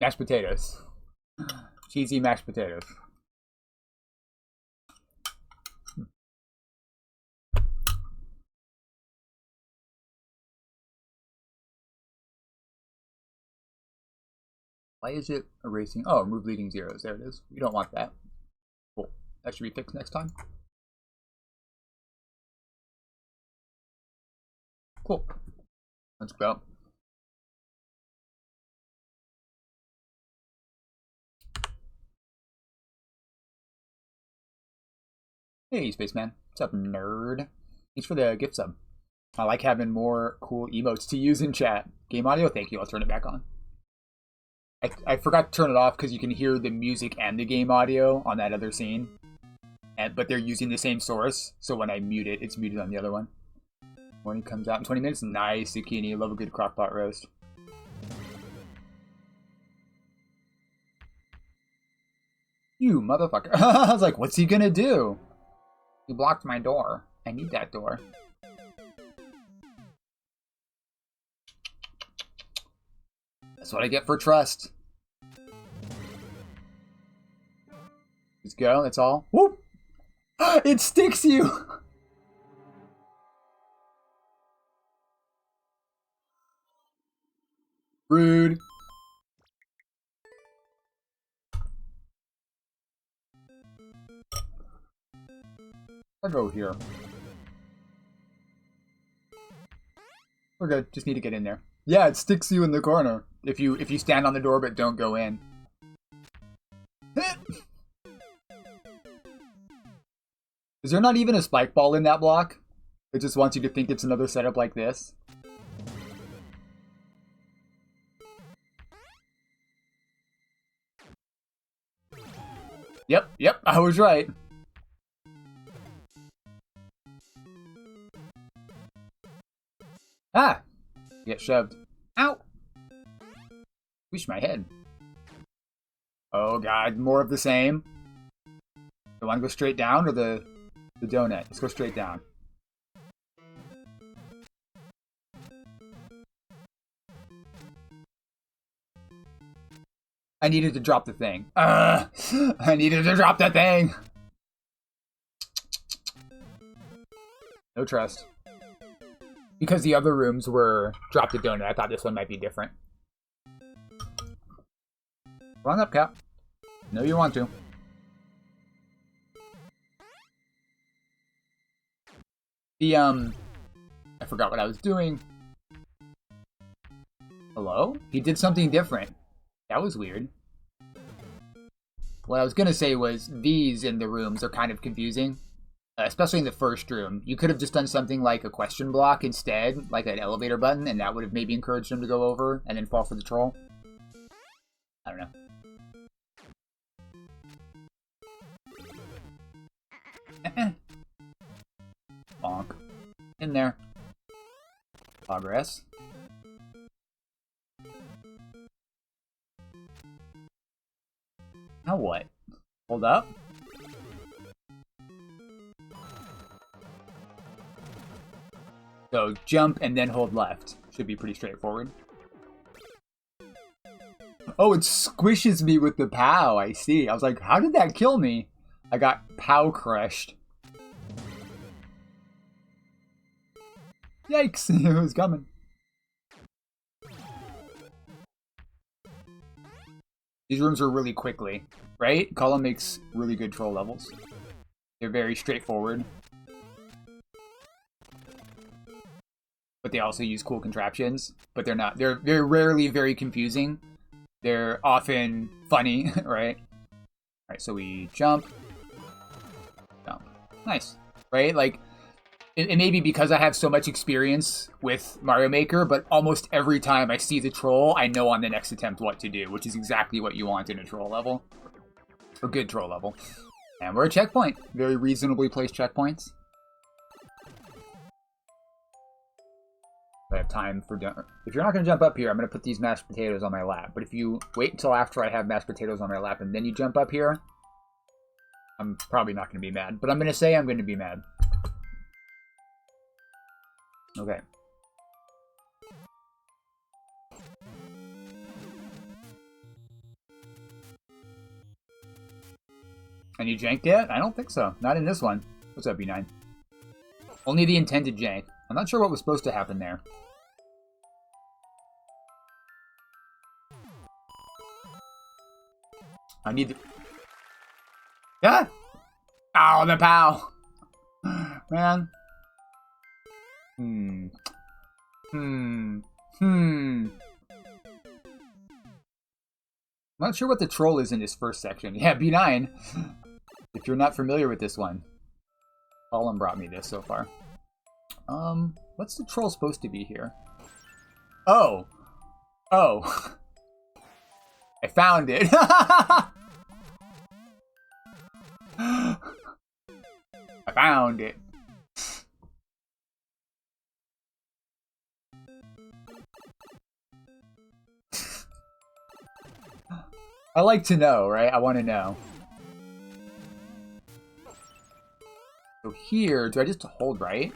Mashed potatoes. Cheesy mashed potatoes. Why is it erasing? Oh, remove leading zeros. There it is. We don't want that. Cool. That should be fixed next time. Cool. Let's go. Hey, Spaceman. What's up, nerd? Thanks for the gift sub. I like having more cool emotes to use in chat. Game audio? Thank you. I'll turn it back on. I forgot to turn it off because you can hear the music and the game audio on that other scene. But they're using the same source, so when I mute it, it's muted on the other one. When it comes out in 20 minutes, nice zucchini. Love a good crockpot roast. You motherfucker. I was like, what's he gonna do? He blocked my door. I need that door. That's what I get for trust. Let's go, that's all. Whoop! It sticks you! Rude. I'll go here. We're good, just need to get in there. Yeah, it sticks you in the corner. If you stand on the door but don't go in. Is there not even a spike ball in that block? It just wants you to think it's another setup like this. Yep, I was right. Ah! Get shoved. Ow! Squish my head. Oh god, more of the same. Do I want to go straight down or the donut? Let's go straight down. I needed to drop the thing. I needed to drop the thing! No trust. Because the other rooms were drop the donut, I thought this one might be different. Run up, Cap. No, you want to. I forgot what I was doing. Hello? He did something different. That was weird. What I was gonna say was these in the rooms are kind of confusing. Especially in the first room. You could have just done something like a question block instead, like an elevator button, and that would have maybe encouraged him to go over and then fall for the troll. I don't know. Bonk. In there. Progress. Now what? Hold up. So jump and then hold left. Should be pretty straightforward. Oh, it squishes me with the POW. I see. I was like, how did that kill me? I got POW crushed. Yikes, it was coming. These rooms are really quickly, right? Column makes really good troll levels. They're very straightforward. But they also use cool contraptions. But they're not. They're rarely very confusing. They're often funny, right? Alright, so we jump. Jump. Nice. Right? Like, it may be because I have so much experience with Mario Maker, but almost every time I see the troll, I know on the next attempt what to do, which is exactly what you want in a troll level. A good troll level. And we're a checkpoint. Very reasonably placed checkpoints. I have time for dinner. If you're not going to jump up here, I'm going to put these mashed potatoes on my lap. But if you wait until after I have mashed potatoes on my lap and then you jump up here, I'm probably not going to be mad. But I'm going to say I'm going to be mad. Okay. And you janked yet? I don't think so. Not in this one. What's up, B9? Only the intended jank. I'm not sure what was supposed to happen there. I need to... Yeah! Ow, the pow! Man. I'm not sure what the troll is in this first section. Yeah, B9. If you're not familiar with this one. Colin brought me this so far. What's the troll supposed to be here? Oh. Oh. I found it. I found it. I like to know, right? I want to know. So here, do I just hold right?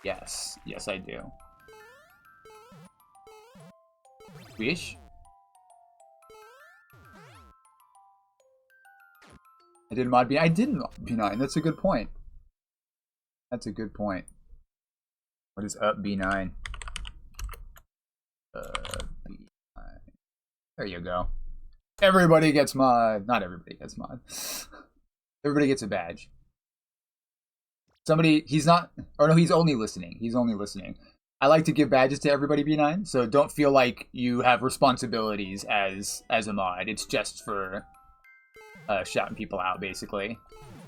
Yes. Yes, I do. Wish? I did mod B9. I didn't mod B9. That's a good point. That's a good point. What is up, B9? B9. There you go. Everybody gets mod. Not everybody gets mod. Everybody gets a badge. Somebody, he's not, or no, he's only listening. He's only listening. I like to give badges to everybody, B9, so don't feel like you have responsibilities as a mod. It's just for shouting people out, basically.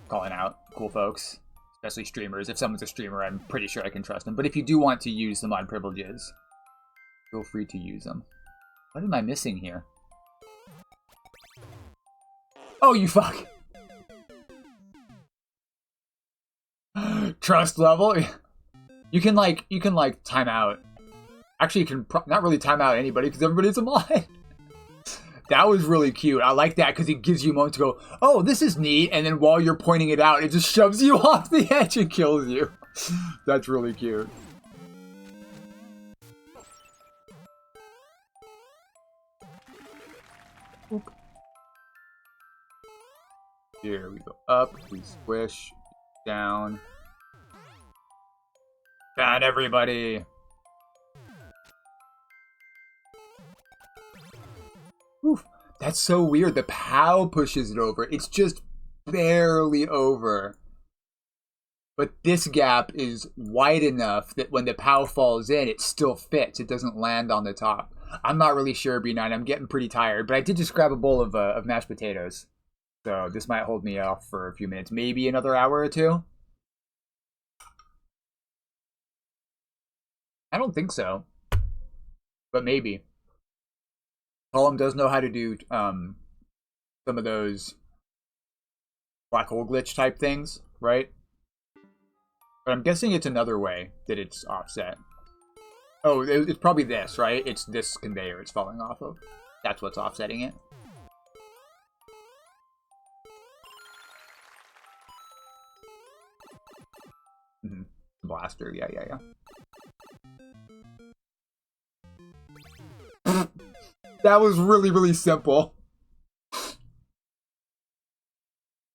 Calling out cool folks, especially streamers. If someone's a streamer, I'm pretty sure I can trust them. But if you do want to use the mod privileges, feel free to use them. What am I missing here? Oh, you fuck! Trust level? You can time out. Actually, you can not really time out anybody because everybody's a mod. That was really cute. I like that because it gives you a moment to go, oh, this is neat. And then while you're pointing it out, it just shoves you off the edge and kills you. That's really cute. Oop. Here we go up, we squish, down. Bad everybody. Oof, that's so weird. The POW pushes it over. It's just barely over. But this gap is wide enough that when the POW falls in, it still fits. It doesn't land on the top. I'm not really sure, B9. I'm getting pretty tired. But I did just grab a bowl of mashed potatoes. So this might hold me off for a few minutes. Maybe another hour or two. I don't think so. But maybe. Column does know how to do some of those black hole glitch type things, right? But I'm guessing it's another way that it's offset. Oh, it's probably this, right? It's this conveyor it's falling off of. That's what's offsetting it. Mm-hmm. Blaster, yeah. That was really, really simple.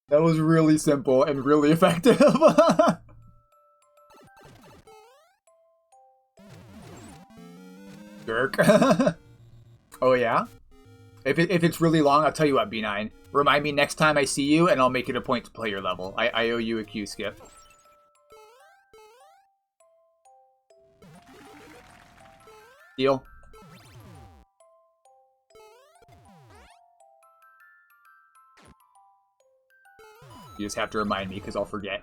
That was really simple and really effective. Jerk. Oh yeah? If it's really long, I'll tell you what, B9. Remind me next time I see you and I'll make it a point to play your level. I owe you a Q skip. Deal? You just have to remind me, because I'll forget.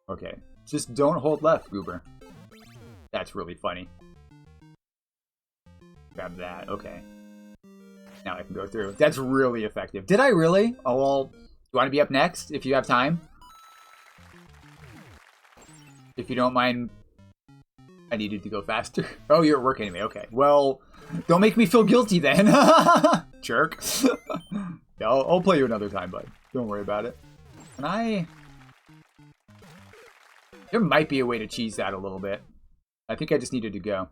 Okay. Just don't hold left, Goober. That's really funny. Grab that. Okay. Now I can go through. That's really effective. Did I really? Oh, well, you want to be up next if you have time? If you don't mind, I needed to go faster. Oh, you're at work anyway. Okay. Well, don't make me feel guilty then. Jerk. Yeah, I'll play you another time, bud. Don't worry about it. Can I... There might be a way to cheese that a little bit. I think I just needed to go.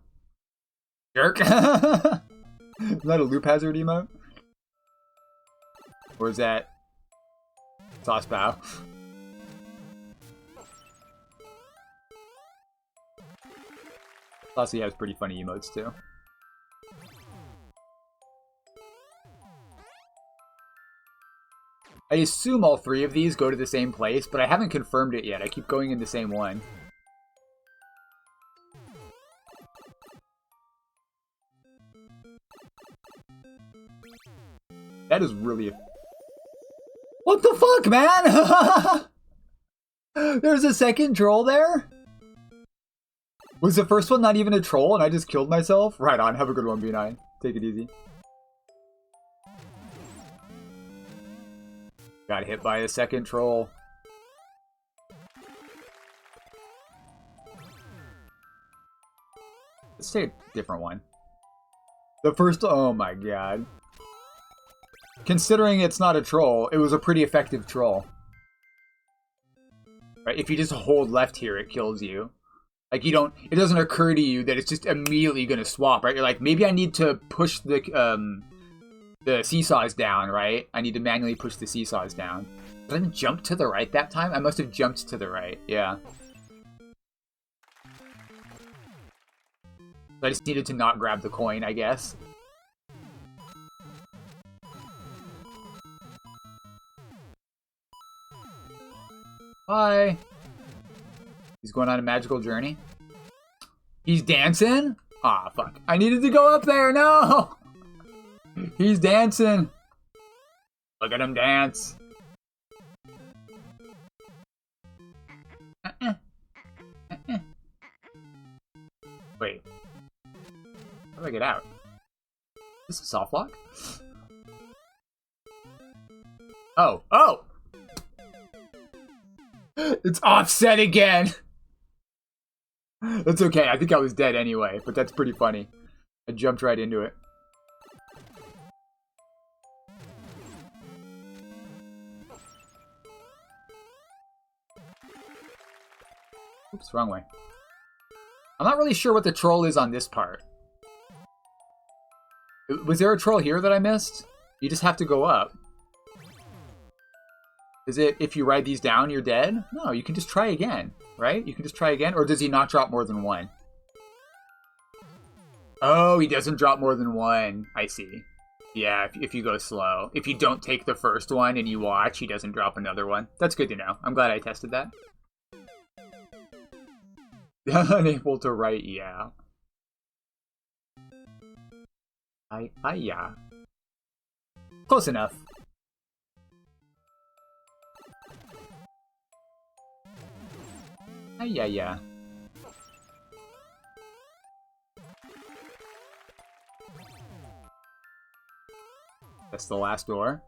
Jerk. Is that a loop hazard emote? Or is that sauce bow? Saucy has pretty funny emotes too. I assume all three of these go to the same place, but I haven't confirmed it yet. I keep going in the same one. That is really... What the fuck, man? There's a second troll there? Was the first one not even a troll and I just killed myself? Right on. Have a good one, B9. Take it easy. Got hit by a second troll. Let's take a different one. The first... Oh my god. Considering it's not a troll, it was a pretty effective troll. Right? If you just hold left here, it kills you. Like, you don't... It doesn't occur to you that it's just immediately gonna swap, right? You're like, maybe I need to push the seesaws down, right? I need to manually push the seesaws down. Did I even jump to the right that time? I must have jumped to the right, yeah. So I just needed to not grab the coin, I guess. Bye. He's going on a magical journey. He's dancing? Aw, fuck. I needed to go up there, no! He's dancing. Look at him dance. Wait. How do I get out? Is this a soft lock? Oh. Oh! It's offset again! That's okay. I think I was dead anyway, but that's pretty funny. I jumped right into it. Oops, wrong way. I'm not really sure what the troll is on this part. Was there a troll here that I missed? You just have to go up. Is it, if you ride these down, you're dead? No, you can just try again, right? You can just try again, or does he not drop more than one? Oh, he doesn't drop more than one. I see. Yeah, if you go slow. If you don't take the first one and you watch, he doesn't drop another one. That's good to know. I'm glad I tested that. Unable to write, yeah. Yeah. Close enough. Yeah. That's the last door.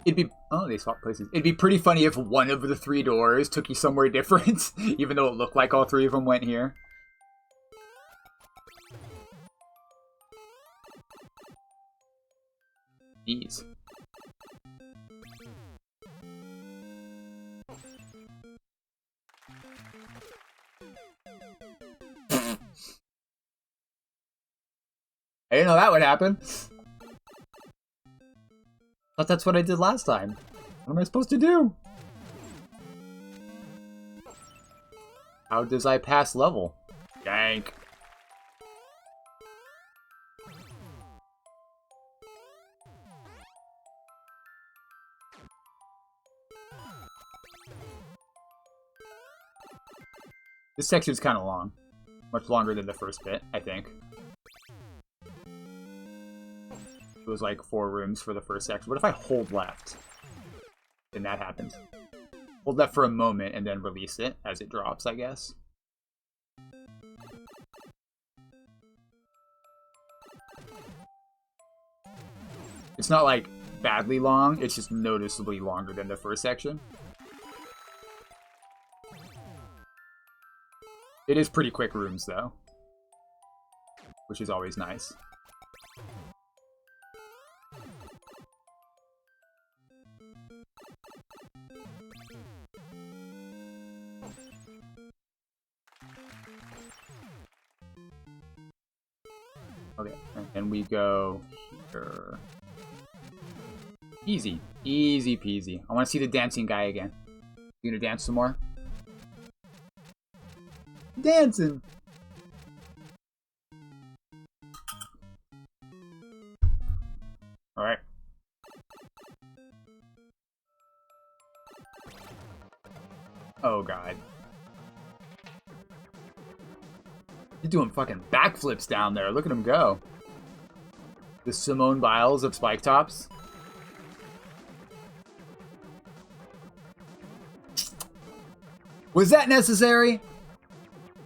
It'd be... Oh, they swapped places. It'd be pretty funny if one of the three doors took you somewhere different, even though it looked like all three of them went here. Jeez. I didn't know that would happen. Thought that's what I did last time. What am I supposed to do? How does I pass level? Jank. This section's kind of long. Much longer than the first bit, I think. was like 4 rooms for the first section. What if I hold left? Then that happens. Hold left for a moment and then release it as it drops, I guess. It's not like badly long, it's just noticeably longer than the first section. It is pretty quick rooms though, which is always nice. Okay, and then we go here. Easy. Easy peasy. I want to see the dancing guy again. You gonna dance some more? Dancing! Alright. Oh god. He's doing fucking backflips down there. Look at him go. The Simone Biles of Spike Tops. Was that necessary?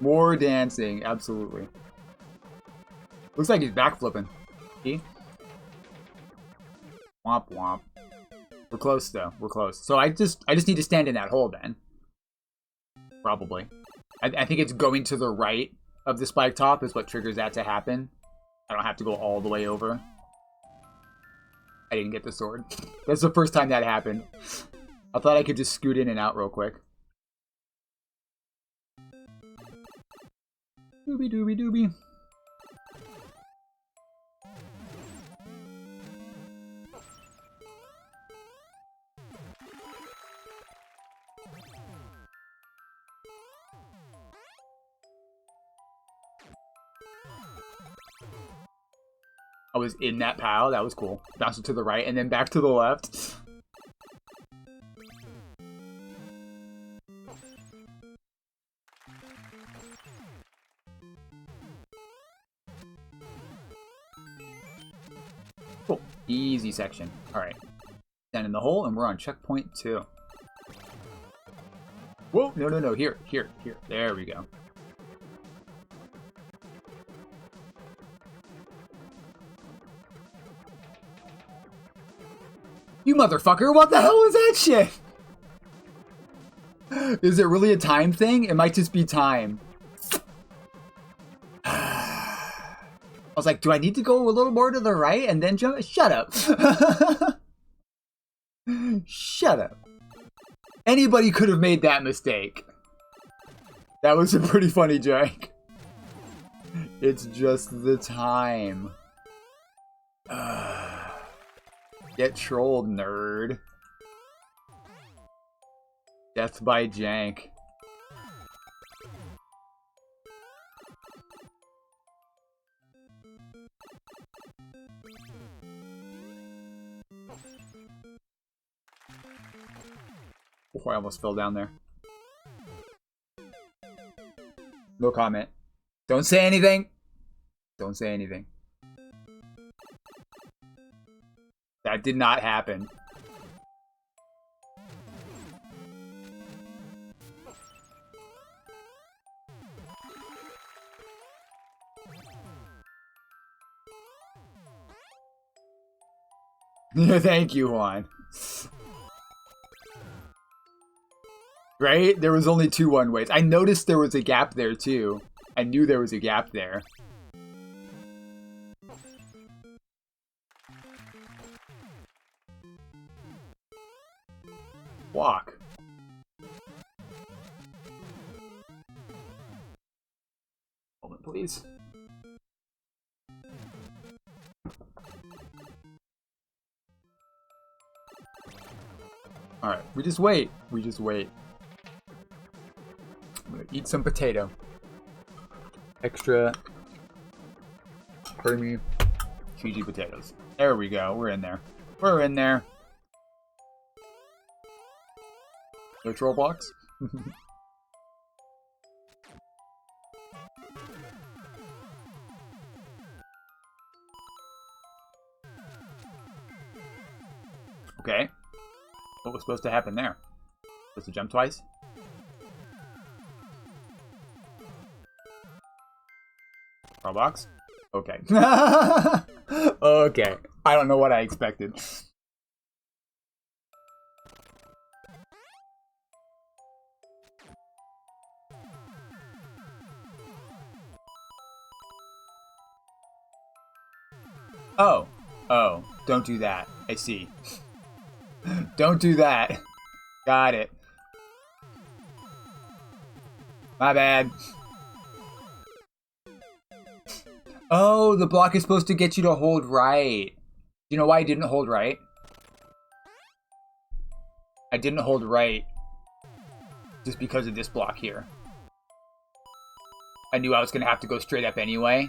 More dancing, absolutely. Looks like he's backflipping. See? Womp womp. We're close though. We're close. So I just need to stand in that hole then. Probably. I think it's going to the right of the spike top is what triggers that to happen. I don't have to go all the way over. I didn't get the sword. That's the first time that happened. I thought I could just scoot in and out real quick. Doobie doobie doobie. I was in that pile. That was cool. Bounced it to the right and then back to the left. Cool. Easy section. Alright. Down in the hole, and we're on checkpoint 2. Whoa! No, no, no. Here, here, here. There we go. You motherfucker, what the hell is that shit? Is it really a time thing? It might just be time. I was like, do I need to go a little more to the right and then jump? Shut up. Shut up. Anybody could have made that mistake. That was a pretty funny joke. It's just the time. Get trolled, nerd. Death by Jank. Oh, I almost fell down there. No comment. Don't say anything. Don't say anything. That did not happen. Thank you, Juan. Right? There was only 2 one-ways. I noticed there was a gap there, too. I knew there was a gap there. Walk. Moment, please. Alright, we just wait. We just wait. I'm gonna eat some potato. Extra creamy, cheesy potatoes. There we go. We're in there. We're in there. No troll box? Okay. What was supposed to happen there? Supposed to jump twice? Box? Okay. Okay. I don't know what I expected. Oh. Oh. Don't do that. I see. Don't do that. Got it. My bad. Oh, the block is supposed to get you to hold right. You know why I didn't hold right? I didn't hold right just because of this block here. I knew I was gonna have to go straight up anyway.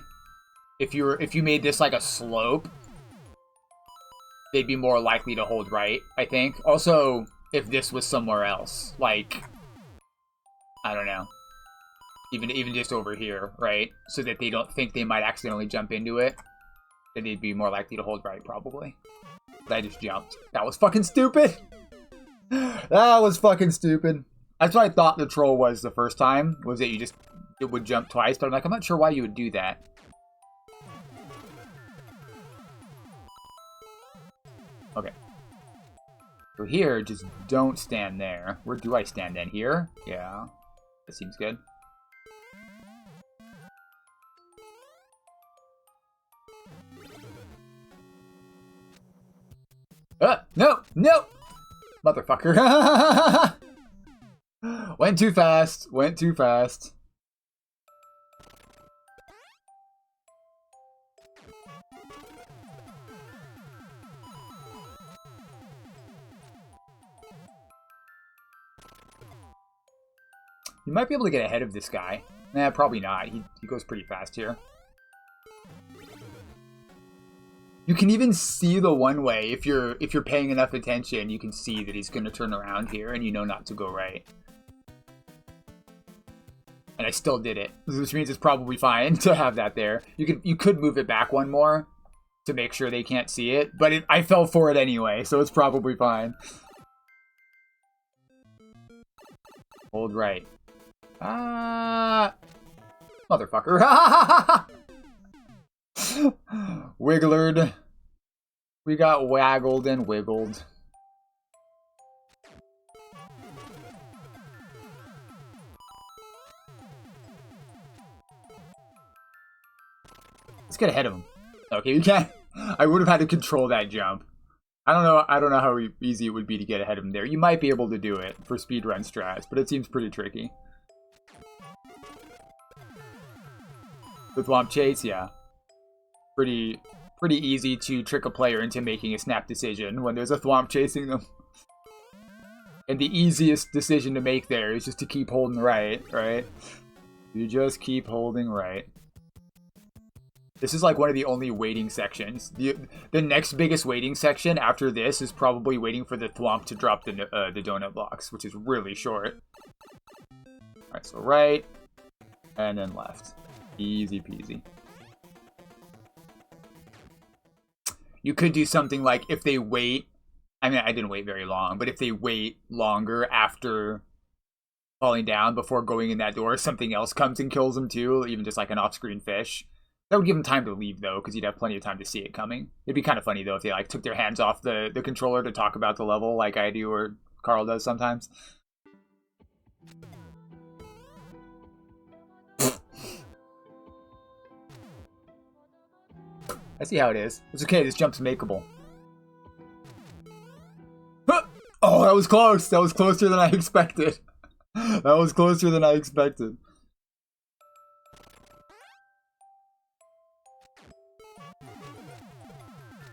If you made this like a slope, they'd be more likely to hold right, I think. Also, if this was somewhere else, like, I don't know, even just over here, right? So that they don't think they might accidentally jump into it, then they'd be more likely to hold right, probably. But I just jumped. That was fucking stupid. That was fucking stupid. That's what I thought the troll was the first time, was that it would jump twice, but I'm like, I'm not sure why you would do that. Okay. So here, just don't stand there. Where do I stand then? Here? Yeah. That seems good. No! No! Motherfucker. Went too fast. Went too fast. You might be able to get ahead of this guy. Nah, probably not. He goes pretty fast here. You can even see the one way. If you're paying enough attention, you can see that he's gonna turn around here and you know not to go right. And I still did it, which means it's probably fine to have that there. You could move it back one more to make sure they can't see it, but I fell for it anyway, so it's probably fine. Hold right. Motherfucker. Wigglered. We got waggled and wiggled. Let's get ahead of him. Okay, you can't. I would have had to control that jump. I don't know how easy it would be to get ahead of him there. You might be able to do it for speedrun strats, but it seems pretty tricky. With Womp Chase, yeah. Pretty easy to trick a player into making a snap decision when there's a thwomp chasing them. And the easiest decision to make there is just to keep holding right? You just keep holding right. This is like one of the only waiting sections. The next biggest waiting section after this is probably waiting for the thwomp to drop the donut blocks, which is really short. Alright, so right, and then left. Easy peasy. You could do something like if they wait, I mean, I didn't wait very long, but if they wait longer after falling down before going in that door, something else comes and kills them too, even just like an off-screen fish. That would give them time to leave though, because you'd have plenty of time to see it coming. It'd be kind of funny though if they like took their hands off the controller to talk about the level like I do or Carl does sometimes. I see how it is. It's okay, this jump's makeable. Oh, that was close! That was closer than I expected. That was closer than I expected.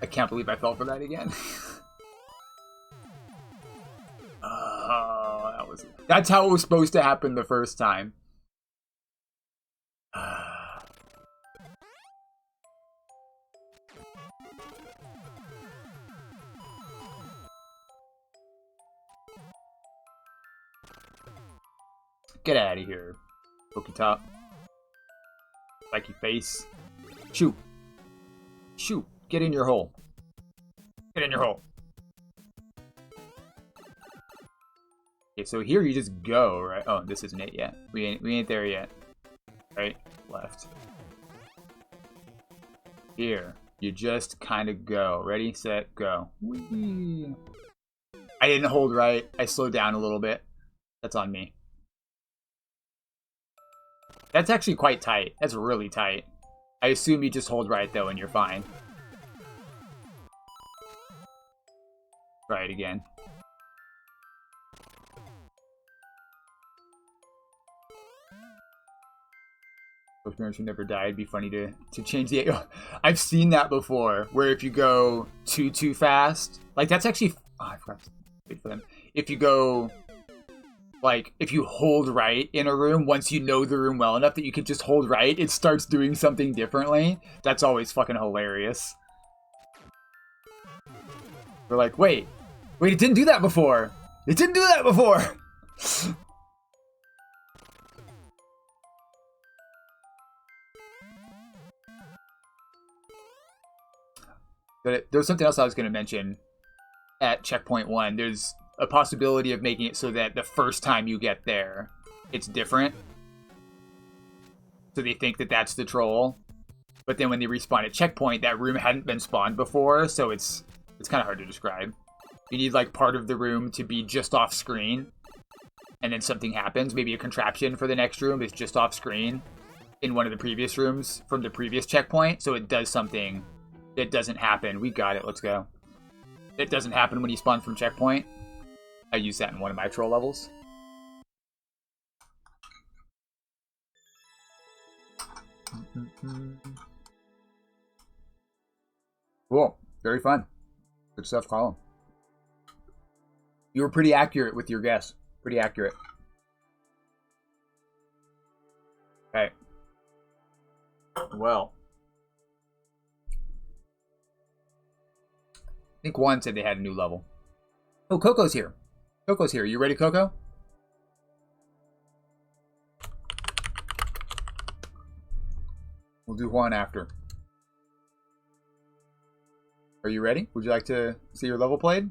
I can't believe I fell for that again. That's how it was supposed to happen the first time. Get out of here, Pokey Top. Spiky face. Shoot. Shoot. Get in your hole. Get in your hole. Okay, so here you just go, right? Oh, this isn't it yet. We ain't there yet. Right? Left. Here. You just kind of go. Ready, set, go. Whee! I didn't hold right. I slowed down a little bit. That's on me. That's actually quite tight. That's really tight. I assume you just hold right, though, and you're fine. Try it again. Those parents who never died. It'd be funny to change the... I've seen that before, where if you go too fast... Like, that's actually... Oh, I forgot to wait for them. If you go... Like, if you hold right in a room, once you know the room well enough that you can just hold right, it starts doing something differently. That's always fucking hilarious. We're like, wait, it didn't do that before. It didn't do that before. But there was something else I was going to mention at checkpoint 1. There's a possibility of making it so that the first time you get there, it's different. So they think that that's the troll. But then when they respawn at checkpoint, that room hadn't been spawned before, so it's kind of hard to describe. You need, like, part of the room to be just off screen, and then something happens. Maybe a contraption for the next room is just off screen in one of the previous rooms from the previous checkpoint, so it does something that doesn't happen. We got it, let's go. It doesn't happen when you spawn from checkpoint. I used that in one of my troll levels. Cool. Very fun. Good stuff, Colin. You were pretty accurate with your guess. Pretty accurate. Okay. Well. I think one said they had a new level. Oh, Coco's here. Coco's here. You ready, Coco? We'll do one after. Are you ready? Would you like to see your level played?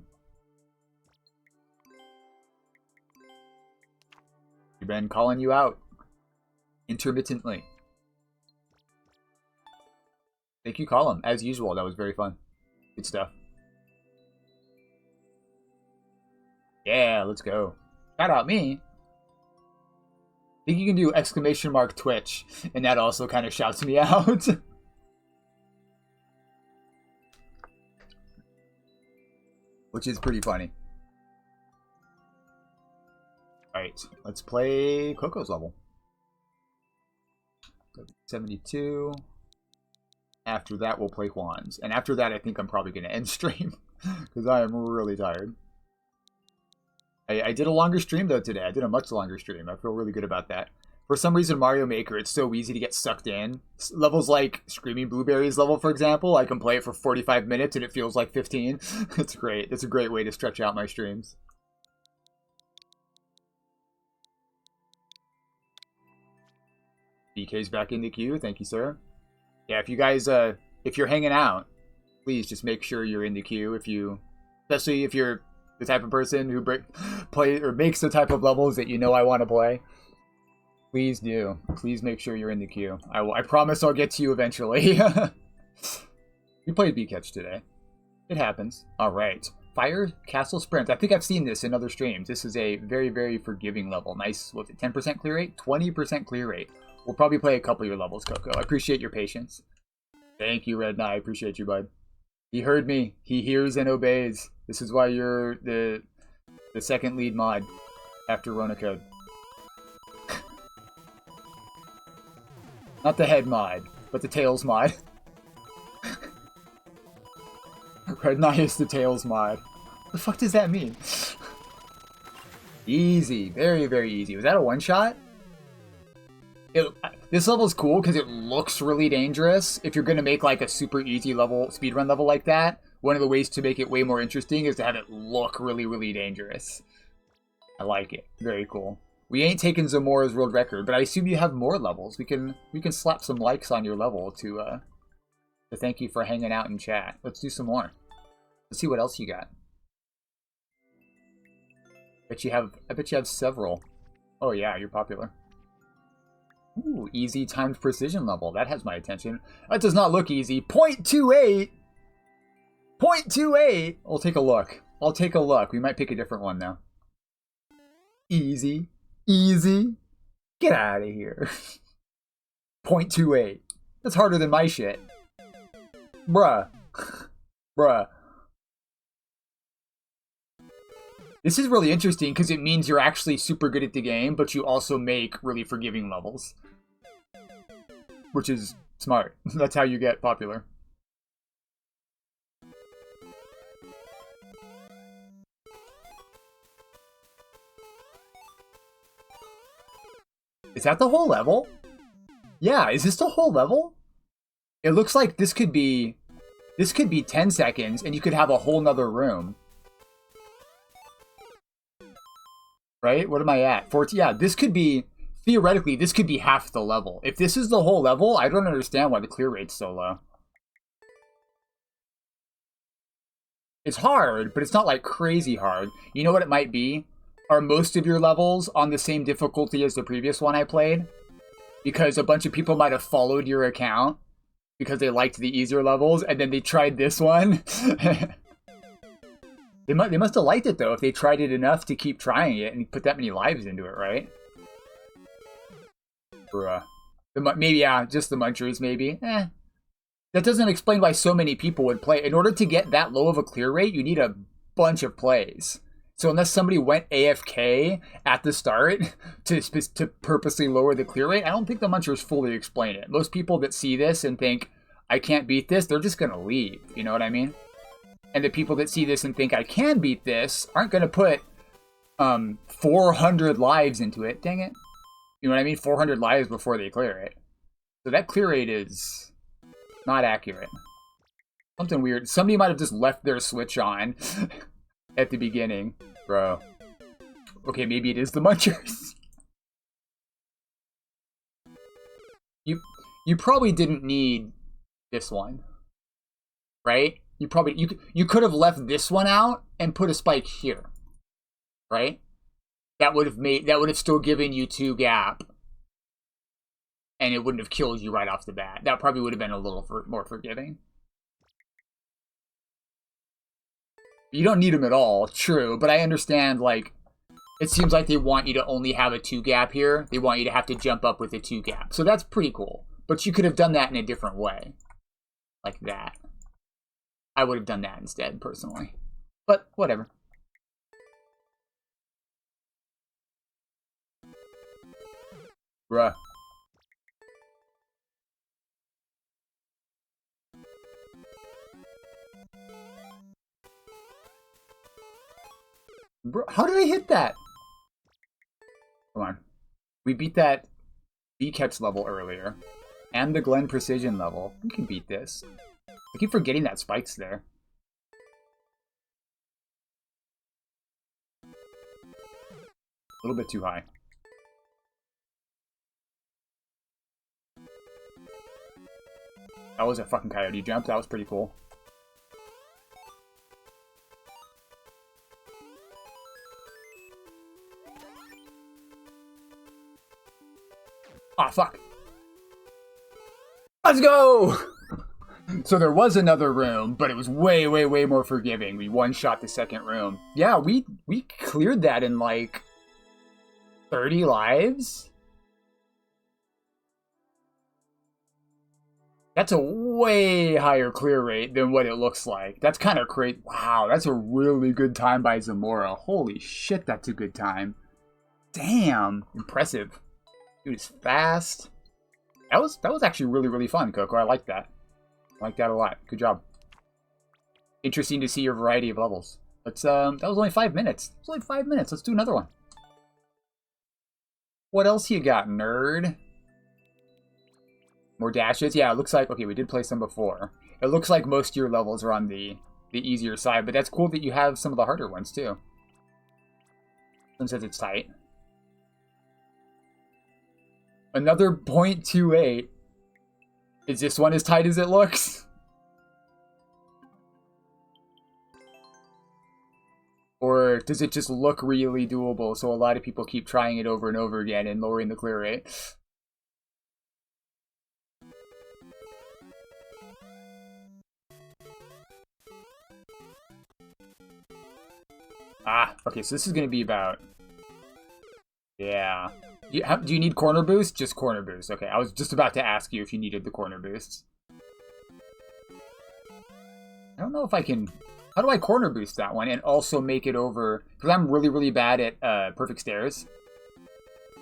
We've been calling you out intermittently. Thank you, Colin. As usual, that was very fun. Good stuff. Yeah, let's go. Shout out me. I think you can do !! Twitch, and that also kind of shouts me out. Which is pretty funny. Alright, let's play Coco's level. 72. After that, we'll play Juan's. And after that, I think I'm probably going to end stream. Because I am really tired. I did a longer stream, though, today. I did a much longer stream. I feel really good about that. For some reason, Mario Maker, it's so easy to get sucked in. Levels like Screaming Blueberries level, for example, I can play it for 45 minutes and it feels like 15. It's great. It's a great way to stretch out my streams. BK's back in the queue. Thank you, sir. Yeah, if you guys, if you're hanging out, please just make sure you're in the queue. Especially if you're the type of person who makes the type of levels that you know I want to play. Please do. Please make sure you're in the queue. I promise I'll get to you eventually. We played B-Catch today. It happens. Alright. Fire Castle Sprint. I think I've seen this in other streams. This is a very, very forgiving level. Nice, what's it, 10% clear rate? 20% clear rate. We'll probably play a couple of your levels, Coco. I appreciate your patience. Thank you, Red Knight. I appreciate you, bud. He heard me. He hears and obeys. This is why you're the second lead mod after Rona Code. Not the head mod, but the Tails mod. Red Knight is the Tails mod. What the fuck does that mean? Easy. Very, very easy. Was that a one-shot? This level's cool because it looks really dangerous. If you're going to make like a super easy level, speedrun level like that, one of the ways to make it way more interesting is to have it look really, really dangerous. I like it. Very cool. We ain't taking Zamora's world record, but I assume you have more levels. We can slap some likes on your level to thank you for hanging out in chat. Let's do some more. Let's see what else you got. I bet you have several. Oh yeah, you're popular. Ooh, easy timed precision level. That has my attention. That does not look easy. 0.28! 0.28! I'll take a look. I'll take a look. We might pick a different one now. Easy. Easy. Get out of here. 0.28. That's harder than my shit. Bruh. Bruh. This is really interesting because it means you're actually super good at the game, but you also make really forgiving levels. Which is smart. That's how you get popular. Is that the whole level? Yeah, is this the whole level? It looks like this could be 10 seconds and you could have a whole nother room. Right? What am I at? 14. Yeah, this could be, theoretically, this could be half the level. If this is the whole level, I don't understand why the clear rate's so low. It's hard, but it's not like crazy hard. You know what it might be? Are most of your levels on the same difficulty as the previous one I played? Because a bunch of people might have followed your account because they liked the easier levels, and then they tried this one. They must have liked it, though, if they tried it enough to keep trying it and put that many lives into it, right? Bruh. Maybe, yeah, just the munchers, maybe. That doesn't explain why so many people would play. In order to get that low of a clear rate, you need a bunch of plays. So unless somebody went AFK at the start to purposely lower the clear rate, I don't think the munchers fully explain it. Most people that see this and think, I can't beat this, they're just going to leave. You know what I mean? And the people that see this and think I can beat this aren't going to put 400 lives into it. Dang it. You know what I mean? 400 lives before they clear it. So that clear rate is not accurate. Something weird. Somebody might have just left their switch on at the beginning. Bro. Okay, maybe it is the munchers. You probably didn't need this one. Right? You could have left this one out and put a spike here, right? That would have still given you 2 gap, and it wouldn't have killed you right off the bat. That probably would have been a little more forgiving. You don't need them at all, true, but I understand, like, it seems like they want you to only have a 2 gap here. They want you to have to jump up with a 2 gap, so that's pretty cool. But you could have done that in a different way, like that. I would have done that instead, personally. But, whatever. Bruh. Bro, how did I hit that? Come on. We beat that V-catch level earlier. And the Glen precision level. We can beat this. I keep forgetting that spike's there. A little bit too high. That was a fucking coyote jump. That was pretty cool. Ah, fuck. Let's go! So there was another room, but it was way, way, way more forgiving. We one-shot the second room. Yeah, we cleared that in like 30 lives? That's a way higher clear rate than what it looks like. That's kind of crazy. Wow, that's a really good time by Zamora. Holy shit, that's a good time. Damn, impressive. Dude, it's fast. That was actually really, really fun, Coco. I like that. I like that a lot. Good job. Interesting to see your variety of levels. Let's that was only 5 minutes. It was only 5 minutes. Let's do another one. What else you got, nerd? More dashes? Yeah, it looks like, okay, we did play some before. It looks like most of your levels are on the easier side, but that's cool that you have some of the harder ones, too. Someone says it's tight. Another 0.28. Is this one as tight as it looks? Or does it just look really doable, so a lot of people keep trying it over and over again and lowering the clear rate? Ah, okay, so this is going to be about... Yeah. Do you need corner boost? Just corner boost. Okay, I was just about to ask you if you needed the corner boosts. I don't know if I can... How do I corner boost that one and also make it over... Because I'm really, really bad at perfect stairs.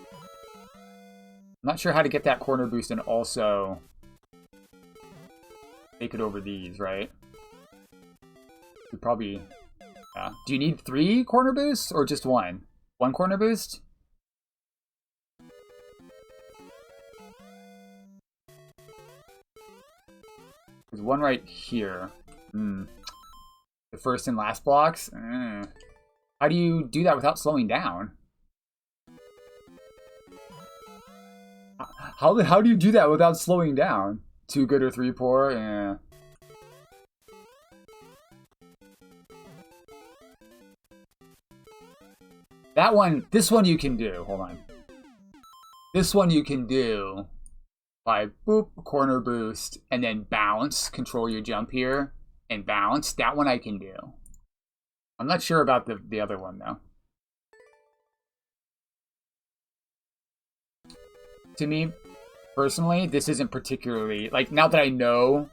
I'm not sure how to get that corner boost and also make it over these, right? We probably... do you need 3 corner boosts or just 1? 1 corner boost? There's one right here. The first and last blocks? How do you do that without slowing down? How do you do that without slowing down? 2 good or 3 poor? Yeah. That one, this one you can do. Hold on. This one you can do by boop, corner boost, and then bounce. Control your jump here and bounce. That one I can do. I'm not sure about the other one though. To me, personally, this isn't particularly, like, now that I know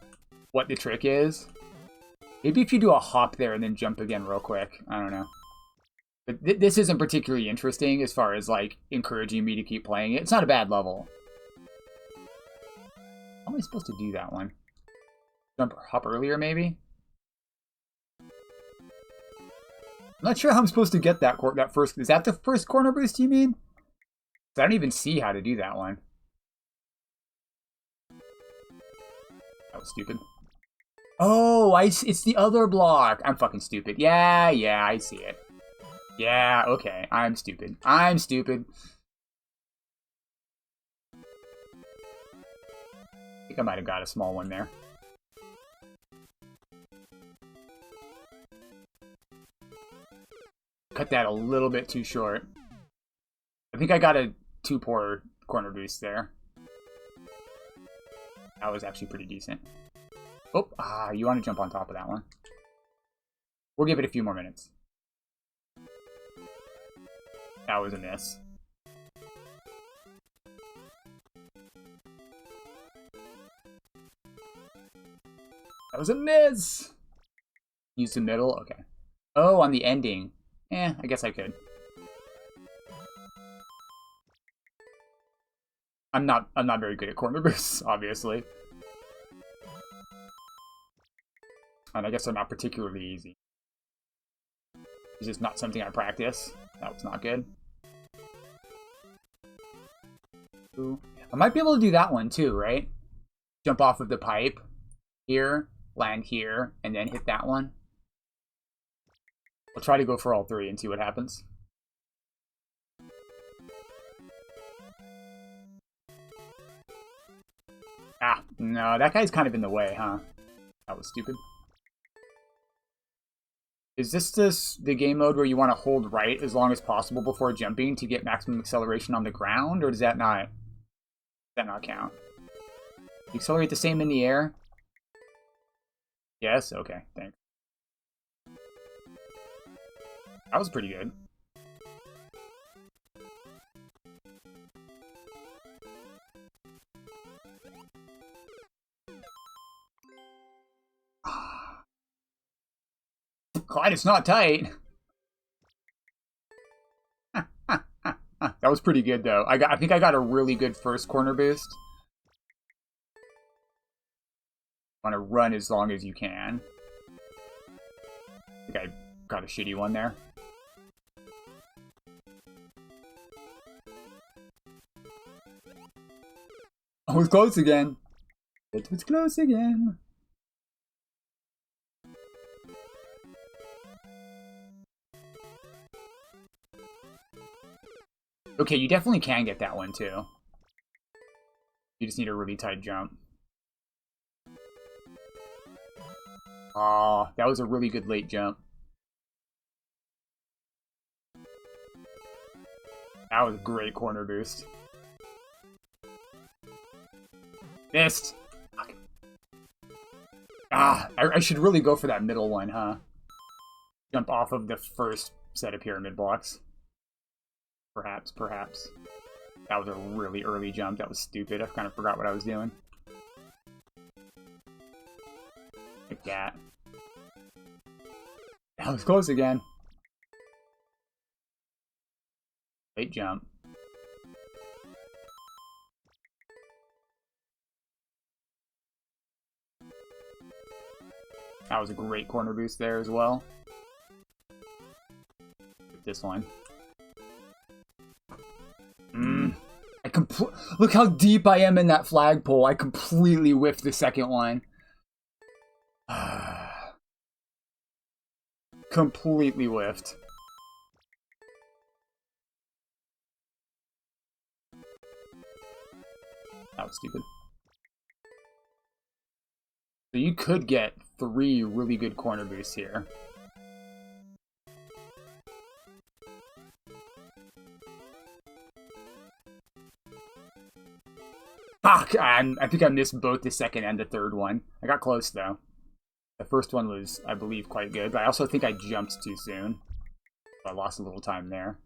what the trick is, maybe if you do a hop there and then jump again real quick. I don't know. But this isn't particularly interesting as far as, like, encouraging me to keep playing it. It's not a bad level. How am I supposed to do that one? Jump or hop earlier, maybe? I'm not sure how I'm supposed to get that first... Is that the first corner boost, you mean? I don't even see how to do that one. That was stupid. Oh, it's the other block. I'm fucking stupid. Yeah, I see it. Yeah, okay. I'm stupid. I'm stupid. I think I might have got a small one there. Cut that a little bit too short. I think I got a 2 poor corner boost there. That was actually pretty decent. Oh, you want to jump on top of that one. We'll give it a few more minutes. That was a miss. That was a miss! Use the middle? Okay. Oh, on the ending. I guess I could. I'm not very good at corner boosts, obviously. And I guess they're not particularly easy. It's just not something I practice. That was not good. Ooh. I might be able to do that one too, right? Jump off of the pipe here, land here, and then hit that one. I'll try to go for all 3 and see what happens. No, that guy's kind of in the way, huh? That was stupid. Is this the game mode where you want to hold right as long as possible before jumping to get maximum acceleration on the ground, or does that not count? You accelerate the same in the air? Yes? Okay, thanks. That was pretty good. Glad it's not tight. That was pretty good though. I think I got a really good first corner boost. Want to run as long as you can. I think I got a shitty one there. Oh, it's close again. It was close again. Okay, you definitely can get that one too. You just need a really tight jump. Oh, that was a really good late jump. That was a great corner boost. Missed! Fuck. Ah, I should really go for that middle one, huh? Jump off of the first set of pyramid blocks. Perhaps, perhaps. That was a really early jump. That was stupid. I kind of forgot what I was doing. Like that. That was close again. Late jump. That was a great corner boost there as well. This one. Look how deep I am in that flagpole. I completely whiffed the second one. Completely whiffed. That was stupid. So you could get 3 really good corner boosts here. Fuck! I think I missed both the second and the third one. I got close, though. The first one was, I believe, quite good, but I also think I jumped too soon. So I lost a little time there.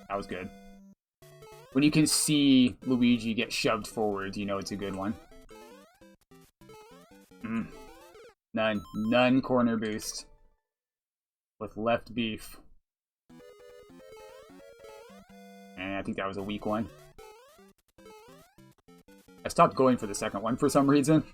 That was good. When you can see Luigi get shoved forward, you know it's a good one. None corner boost. With left beef. And I think that was a weak one. I stopped going for the second one for some reason.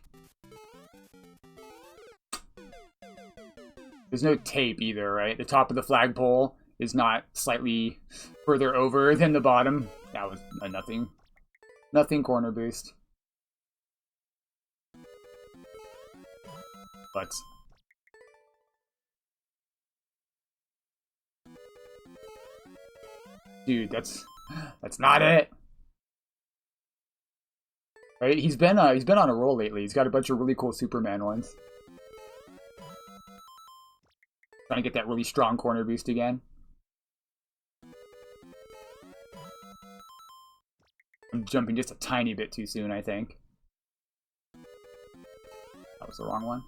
There's no tape either, right? The top of the flagpole is not slightly further over than the bottom. That was a nothing corner boost. But dude, that's not it. Right? He's been on a roll lately. He's got a bunch of really cool Superman ones. Trying to get that really strong corner boost again. I'm jumping just a tiny bit too soon, I think. That was the wrong one.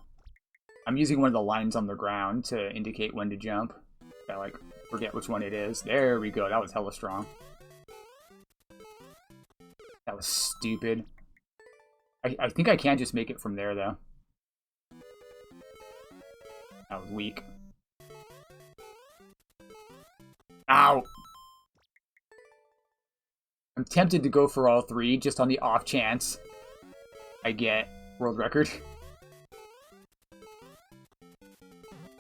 I'm using one of the lines on the ground to indicate when to jump. I like forget which one it is. There we go. That was hella strong. That was stupid. I think I can just make it from there, though. That was weak. Ow! I'm tempted to go for all 3, just on the off chance I get world record.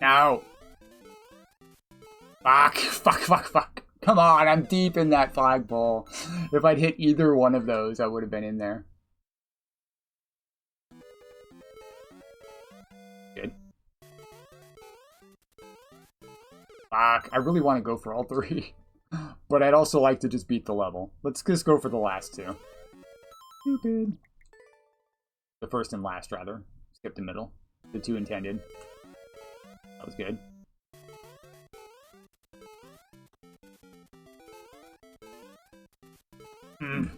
No! Fuck. Come on, I'm deep in that flagpole. If I'd hit either one of those, I would have been in there. Good. Fuck, I really want to go for all 3. But I'd also like to just beat the level. Let's just go for the last 2. Stupid. The first and last, rather. Skip the middle. The 2 intended. That was good.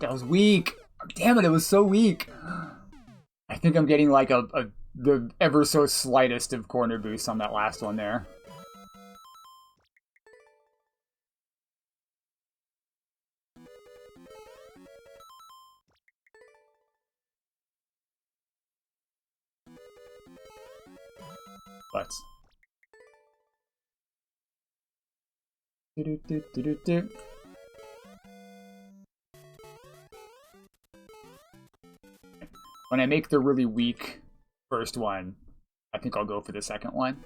That was weak. Damn it, it was so weak. I think I'm getting like the ever so slightest of corner boosts on that last one there. But when I make the really weak first one, I think I'll go for the second one.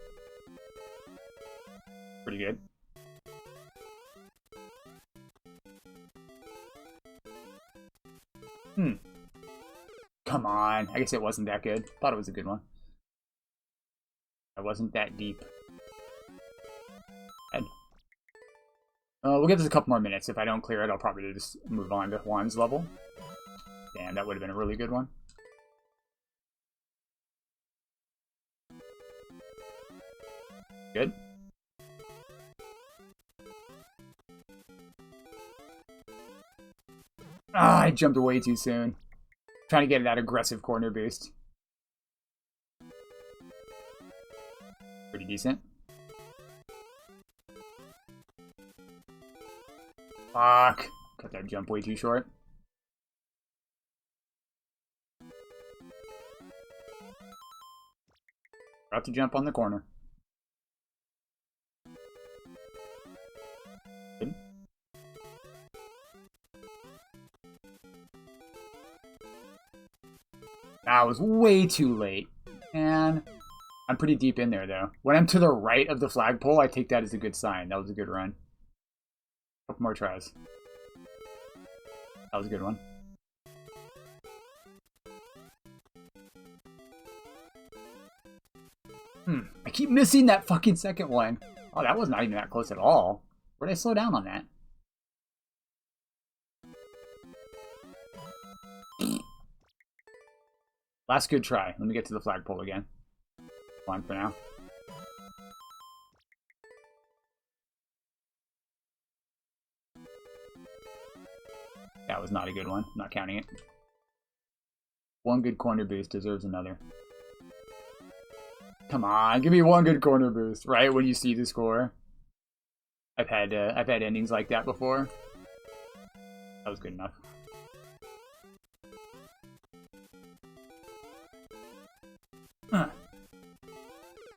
Pretty good. Come on. I guess it wasn't that good. Thought it was a good one. I wasn't that deep. We'll give this a couple more minutes. If I don't clear it, I'll probably just move on to Juan's level. Damn, that would have been a really good one. Good. Ah, I jumped way too soon. Trying to get that aggressive corner boost. Pretty decent. Fuck. Cut that jump way too short. About to jump on the corner. Good. That was way too late. And I'm pretty deep in there, though. When I'm to the right of the flagpole, I take that as a good sign. That was a good run. Couple more tries. That was a good one. I keep missing that fucking second one. Oh, that was not even that close at all. Where did I slow down on that? Last good try. Let me get to the flagpole again. Fine for now. That was not a good one. I'm not counting it. One good corner boost deserves another. Come on, give me one good corner boost, right when you see the score. I've had endings like that before. That was good enough. Huh.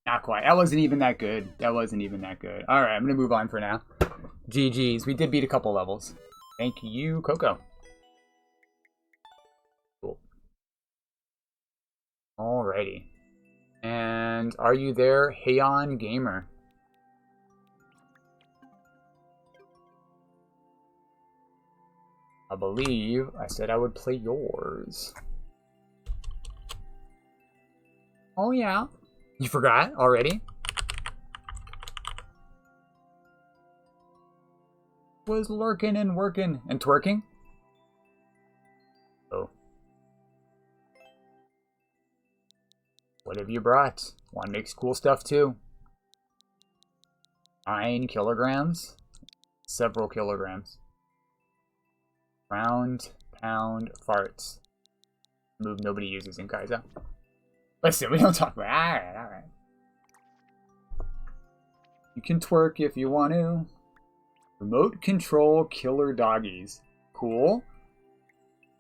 Not quite. That wasn't even that good. That wasn't even that good. All right, I'm gonna move on for now. GG's. We did beat a couple levels. Thank you, Coco. Cool. Alrighty. And are you there, Heion Gamer? I believe I said I would play yours. Oh yeah. You forgot already? Was lurking and working and twerking? Oh. What have you brought? One makes cool stuff too. 9 kilograms? Several kilograms. Round, pound, farts. Move nobody uses in Kaizo. Listen, we don't talk about it. Alright. You can twerk if you want to. Remote control killer doggies. Cool.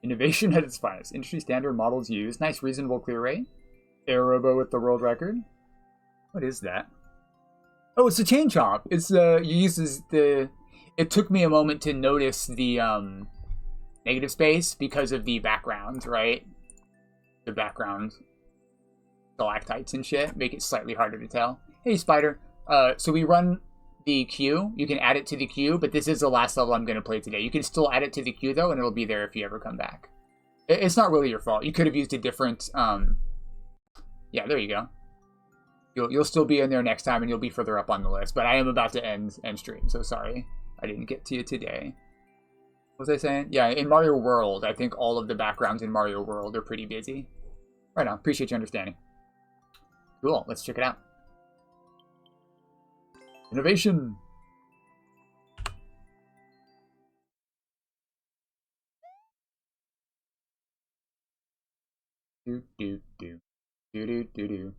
Innovation at its finest. Industry standard models used. Nice, reasonable clear rate. Aerobo with the world record. What is that? Oh, it's a chain chomp. It's uses the. It took me a moment to notice the negative space because of the background, right? The background stalactites and shit make it slightly harder to tell. Hey, Spider. So we run the queue. You can add it to the queue, but this is the last level I'm going to play today. You can still add it to the queue though, and it'll be there if you ever come back. It's not really your fault. You could have used a different. Yeah, there you go. You'll still be in there next time, and you'll be further up on the list. But I am about to end stream, so sorry I didn't get to you today. What was I saying? Yeah, in Mario World, I think all of the backgrounds in Mario World are pretty busy. Right on. Appreciate your understanding. Cool. Let's check it out. Innovation. Do do do do do do do.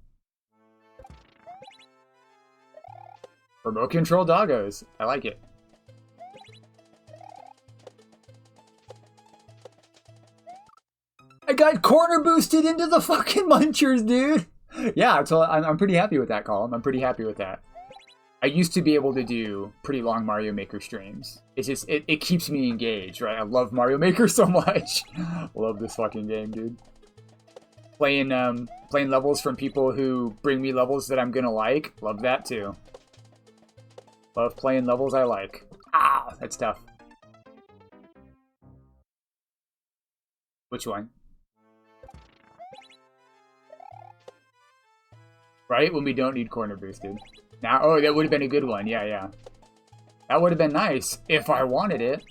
Remote control doggos. I like it. I got corner boosted into the fucking munchers, dude. Yeah, so I'm pretty happy with that, Colin. I'm pretty happy with that. I used to be able to do pretty long Mario Maker streams. It's just, it keeps me engaged, right? I love Mario Maker so much. Love this fucking game, dude. Playing levels from people who bring me levels that I'm gonna like. Love that too. Love playing levels I like. Ah, that's tough. Which one? Right? When we don't need corner boosted. Now, oh, that would have been a good one. Yeah, yeah. That would have been nice if I wanted it.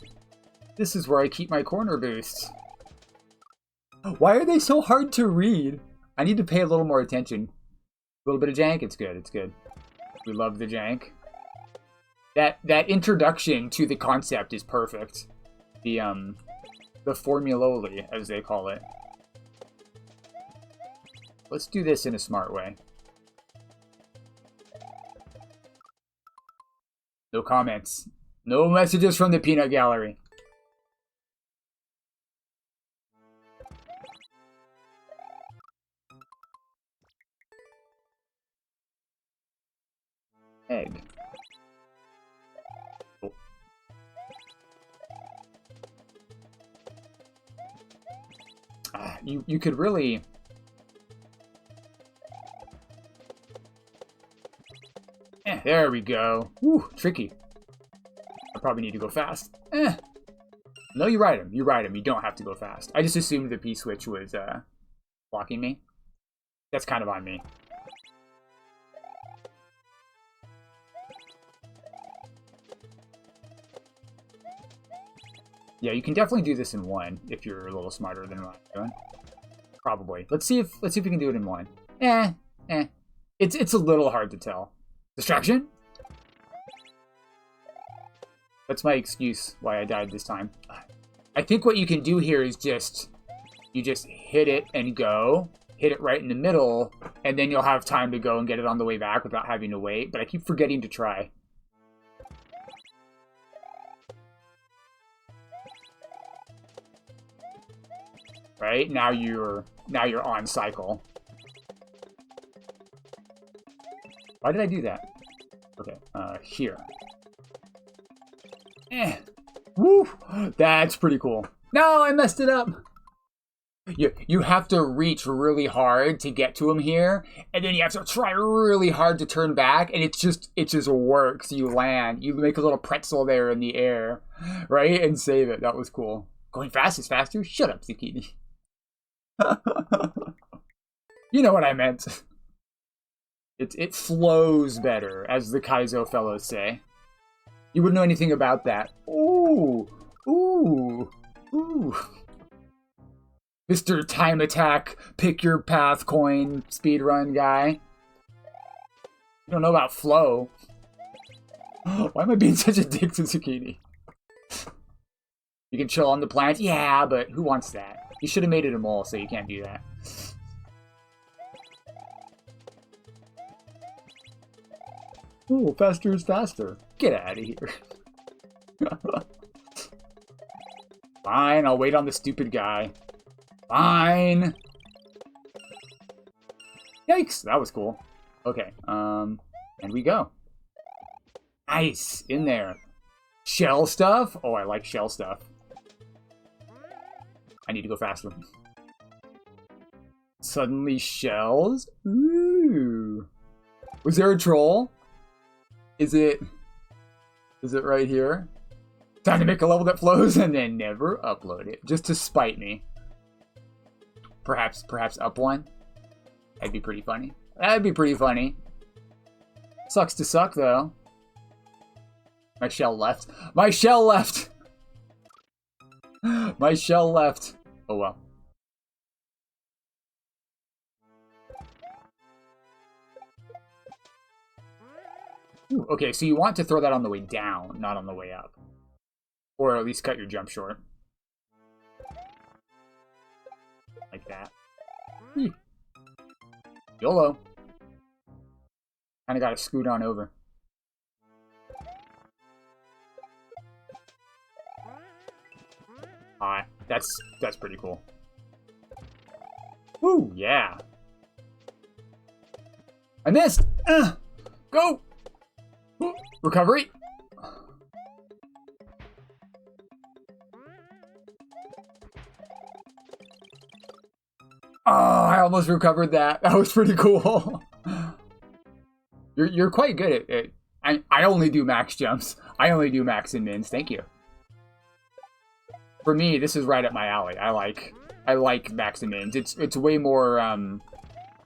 This is where I keep my corner boosts. Why are they so hard to read? I need to pay a little more attention. A little bit of jank, it's good, it's good. We love the jank. That introduction to the concept is perfect. The The formuloli, as they call it. Let's do this in a smart way. No comments. No messages from the peanut gallery. Egg. Oh. You could really... there we go. Woo, tricky. I probably need to go fast. No, you ride him. You ride him. You don't have to go fast. I just assumed the P-switch was blocking me. That's kind of on me. Yeah, you can definitely do this in one if you're a little smarter than what I'm doing. Probably. Let's see if we can do it in one. It's a little hard to tell. Distraction? That's my excuse why I died this time. I think what you can do here is you just hit it and go. Hit it right in the middle, and then you'll have time to go and get it on the way back without having to wait. But I keep forgetting to try. Right? Now you're on cycle. Why did I do that? Okay, here. Woo! That's pretty cool. No, I messed it up! You have to reach really hard to get to him here, and then you have to try really hard to turn back, and it just works. You land. You make a little pretzel there in the air, right? And save it. That was cool. Going fast is faster? Shut up, Zucchini. You know what I meant. It flows better, as the Kaizo fellows say. You wouldn't know anything about that. Ooh. Ooh. Ooh. Mr. Time Attack, pick your path coin, speedrun guy. You don't know about flow. Why am I being such a dick to Zucchini? You can chill on the planet? Yeah, but who wants that? You should have made it a mole, so you can't do that. Oh, faster is faster. Get out of here. Fine, I'll wait on the stupid guy. Fine. Yikes, that was cool. Okay, and we go. Nice, in there. Shell stuff? Oh, I like shell stuff. I need to go faster. Suddenly shells? Ooh. Was there a troll? Is it right here? Time to make a level that flows and then never upload it. Just to spite me. Perhaps up one? That'd be pretty funny. That'd be pretty funny. Sucks to suck, though. My shell left. My shell left! My shell left. Oh, well. Ooh, okay, so you want to throw that on the way down, not on the way up. Or at least cut your jump short. Like that. YOLO. Kinda gotta scoot on over. Alright, that's pretty cool. Woo, yeah. I missed! Go! Ooh, recovery! Oh, I almost recovered that. That was pretty cool. You're quite good at it. I only do max jumps. I only do max and mins. Thank you. For me, this is right up my alley. I like max and mins. It's way more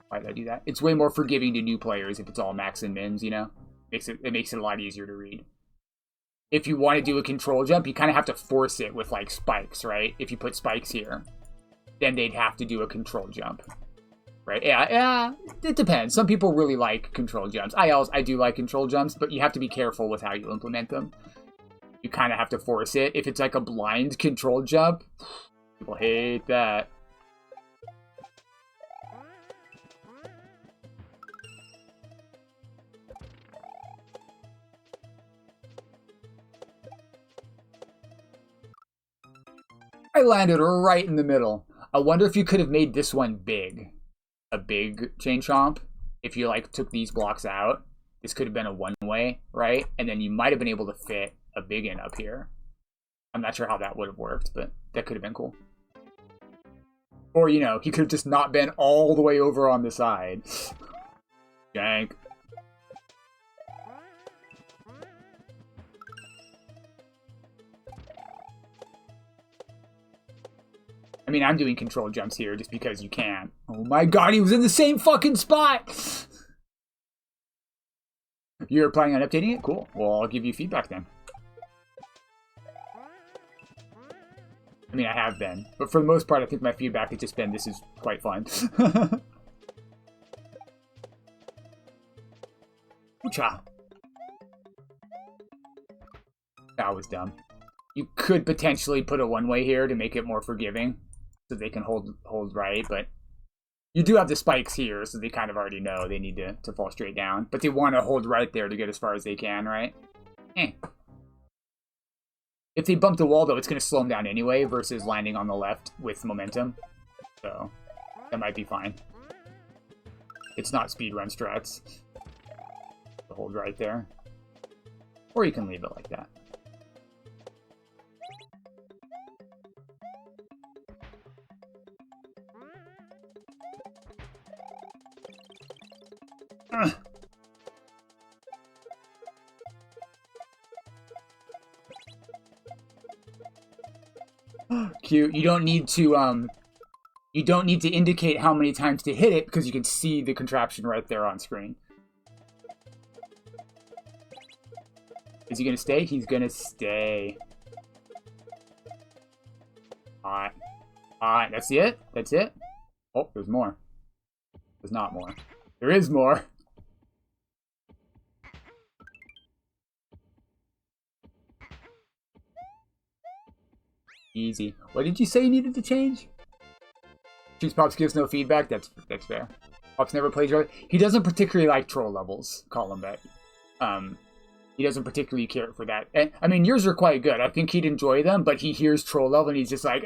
why did I do that? It's way more forgiving to new players if it's all max and mins, you know? It makes it a lot easier to read. If you want to do a control jump, you kind of have to force it with like spikes, right? If you put spikes here, then they'd have to do a control jump, right? Yeah, it depends. Some people really like control jumps. I do like control jumps, but you have to be careful with how you implement them You kind of have to force it. If it's like a blind control jump, people hate that. I landed right in the middle. I wonder if you could have made this one big. A big chain chomp. If you like took these blocks out, this could have been a one-way, right? And then you might have been able to fit a big in up here. I'm not sure how that would have worked, but that could have been cool. Or, you know, he could have just not been all the way over on the side. Jank. I mean, I'm doing control jumps here just because you can. Oh my god, he was in the same fucking spot! You're planning on updating it? Cool. Well, I'll give you feedback then. I mean, I have been. But for the most part, I think my feedback has just been, this is quite fun. Oocha. That was dumb. You could potentially put a one-way here to make it more forgiving, so they can hold right, but you do have the spikes here, so they kind of already know they need to fall straight down. But they want to hold right there to get as far as they can, right? If they bump the wall, though, it's going to slow them down anyway versus landing on the left with momentum. So that might be fine. It's not speedrun strats. Hold right there. Or you can leave it like that. Cute. You don't need to indicate how many times to hit it because you can see the contraption right there on screen. Is he gonna stay? He's gonna stay. Alright. Alright, that's it? That's it? Oh, there's more. There's not more. There is more. Easy. What did you say you needed to change? Cheese Pops gives no feedback. That's fair. Pops never plays right. He doesn't particularly like troll levels. Call him that. He doesn't particularly care for that. And, I mean, yours are quite good. I think he'd enjoy them, but he hears troll level and he's just like,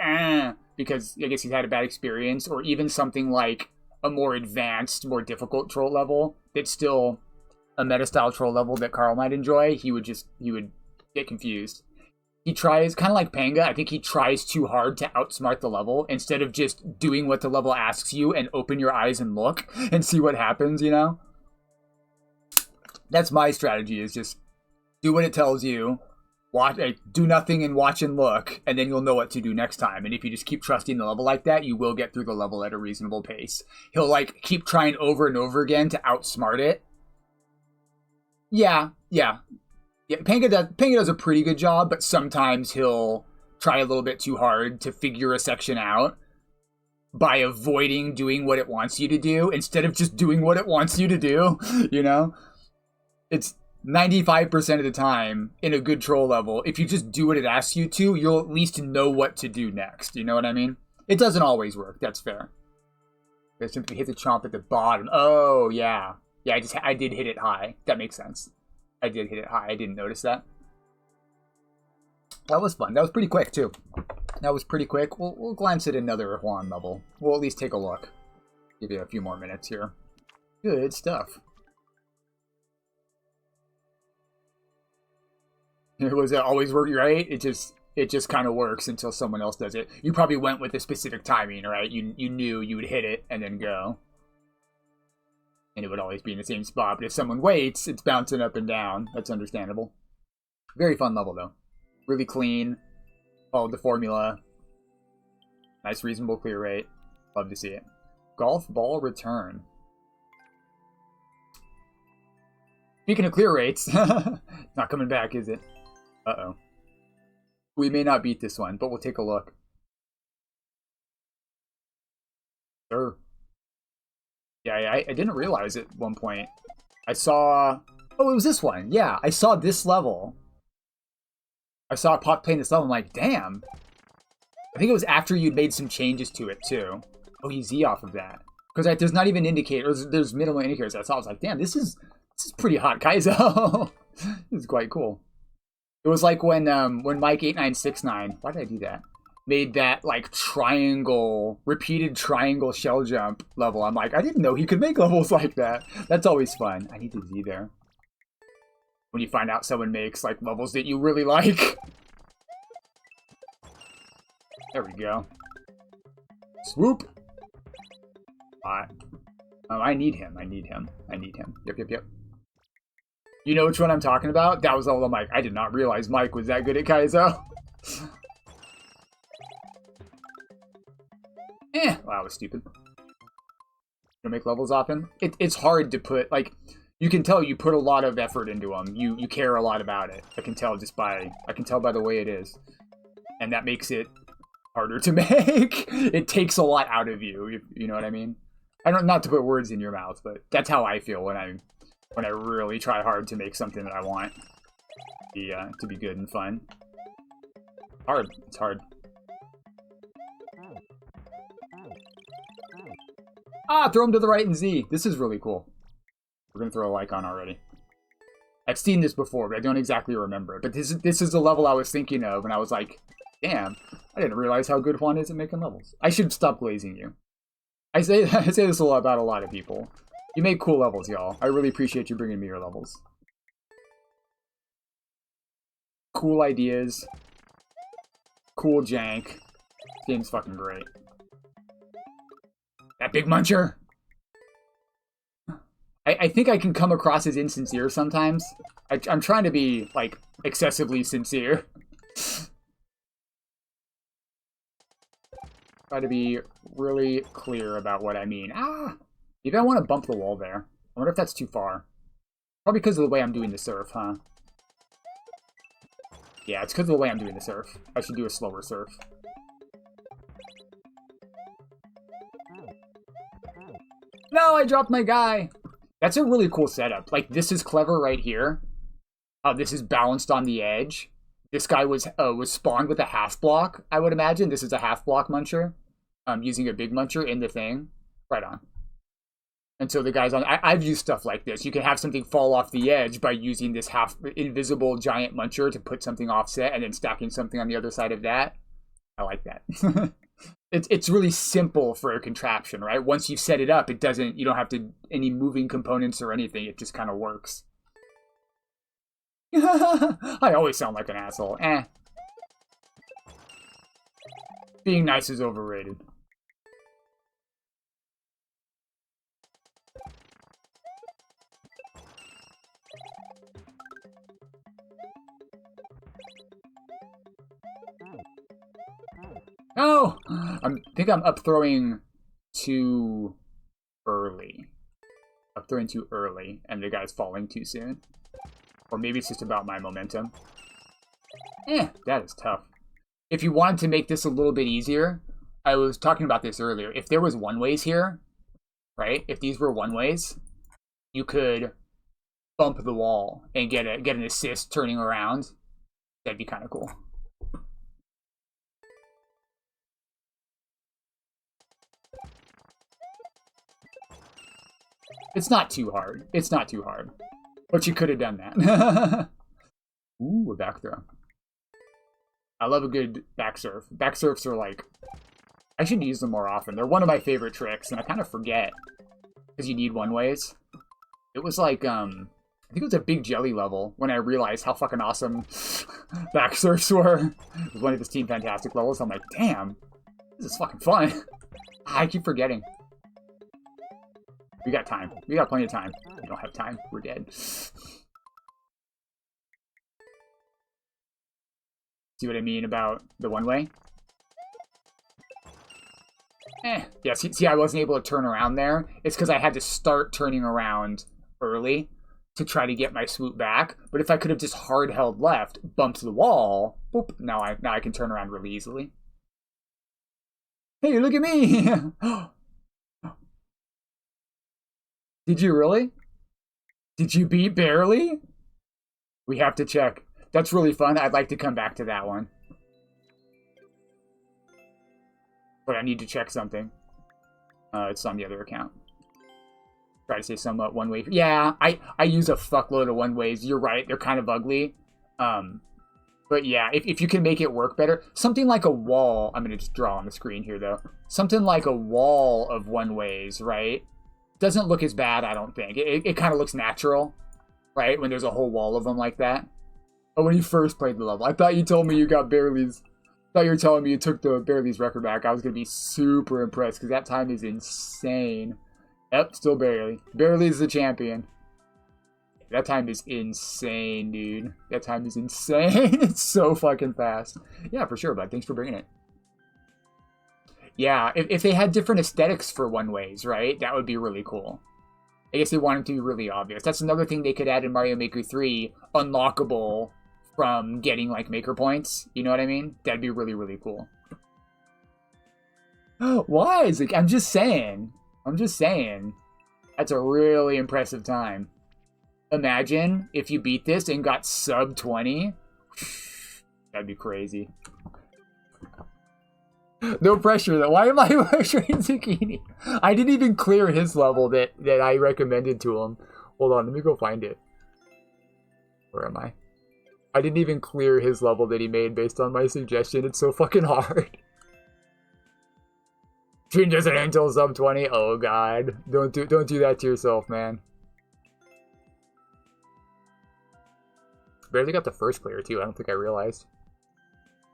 because I guess he's had a bad experience, or even something like a more advanced, more difficult troll level that's still a meta-style troll level that Carl might enjoy. He would get confused. He tries, kind of like Panga, I think he tries too hard to outsmart the level instead of just doing what the level asks you and open your eyes and look and see what happens, you know? That's my strategy, is just do what it tells you, do nothing and watch and look, and then you'll know what to do next time. And if you just keep trusting the level like that, you will get through the level at a reasonable pace. He'll, like, keep trying over and over again to outsmart it. Yeah. Panga does a pretty good job, but sometimes he'll try a little bit too hard to figure a section out by avoiding doing what it wants you to do instead of just doing what it wants you to do, you know? It's 95% of the time in a good troll level, if you just do what it asks you to, you'll at least know what to do next, you know what I mean? It doesn't always work, that's fair. I simply hit the chomp at the bottom. Oh, yeah. Yeah, I did hit it high. That makes sense. I did hit it high. I didn't notice that. That was fun. That was pretty quick, too. That was pretty quick. We'll glance at another Juan level. We'll at least take a look. Give you a few more minutes here. Good stuff. Was it always working right? It just kind of works until someone else does it. You probably went with a specific timing, right? You knew you would hit it and then go. And it would always be in the same spot. But if someone waits, it's bouncing up and down. That's understandable. Very fun level, though. Really clean. Followed the formula. Nice, reasonable clear rate. Love to see it. Golf ball return. Speaking of clear rates, not coming back, is it? Uh-oh. We may not beat this one, but we'll take a look. Sure. Yeah, I didn't realize at one point. I saw... Oh, it was this one. Yeah, I saw this level. I saw Pop playing this level, I'm like, damn. I think it was after you'd made some changes to it, too. Oh, you Z off of that. Because there's not even indicators, there's minimal indicators. I was like, damn, this is pretty hot, Kaizo. This is quite cool. It was like when Mike8969, why did I do that? Made that like repeated triangle shell jump level. I'm like, I didn't know he could make levels like that. That's always fun. I need to Z there. When you find out someone makes like levels that you really like. There we go. Swoop. Hot. Oh, I need him. Yep. You know which one I'm talking about? That was all I'm like, I did not realize Mike was that good at Kaizo. Wow, that was stupid. You make levels often? It's hard to put, like, you can tell you put a lot of effort into them. You care a lot about it. I can tell by the way it is. And that makes it harder to make. It takes a lot out of you. You know what I mean? Not to put words in your mouth, but that's how I feel when I really try hard to make something that I want to be good and fun. Hard. It's hard. Ah, throw him to the right in Z. This is really cool. We're gonna throw a like on already. I've seen this before, but I don't exactly remember it. But this is the level I was thinking of, and I was like, damn, I didn't realize how good Juan is at making levels. I should stop glazing you. I say this a lot about a lot of people. You make cool levels, y'all. I really appreciate you bringing me your levels. Cool ideas. Cool jank. This game's fucking great. That big muncher! I think I can come across as insincere sometimes. I'm trying to be, like, excessively sincere. Try to be really clear about what I mean. Ah! Maybe I want to bump the wall there. I wonder if that's too far. Probably because of the way I'm doing the surf, huh? Yeah, it's because of the way I'm doing the surf. I should do a slower surf. No, I dropped my guy! That's a really cool setup. Like, this is clever right here. This is balanced on the edge. This guy was spawned with a half block, I would imagine. This is a half block muncher. Using a big muncher in the thing. Right on. And so the guy's on... I've used stuff like this. You can have something fall off the edge by using this half invisible giant muncher to put something offset and then stacking something on the other side of that. I like that. It's really simple for a contraption, right? Once you set it up, you don't have any moving components or anything. It just kind of works. I always sound like an asshole. Being nice is overrated. No! I think I'm up throwing too early. Up throwing too early, and the guy's falling too soon. Or maybe it's just about my momentum. That is tough. If you wanted to make this a little bit easier, I was talking about this earlier. If there was one-ways here, right? If these were one-ways, you could bump the wall and get an assist turning around. That'd be kind of cool. It's not too hard. It's not too hard. But you could have done that. Ooh, a back throw. I love a good back surf. Back surfs are like... I should use them more often. They're one of my favorite tricks, and I kind of forget. Because you need one-ways. It was like, I think it was a Big Jelly level when I realized how fucking awesome back surfs were. It was one of his Team Fantastic levels. I'm like, damn, this is fucking fun. I keep forgetting. We got time. We got plenty of time. We don't have time. We're dead. See what I mean about the one-way? Yeah, see, I wasn't able to turn around there. It's because I had to start turning around early to try to get my swoop back. But if I could have just hard held left, bumped the wall, boop, now I can turn around really easily. Hey, look at me! Did you really? Did you beat barely? We have to check. That's really fun. I'd like to come back to that one. But I need to check something. It's on the other account. Try to say somewhat one way. Yeah, I use a fuckload of one ways. You're right. They're kind of ugly. But yeah, if you can make it work better. Something like a wall. I'm going to just draw on the screen here, though. Something like a wall of one ways, right? Doesn't look as bad, I don't think. It kind of looks natural, right? When there's a whole wall of them like that. Oh, when you first played the level. I thought you told me you got Barely's. I thought you were telling me you took the Barely's record back. I was going to be super impressed because that time is insane. Yep, still Barely. Barely's the champion. That time is insane, dude. That time is insane. It's so fucking fast. Yeah, for sure, bud. Thanks for bringing it. Yeah, if they had different aesthetics for one ways, right? That would be really cool. I guess they want it to be really obvious. That's another thing they could add in Mario Maker 3. Unlockable from getting, like, Maker points. You know what I mean? That'd be really, really cool. Why? Like, I'm just saying. I'm just saying. That's a really impressive time. Imagine if you beat this and got sub 20. That'd be crazy. No pressure, though. Why am I pressuring Zucchini? I didn't even clear his level that I recommended to him. Hold on, let me go find it. Where am I? I didn't even clear his level that he made based on my suggestion. It's so fucking hard. Stream doesn't end until sub 20. Oh god. Don't do that to yourself, man. Barely got the first clear too. I don't think I realized.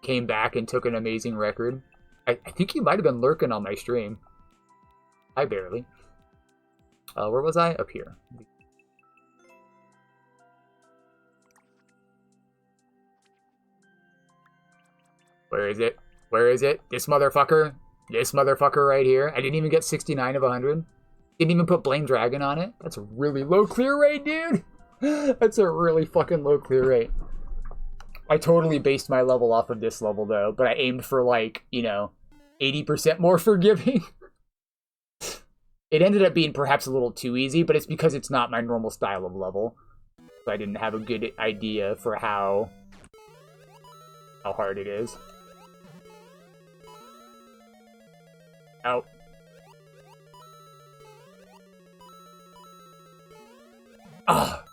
Came back and took an amazing record. I think he might have been lurking on my stream. Hi, Barely. Where was I? Up here. Where is it? Where is it? This motherfucker. This motherfucker right here. I didn't even get 69 of 100. Didn't even put Blame Dragon on it. That's a really low clear rate, dude. That's a really fucking low clear rate. I totally based my level off of this level, though. But I aimed for, like, you know, 80% more forgiving. It ended up being perhaps a little too easy, but it's because it's not my normal style of level. So I didn't have a good idea for how hard it is. Out. Ah!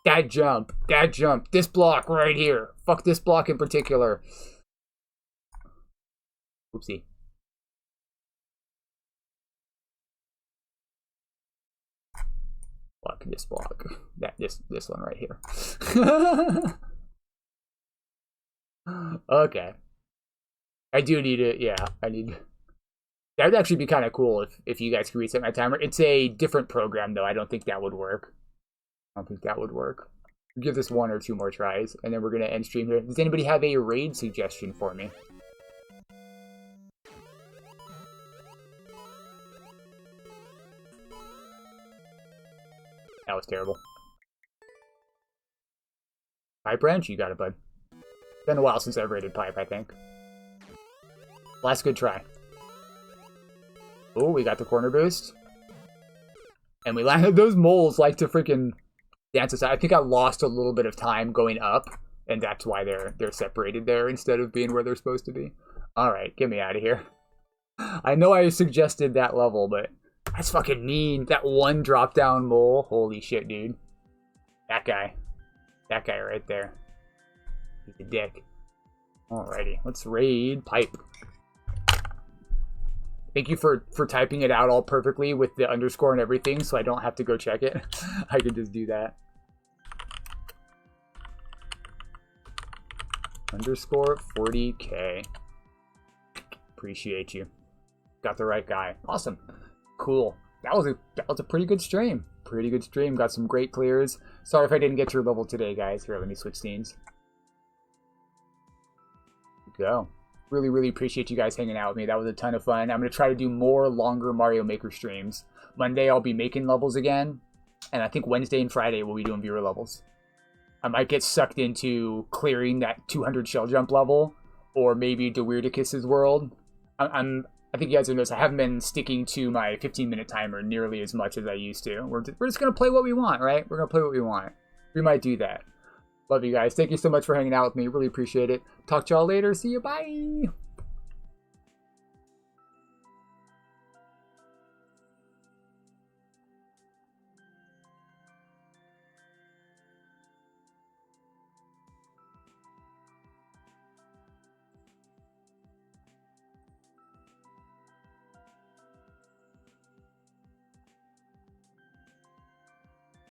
Dad jump. Dad jump. This block right here. Fuck this block in particular. Oopsie. Block this block. This one right here. Okay. I do need it. Yeah, I need. That would actually be kind of cool if you guys could reset my timer. It's a different program though. I don't think that would work. I don't think that would work. Give this 1 or 2 more tries, and then we're gonna end stream here. Does anybody have a raid suggestion for me? That was terrible. Pipe Branch, you got it, bud. Been a while since I've raided Pipe, I think. Last good try. Oh, we got the corner boost. And we landed. Those moles like to freaking dance aside. I think I lost a little bit of time going up, and that's why they're separated there instead of being where they're supposed to be. Alright, get me out of here. I know I suggested that level, but that's fucking mean. That one drop down mole. Holy shit, dude. That guy. That guy right there. He's a dick. Alrighty, let's raid Pipe. Thank you for typing it out all perfectly with the underscore and everything, so I don't have to go check it. I can just do that. Underscore 40K. Appreciate you. Got the right guy. Awesome. Cool. That was a pretty good stream. Pretty good stream. Got some great clears. Sorry if I didn't get your level today, guys. Here, let me switch scenes. Go. Really, really appreciate you guys hanging out with me. That was a ton of fun. I'm going to try to do more longer Mario Maker streams. Monday, I'll be making levels again. And I think Wednesday and Friday, we'll be doing viewer levels. I might get sucked into clearing that 200 shell jump level. Or maybe to Weirdicus's world. I think you guys will notice I haven't been sticking to my 15-minute timer nearly as much as I used to. We're just going to play what we want, right? We're going to play what we want. We might do that. Love you guys. Thank you so much for hanging out with me. Really appreciate it. Talk to y'all later. See you. Bye.